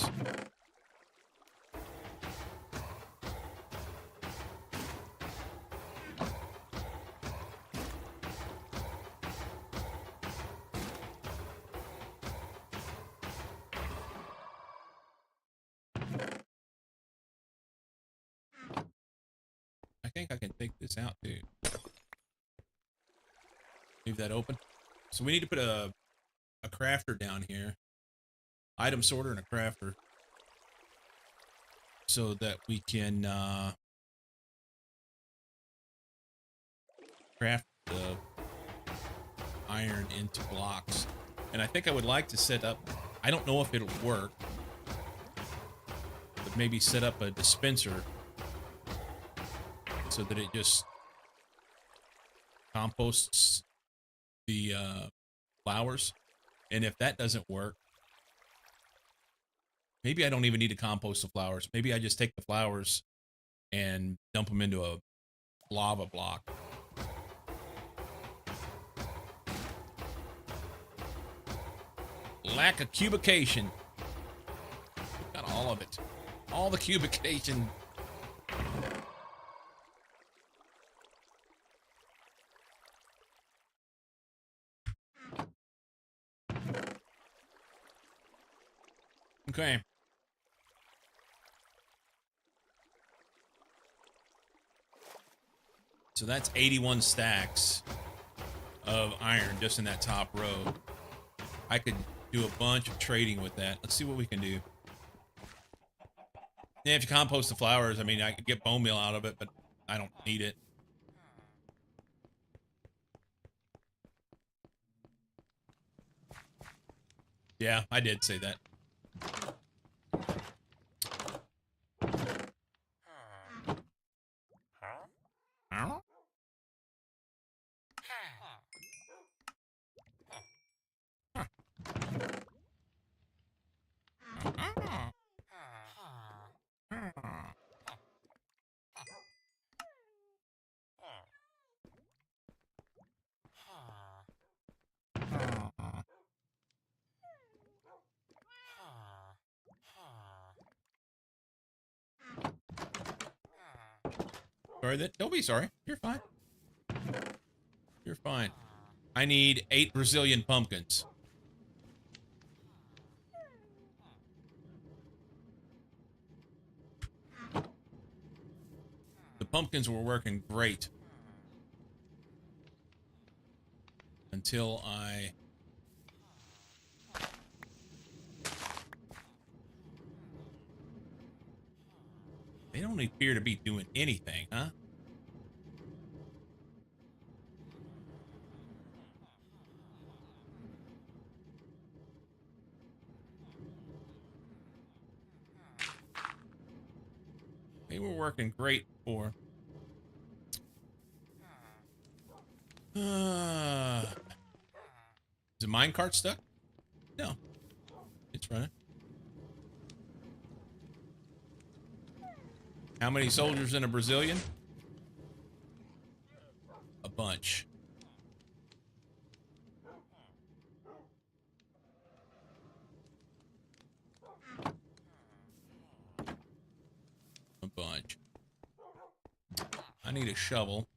I think I can take this out too. Leave that open. So we need to put a crafter down here. Item sorter and a crafter. So that we can craft the iron into blocks. And I think I would like to set up, I don't know if it'll work, but maybe set up a dispenser so that it just composts the flowers. And if that doesn't work, maybe I don't even need to compost the flowers. Maybe I just take the flowers and dump them into a lava block. Lack of cubication. Got all of it. All the cubication. Okay. So that's 81 stacks of iron just in that top row. I could do a bunch of trading with that. Let's see what we can do. Yeah, if you compost the flowers, I mean, I could get bone meal out of it, but I don't need it. Yeah, I did say that. Sorry, that don't be sorry. You're fine. You're fine. I need 8 Brazilian pumpkins. The pumpkins were working great until I they don't appear to be doing anything, huh? They were working great for. Is the minecart stuck? No. It's running. How many soldiers in a Brazilian? A bunch. A bunch. I need a shovel.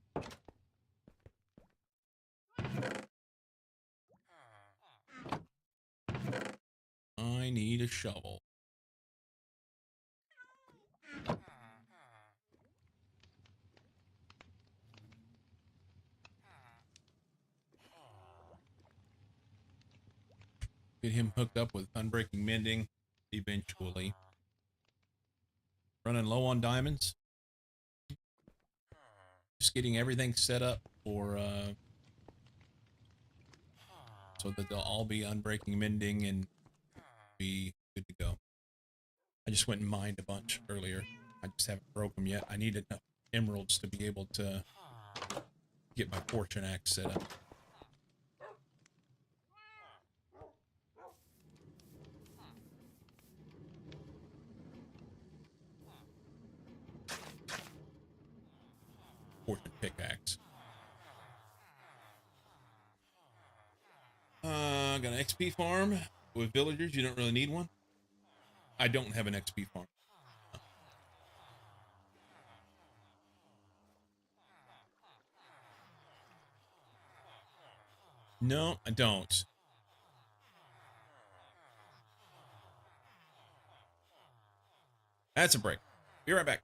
I need a shovel. Get him hooked up with unbreaking mending eventually. Running low on diamonds. Just getting everything set up for so that they'll all be unbreaking mending and be good to go. I just went and mined a bunch earlier. I just haven't broke them yet. I need enough emeralds to be able to get my fortune axe set up. Fortune pickaxe. Got an XP farm with villagers. You don't really need one. I don't have an XP farm. No, I don't. That's a break. Be right back.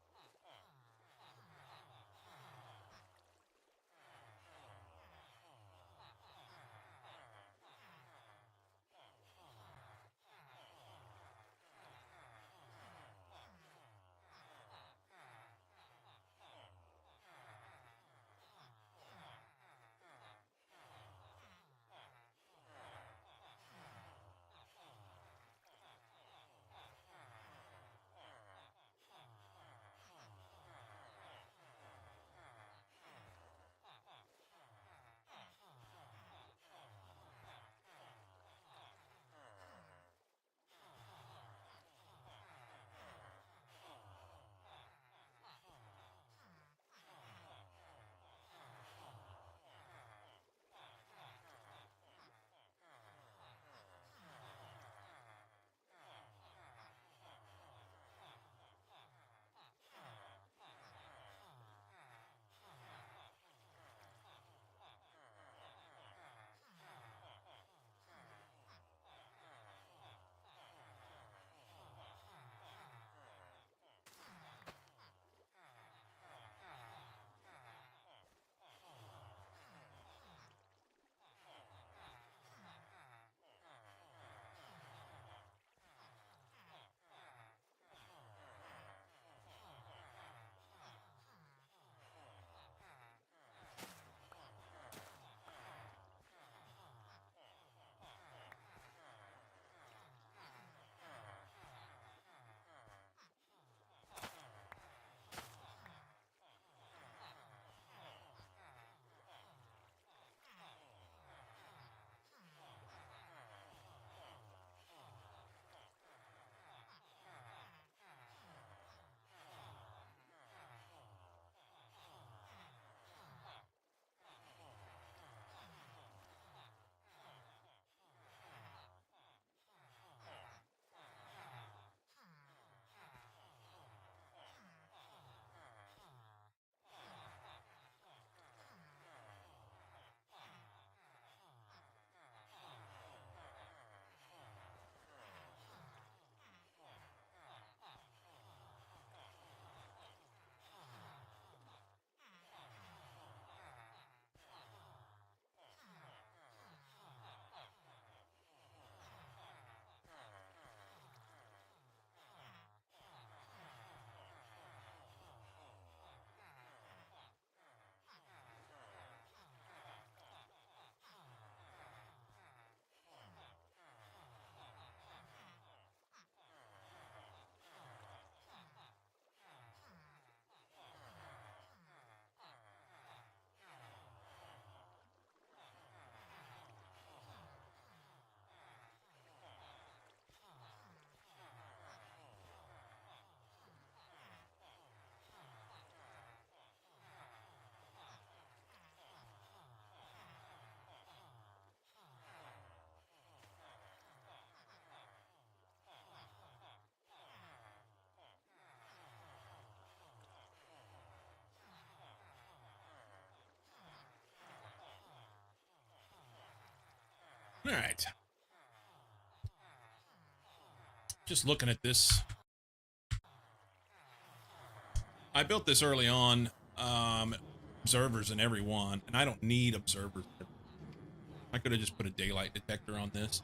All right. Just looking at this. I built this early on. Observers in every one, and I don't need observers. I could have just put a daylight detector on this.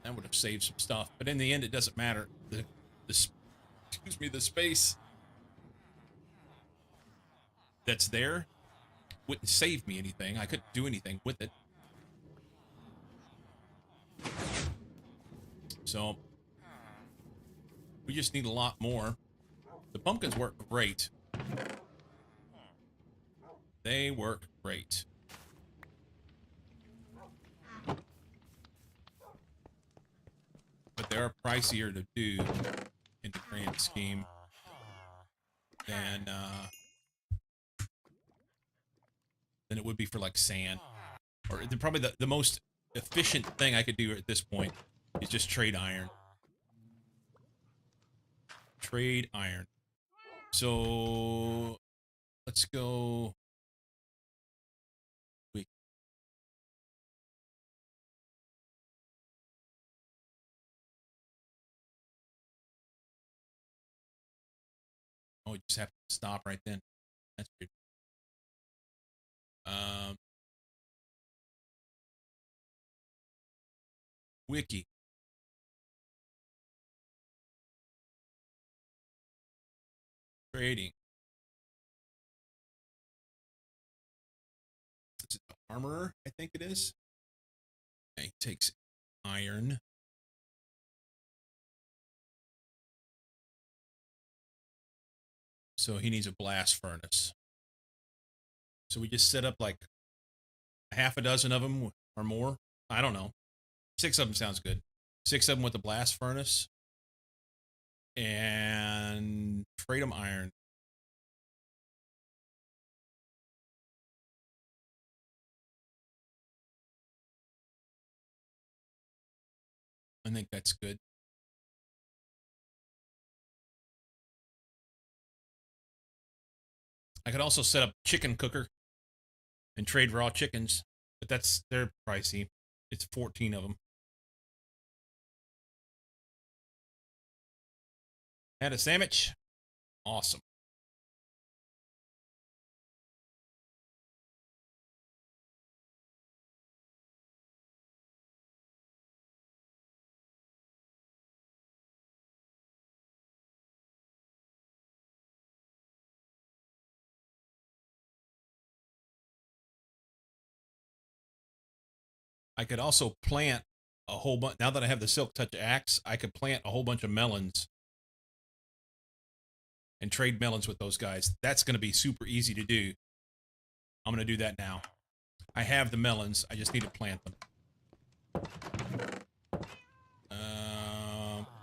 That would have saved some stuff. But in the end, it doesn't matter. The space that's there wouldn't save me anything. I couldn't do anything with it. So we just need a lot more. The pumpkins work great. They work great. But they are pricier to do in the grand scheme than it would be for like sand. Or probably the most efficient thing I could do at this point is just trade iron. Trade iron. So let's go. Oh, you just have to stop right then. That's weird. Wiki. Trading. Is it the armorer? I think it is. Okay, he takes iron. So he needs a blast furnace. So we just set up like half a dozen of them or more. I don't know. 6 of them sounds good. 6 of them with the blast furnace. And trade them iron. I think that's good. I could also set up chicken cooker and trade raw chickens, but they're pricey. It's 14 of them. Had a sandwich. Awesome. I could also plant a whole bunch. Now that I have the Silk Touch axe, I could plant a whole bunch of melons and trade melons with those guys. That's going to be super easy to do. I'm going to do that now. I have the melons. I just need to plant them.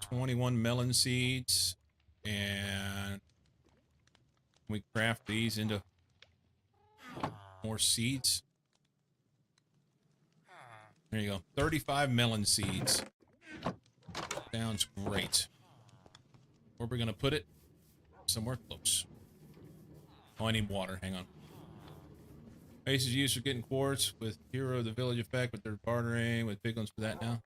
21 melon seeds. And we craft these into more seeds. There you go. 35 melon seeds. Sounds great. Where are we going to put it? Somewhere close. Oh, I need water. Hang on. Ace is used for getting quartz with Hero of the Village effect, but they're bartering with big ones for that now.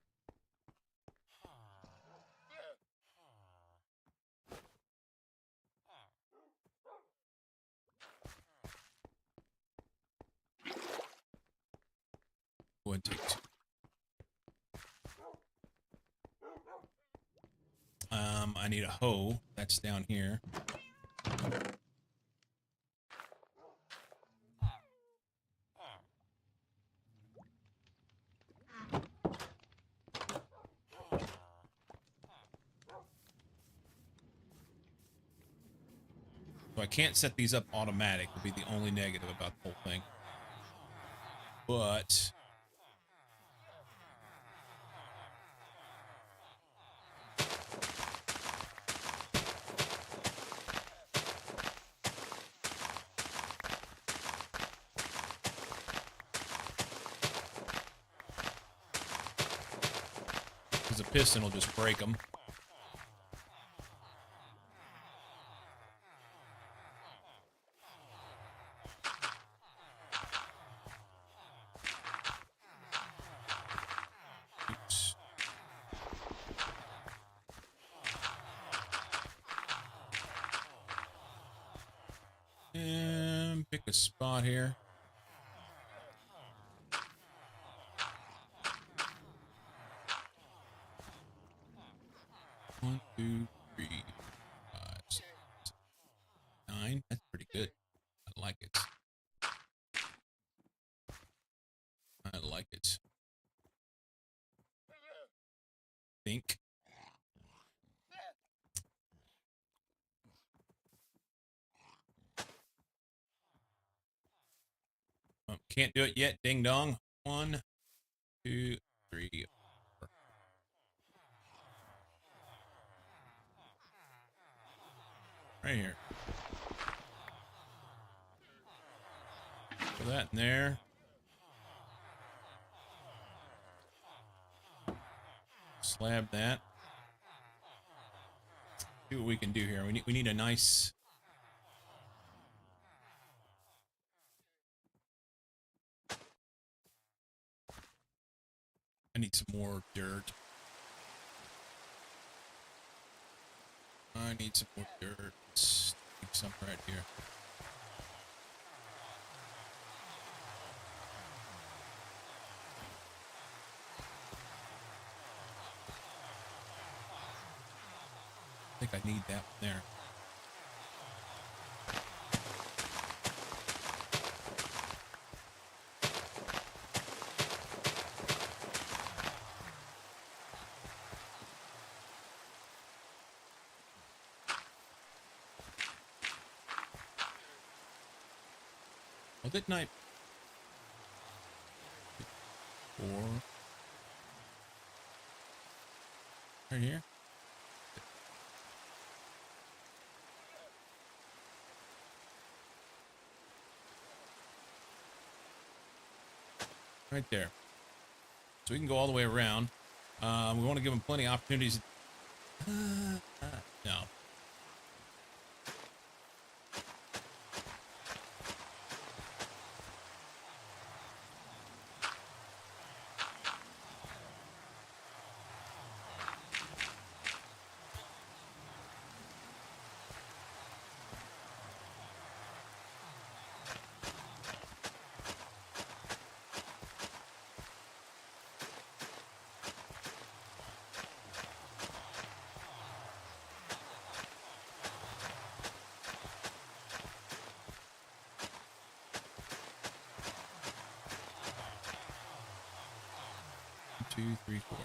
Go ahead and take 2. I need a hoe. That's down here. So I can't set these up automatic. Would be the only negative about the whole thing. But because a piston will just break them. pick a spot here. One, two, three, 5, 6, 9. That's pretty good. I like it. I like it. Think. Can't do it yet. Ding dong. 1, 2, 3, 4. Right here. Put that in there. Slab that. See what we can do here. We need a nice. I need some more dirt. I need some more dirt. Take some right here. I think I need that one there. Well, didn't I? 4. Right here. Right there. So we can go all the way around. We want to give them plenty of opportunities. No. Two, three, 4.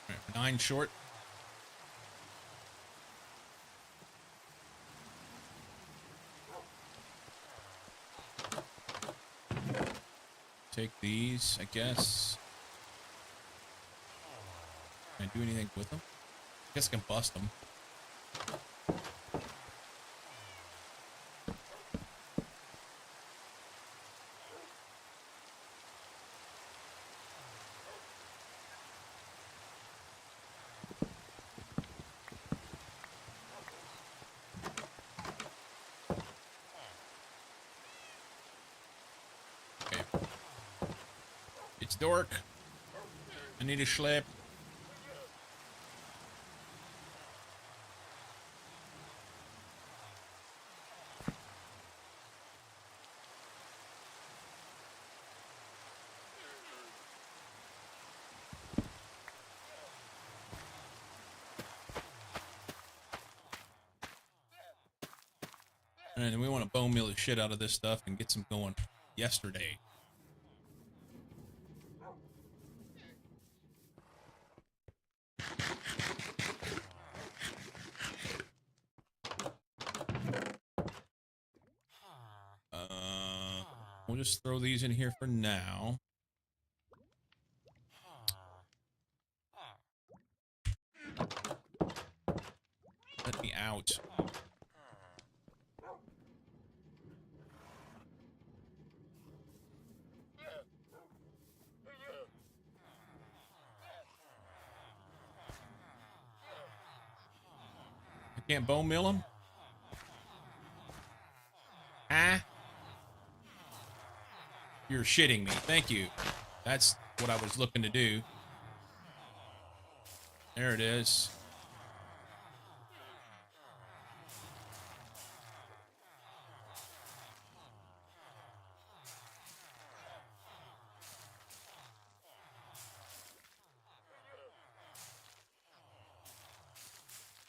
All right, 9 short. Take these, I guess. Can I do anything with them? I guess I can bust them. Okay. It's dark. I need a schlep. And we want to bone meal the shit out of this stuff and get some going yesterday. We'll just throw these in here for now. Let me out. Can't bone mill him? Ah? You're shitting me. Thank you. That's what I was looking to do. There it is.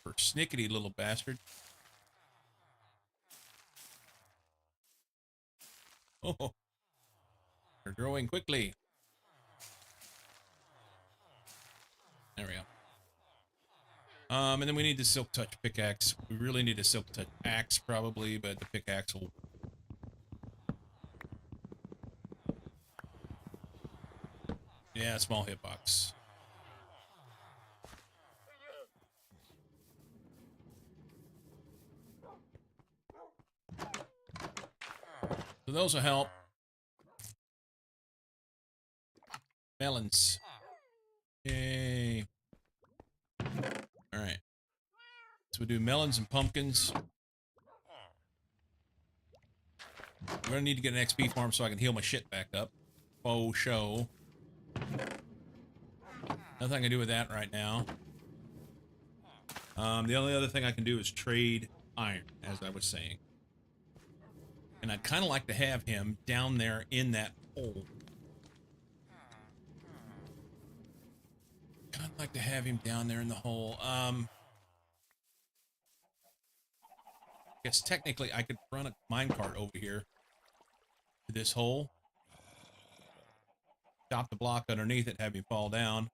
Persnickety little bastard. Oh, they're growing quickly. There we go. And then we need the Silk Touch pickaxe. We really need a Silk Touch axe probably, but the pickaxe will. Yeah, small hitbox. So those will help. Melons. Yay. Alright. So we do melons and pumpkins. We're gonna need to get an XP farm so I can heal my shit back up. Faux show. Nothing I can do with that right now. The only other thing I can do is trade iron, as I was saying. And I'd kind of like to have him down there in that hole. Kind of like to have him down there in the hole. I guess technically I could run a minecart over here to this hole. Stop the block underneath it, have him fall down.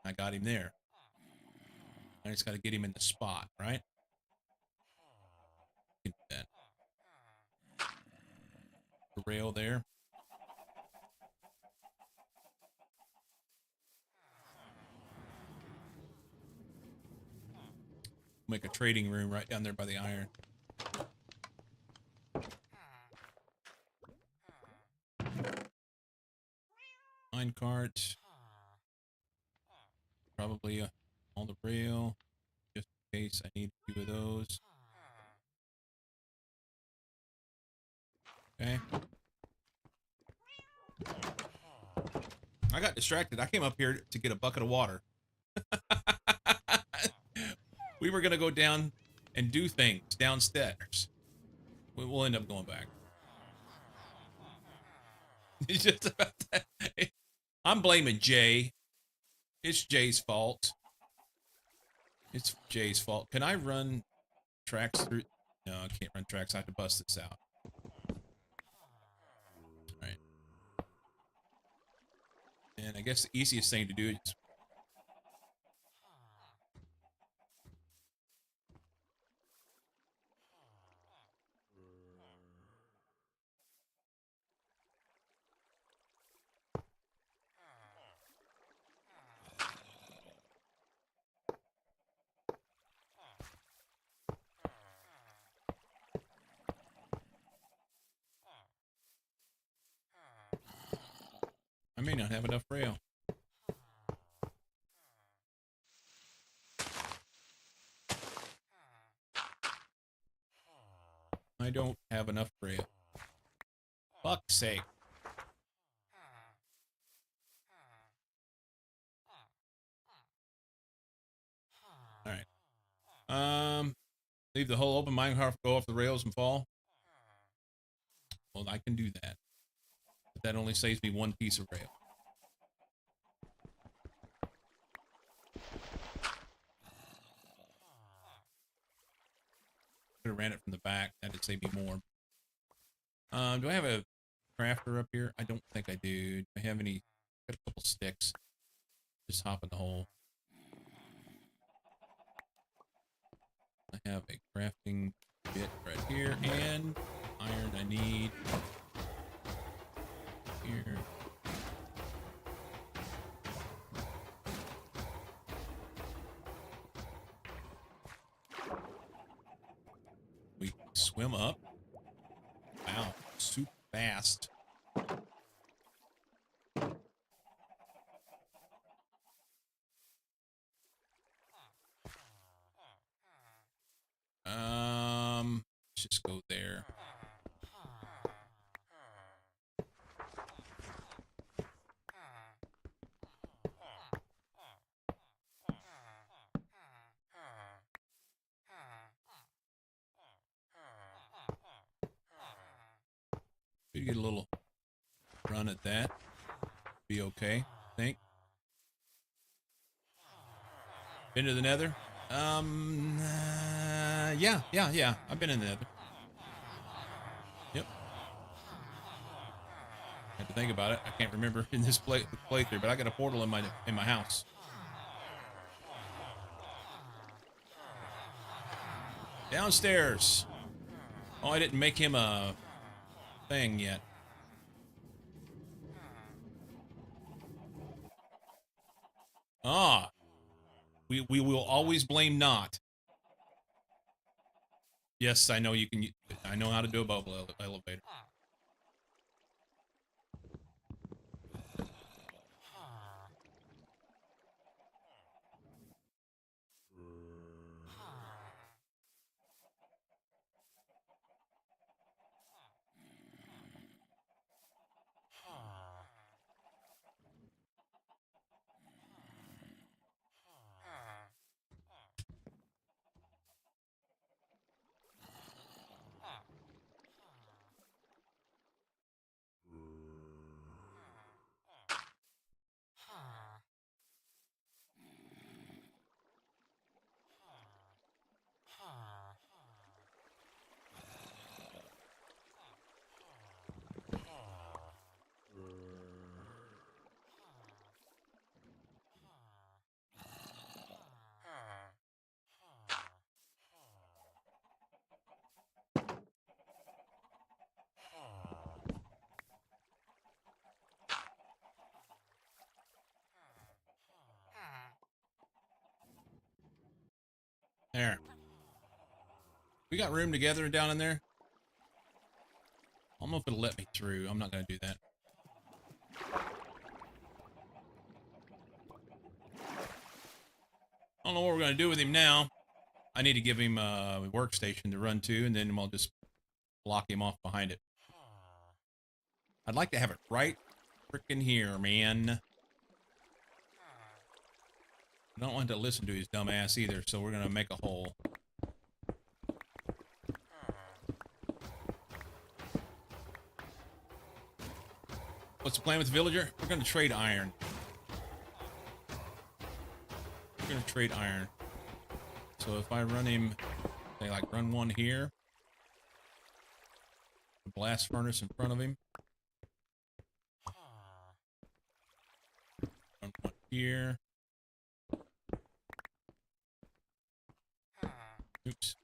I got him there. I just got to get him in the spot, right? Get that. The rail there. Make a trading room right down there by the iron. Minecart. Probably on the rail, just in case I need a few of those. Okay. I got distracted. I came up here to get a bucket of water. We were going to go down and do things downstairs. We'll end up going back. It's just about that. I'm blaming Jay. It's Jay's fault. It's Jay's fault. Can I run tracks through? No, I can't run tracks. I have to bust this out. Alright. And I guess the easiest thing to do is... I may not have enough rail. I don't have enough rail. Fuck's sake. Alright. Leave the whole open minecart, go off the rails and fall. Well, I can do that. But that only saves me one piece of rail. Could have ran it from the back. That'd save me more. Do I have a crafter up here? I don't think I do. Do I have any? Got a couple sticks. Just hop in the hole. I have a crafting bit right here, and iron I need here. We swim up. Wow, super fast. Let's just go there. We get a little run at that. Be okay, I think. Been to the Nether? Yeah. I've been in the Nether. Yep. Have to think about it. I can't remember in this playthrough, but I got a portal in my house. Downstairs. Oh, I didn't make him a thing yet. Ah. We will always blame not. Yes, I know you can. I know how to do a bubble elevator. There. We got room together down in there. I don't know if it'll let me through. I'm not going to do that. I don't know what we're going to do with him now. I need to give him a workstation to run to, and then I'll just block him off behind it. I'd like to have it right freaking here, man. I don't want to listen to his dumb ass either, so we're going to make a hole. What's the plan with the villager? We're going to trade iron. We're going to trade iron. So if I run him, say like run one here. Blast furnace in front of him. Run one here. Oops.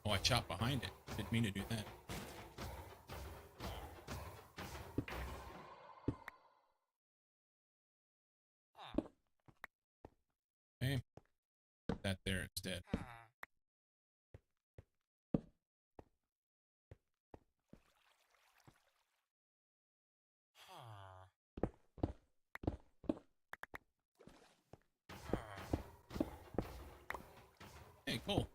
Oh, I chopped behind it. Didn't mean to do that. Okay. Put that there instead. Hey, cool.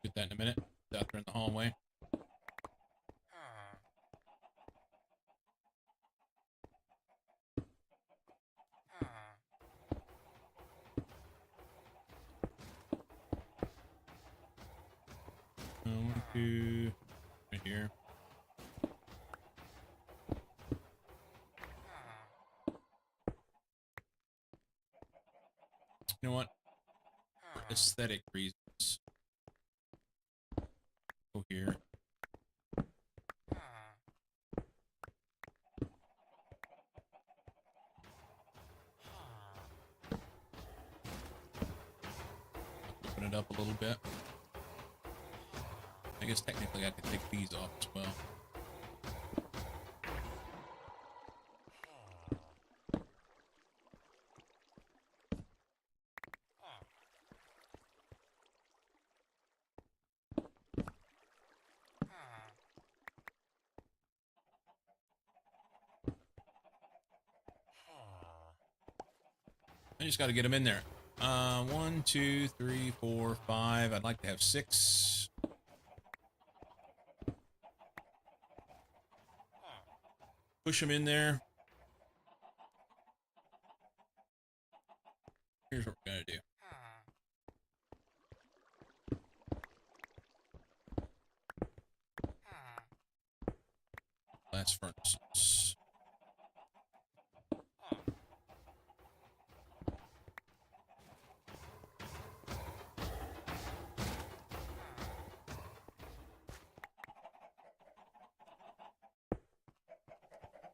Get that in a minute. Out there in the hallway. One, two, right here. You know what? For aesthetic reasons. Go here. Open it up a little bit. I guess technically I could take these off as well. I just got to get them in there. 1, 2, 3, 4, 5. I'd like to have 6. Push them in there. Here's what we're going to do. Blast furnaces.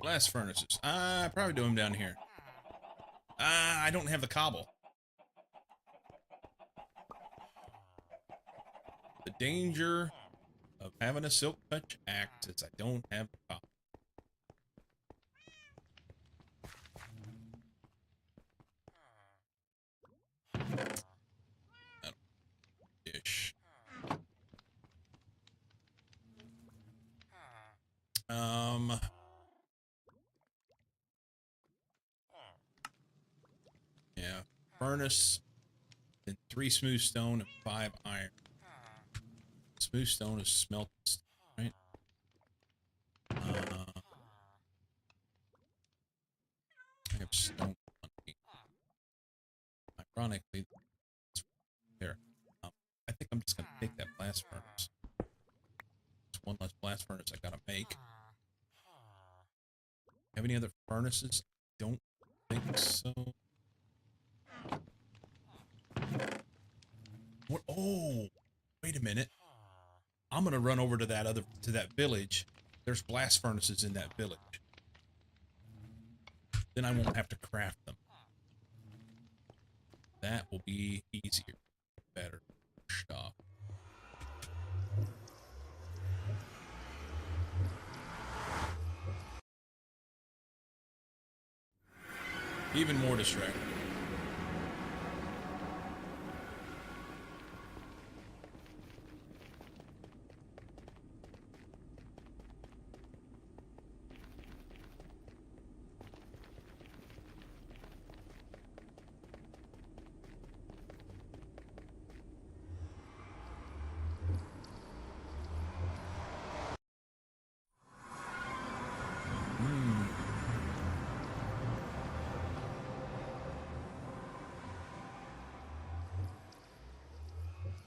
Blast furnaces. Probably do them down here. I don't have the cobble. The danger of having a silk touch axe is I don't have the cobble. Ish. Yeah. Furnace, then 3 smooth stone and 5 iron. Smooth stone is smelted, right? I have stone on me. Ironically, it's there. I think I'm just gonna take that blast furnace. It's one less blast furnace I gotta make. Have any other furnaces? Don't think so. What? Oh, wait a minute. I'm gonna run over to that village. There's blast furnaces in that village. Then I won't have to craft them. That will be easier, better stuff. Even more distracting.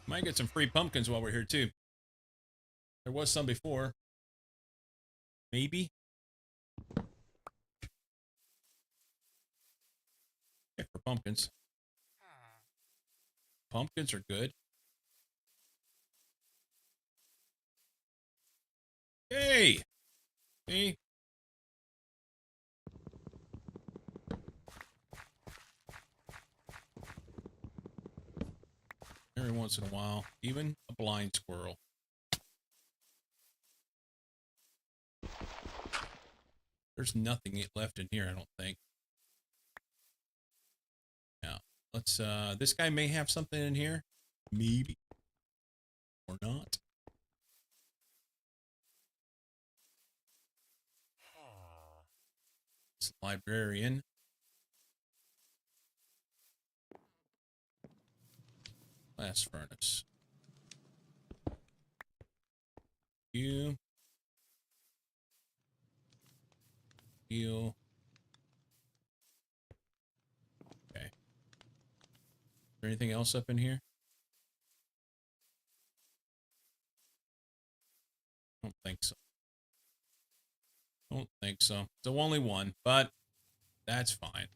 Might get some free pumpkins while we're here too. There was some before. Maybe. Check for pumpkins. Pumpkins are good. Hey! See? Every once in a while, even a blind squirrel. There's nothing left in here, I don't think. Now, let's, this guy may have something in here. Maybe. Or not. It's a librarian. Blast furnace. You. Heal. Okay. Is there anything else up in here? I don't think so. Don't think so. So only one, but that's fine.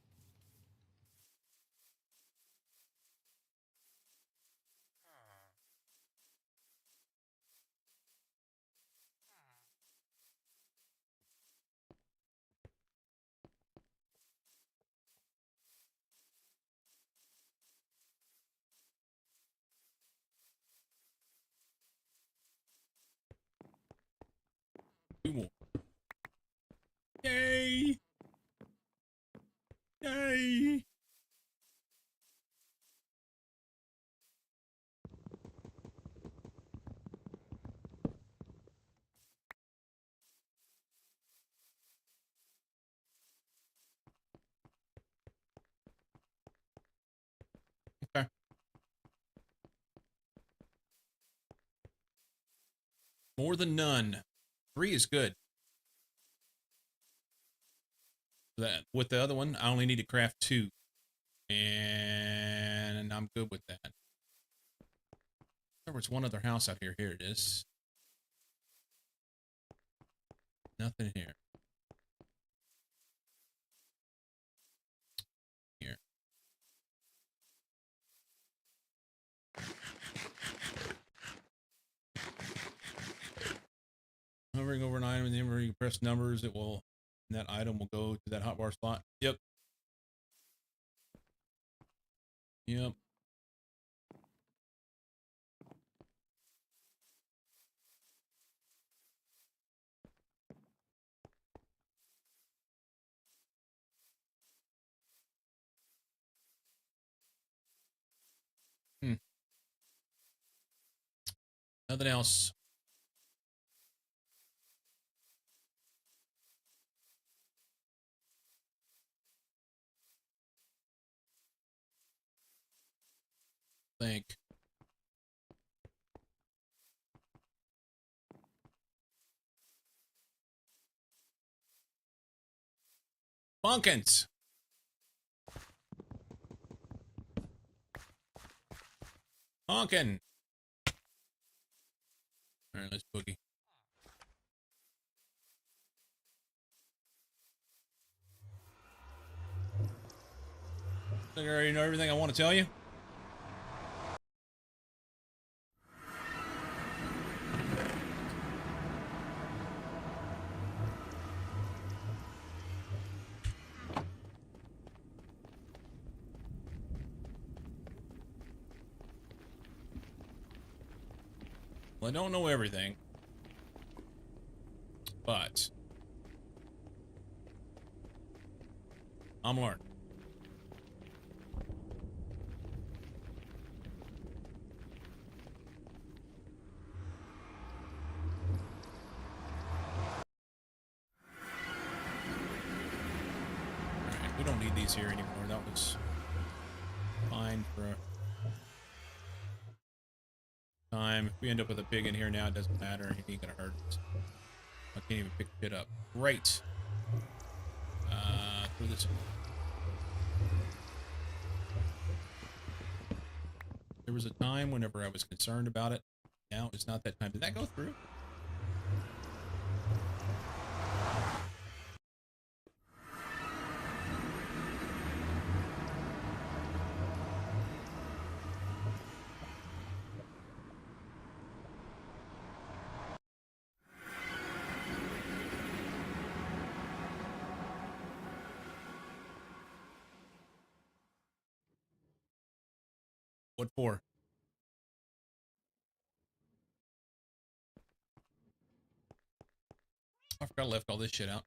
Two more. Yay! Yay! More than none. 3 is good. That with the other one, I only need to craft 2. And I'm good with that. There was one other house out here. Here it is. Nothing here. Here. Hovering over an item, and then whenever you press numbers, it will, and that item will go to that hotbar slot. Yep. Yep. Hmm. Nothing else. Think. Pumpkins. Honkin. All right, let's boogie. Think I already know everything I want to tell you. Well, I don't know everything, but I'm learning. Alright, we don't need these here anymore. That was fine for a time. If we end up with a big in here now, it doesn't matter. He ain't gonna hurt us. I can't even pick it up. Great. Through this. There was a time whenever I was concerned about it. Now it's not that time. Did that go through? What for? I forgot I left all this shit out.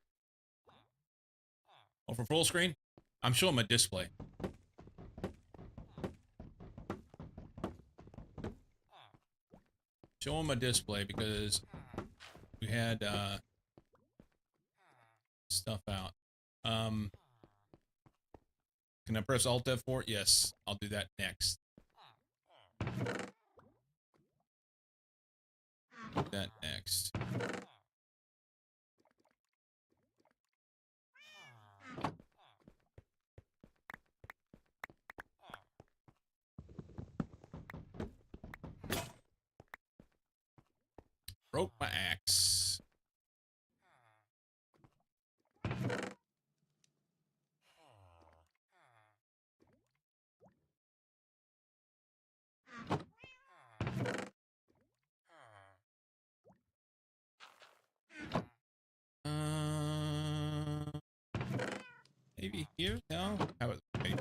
Oh, for full screen? I'm showing my display. Showing my display because we had stuff out. Can I press Alt F4? Yes, I'll do that next. Do that next. Broke my axe. Maybe here? No? How about wait.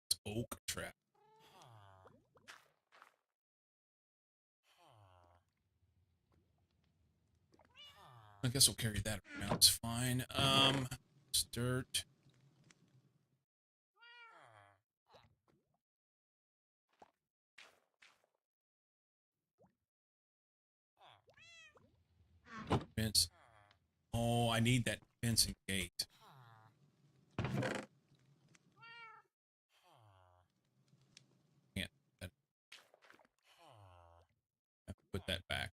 It's oak trap. I guess we'll carry that around. It's fine. It's dirt. fence. Oh, I need that fence and gate. Can't. I have to put that back.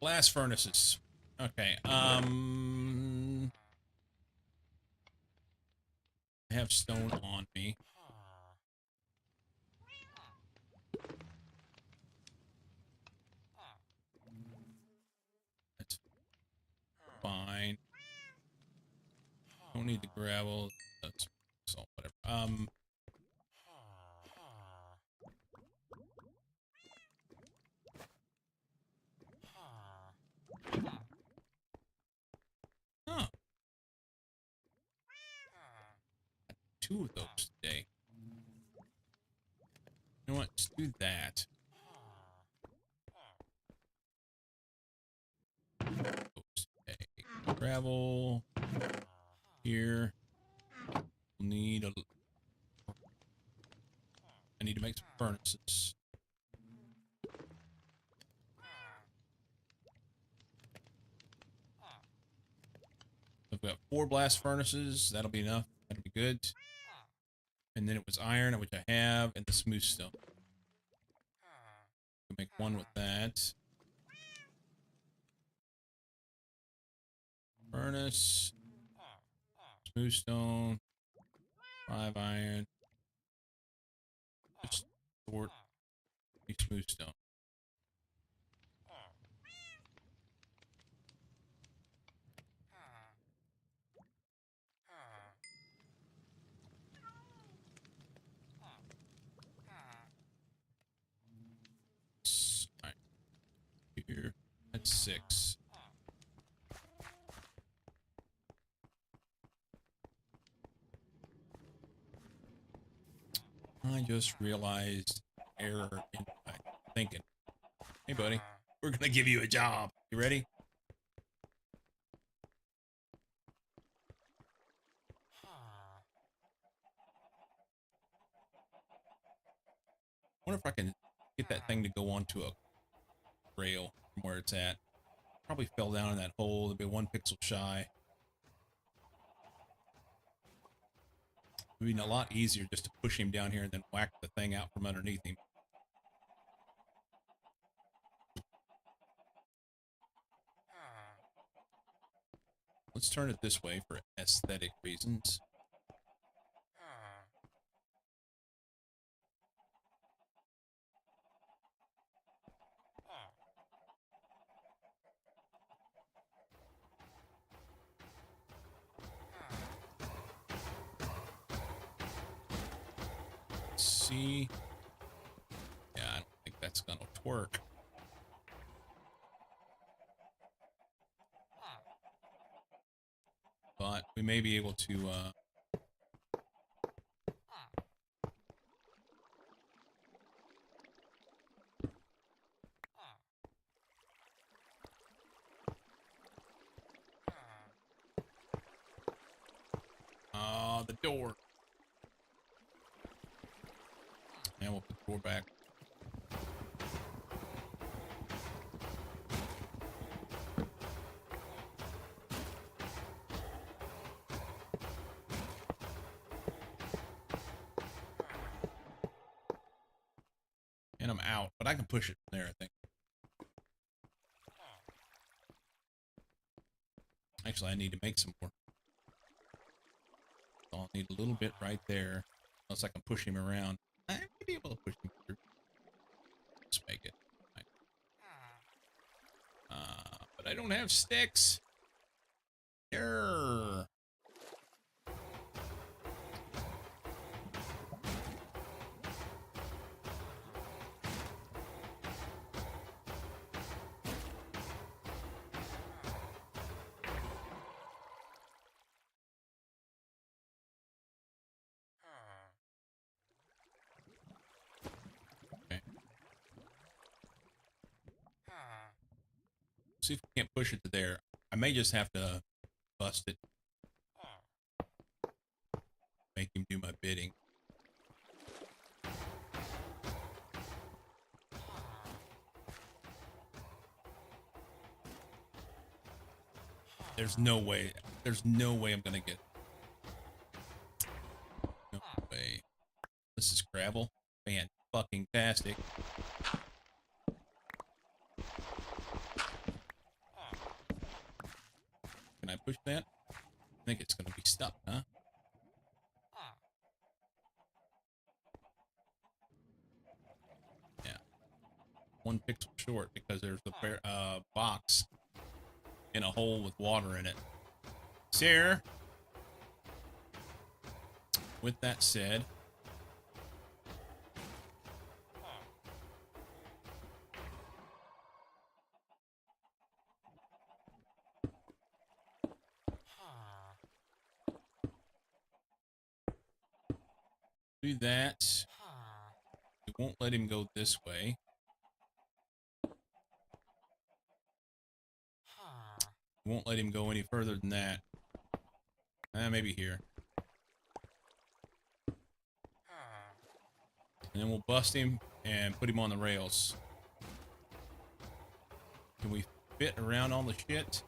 Blast furnaces. Okay. I have stone on me. That's fine. Don't need the gravel. That's salt, whatever. Huh. 2 of those today. You know what? Let's do that. Those today. Gravel. Here. We'll need a. I need to make some furnaces. I've got 4 blast furnaces. That'll be enough. That'll be good. And then it was iron, which I have, and the smooth stone. We'll make 1 with that. Furnace. Smooth stone. 5 iron. Just sort smooth stone. All right. Here. That's 6. I just realized error in my thinking. Hey, buddy. We're going to give you a job. You ready? I wonder if I can get that thing to go onto a rail from where it's at. Probably fell down in that hole. It'd be 1 pixel shy. It would be a lot easier just to push him down here and then whack the thing out from underneath him. Let's turn it this way for aesthetic reasons. See? Yeah, I don't think that's gonna work. But we may be able to the door. And we'll put the door back. And I'm out, but I can push it from there, I think. Actually, I need to make some more. So I'll need a little bit right there. Unless I can push him around. I may be able to push him through. Let's make it. But I don't have sticks. Error. See if we can't push it to there. I may just have to bust it. Make him do my bidding. There's no way. There's no way I'm gonna get. No way. This is gravel. Man, fucking tastic. Can I push that? I think it's gonna be stuck, huh? Yeah. 1 pixel short because there's a box in a hole with water in it. Sir. With that said, do that. We won't let him go this way. We won't let him go any further than that. Maybe here. And then we'll bust him and put him on the rails. Can we fit around all the shit?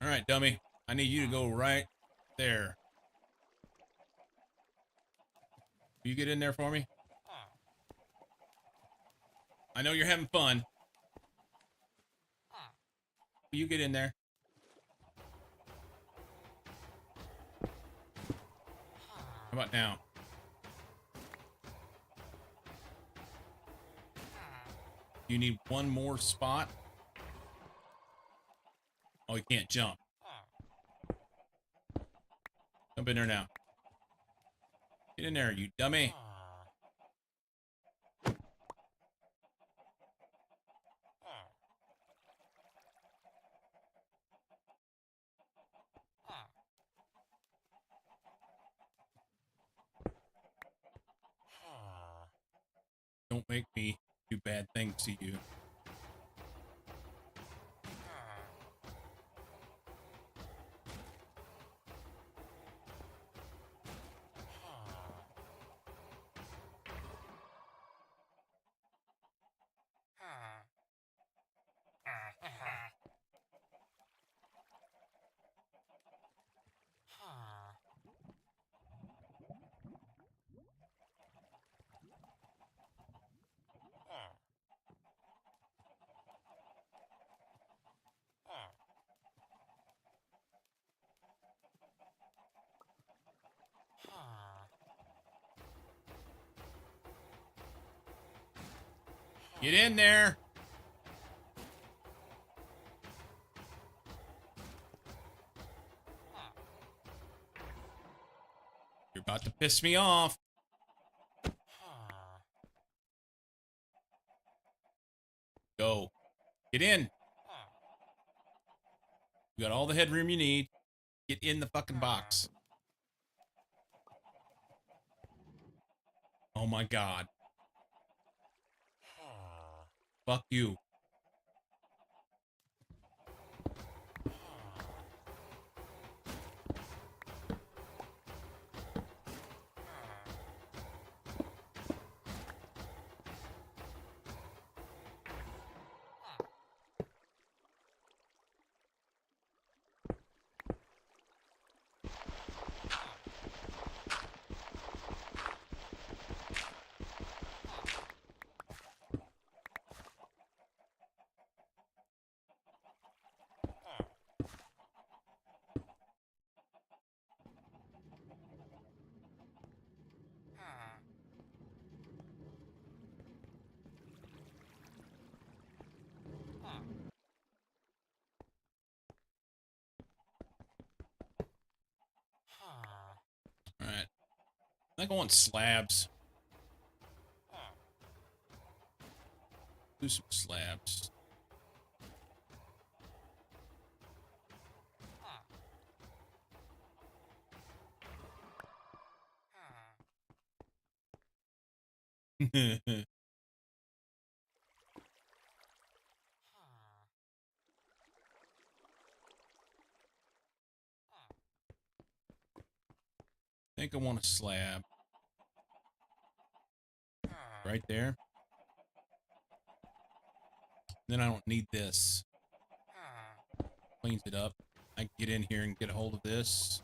All right, dummy. I need you to go right there. Will you get in there for me? I know you're having fun. Will you get in there? How about now? You need one more spot. Oh, you can't jump. Jump in there now. Get in there, you dummy. Don't make me do bad things to you. Get in there. You're about to piss me off. Go. Get in. You got all the headroom you need. Get in the fucking box. Oh my god. Fuck you. Alright. I think I want slabs. Do some slabs. I think I want a slab. right there. Then I don't need this. Cleans it up. I can get in here and get a hold of this.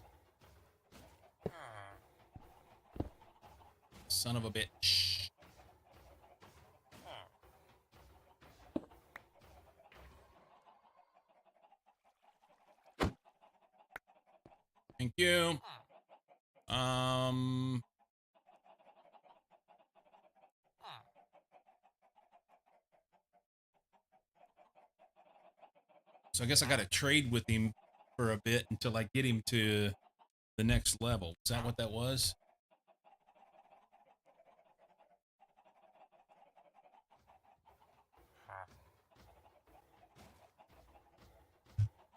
Son of a bitch. Thank you. So I guess I got to trade with him for a bit until I get him to the next level. Is that what that was?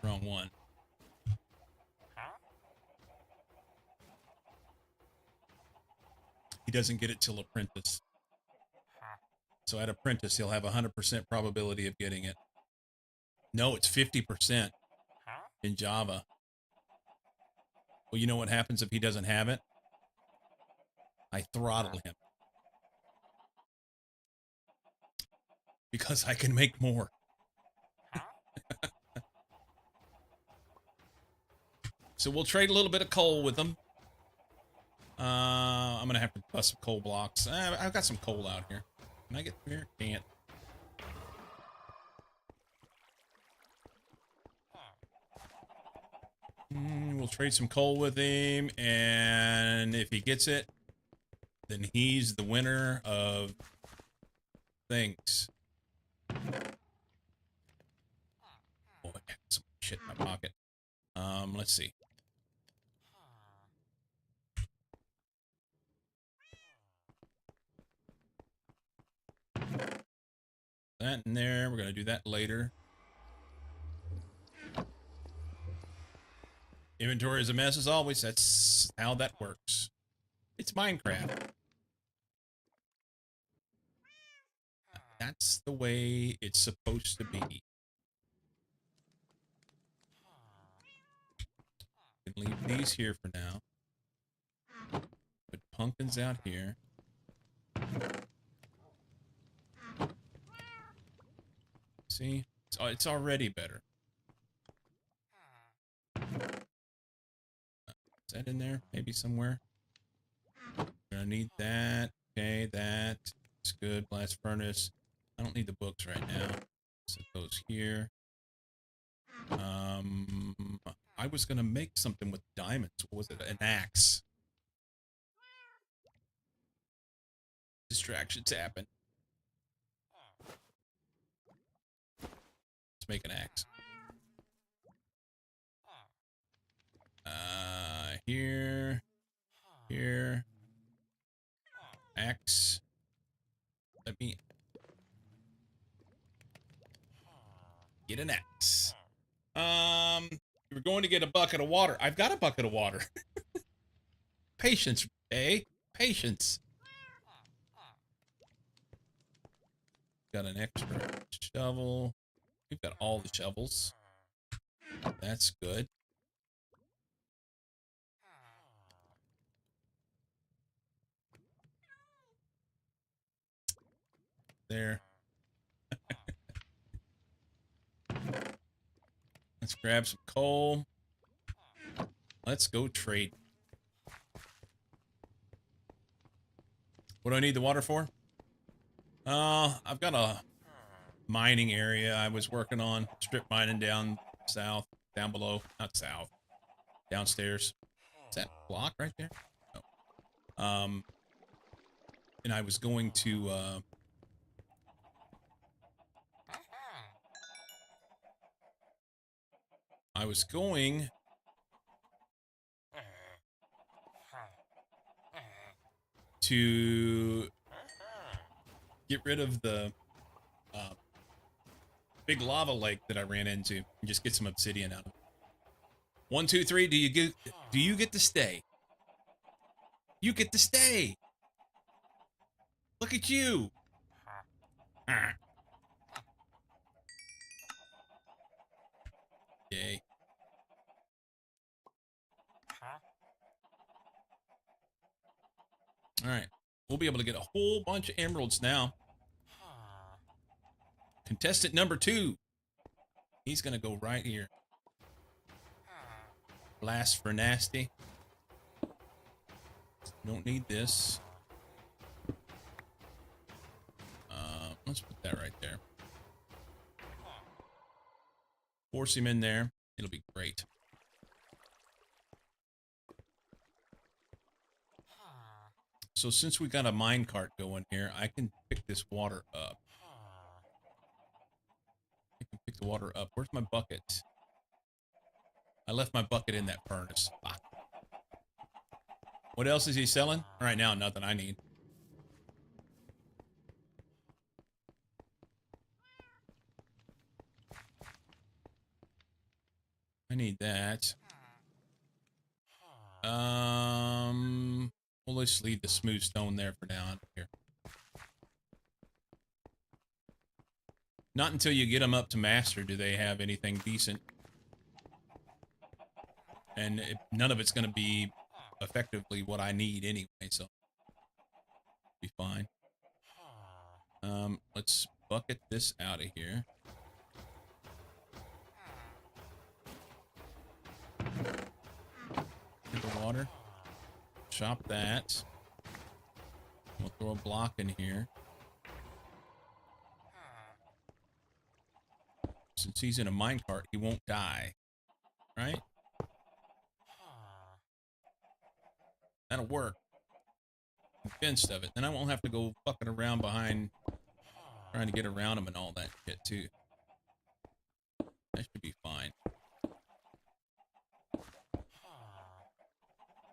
Wrong one. He doesn't get it till apprentice. So at apprentice, he'll have 100% probability of getting it. No, it's 50% in Java. Well, you know what happens if he doesn't have it? I throttle him. Because I can make more. So we'll trade a little bit of coal with them. I'm going to have to bust some coal blocks. I've got some coal out here. Can I get through here? Can't. We'll trade some coal with him, and if he gets it, then he's the winner of things. Oh, I got some shit in my pocket. Let's see. That in there. We're gonna do that later. Inventory is a mess as always. That's how that works. It's Minecraft. That's the way it's supposed to be. We can leave these here for now. Put pumpkins out here. See? It's already better. Is that in there? Maybe somewhere? We're gonna need that. Okay, that's good. Blast furnace. I don't need the books right now. Set those here. I was gonna make something with diamonds. What was it? An axe. Distractions happen. Let's make an axe. Here. Axe. Let me get an axe. We're going to get a bucket of water. I've got a bucket of water. Patience, eh? Patience. Got an extra shovel. We've got all the shovels. That's good. There. Let's grab some coal. Let's go trade. What do I need the water for? I've got a mining area I was working on. Strip mining down south, down below, not south, downstairs. Is that block right there? No. And I was going to, to get rid of the big lava lake that I ran into and just get some obsidian out of it. 1, 2, 3. Do you get to stay? You get to stay. Look at you. Yay. All right. We'll be able to get a whole bunch of emeralds now. Contestant number 2. He's going to go right here. Blast for nasty. Don't need this. Let's put that right there. Force him in there. It'll be great. So since we got a minecart going here, I can pick this water up. I can pick the water up. Where's my bucket? I left my bucket in that furnace. Ah. What else is he selling? Right now, nothing I need. I need that. We'll just leave the smooth stone there for now. Here. Not until you get them up to master do they have anything decent. And none of it's going to be effectively what I need anyway, so be fine. Let's bucket this out of here. Get the water. Chop that. We'll throw a block in here. Since he's in a minecart, he won't die. Right? That'll work. I'm convinced of it. Then I won't have to go fucking around behind trying to get around him and all that shit too. That should be fine.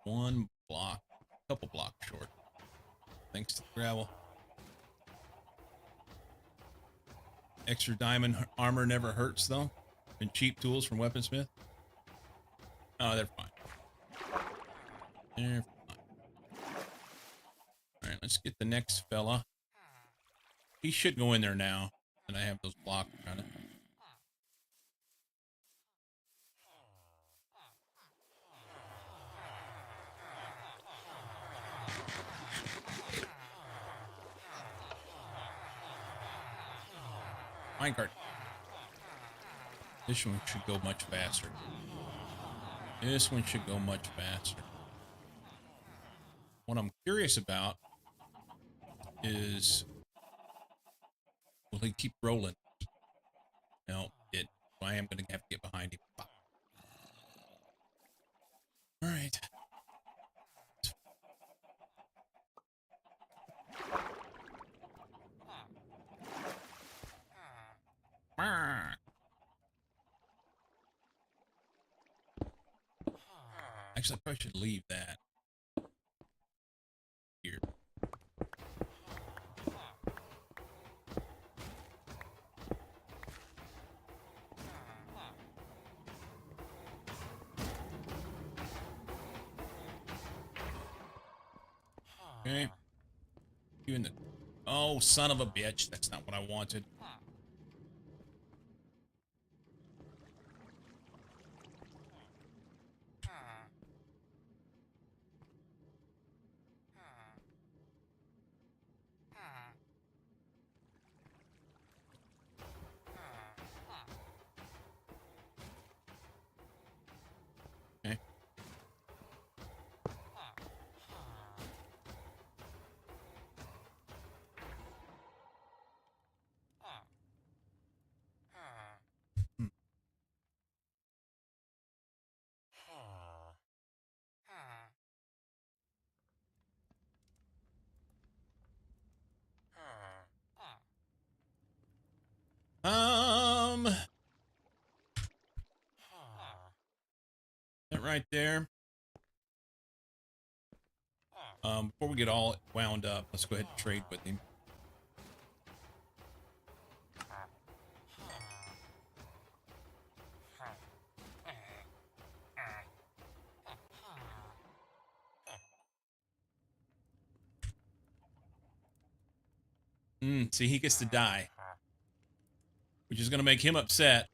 One block. Couple blocks short. Thanks to the gravel. Extra diamond armor never hurts though. And cheap tools from Weaponsmith. Oh, they're fine. They're fine. Alright, let's get the next fella. He should go in there now. And I have those blocks on it. Minecart. This one should go much faster. This one should go much faster. What I'm curious about is, will he keep rolling? No, it. I am going to have to get behind him. All right. Actually, I probably should leave that here. Okay. You in the... Oh, son of a bitch. That's not what I wanted. Okay. That right there. Before we get all wound up, let's go ahead and trade with him. See, he gets to die, which is going to make him upset.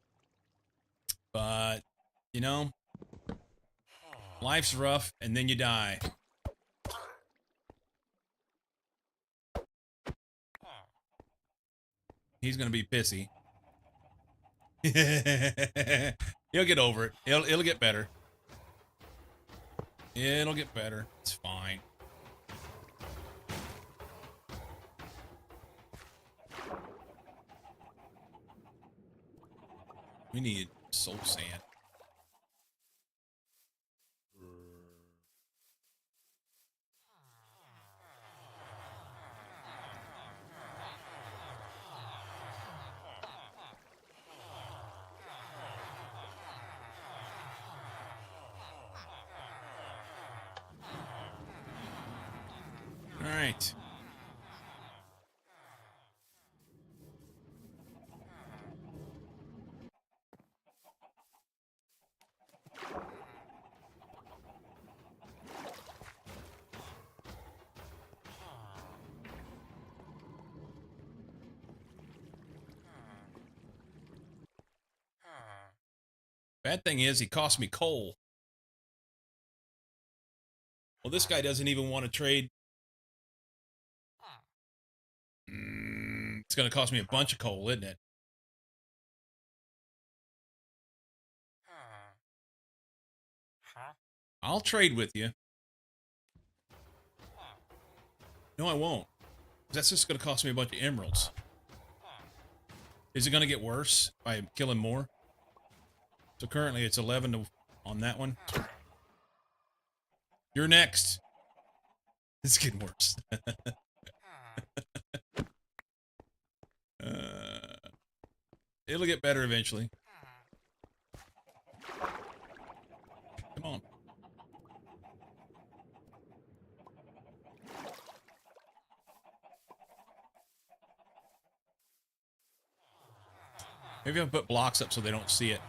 But, you know, life's rough, and then you die. He's gonna be pissy. He'll get over it. It'll get better. It'll get better. It's fine. We need soul sand. All right. Bad thing is, he cost me coal. Well, this guy doesn't even want to trade. It's going to cost me a bunch of coal, isn't it? I'll trade with you. No, I won't. That's just going to cost me a bunch of emeralds. Is it going to get worse by killing more? So currently it's 11 to, on that one. You're next. It's getting worse. It'll get better eventually. Come on. Maybe I'll put blocks up so they don't see it.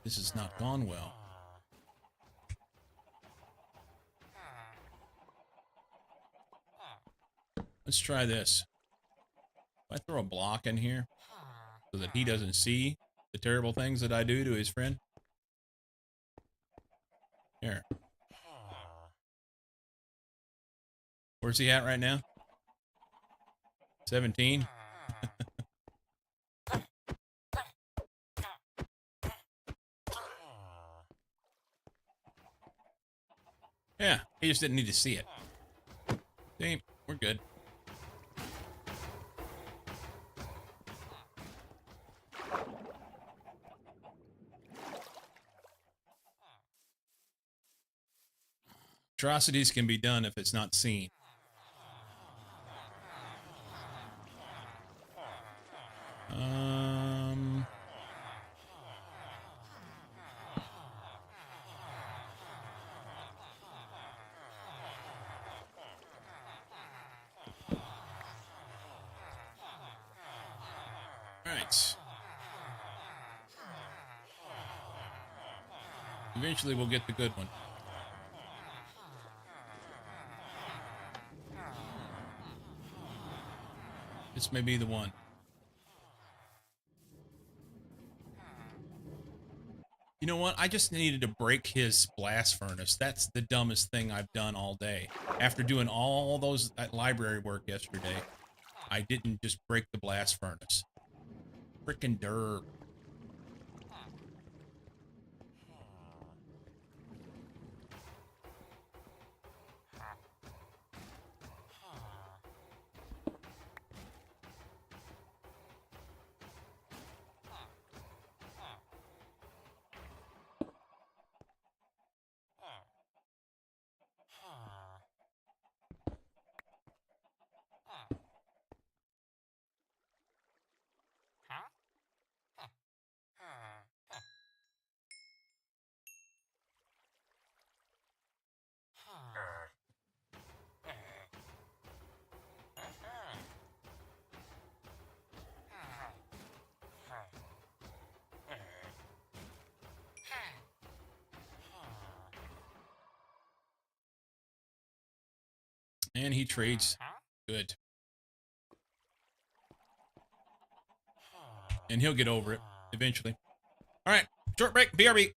This has not gone well. Let's try this. If I throw a block in here so that he doesn't see the terrible things that I do to his friend. Here. Where's he at right now? 17? Yeah, he just didn't need to see it. See, we're good. Atrocities can be done if it's not seen. Right. Eventually we'll get the good one. This may be the one. You know what? I just needed to break his blast furnace. That's the dumbest thing I've done all day. After doing all that library work yesterday, I didn't just break the blast furnace. Frickin' derp. And he trades. Good. And he'll get over it eventually. All right, short break. BRB.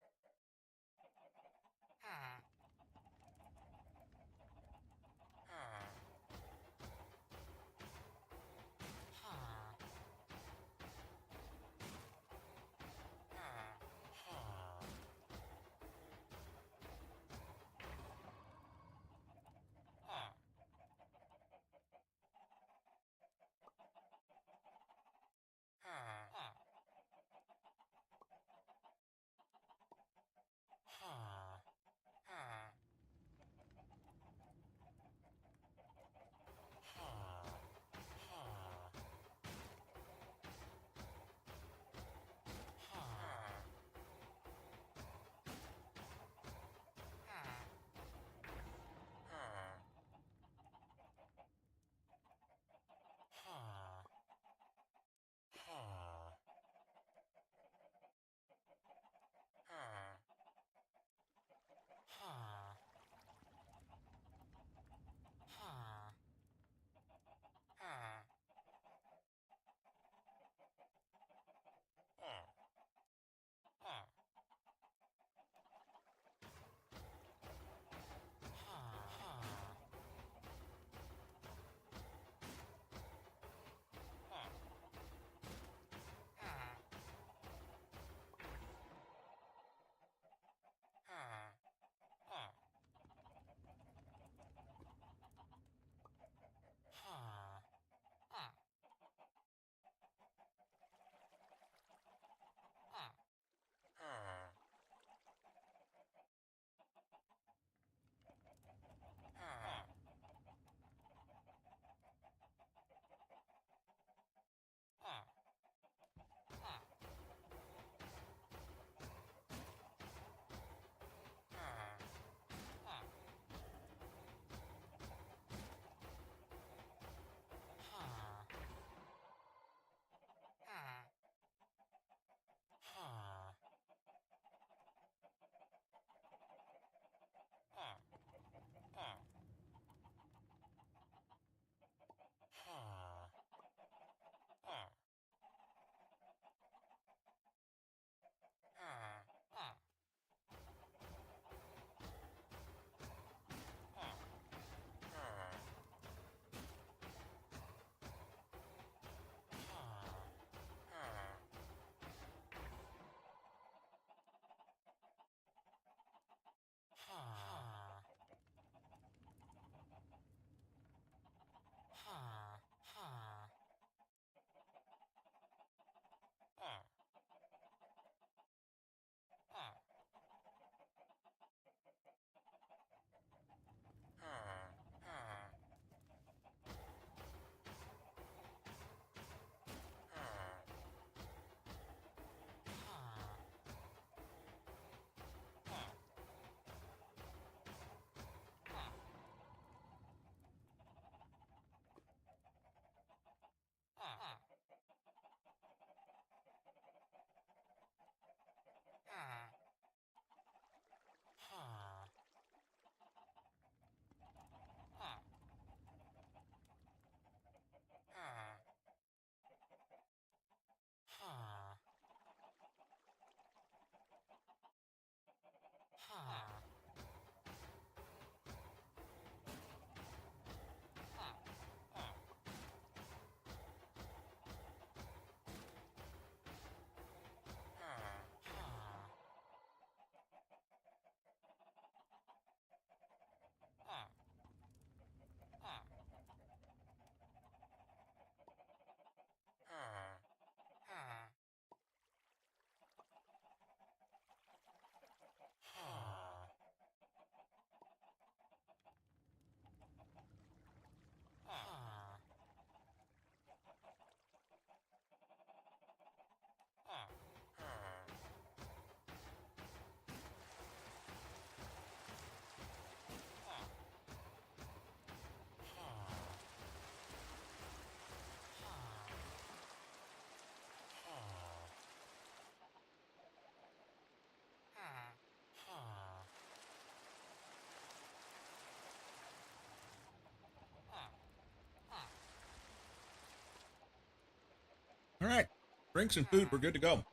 All right. Drinks and food, we're good to go.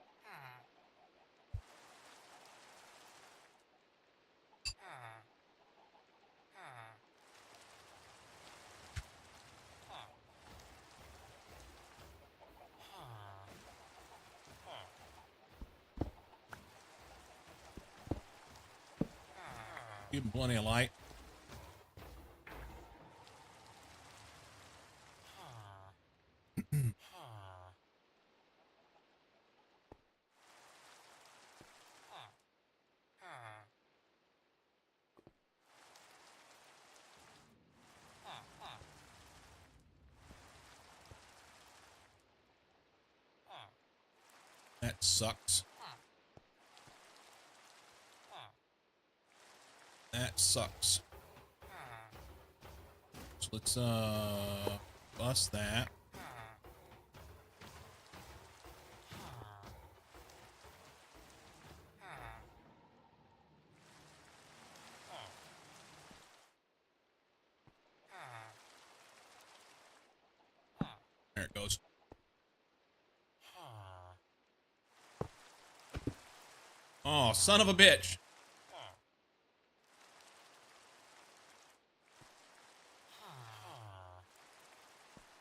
Give him plenty of light. That sucks. That sucks. So let's bust that. There it goes. Oh, son of a bitch.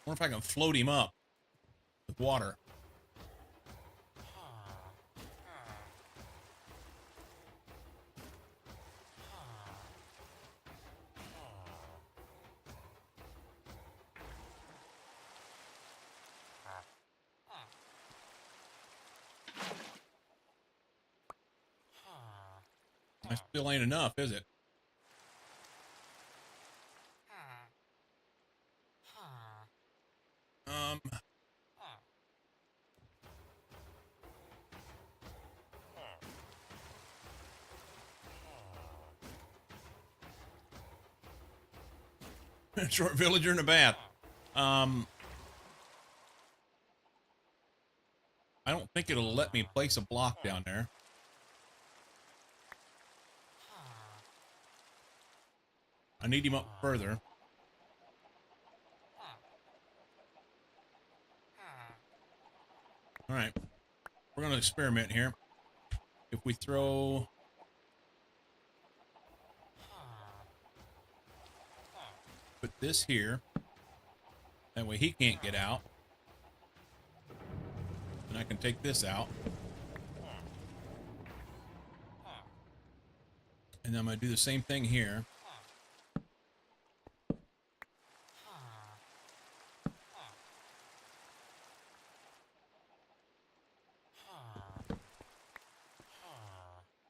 I wonder if I can float him up with water. That still ain't enough, is it? Short villager in a bath. I don't think it'll let me place a block down there. I need him up further. All right. We're going to experiment here. If we throw... Put this here. That way he can't get out. And I can take this out. And I'm going to do the same thing here.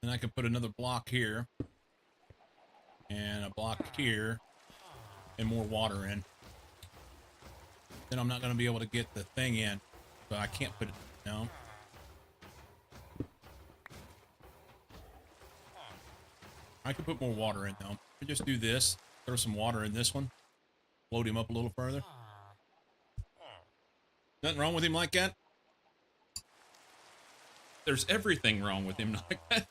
And I can put another block here. And a block here. And more water in. Then I'm not going to be able to get the thing in. So I can't put it down. I could put more water in though. I just do this. Throw some water in this one. Float him up a little further. Nothing wrong with him like that? There's everything wrong with him like that.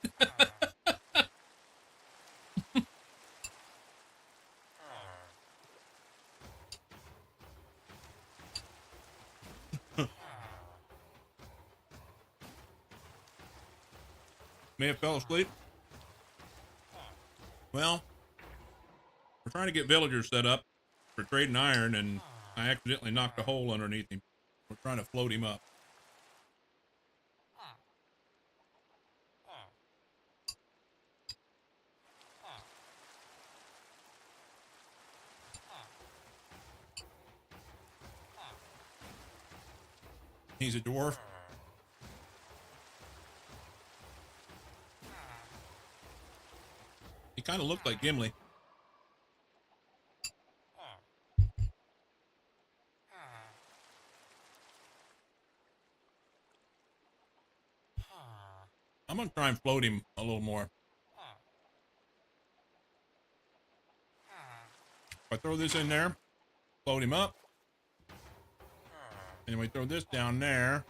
May have fell asleep. Well, we're trying to get villagers set up for trading iron, and I accidentally knocked a hole underneath him. We're trying to float him up. He's a dwarf. He kind of looked like Gimli. I'm going to try and float him a little more. If I throw this in there, float him up. And we throw this down there.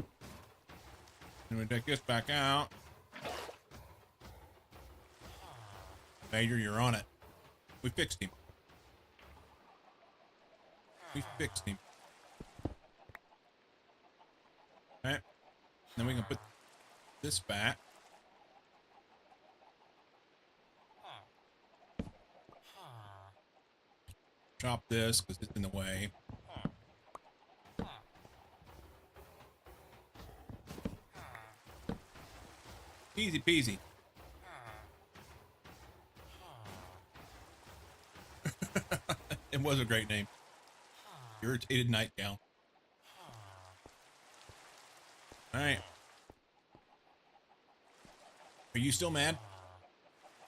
And we take this back out. Major, you're on it. We fixed him. We fixed him. All right. Then we can put this back. Chop this because it's in the way. Easy peasy. It was a great name. Irritated Nightgown. All right. Are you still mad?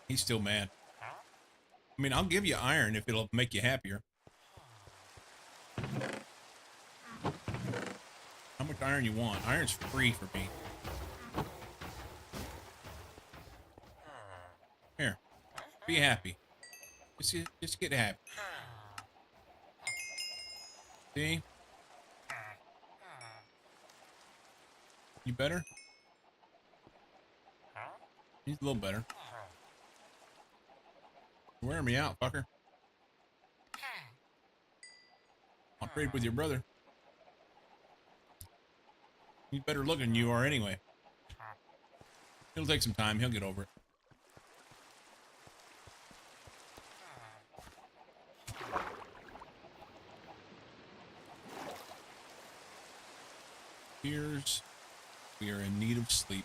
He's still mad. I mean, I'll give you iron if it'll make you happier. How much iron you want? Iron's free for me. Here. Be happy. Just get happy. See? You better? He's a little better. You're wearing me out, fucker. I'll trade with your brother. He's better looking than you are anyway. It'll take some time. He'll get over it. Here's... We are in need of sleep.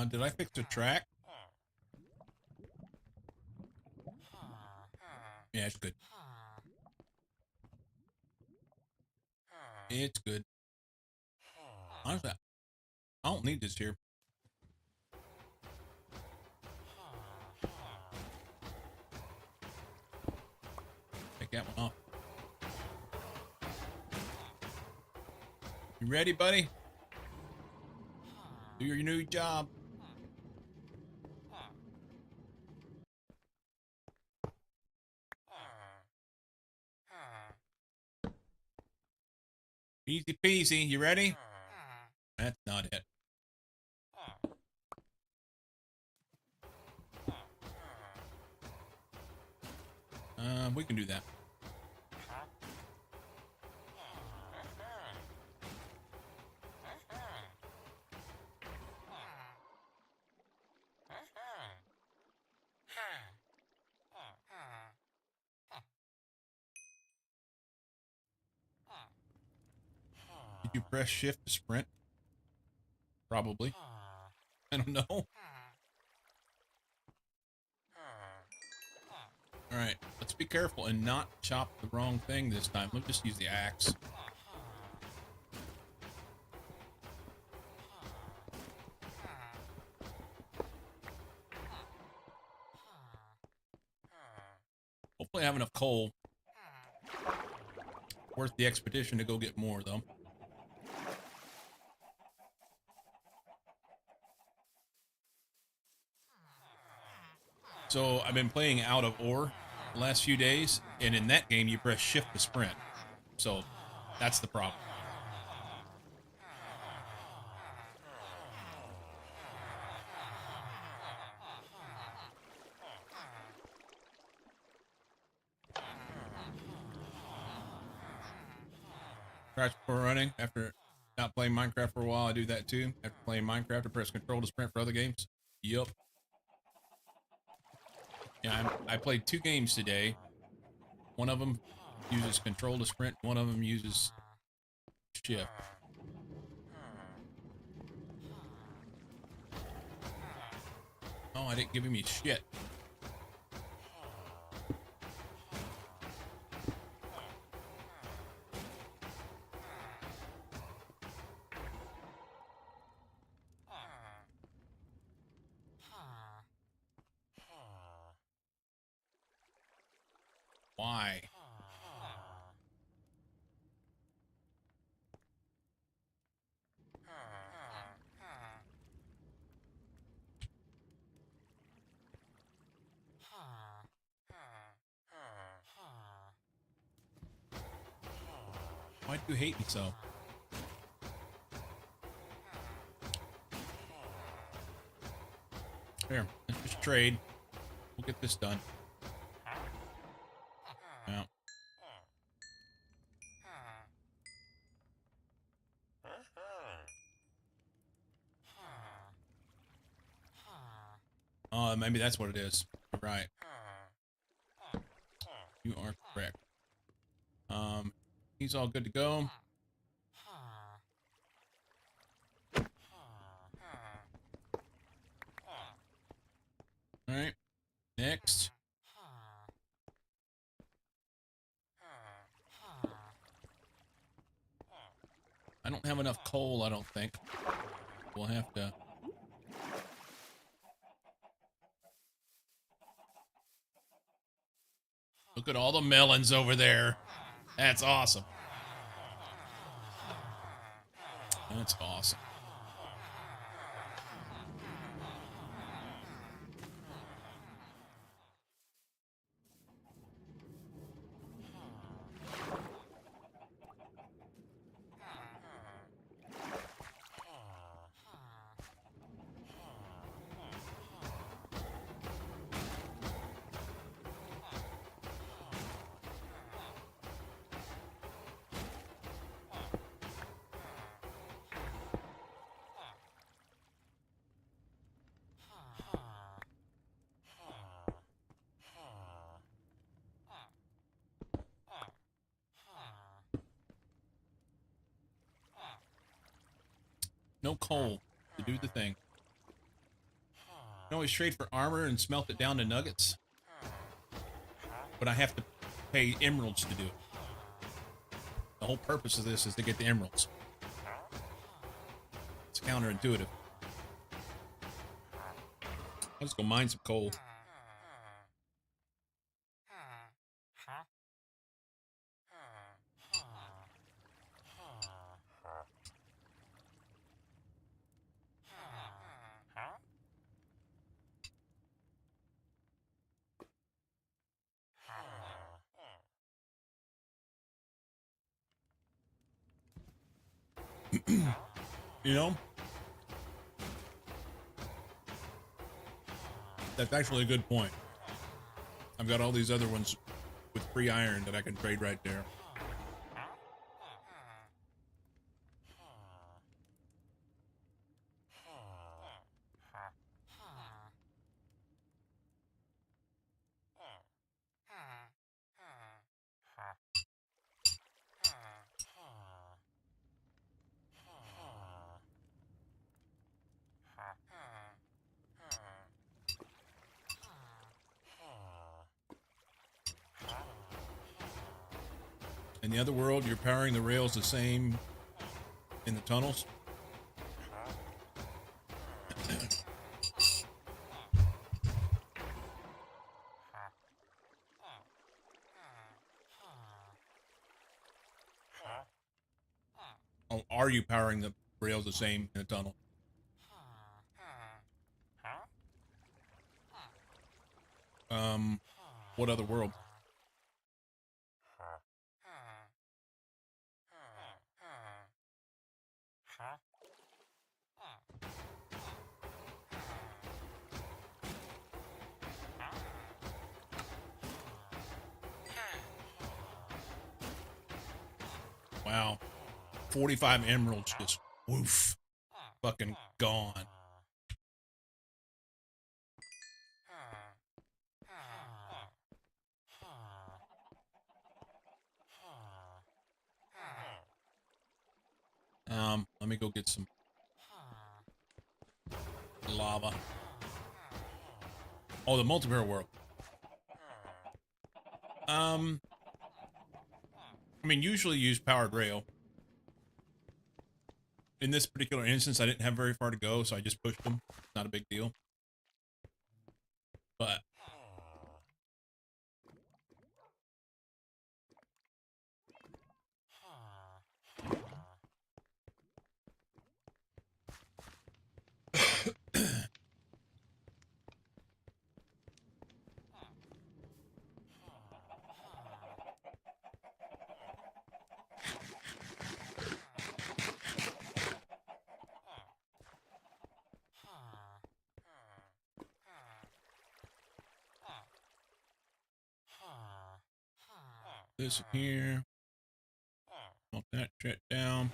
Did I fix the track? Yeah, it's good. It's good. Honestly, I don't need this here. Take that one off. You ready, buddy? Do your new job. Easy peasy. You ready? That's not it. We can do that. Did you press shift to sprint? Probably. I don't know. Alright, let's be careful and not chop the wrong thing this time. Let's just use the axe. Hopefully I have enough coal. Worth the expedition to go get more, though. So I've been playing Out of Ore the last few days, and in that game you press shift to sprint. So that's the problem. Crash before running. After not playing Minecraft for a while, I do that too. After playing Minecraft, I press control to sprint for other games. Yup. Yeah, I played 2 games today. One of them uses control to sprint. One of them uses shift. Oh, I didn't give him shit. Why? Why do you hate me so? Here, let's just trade. We'll get this done. Yeah. Oh, maybe that's what it is. Right. You are correct. He's all good to go. All right. Next. I don't have enough coal, I don't think. We'll have to... Look at all the melons over there. That's awesome. That's awesome. No coal to do the thing. I can always trade for armor and smelt it down to nuggets. But I have to pay emeralds to do it. The whole purpose of this is to get the emeralds. It's counterintuitive. I'll just go mine some coal. You know? That's actually a good point. I've got all these other ones with free iron that I can trade right there. In the other world, you're powering the rails the same in the tunnels. Oh, are you powering the rails the same in the tunnel? What other world? Wow. 45 emeralds just woof. Fucking gone. Let me go get some lava. Oh, the multiplayer world. I mean, usually use powered rail. In this particular instance, I didn't have very far to go, so I just pushed them. Not a big deal. But this here. Knock that shit down.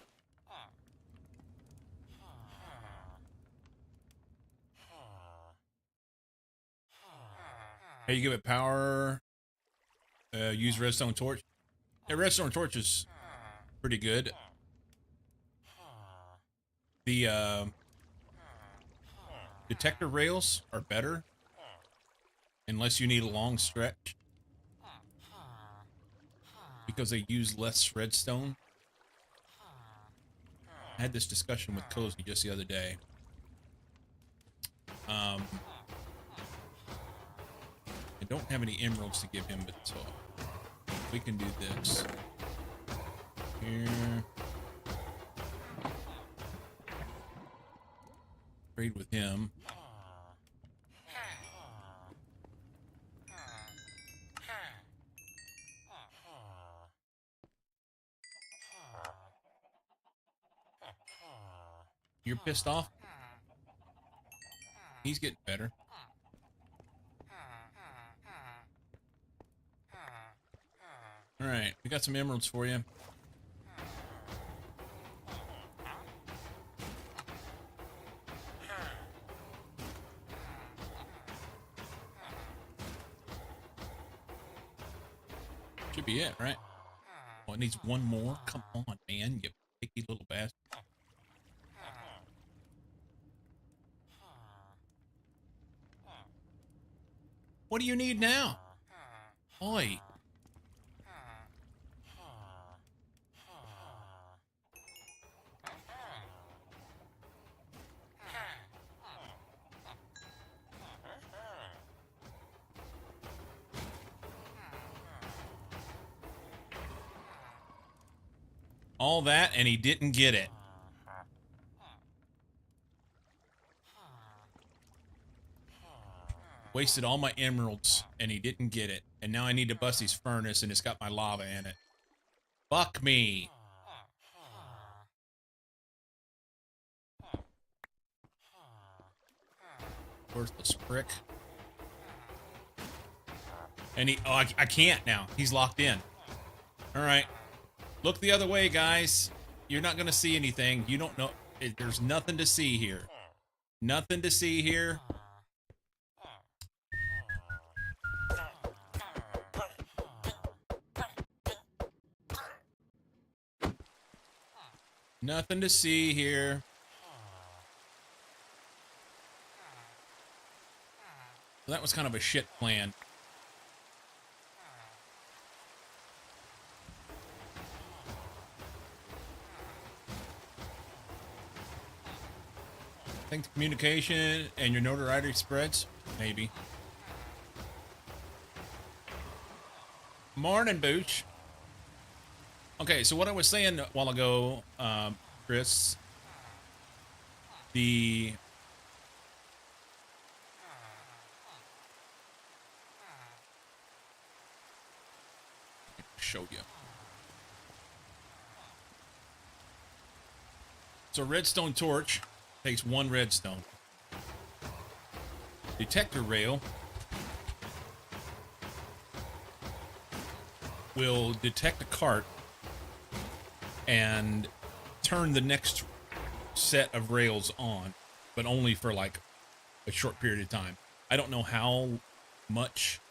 Hey, you give it power. Use redstone torch. Yeah, redstone torch is pretty good. The detector rails are better unless you need a long stretch because they use less redstone. I had this discussion with Cozy just the other day. I don't have any emeralds to give him, but so we can do this. Here. Trade with him. You're pissed off? He's getting better. Alright, we got some emeralds for you. Should be it, right? Oh, it needs one more? Come on, man, you picky little bastard. What do you need now? Oi. All that, and he didn't get it. Wasted all my emeralds, and he didn't get it. And now I need to bust his furnace, and it's got my lava in it. Fuck me. Worthless prick. And he... Oh, I can't now. He's locked in. Alright. Look the other way, guys. You're not going to see anything. You don't know. There's nothing to see here. Nothing to see here. Nothing to see here. That was kind of a shit plan. I think the communication and your notoriety spreads? Maybe. Morning, Booch. Okay, so what I was saying a while ago, Chris, the... show you. So redstone torch takes one redstone. Detector rail will detect a cart and turn the next set of rails on, but only for like a short period of time. I don't know how much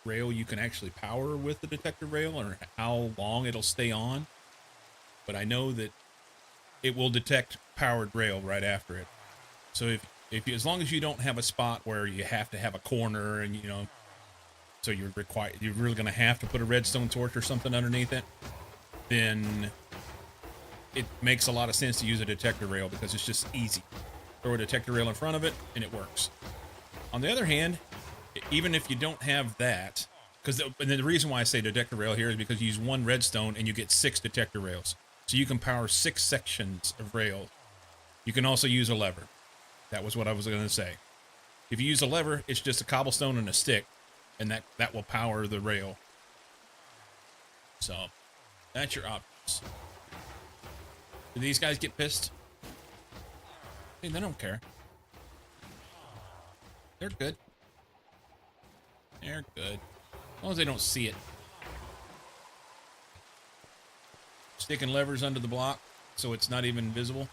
rail you can actually power with the detector rail or how long it'll stay on, but I know that it will detect powered rail right after it. So If you, as long as you don't have a spot where you have to have a corner and you know, so you're really gonna have to put a redstone torch or something underneath it, then it makes a lot of sense to use a detector rail because it's just easy. Throw a detector rail in front of it and it works. On the other hand, even if you don't have that, because the reason why I say detector rail here is because you use one redstone and you get 6 detector rails. So you can power 6 sections of rail. You can also use a lever. That was what I was going to say. If you use a lever, it's just a cobblestone and a stick, and that will power the rail. So that's your options. Do these guys get pissed? Hey, they don't care. They're good. They're good. As long as they don't see it. Sticking levers under the block so it's not even visible.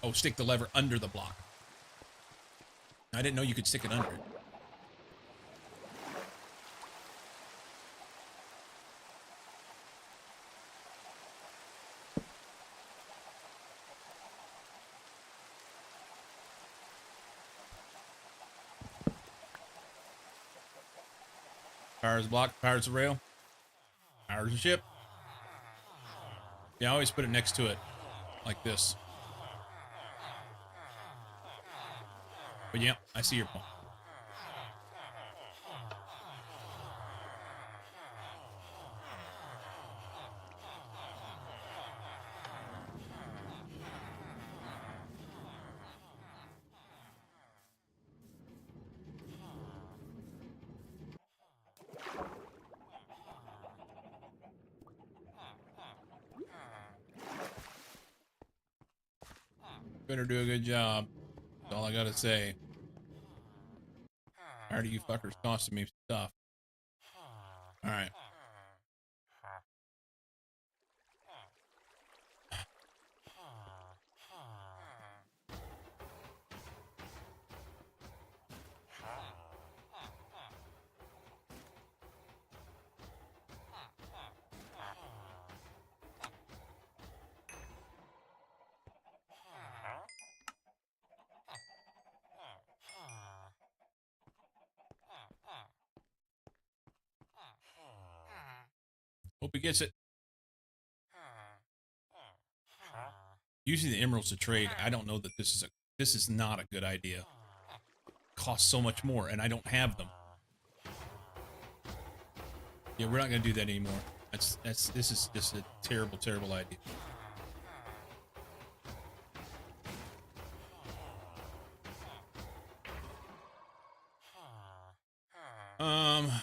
Oh, stick the lever under the block. I didn't know you could stick it under it. Powers the block, powers the rail, powers the ship. Yeah, I always put it next to it, like this. But yeah, I see your point. Better do a good job. That's all I gotta say. Tired of you fuckers costing me stuff. Alright. Hope he gets it. Using the emeralds to trade, I don't know that this is not a good idea. Costs so much more, and I don't have them. Yeah, we're not gonna do that anymore. This is just a terrible, terrible idea.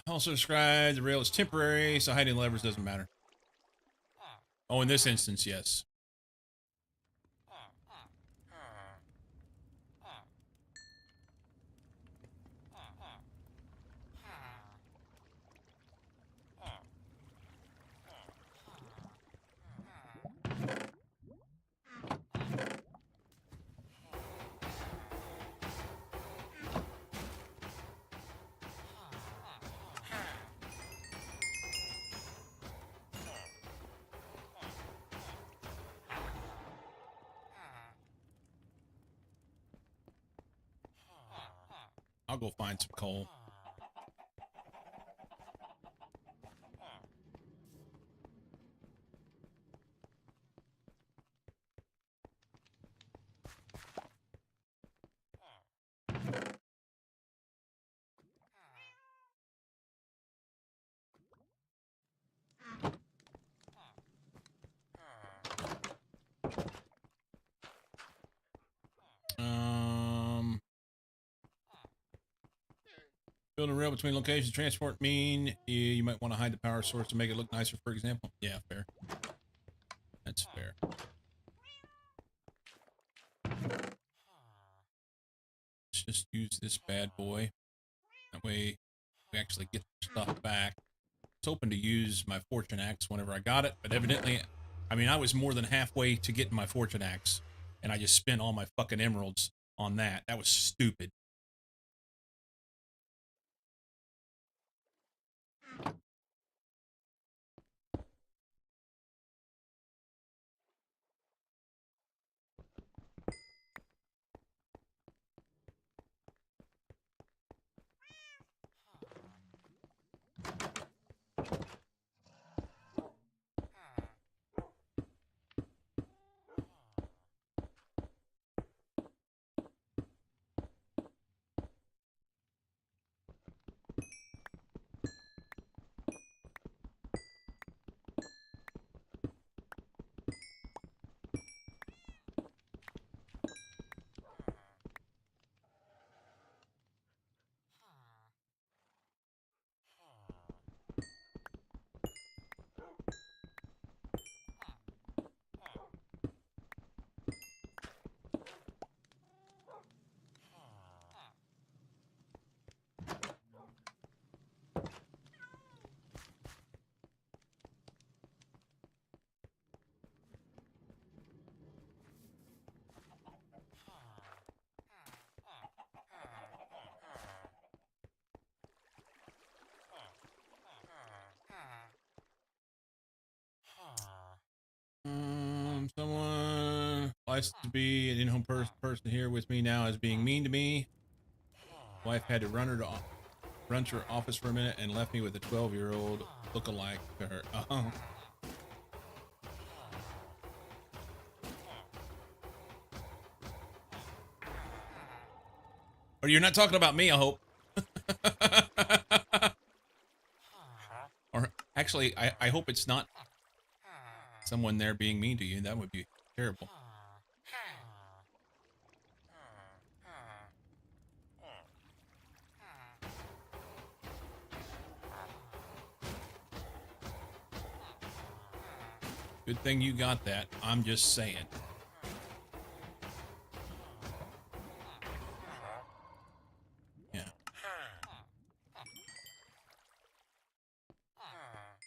Also described the rail is temporary, so hiding levers doesn't matter. Oh, in this instance, yes. I'll go find some coal. Build a rail between locations. Transport mean you might want to hide the power source to make it look nicer, for example. Yeah, fair. That's fair. Let's just use this bad boy. That way we actually get the stuff back. I was hoping to use my fortune axe whenever I got it, but evidently, I mean, I was more than halfway to getting my fortune axe, and I just spent all my fucking emeralds on that. That was stupid. realized to be an in-home person here with me now is being mean to me. Wife had to run to her office for a minute and left me with a 12-year-old look-alike to her. Oh. Or you're not talking about me, I hope. Or actually, I hope it's not someone there being mean to you. That would be terrible. Good thing you got that. I'm just saying. Yeah.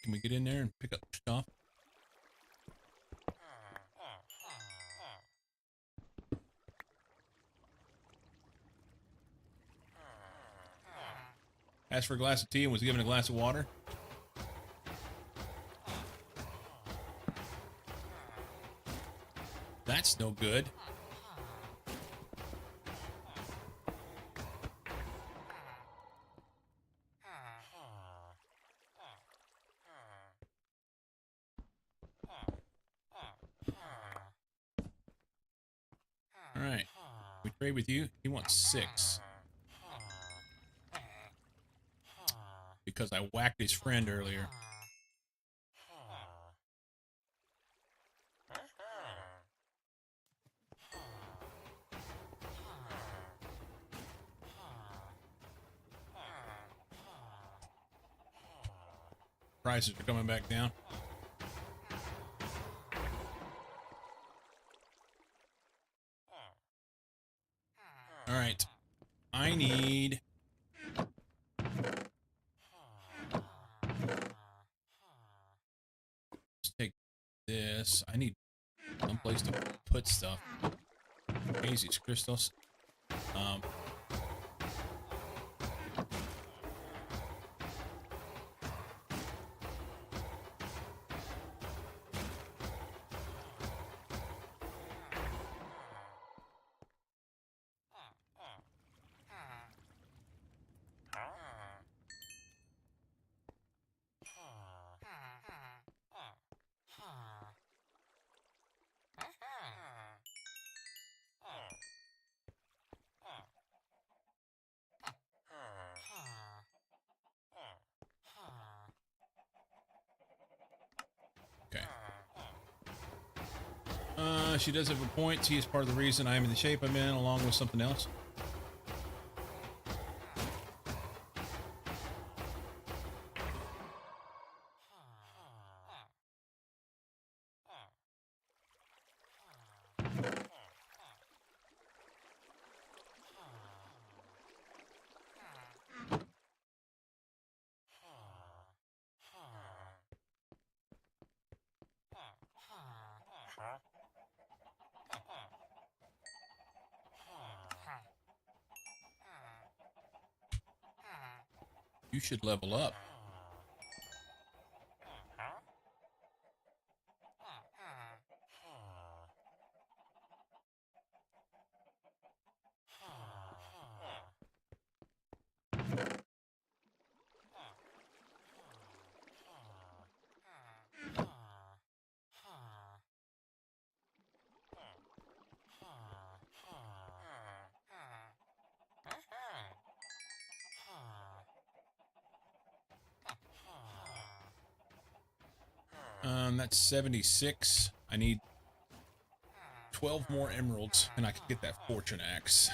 Can we get in there and pick up stuff? Asked for a glass of tea and was given a glass of water. That's no good. All right. We trade with you. He wants 6. Because I whacked his friend earlier. Prices are coming back down. All right. I need... Let's take this. I need some place to put stuff. Jesus Christos. Okay. She does have a point. He is part of the reason I am in the shape I'm in, along with something else. You should level up. That's 76. I need 12 more emeralds, and I can get that fortune axe.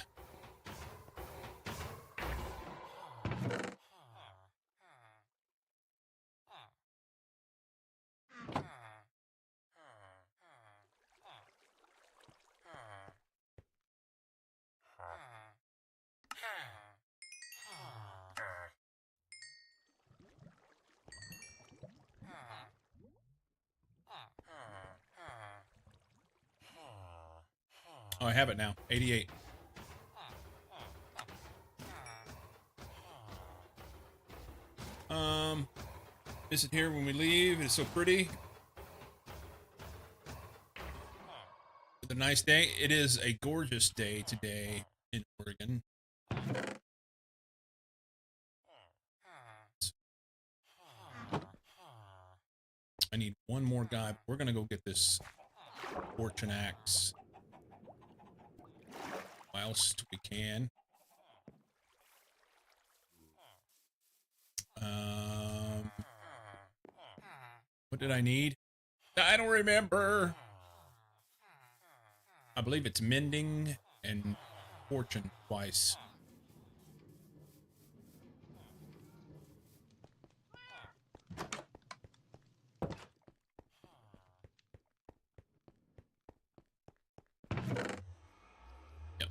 Oh, I have it now. 88. Is it here when we leave? It's so pretty. The nice day. It is a gorgeous day today in Oregon. I need one more guy. We're gonna go get this fortune axe whilst we can. What did I need? I don't remember. I believe it's mending and fortune twice. Yep.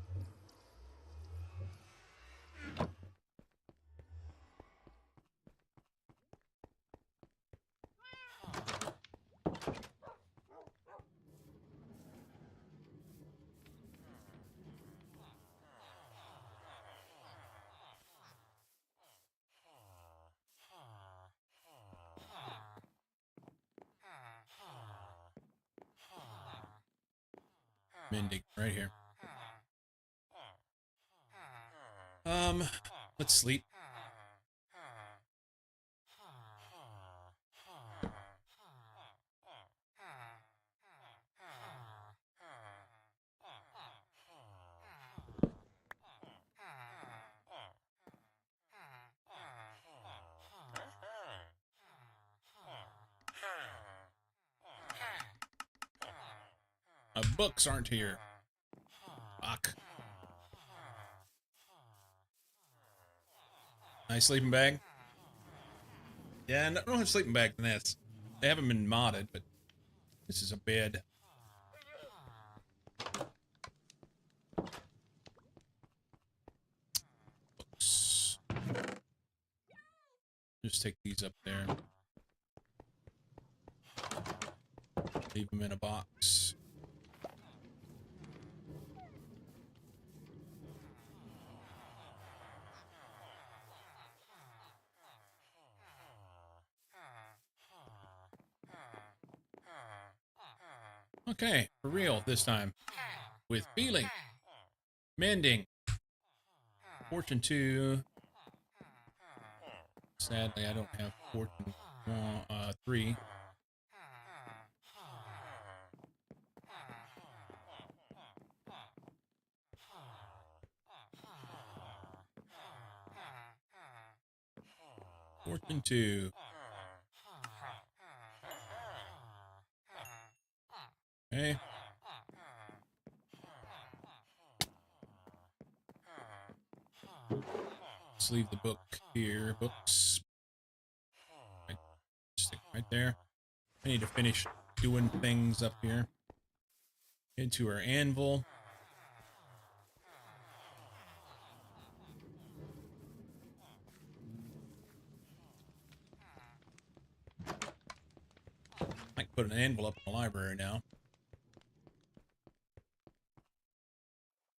Mending right here. Let's sleep. My books aren't here. Fuck. Nice sleeping bag. Yeah, I don't have a sleeping bag than this. They haven't been modded, but this is a bed. Books. Just take these up there. Leave them in a box. Okay, for real this time. With feeling. Mending. Fortune 2. Sadly, I don't have Fortune 3. Fortune 2. Okay. Let's leave the book here. Books. Right, stick right there. I need to finish doing things up here. Into our anvil. I can put an anvil up in the library now.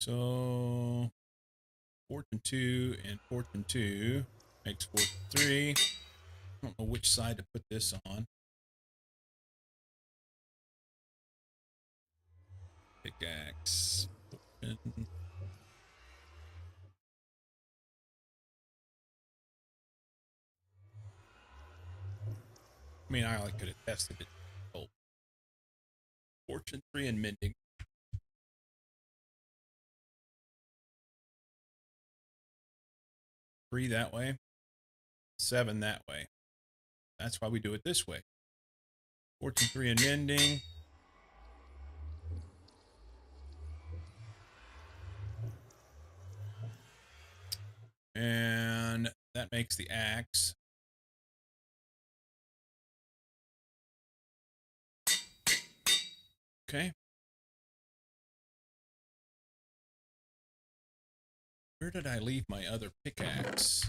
So, Fortune 2 and Fortune 2 makes Fortune 3. I don't know which side to put this on. Pickaxe. Fortune. I mean, I could have tested it. Oh. Fortune 3 and mending. 3 that way. 7 that way. That's why we do it this way. Fortune 3 and mending. And that makes the axe. Okay. Where did I leave my other pickaxe?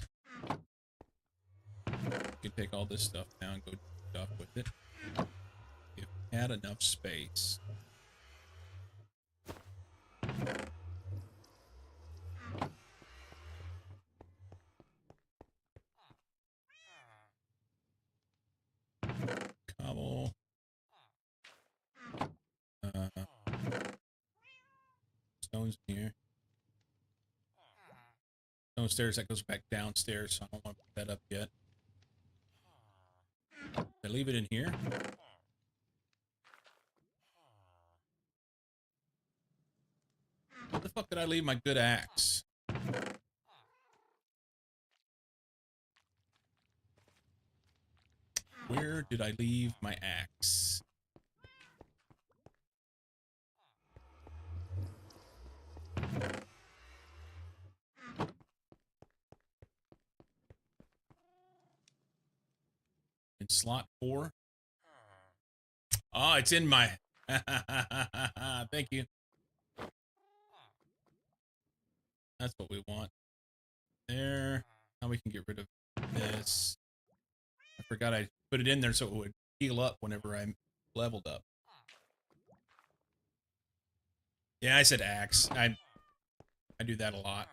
You can take all this stuff down and go do stuff with it. If we had enough space. Cobble. stones in here. Stone stairs that goes back downstairs, so I don't want to put that up yet. Did I leave it in here? Where the fuck did I leave my good axe? Where did I leave my axe? In slot 4? Oh, it's in my... Thank you. That's what we want. There. Now we can get rid of this. I forgot I put it in there so it would heal up whenever I leveled up. Yeah, I said axe. I do that a lot.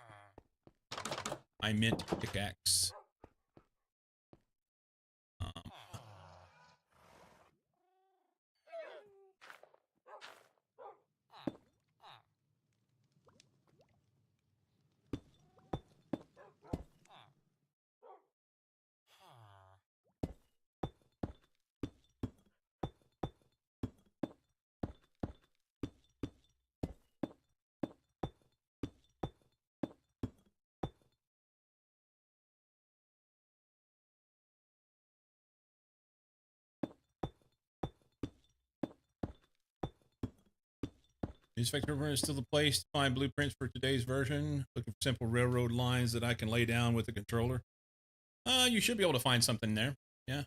I meant pickaxe. Inspector River is still the place to find blueprints for today's version. Looking for simple railroad lines that I can lay down with the controller. You should be able to find something there. Yeah.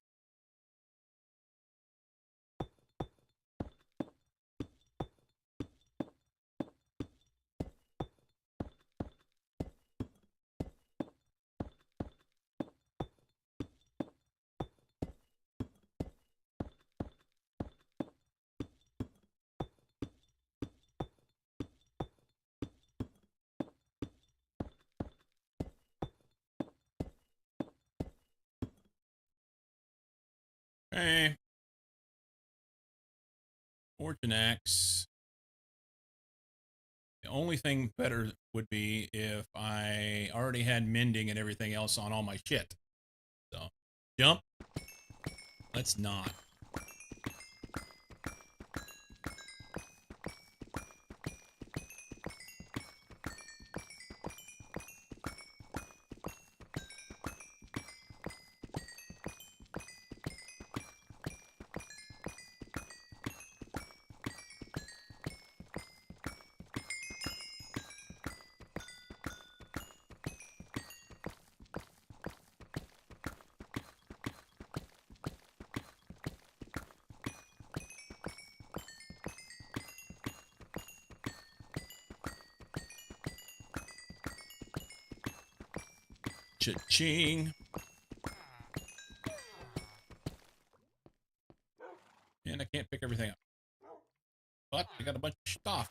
Okay. Fortune axe. The only thing better would be if I already had mending and everything else on all my shit. So, jump. Let's not. Cha-ching. And I can't pick everything up. But I got a bunch of stuff.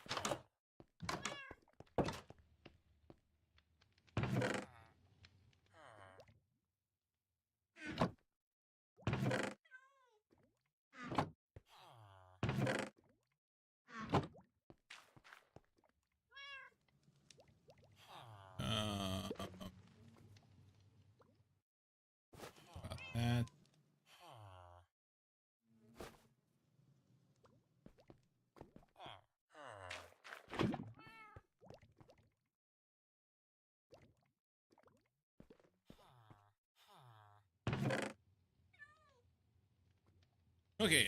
About that. Okay,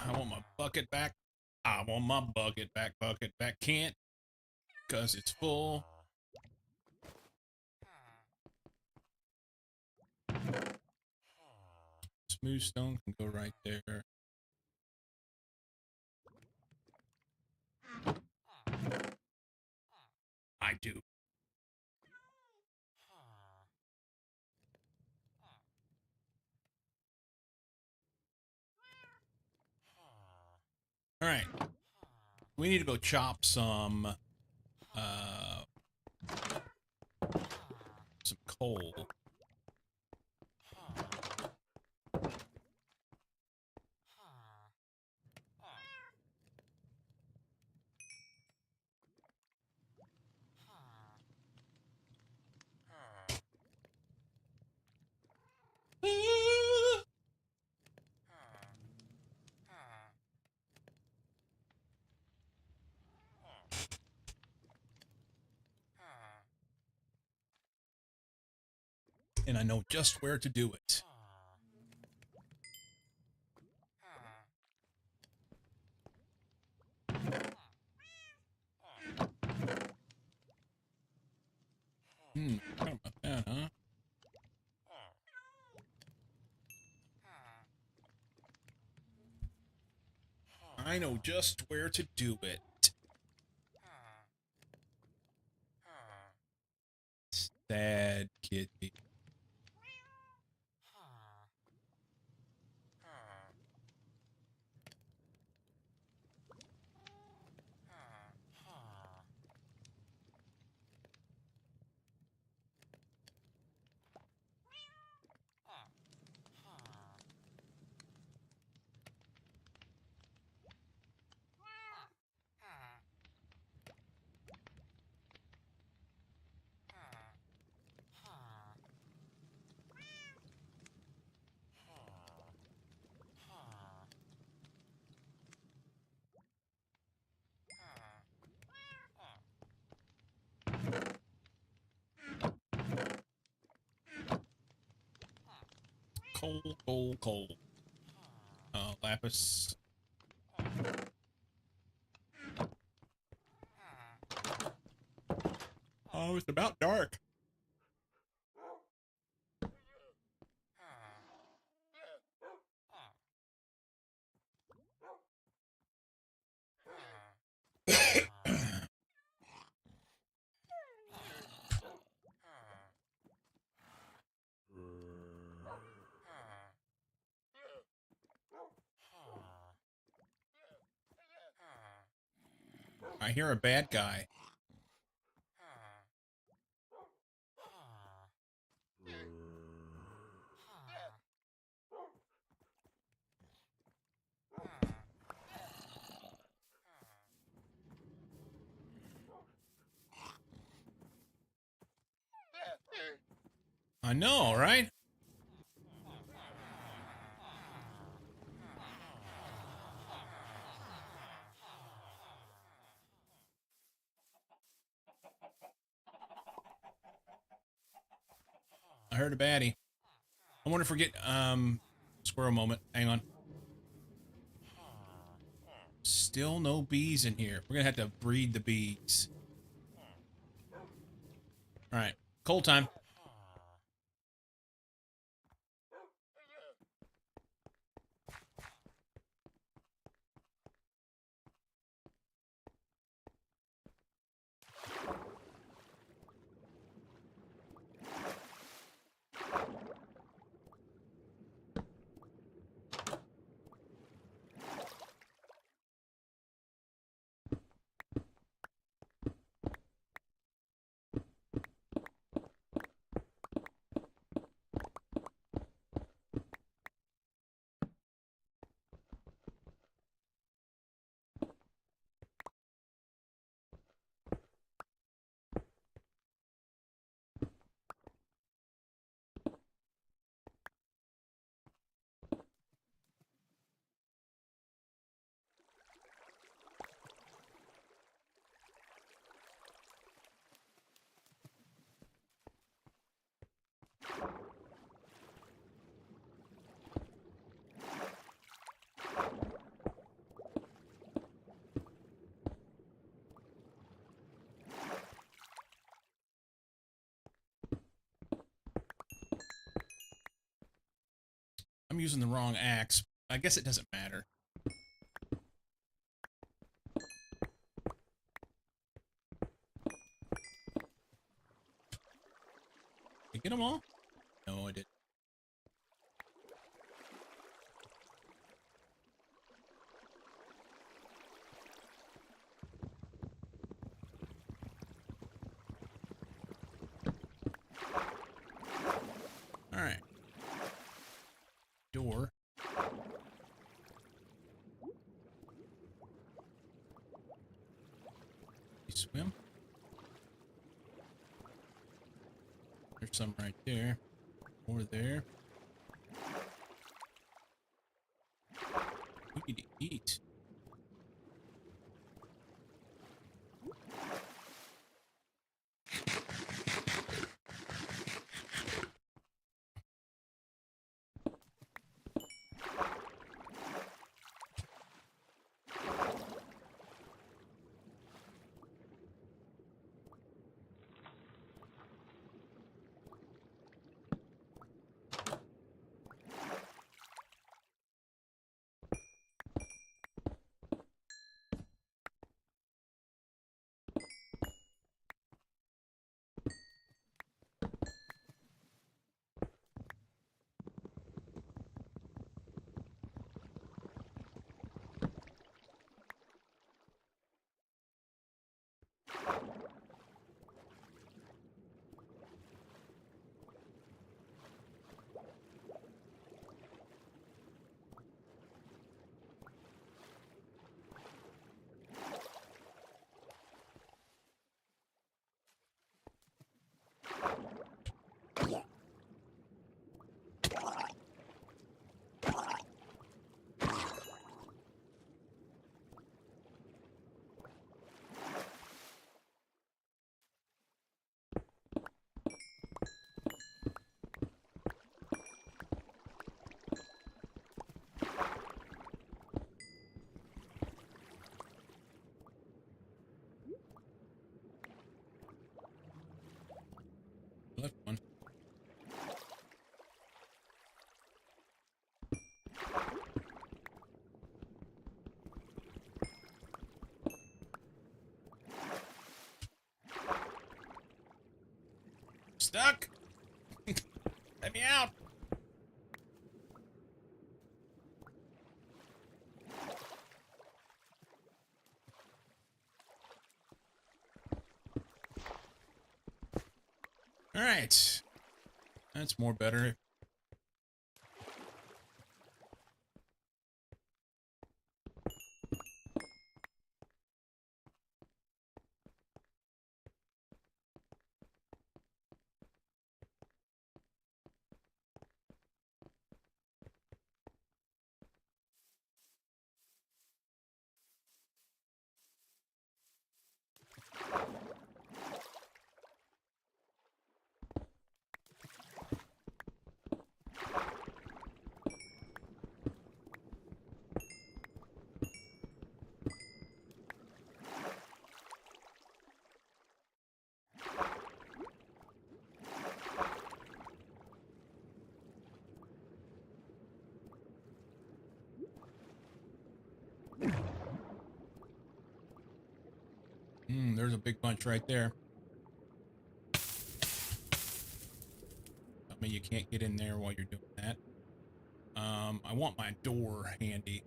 I want my bucket back. I want my bucket back, bucket back. Can't, because it's full. Smooth stone can go right there. I do. All right. We need to go chop some coal. and I know just where to do it. How about that, huh? I know just where to do it. Sad kitty. Coal. Lapis. Oh, it's about dark. I hear a bad guy. I know, right? I heard a baddie. I wonder if we get squirrel moment. Hang on. Still no bees in here. We're gonna have to breed the bees. All right, coal time. I'm using the wrong axe. I guess it doesn't matter. Did I get them all? No, I didn't. All right. Door. You swim. There's some right there. More there. We need to eat. left one. Stuck. Let me out. All right. That's more better. There's a big bunch right there. Tell me you can't get in there while you're doing that. I want my door handy.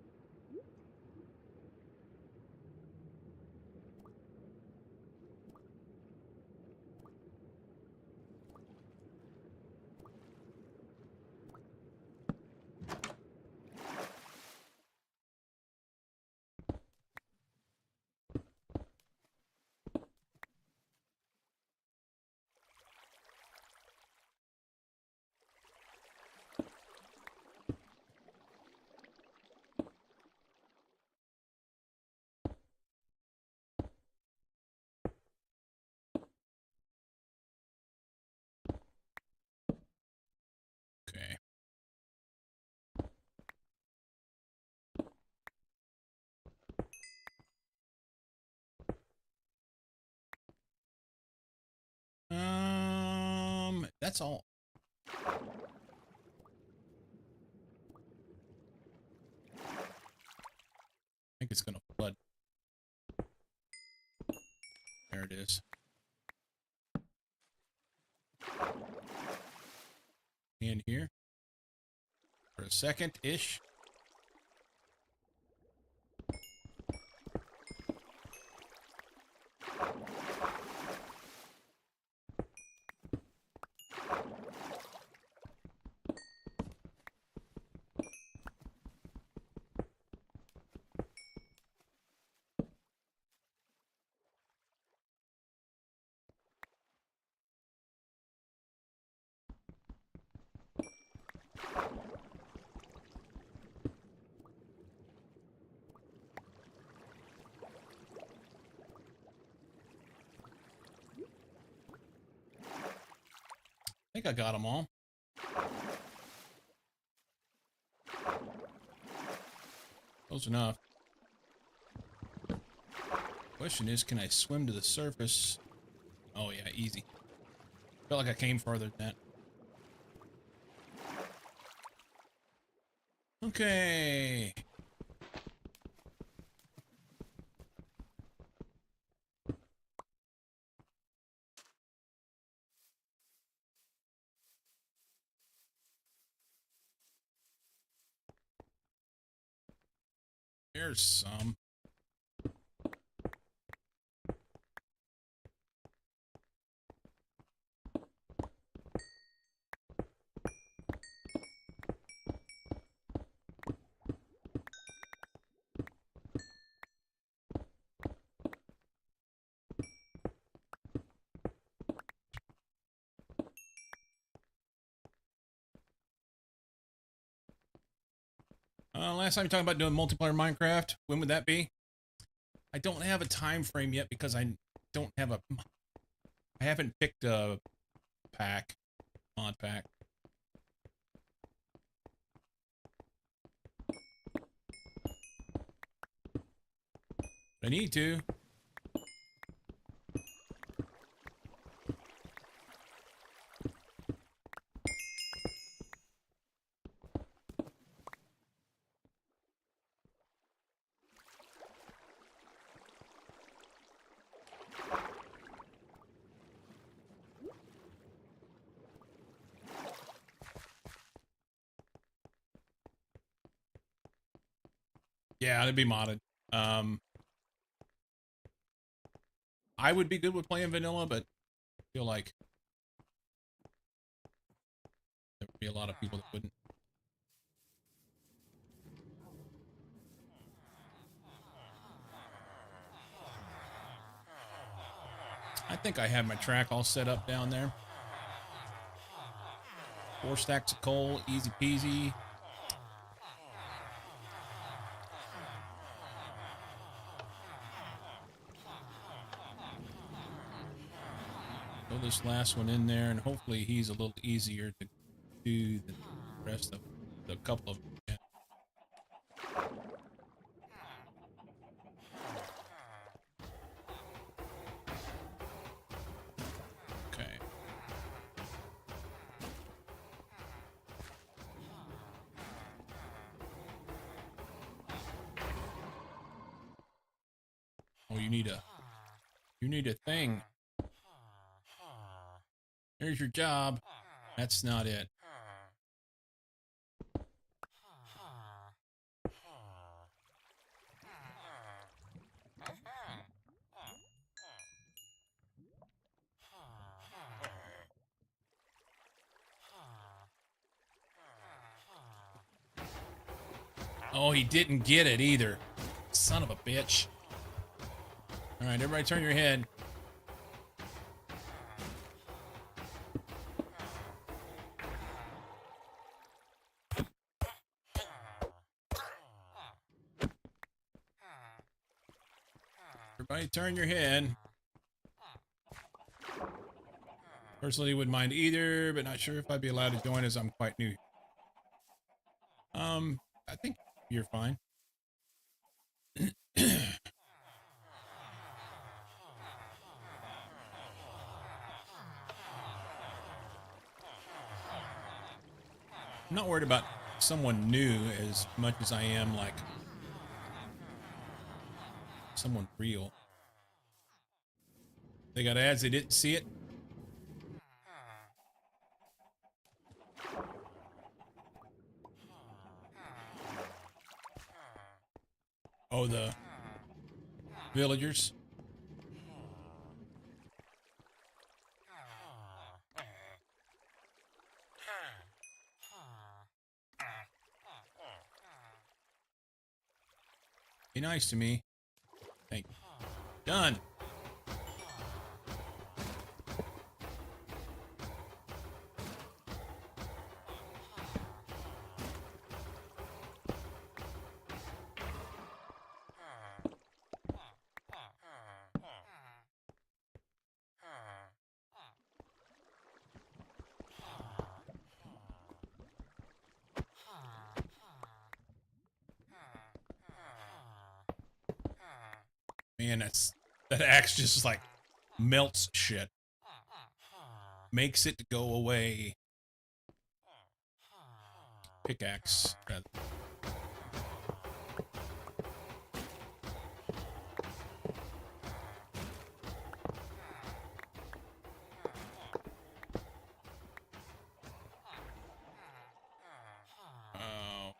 Okay. That's all. I think it's gonna flood. There it is. In here for a second-ish. I think I got them all. Close enough. Question is, can I swim to the surface? Oh yeah, easy. Felt like I came further than that. Okay. There's some. Last time you talked about doing multiplayer Minecraft, when would that be? I don't have a time frame yet because I don't have a... I haven't picked a pack, mod pack. I need to. Yeah, it'd be modded. I would be good with playing vanilla, but I feel like there would be a lot of people that wouldn't. I think I have my track all set up down there. 4 stacks of coal, easy peasy. Throw this last one in there, and hopefully he's a little easier to do than the rest of the couple of them. Yeah. Okay. Oh, you need a thing. Here's your job. That's not it. Oh, he didn't get it either. Son of a bitch. All right, everybody turn your head. Everybody turn your head. Personally, wouldn't mind either, but not sure if I'd be allowed to join as I'm quite new. I think you're fine. I'm not worried about someone new as much as I am like someone real. They got ads, they didn't see it. Oh, the villagers. Be nice to me. Thank you. Done. Man, that axe just like melts shit. Makes it go away. Pickaxe.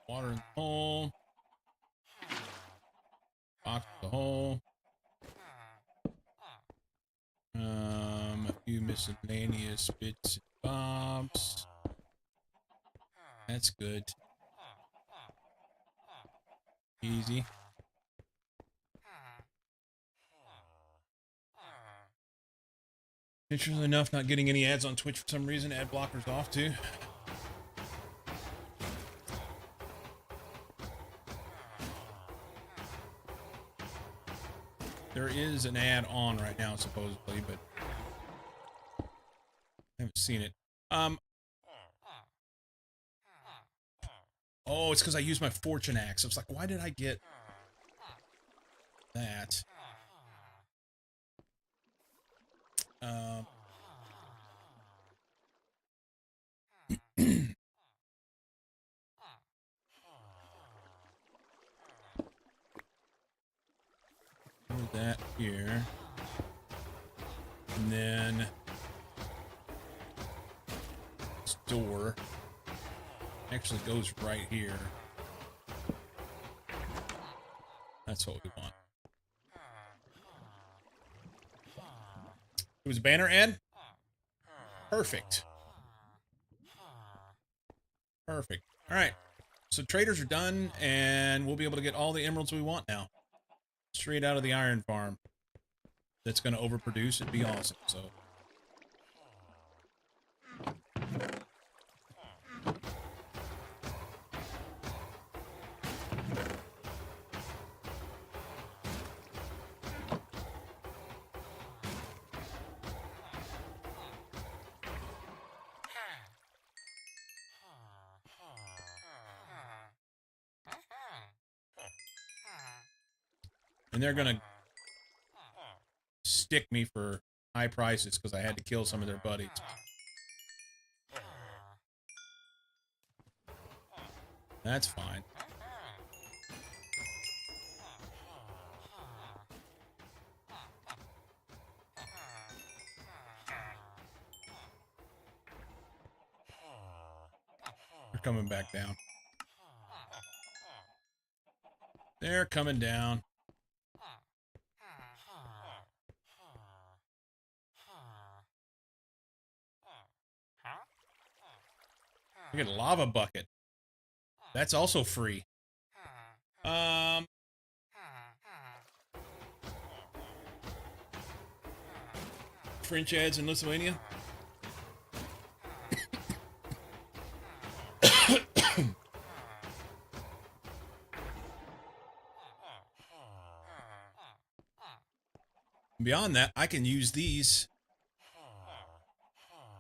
Water in the hole. Box in the hole. A few miscellaneous bits and bobs. That's good. Easy. Interestingly enough, not getting any ads on Twitch for some reason. Ad blocker's off too. There is an ad on right now, supposedly, but I haven't seen it. Oh, it's because I used my fortune axe. I was like, why did I get that? Put that here. And then this door actually goes right here. That's what we want. It was banner ad? Perfect. Perfect. All right. So traders are done, and we'll be able to get all the emeralds we want now. Straight out of the iron farm. That's going to overproduce. It'd be awesome. So. And they're going to stick me for high prices because I had to kill some of their buddies. That's fine. They're coming back down. They're coming down. I get a lava bucket. That's also free. French ads in Lithuania. Beyond that, I can use these.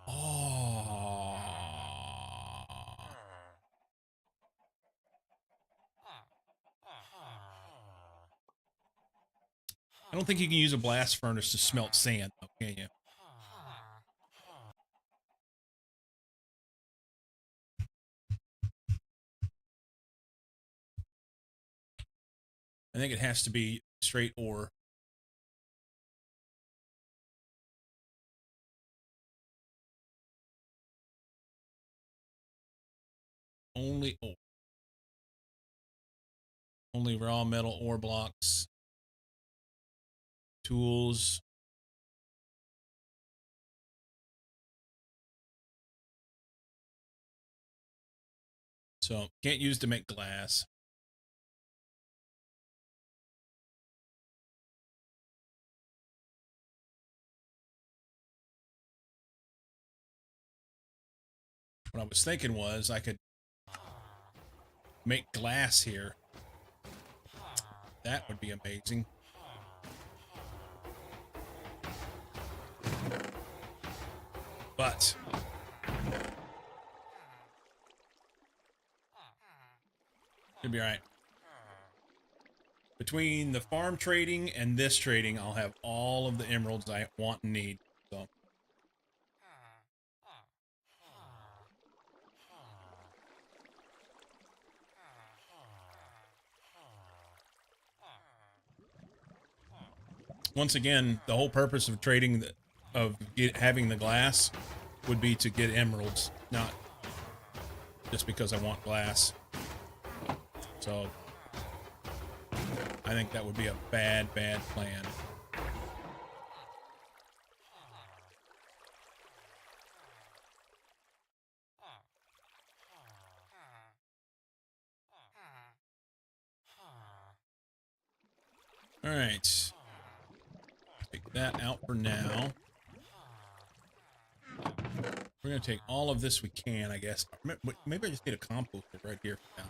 Oh. I don't think you can use a blast furnace to smelt sand, though, can you? I think it has to be straight ore. Only ore. Only raw metal ore blocks. Tools. So, can't use to make glass. What I was thinking was I could make glass here. That would be amazing. But it'll be all right. Between the farm trading and this trading, I'll have all of the emeralds I want and need. So. Once again, the whole purpose of trading, having the glass, would be to get emeralds, not just because I want glass. So, I think that would be a bad, bad plan. All right. Take that out for now. We're going to take all of this we can, I guess. Maybe I just need a composter right here for now.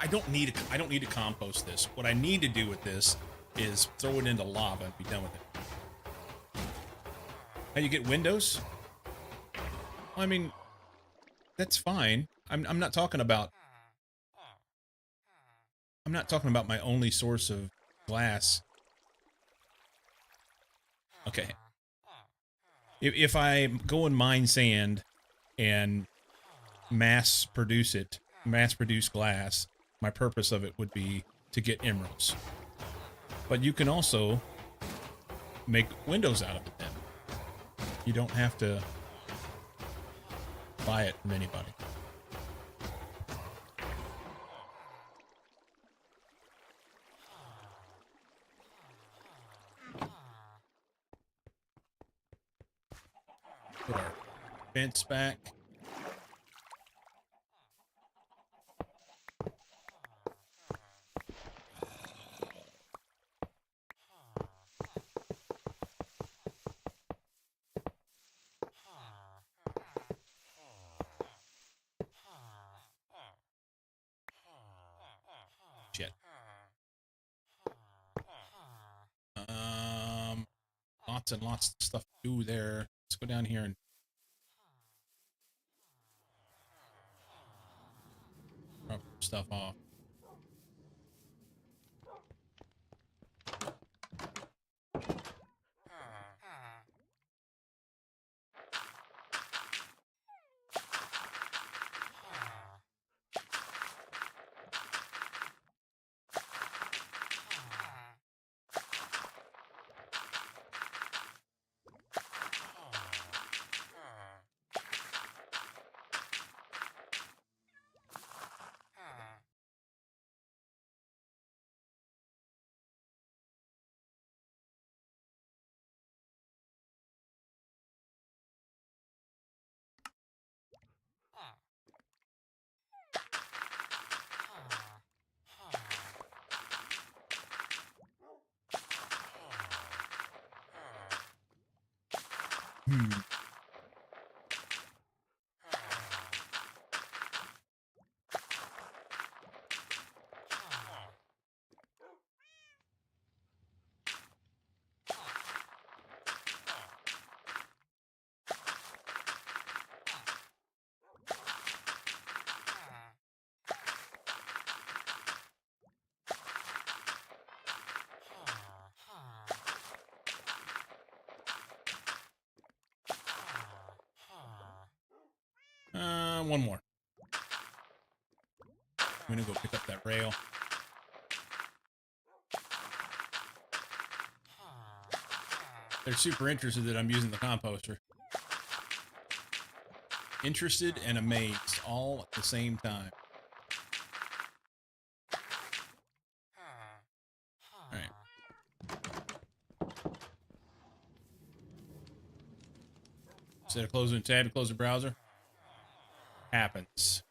I don't need to compost this. What I need to do with this is throw it into lava and be done with it. How you get windows? Well, I mean, that's fine. I'm not talking about my only source of glass. Okay. If I go and mine sand and mass produce glass, my purpose of it would be to get emeralds. But you can also make windows out of it then. You don't have to buy it from anybody. Put our fence back. Shit. Lots and lots of stuff to do there. Let's go down here and drop stuff off. One more. I'm gonna go pick up that rail. They're super interested that I'm using the composter. Interested and amazed all at the same time. Alright. Instead of closing the tab to close the browser. Happens.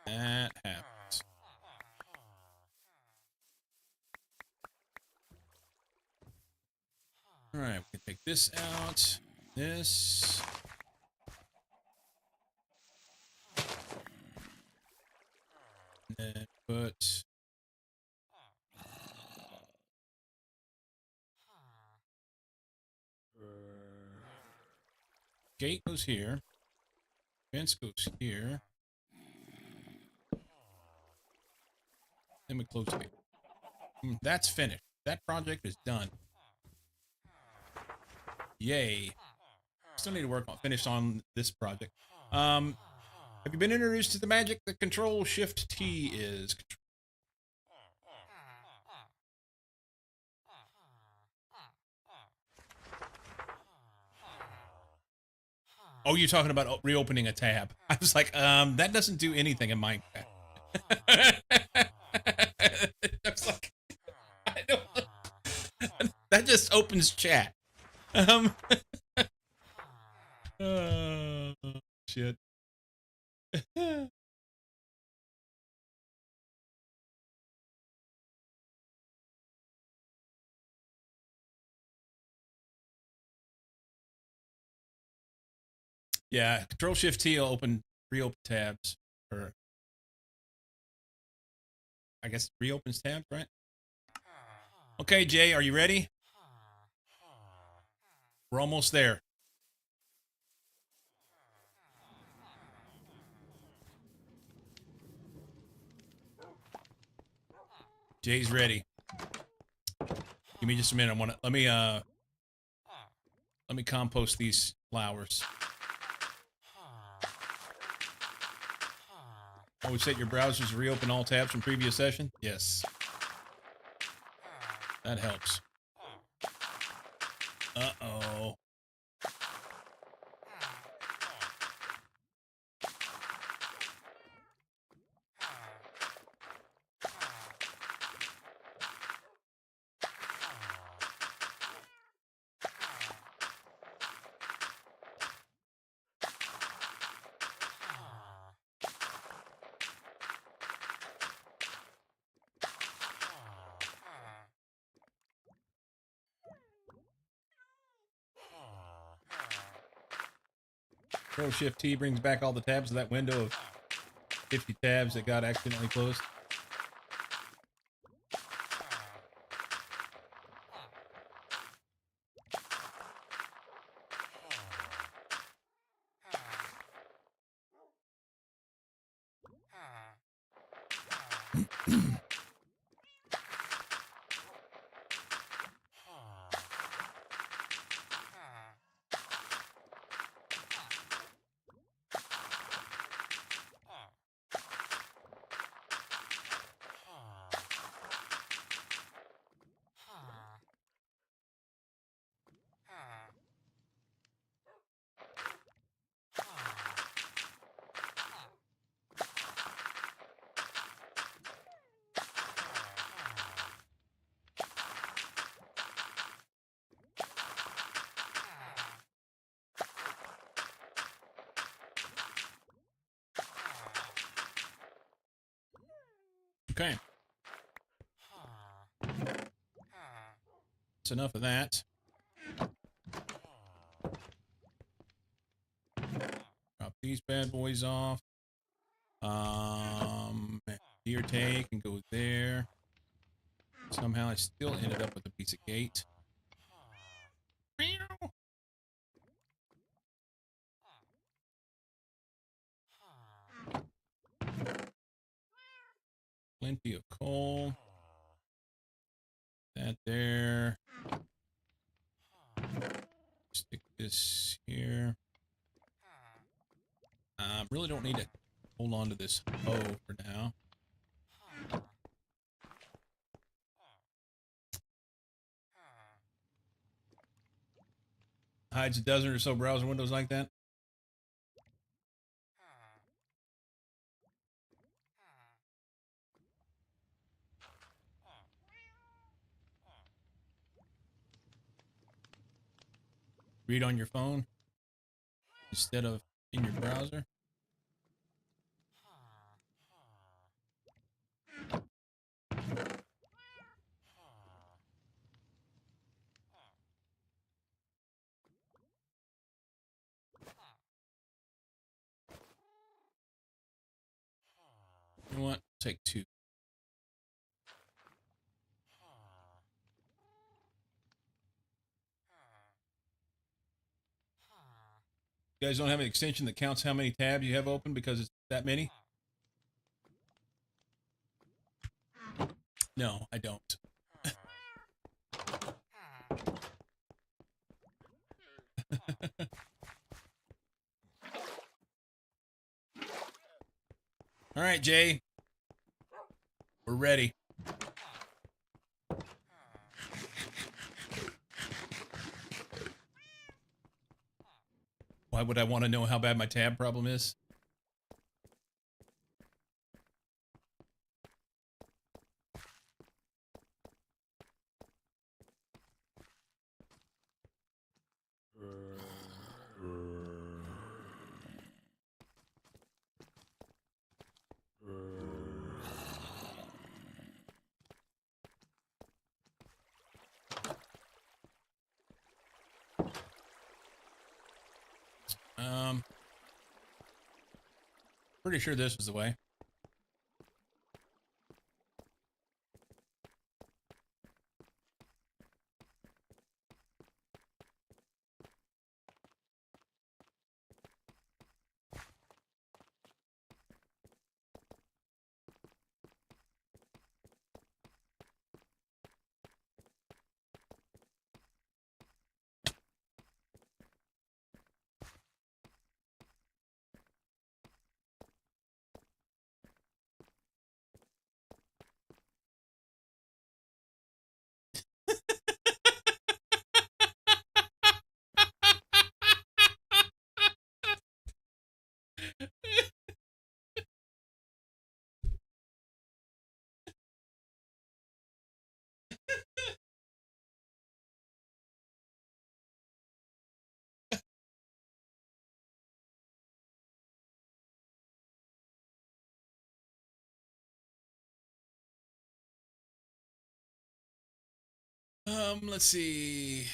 That happens. All right, we can take this out. This. And then put. Gate goes here. Fence goes here. Then we close the gate. That's finished. That project is done. Yay. Still need to finish on this project. Have you been introduced to the magic that Control Shift T is? Oh, you're talking about reopening a tab. I was like, that doesn't do anything in Minecraft. I was like, I don't. That just opens chat. Shit. Yeah, Control Shift T will reopen tabs, or I guess reopens tabs, right? Okay, Jay, are you ready? We're almost there. Jay's ready. Give me just a minute. Let me compost these flowers. Oh, we set your browsers to reopen all tabs from previous session? Yes. That helps. Uh-oh. Control Shift T brings back all the tabs of that window of 50 tabs that got accidentally closed. Okay. That's enough of that. Drop these bad boys off. Deer take and go there. Somehow I still ended up with a piece of gate. Meow. Plenty of coal. That there. Stick this here. Really don't need to hold on to this hoe for now. Hides a dozen or so browser windows like that. Read on your phone instead of in your browser. You know what? Take two. You guys don't have an extension that counts how many tabs you have open because it's that many? No, I don't. All right, Jay. We're ready. Why would I want to know how bad my tab problem is? Pretty sure this was the way. Let's see.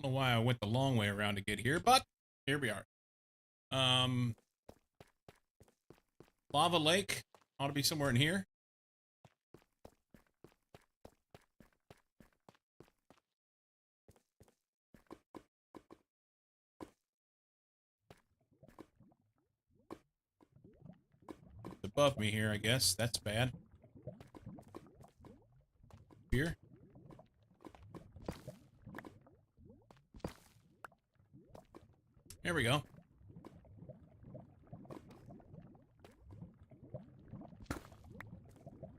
Don't know why I went the long way around to get here, but here we are. Lava Lake ought to be somewhere in here. It's above me here, I guess. That's bad. Here. There we go.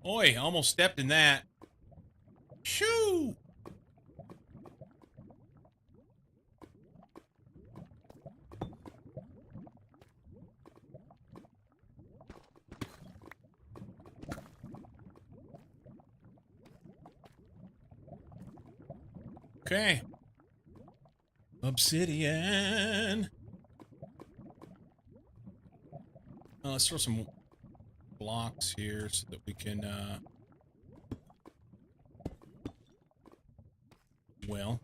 Oi, almost stepped in that. Shoo! Okay. Obsidian. Let's throw some blocks here so that we can, well.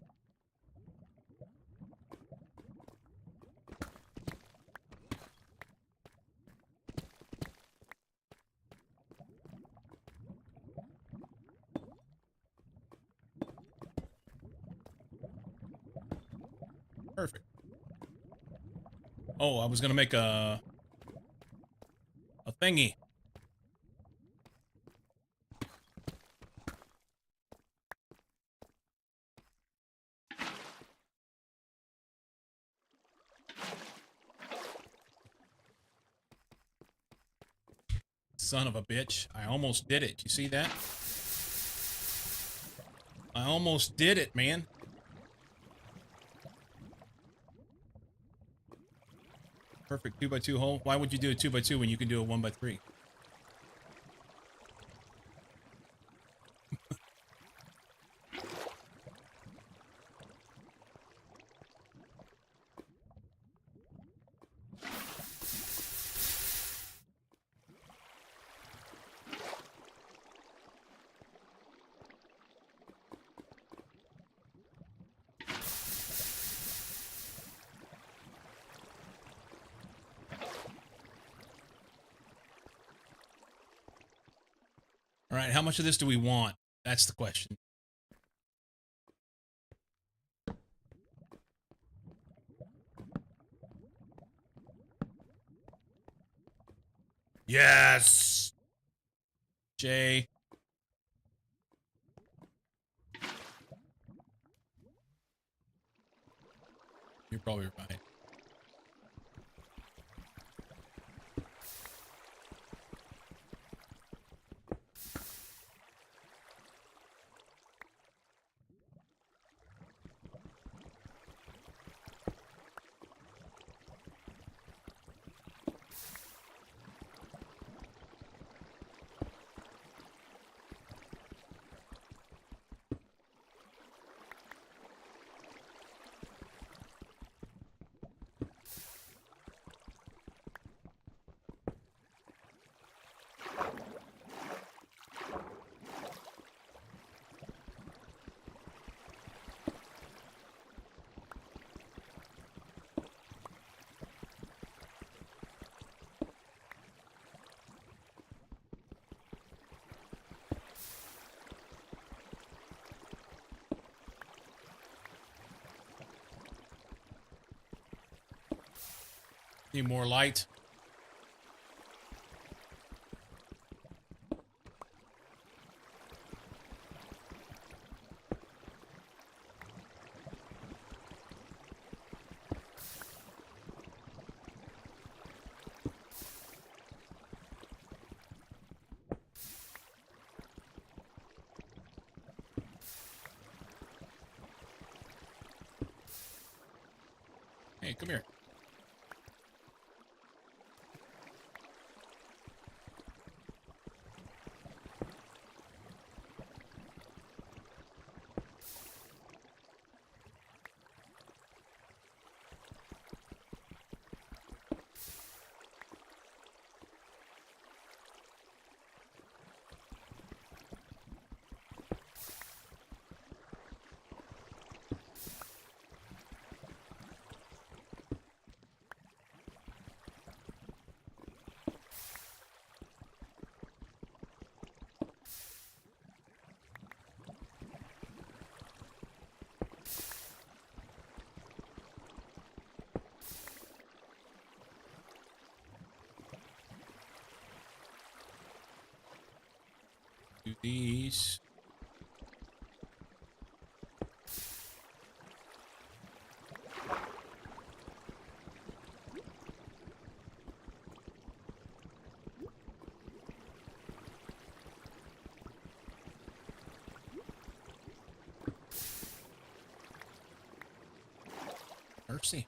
Perfect. Oh, I was gonna make a thingy. Son of a bitch. I almost did it. You see that? I almost did it, man. Perfect 2x2 hole. Why would you do a 2x2 when you can do a 1x3? All right, how much of this do we want? That's the question. Yes! Jay. You're probably right. Need more light. Hey, come here. these. Mercy.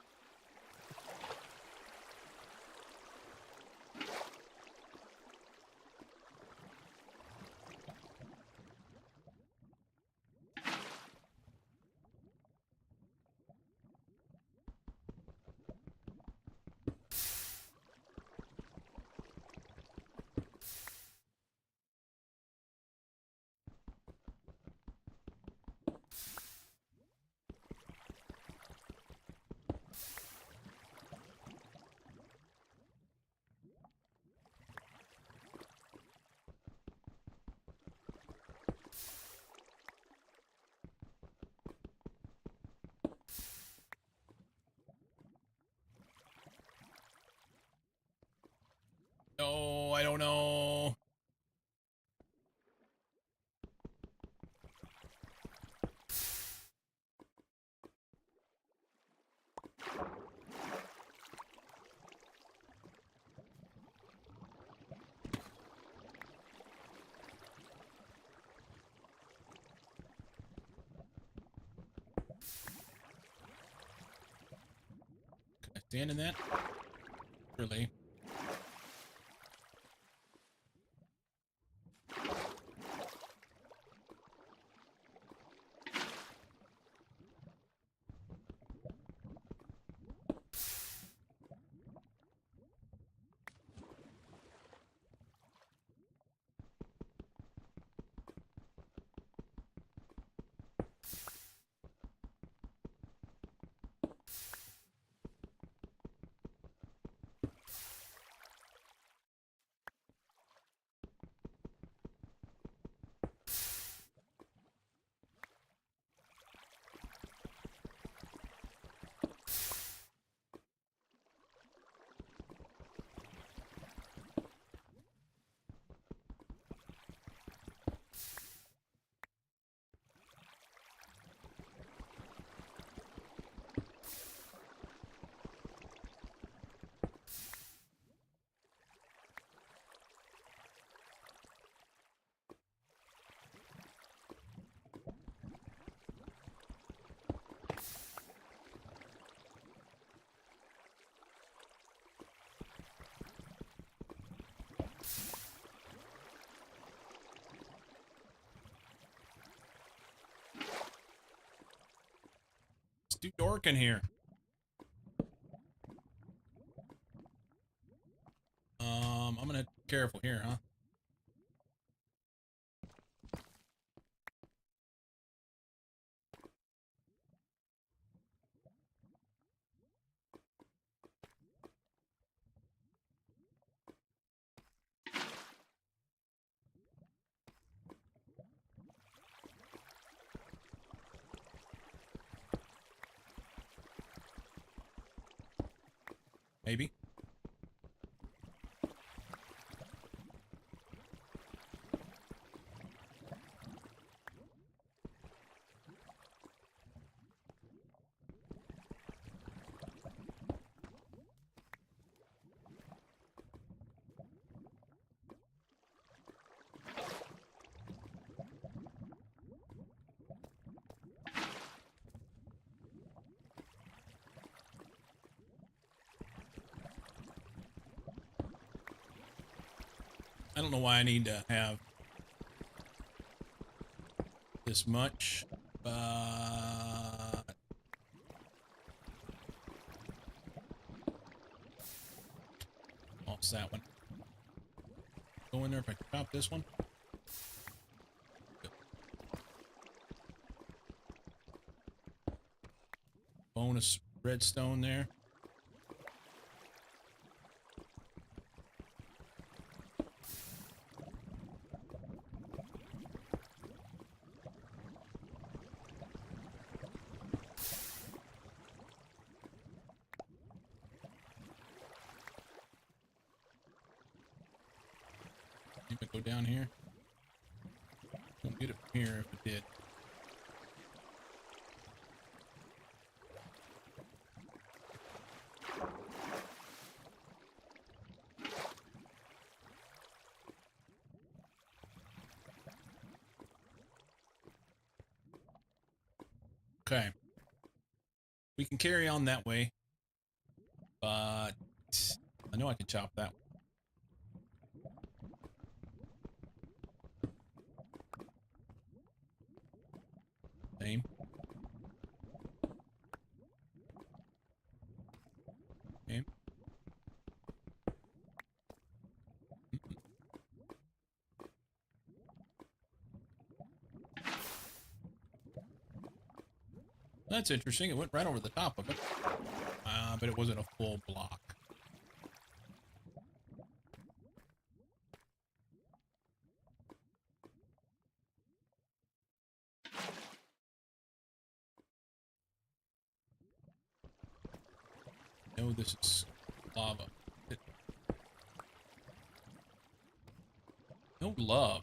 No, I don't know. Can I stand in that? Really? It's too dark in here. I'm gonna be careful here, huh? Maybe. I don't know why I need to have this much, but lost that one. Go in there if I can chop this one. Good. Bonus redstone there. Go down here. get it from here if it did. Okay. We can carry on that way. But I know I can chop that one. Same. Same. That's interesting. It went right over the top of it. But it wasn't a full block. No, this is lava. No love.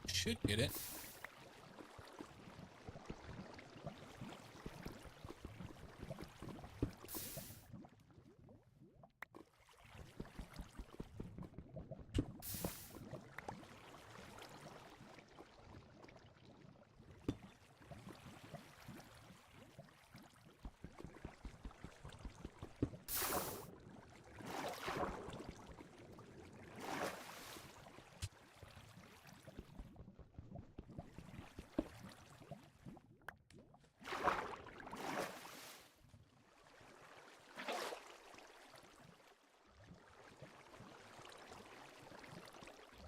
Should get it.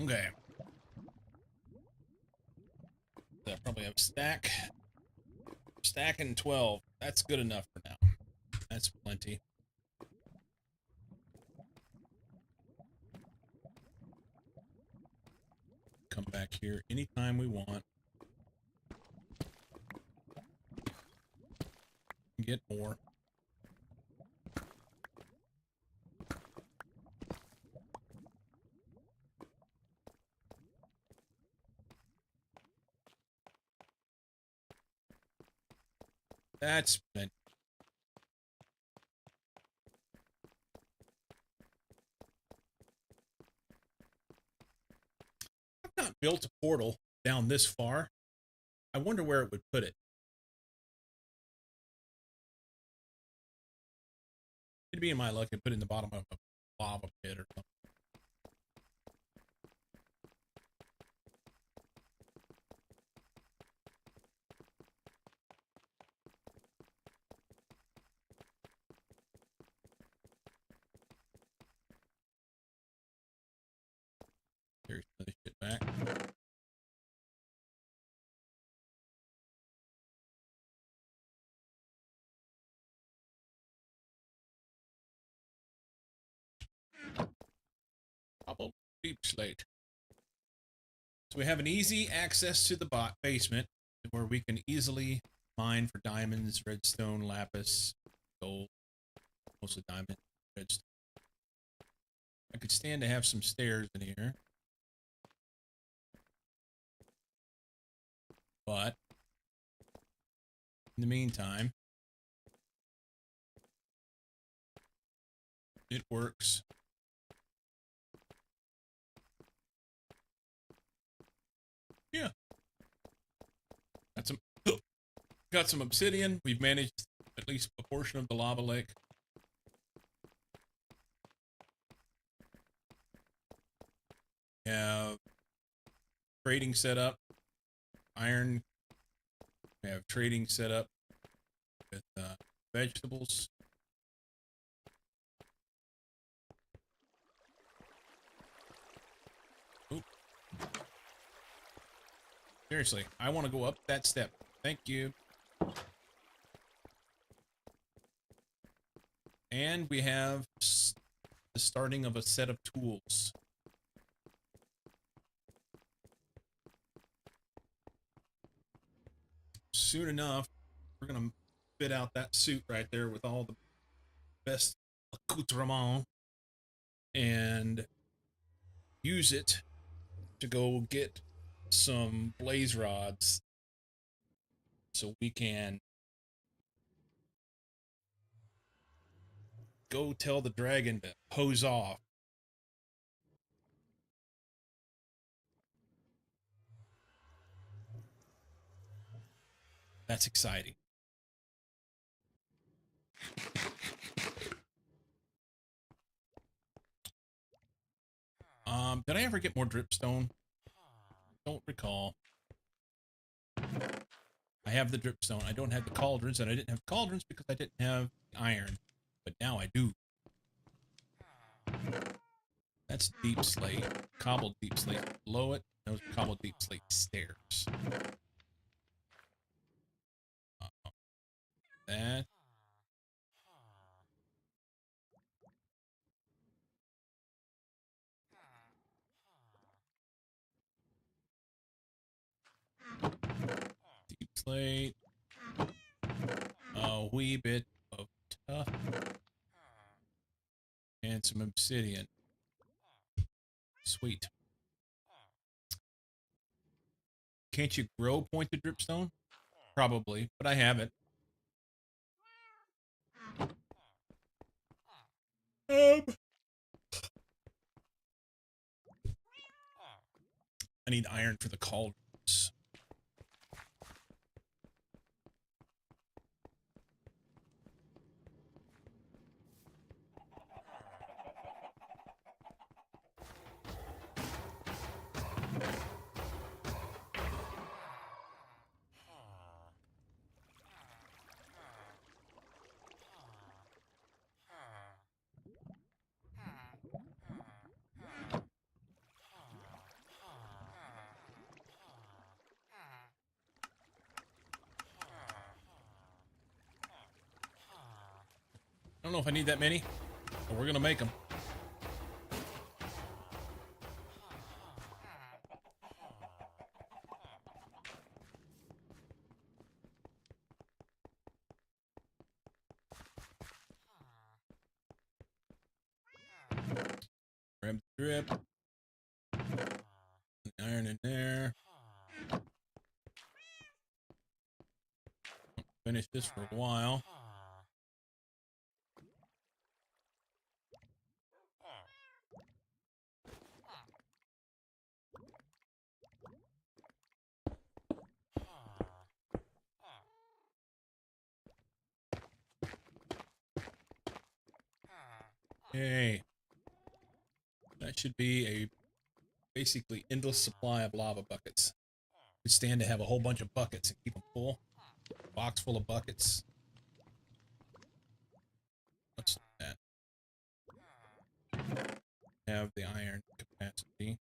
Okay. I probably have a stack. Stack and 12. That's good enough for now. That's plenty. Come back here anytime we want. Get more. That's plenty. I've not built a portal down this far. I wonder where it would put it. It'd be in my luck and put it in the bottom of a lava pit or something. Here's the shit back. Double deep slate. So we have an easy access to the basement where we can easily mine for diamonds, redstone, lapis, gold, mostly diamond, redstone. I could stand to have some stairs in here. But in the meantime, it works. Yeah. Got some obsidian. We've managed at least a portion of the lava lake. Have trading set up. Iron. We have trading set up with vegetables. Oop. Seriously, I want to go up that step. Thank you. And we have the starting of a set of tools. Soon enough, we're going to fit out that suit right there with all the best accoutrement and use it to go get some blaze rods so we can go tell the dragon to hose off. That's exciting. Did I ever get more dripstone? Don't recall. I have the dripstone. I don't have the cauldrons, and I didn't have cauldrons because I didn't have iron. But now I do. That's deep slate. Cobbled deep slate below it. Those cobbled deep slate stairs. That. Deep slate. A wee bit of tough. And some obsidian. Sweet. Can't you grow pointed dripstone? Probably, but I have it. I need iron for the cauldrons. I don't know if I need that many, but we're gonna make them. Grab the drip. The iron in there. Finish this for a while. Yay. That should be a basically endless supply of lava buckets. Could stand to have a whole bunch of buckets and keep them full. Box full of buckets. What's that? Have the iron capacity.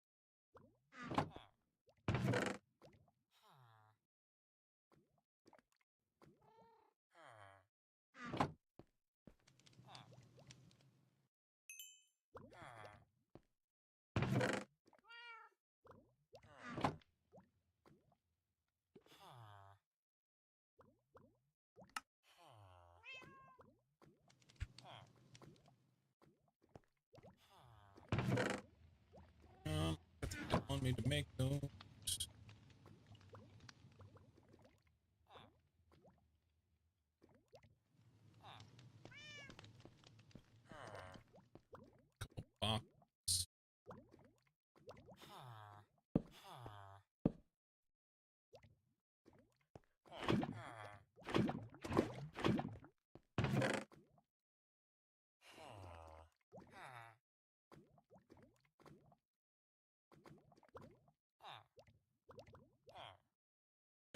They want me to make those. Couple boxes.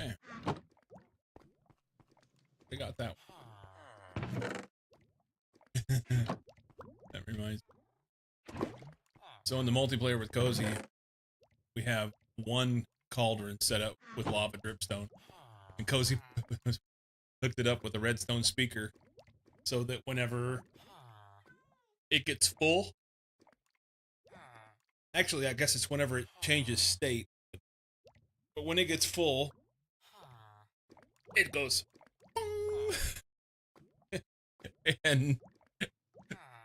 Okay. I got that one. That reminds me. So in the multiplayer with Cozy, we have one cauldron set up with lava dripstone. And Cozy hooked it up with a redstone speaker so that whenever it gets full. Actually, I guess it's whenever it changes state. But when it gets full, it goes. And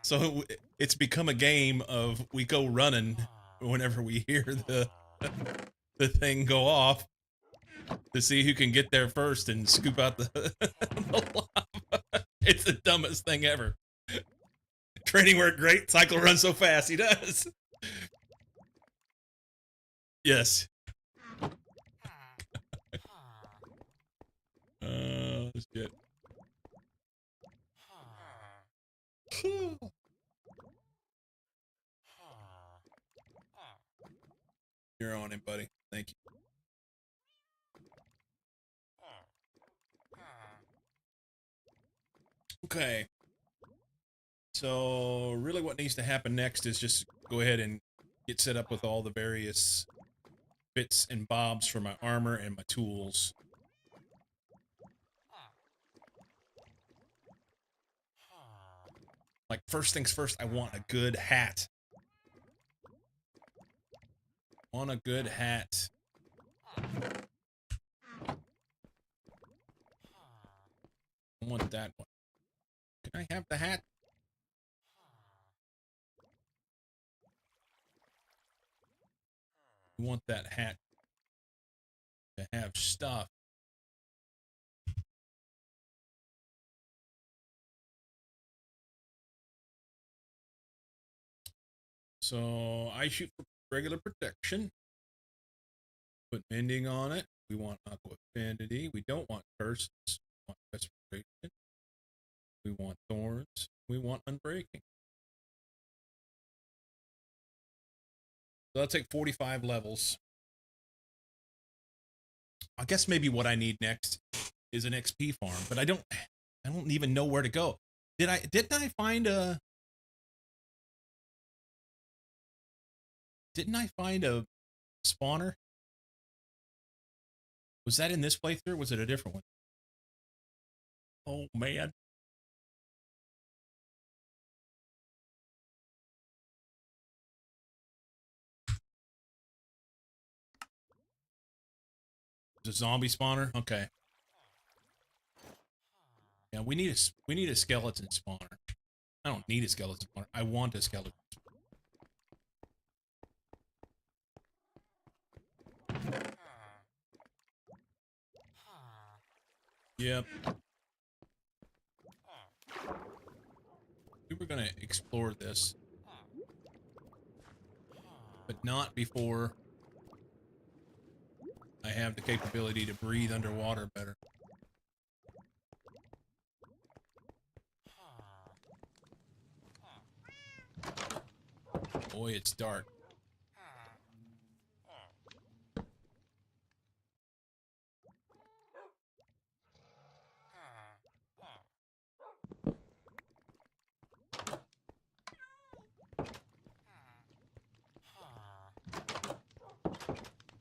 so it's become a game of we go running whenever we hear the thing go off to see who can get there first and scoop out the lava. It's the dumbest thing ever. Training worked great. Cycle runs so fast. He does. Yes. Shit. You're on it, buddy. Thank you. Okay. So really what needs to happen next is just go ahead and get set up with all the various bits and bobs for my armor and my tools. Like, first things first, I want a good hat. Want a good hat. I want that one. Can I have the hat? I want that hat to have stuff. So I shoot for regular protection. Put mending on it. We want aqua affinity. We don't want curses. We want respiration. We want thorns. We want unbreaking. So that'll take 45 levels. I guess maybe what I need next is an XP farm, but I don't even know where to go. Didn't I find a spawner? Was that in this playthrough or was it a different one? Oh man. It's a zombie spawner? Okay. Yeah, we need a skeleton spawner. I don't need a skeleton spawner. I want a skeleton spawner. Yep. We were gonna explore this, but not before I have the capability to breathe underwater better. Boy, it's dark.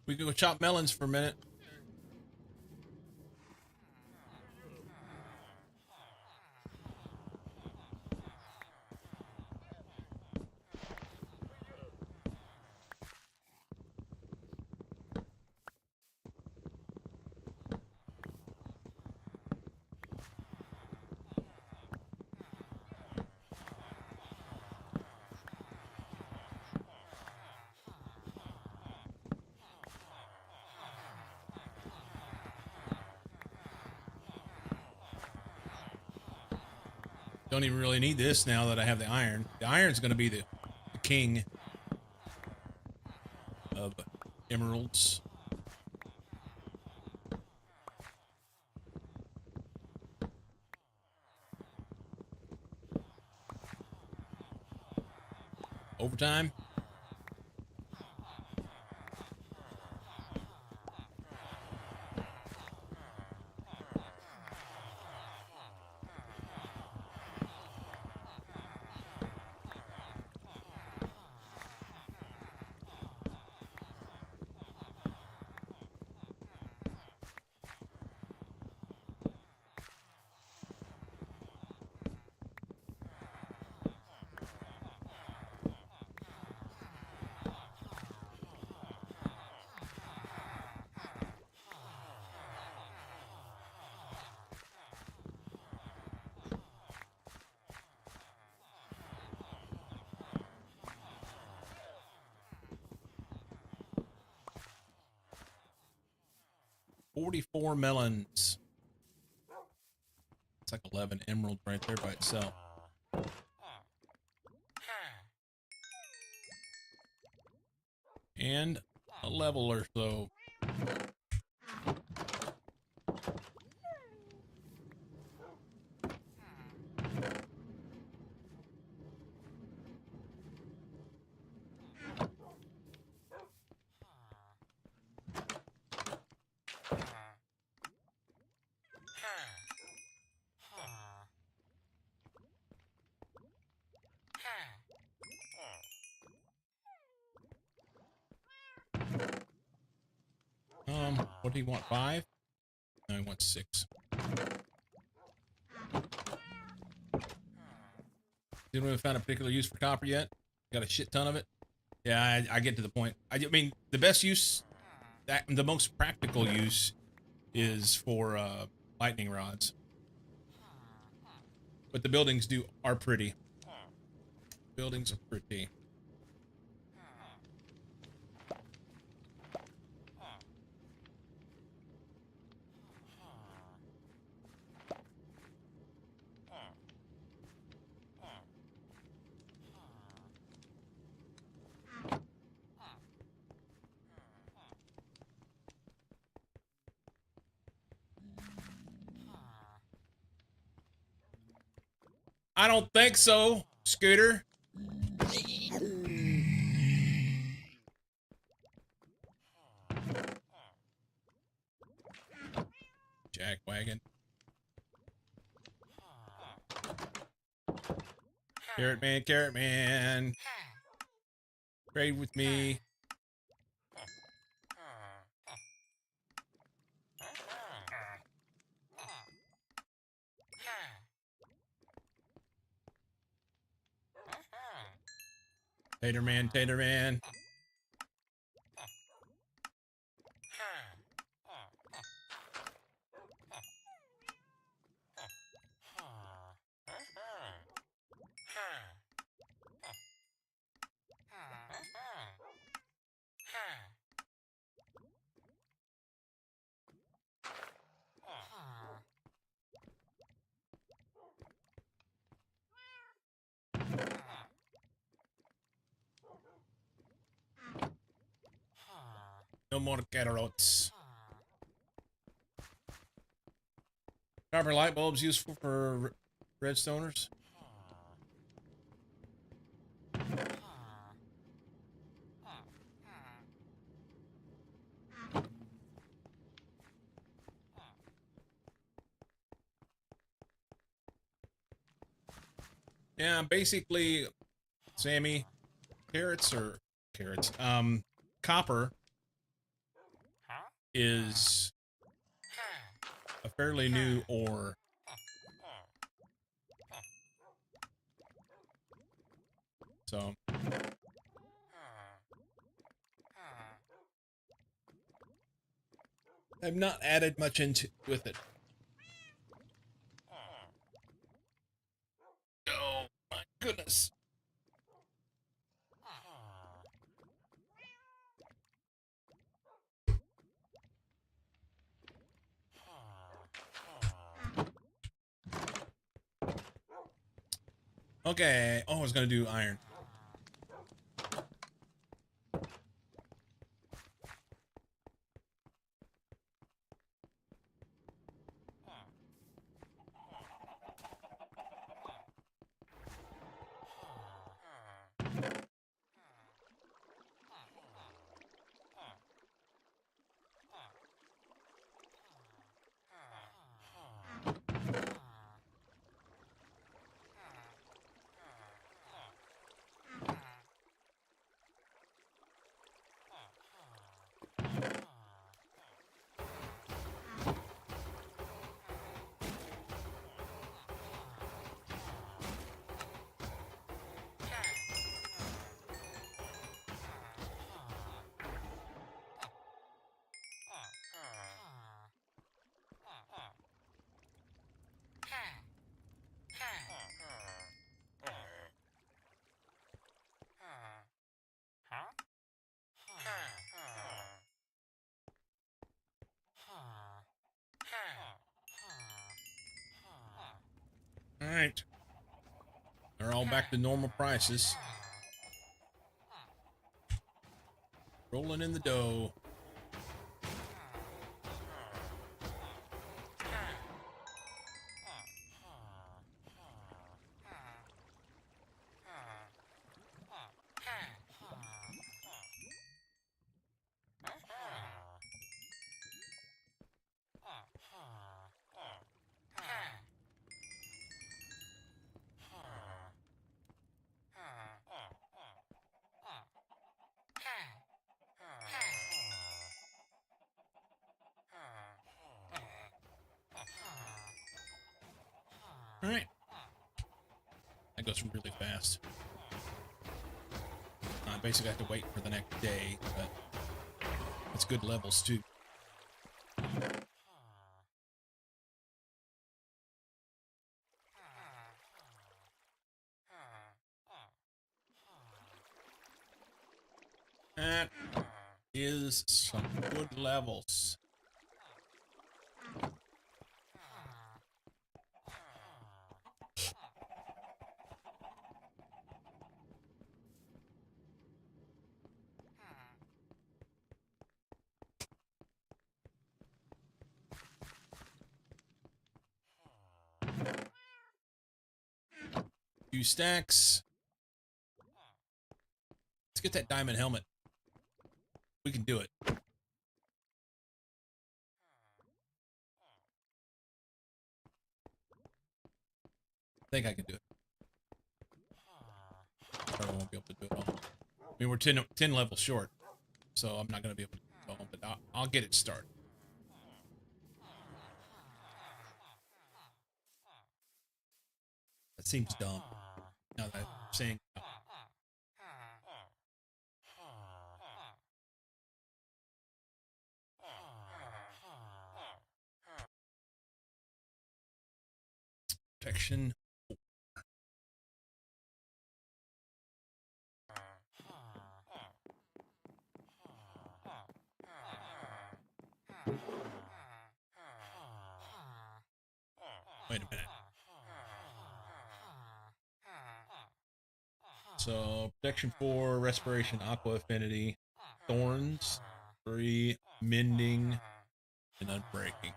We can go chop melons for a minute. Don't even really need this now that I have the iron. The iron's going to be the king of emeralds. Overtime. 44 melons. It's like 11 emeralds right there by itself. And a level or so. What do you want? 5? No, he wants 6. Didn't we found a particular use for copper yet? Got a shit ton of it. Yeah, I get to the point. I mean, the best use, the most practical use, is for lightning rods. But the buildings are pretty. Buildings are pretty. I don't think so, Scooter. Jackwagon. Carrot man. Trade with me. Tater man, tater man. No more carrots. Copper light bulbs useful for redstoners. Yeah, basically, Sammy, copper is a fairly new ore. So I've not added much into with it. Oh my goodness. Okay. Oh, I was gonna do iron. Alright. They're all back to normal prices. Rolling in the dough. All right. That goes really fast. I basically have to wait for the next day, but it's good levels too. That is some good levels. Few stacks. Let's get that diamond helmet. We can do it. I think I can do it. Probably won't be able to do it all. I mean, we're 10 levels short, so I'm not going to be able to do it all, but I'll get it started. That seems dumb. Now that I'm saying protection. Wait a minute. So, protection 4, respiration, aqua affinity, thorns, 3, mending, and unbreaking.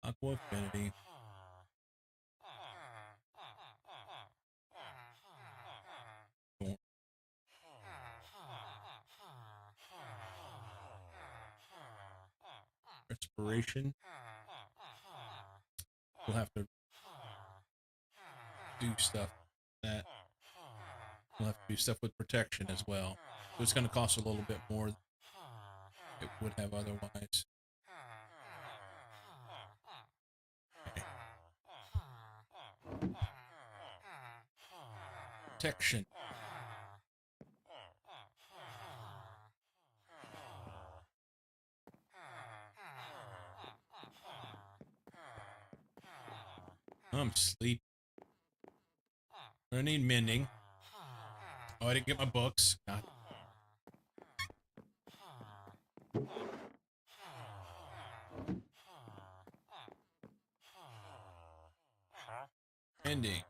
Aqua affinity. Thorn. Respiration. We'll have to do stuff that we'll have to do stuff with protection as well. So it's going to cost a little bit more than it would have otherwise. Okay. Protection. I'm asleep. I need mending. Oh, I didn't get my books. God. Mending.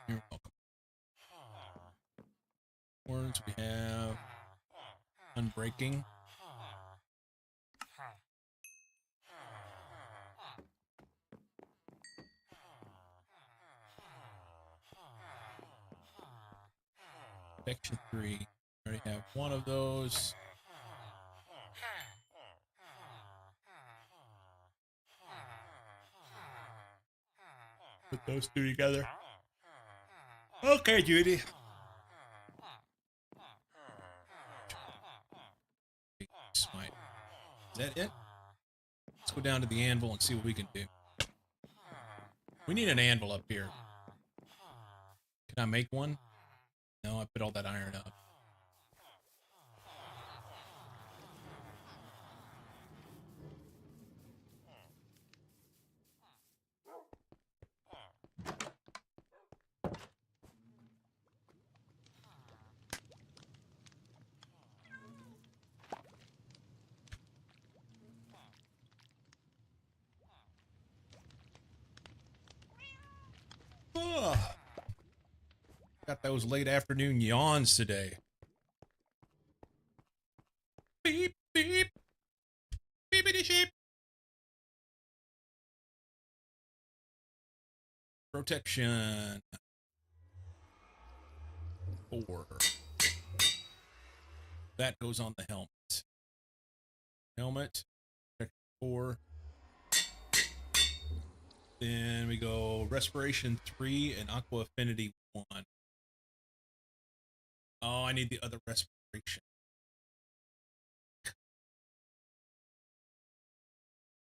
You're welcome. Words we have. Unbreaking. Section 3. Already have one of those. Put those two together. Okay, Judy. Smite. Is that it? Let's go down to the anvil and see what we can do. We need an anvil up here. Can I make one? No, I put all that iron up. got those late afternoon yawns today. Beep, beep. Beepity sheep. Protection. 4. That goes on the helmet. Helmet. Protection 4. Then we go Respiration 3 and Aqua Affinity 1. Oh, I need the other Respiration.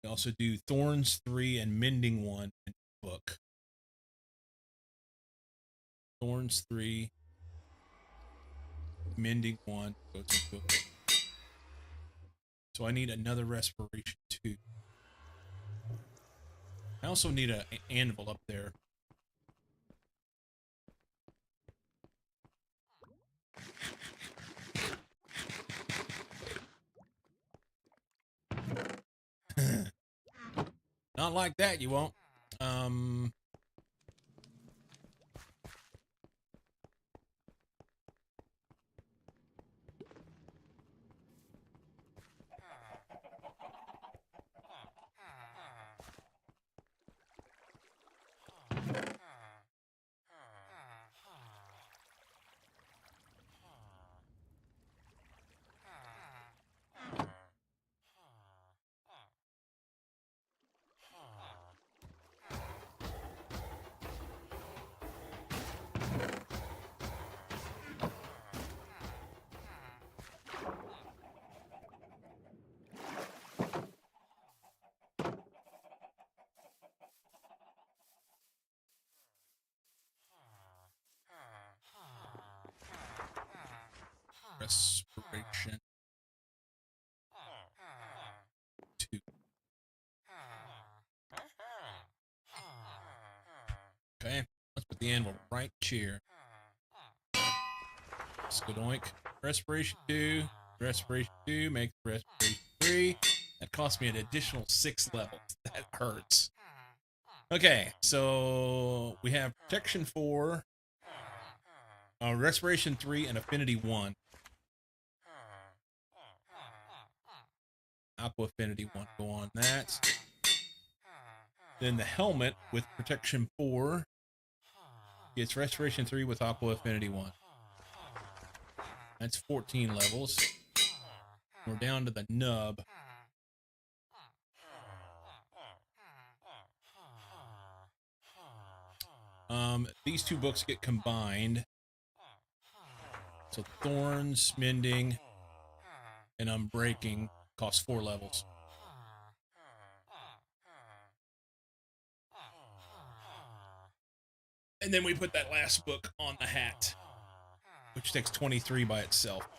We also do Thorns 3 and Mending 1 in the book. Thorns 3, Mending 1 goes into it. So I need another Respiration 2. I also need an anvil up there. Not like that, you won't. Respiration 2. Okay, let's put the anvil right here. Skadoink. Respiration 2. Respiration 2 makes Respiration 3. That cost me an additional 6 levels. That hurts. Okay, so we have Protection 4, Respiration 3, and Affinity 1. Aqua Affinity 1 go on that. Then the helmet with Protection 4 gets Respiration 3 with Aqua Affinity 1. That's 14 levels. We're down to the nub. These two books get combined. So Thorns, Mending, and Unbreaking cost 4 levels. And then we put that last book on the hat, which takes 23 by itself.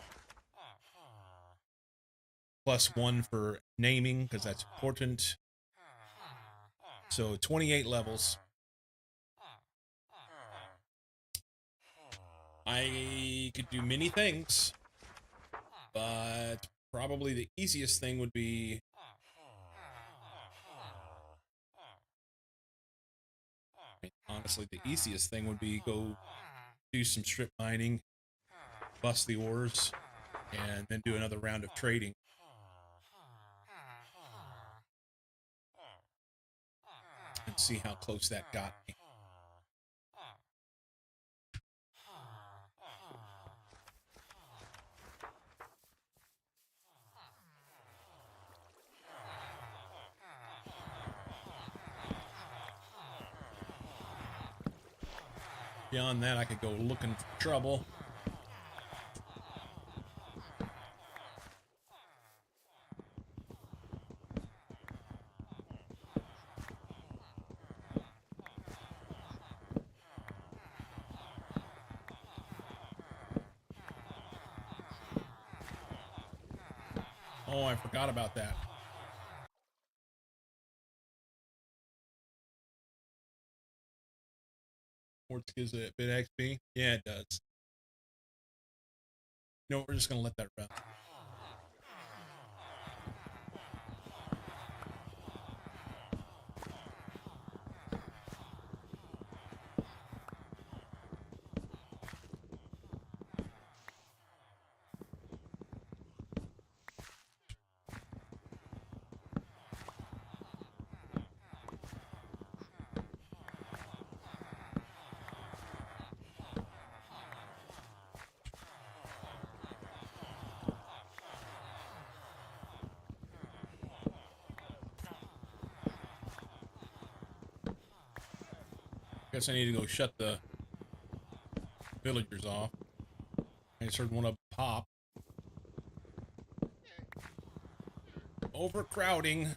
Plus 1 for naming, because that's important. So 28 levels. I could do many things, but probably the easiest thing would be honestly, the easiest thing would be go do some strip mining, bust the ores, and then do another round of trading. And see how close that got me. Beyond that, I could go looking for trouble. Oh, I forgot about that. Quartz gives it a bit of XP. Yeah, it does. You know what? We're just going to let that run. Guess I need to go shut the villagers off. I just heard one up pop. Overcrowding.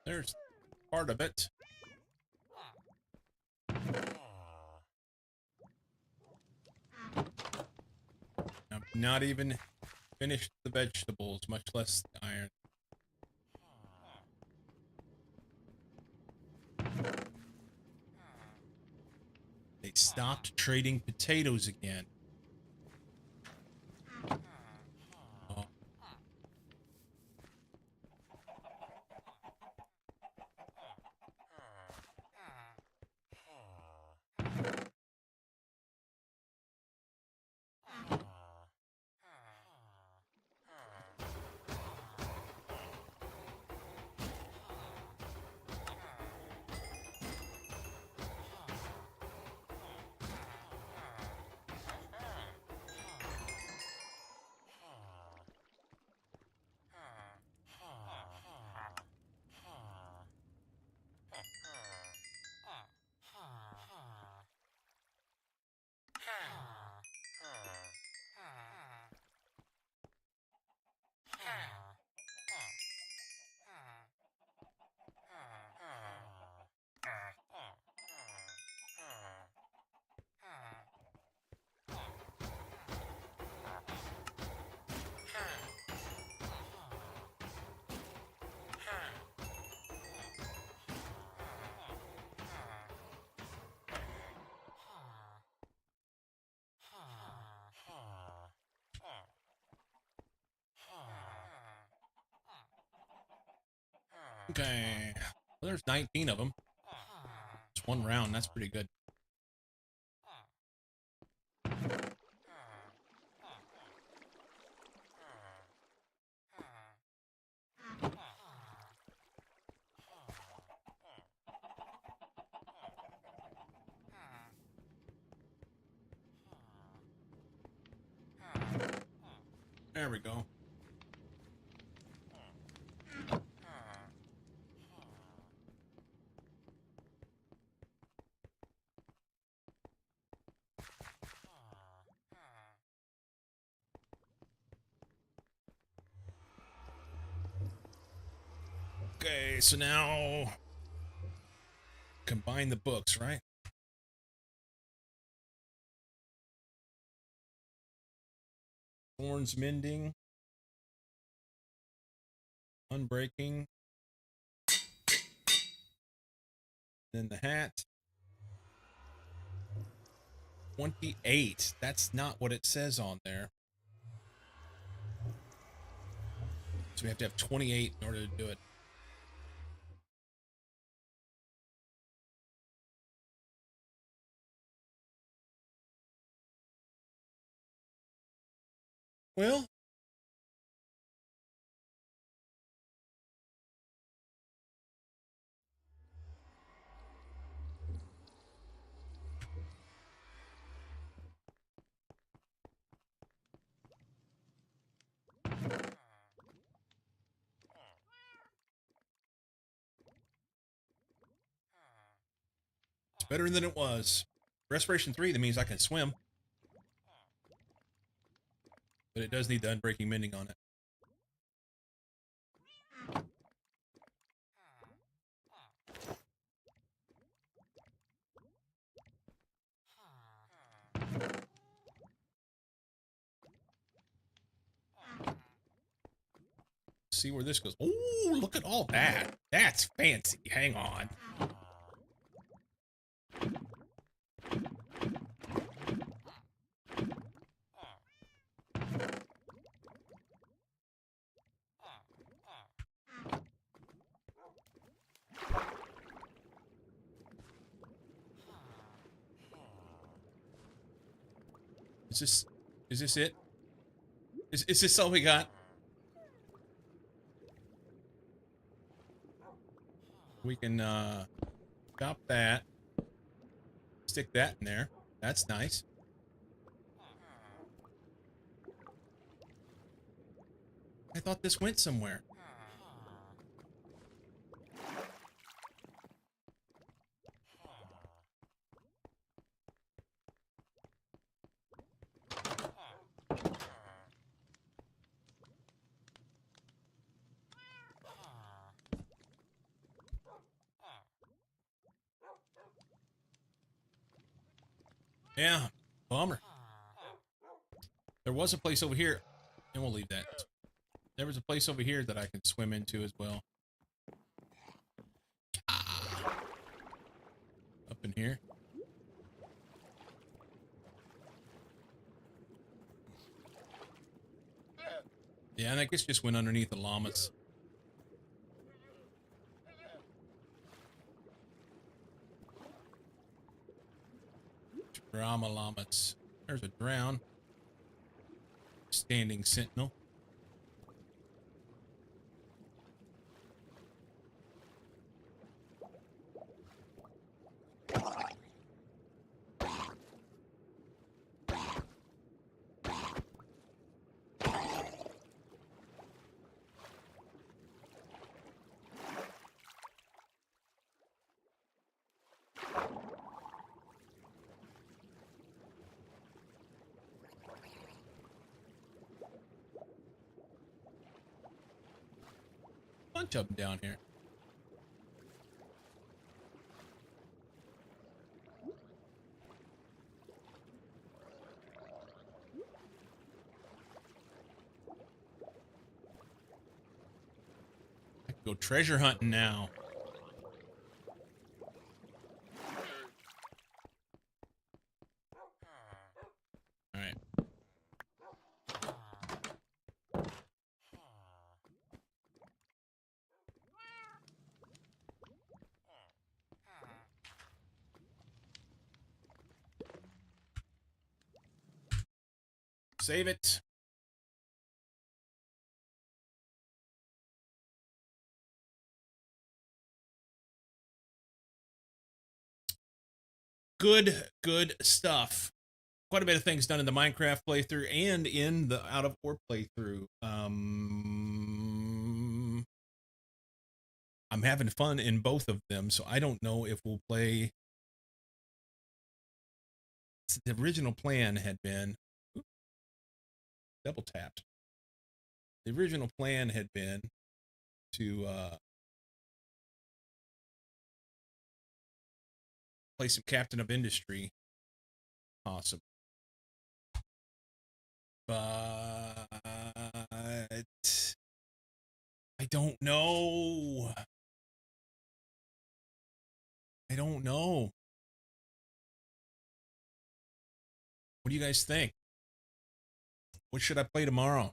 There's part of it. I've not even finished the vegetables, much less the iron. They stopped trading potatoes again. Oh. Okay. Well, there's 19 of them. It's one round. That's pretty good. There we go. Okay, so now combine the books, right? Thorns mending, unbreaking, then the hat. 28. That's not what it says on there. So we have to have 28 in order to do it. Well, it's better than it was. Respiration 3, that means I can swim. But it does need the unbreaking mending on it. see where this goes. Oh, look at all that. That's fancy. Hang on. Is this it? Is this all we got? We can chop that. Stick that in there. That's nice. I thought this went somewhere. Yeah, bummer. There was a place over here, and we'll leave that. There was a place over here that I could swim into as well. Up in here. Yeah, and I guess just went underneath the llamas. Drama llamas. There's a drown. Standing sentinel. Bunch of them down here. I can go treasure hunting now. All right. Save it. Good stuff. Quite a bit of things done in the Minecraft playthrough and in the Out of Ore playthrough. I'm having fun in both of them, so I don't know if we'll play. The original plan had been double tapped. The original plan had been to play some Captain of Industry, possible. But I don't know. I don't know. What do you guys think? What should I play tomorrow?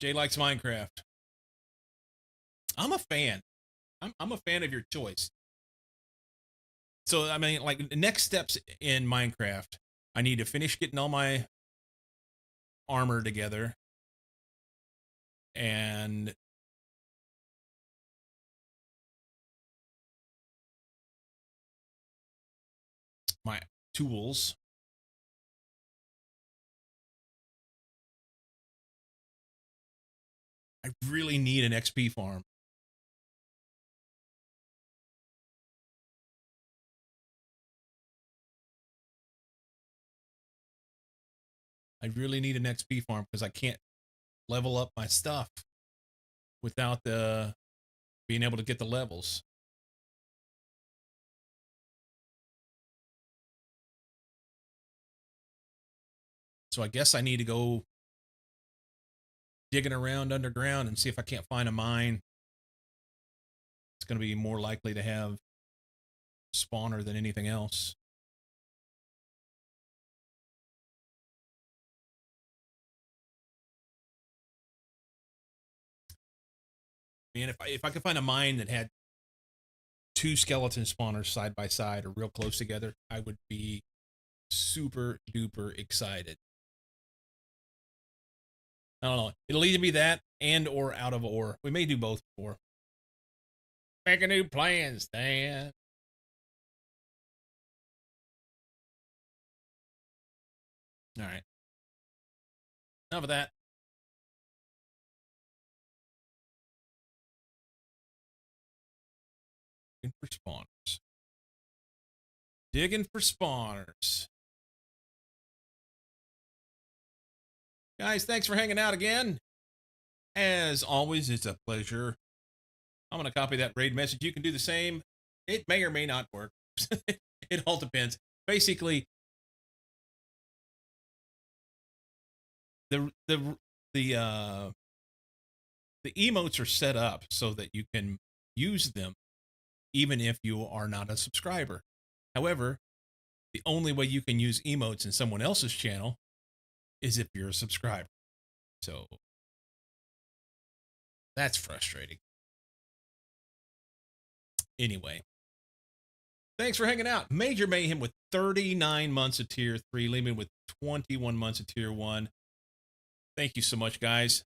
Jay likes Minecraft. I'm a fan. I'm a fan of your choice. So, I mean, like, next steps in Minecraft, I need to finish getting all my armor together. And my tools. I really need an XP farm. I really need an XP farm because I can't level up my stuff without the being able to get the levels. So I guess I need to go digging around underground and see if I can't find a mine. It's going to be more likely to have spawner than anything else. Man, if I could find a mine that had 2 skeleton spawners side by side or real close together, I would be super duper excited. I don't know. It'll either be that and or out of ore. We may do both before. Making new plans, Dan. All right. Enough of that. Digging for spawners. Digging for spawners. Guys, thanks for hanging out again. As always, it's a pleasure. I'm going to copy that raid message. You can do the same. It may or may not work. It all depends. Basically, the emotes are set up so that you can use them even if you are not a subscriber. However, the only way you can use emotes in someone else's channel is if you're a subscriber. So that's frustrating. Anyway, thanks for hanging out. Major Mayhem with 39 months of tier 3, Lehman with 21 months of tier 1. Thank you so much, guys.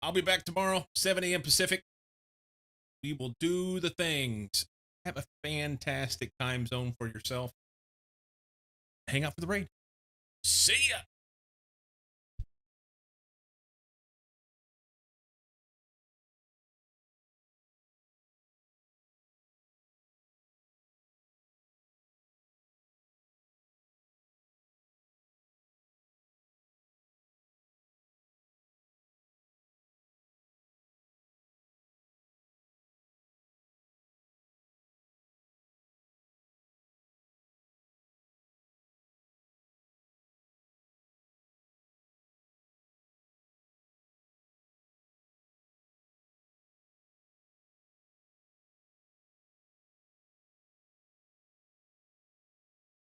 I'll be back tomorrow, 7 a.m. Pacific. We will do the things. Have a fantastic time zone for yourself. Hang out for the raid. See ya.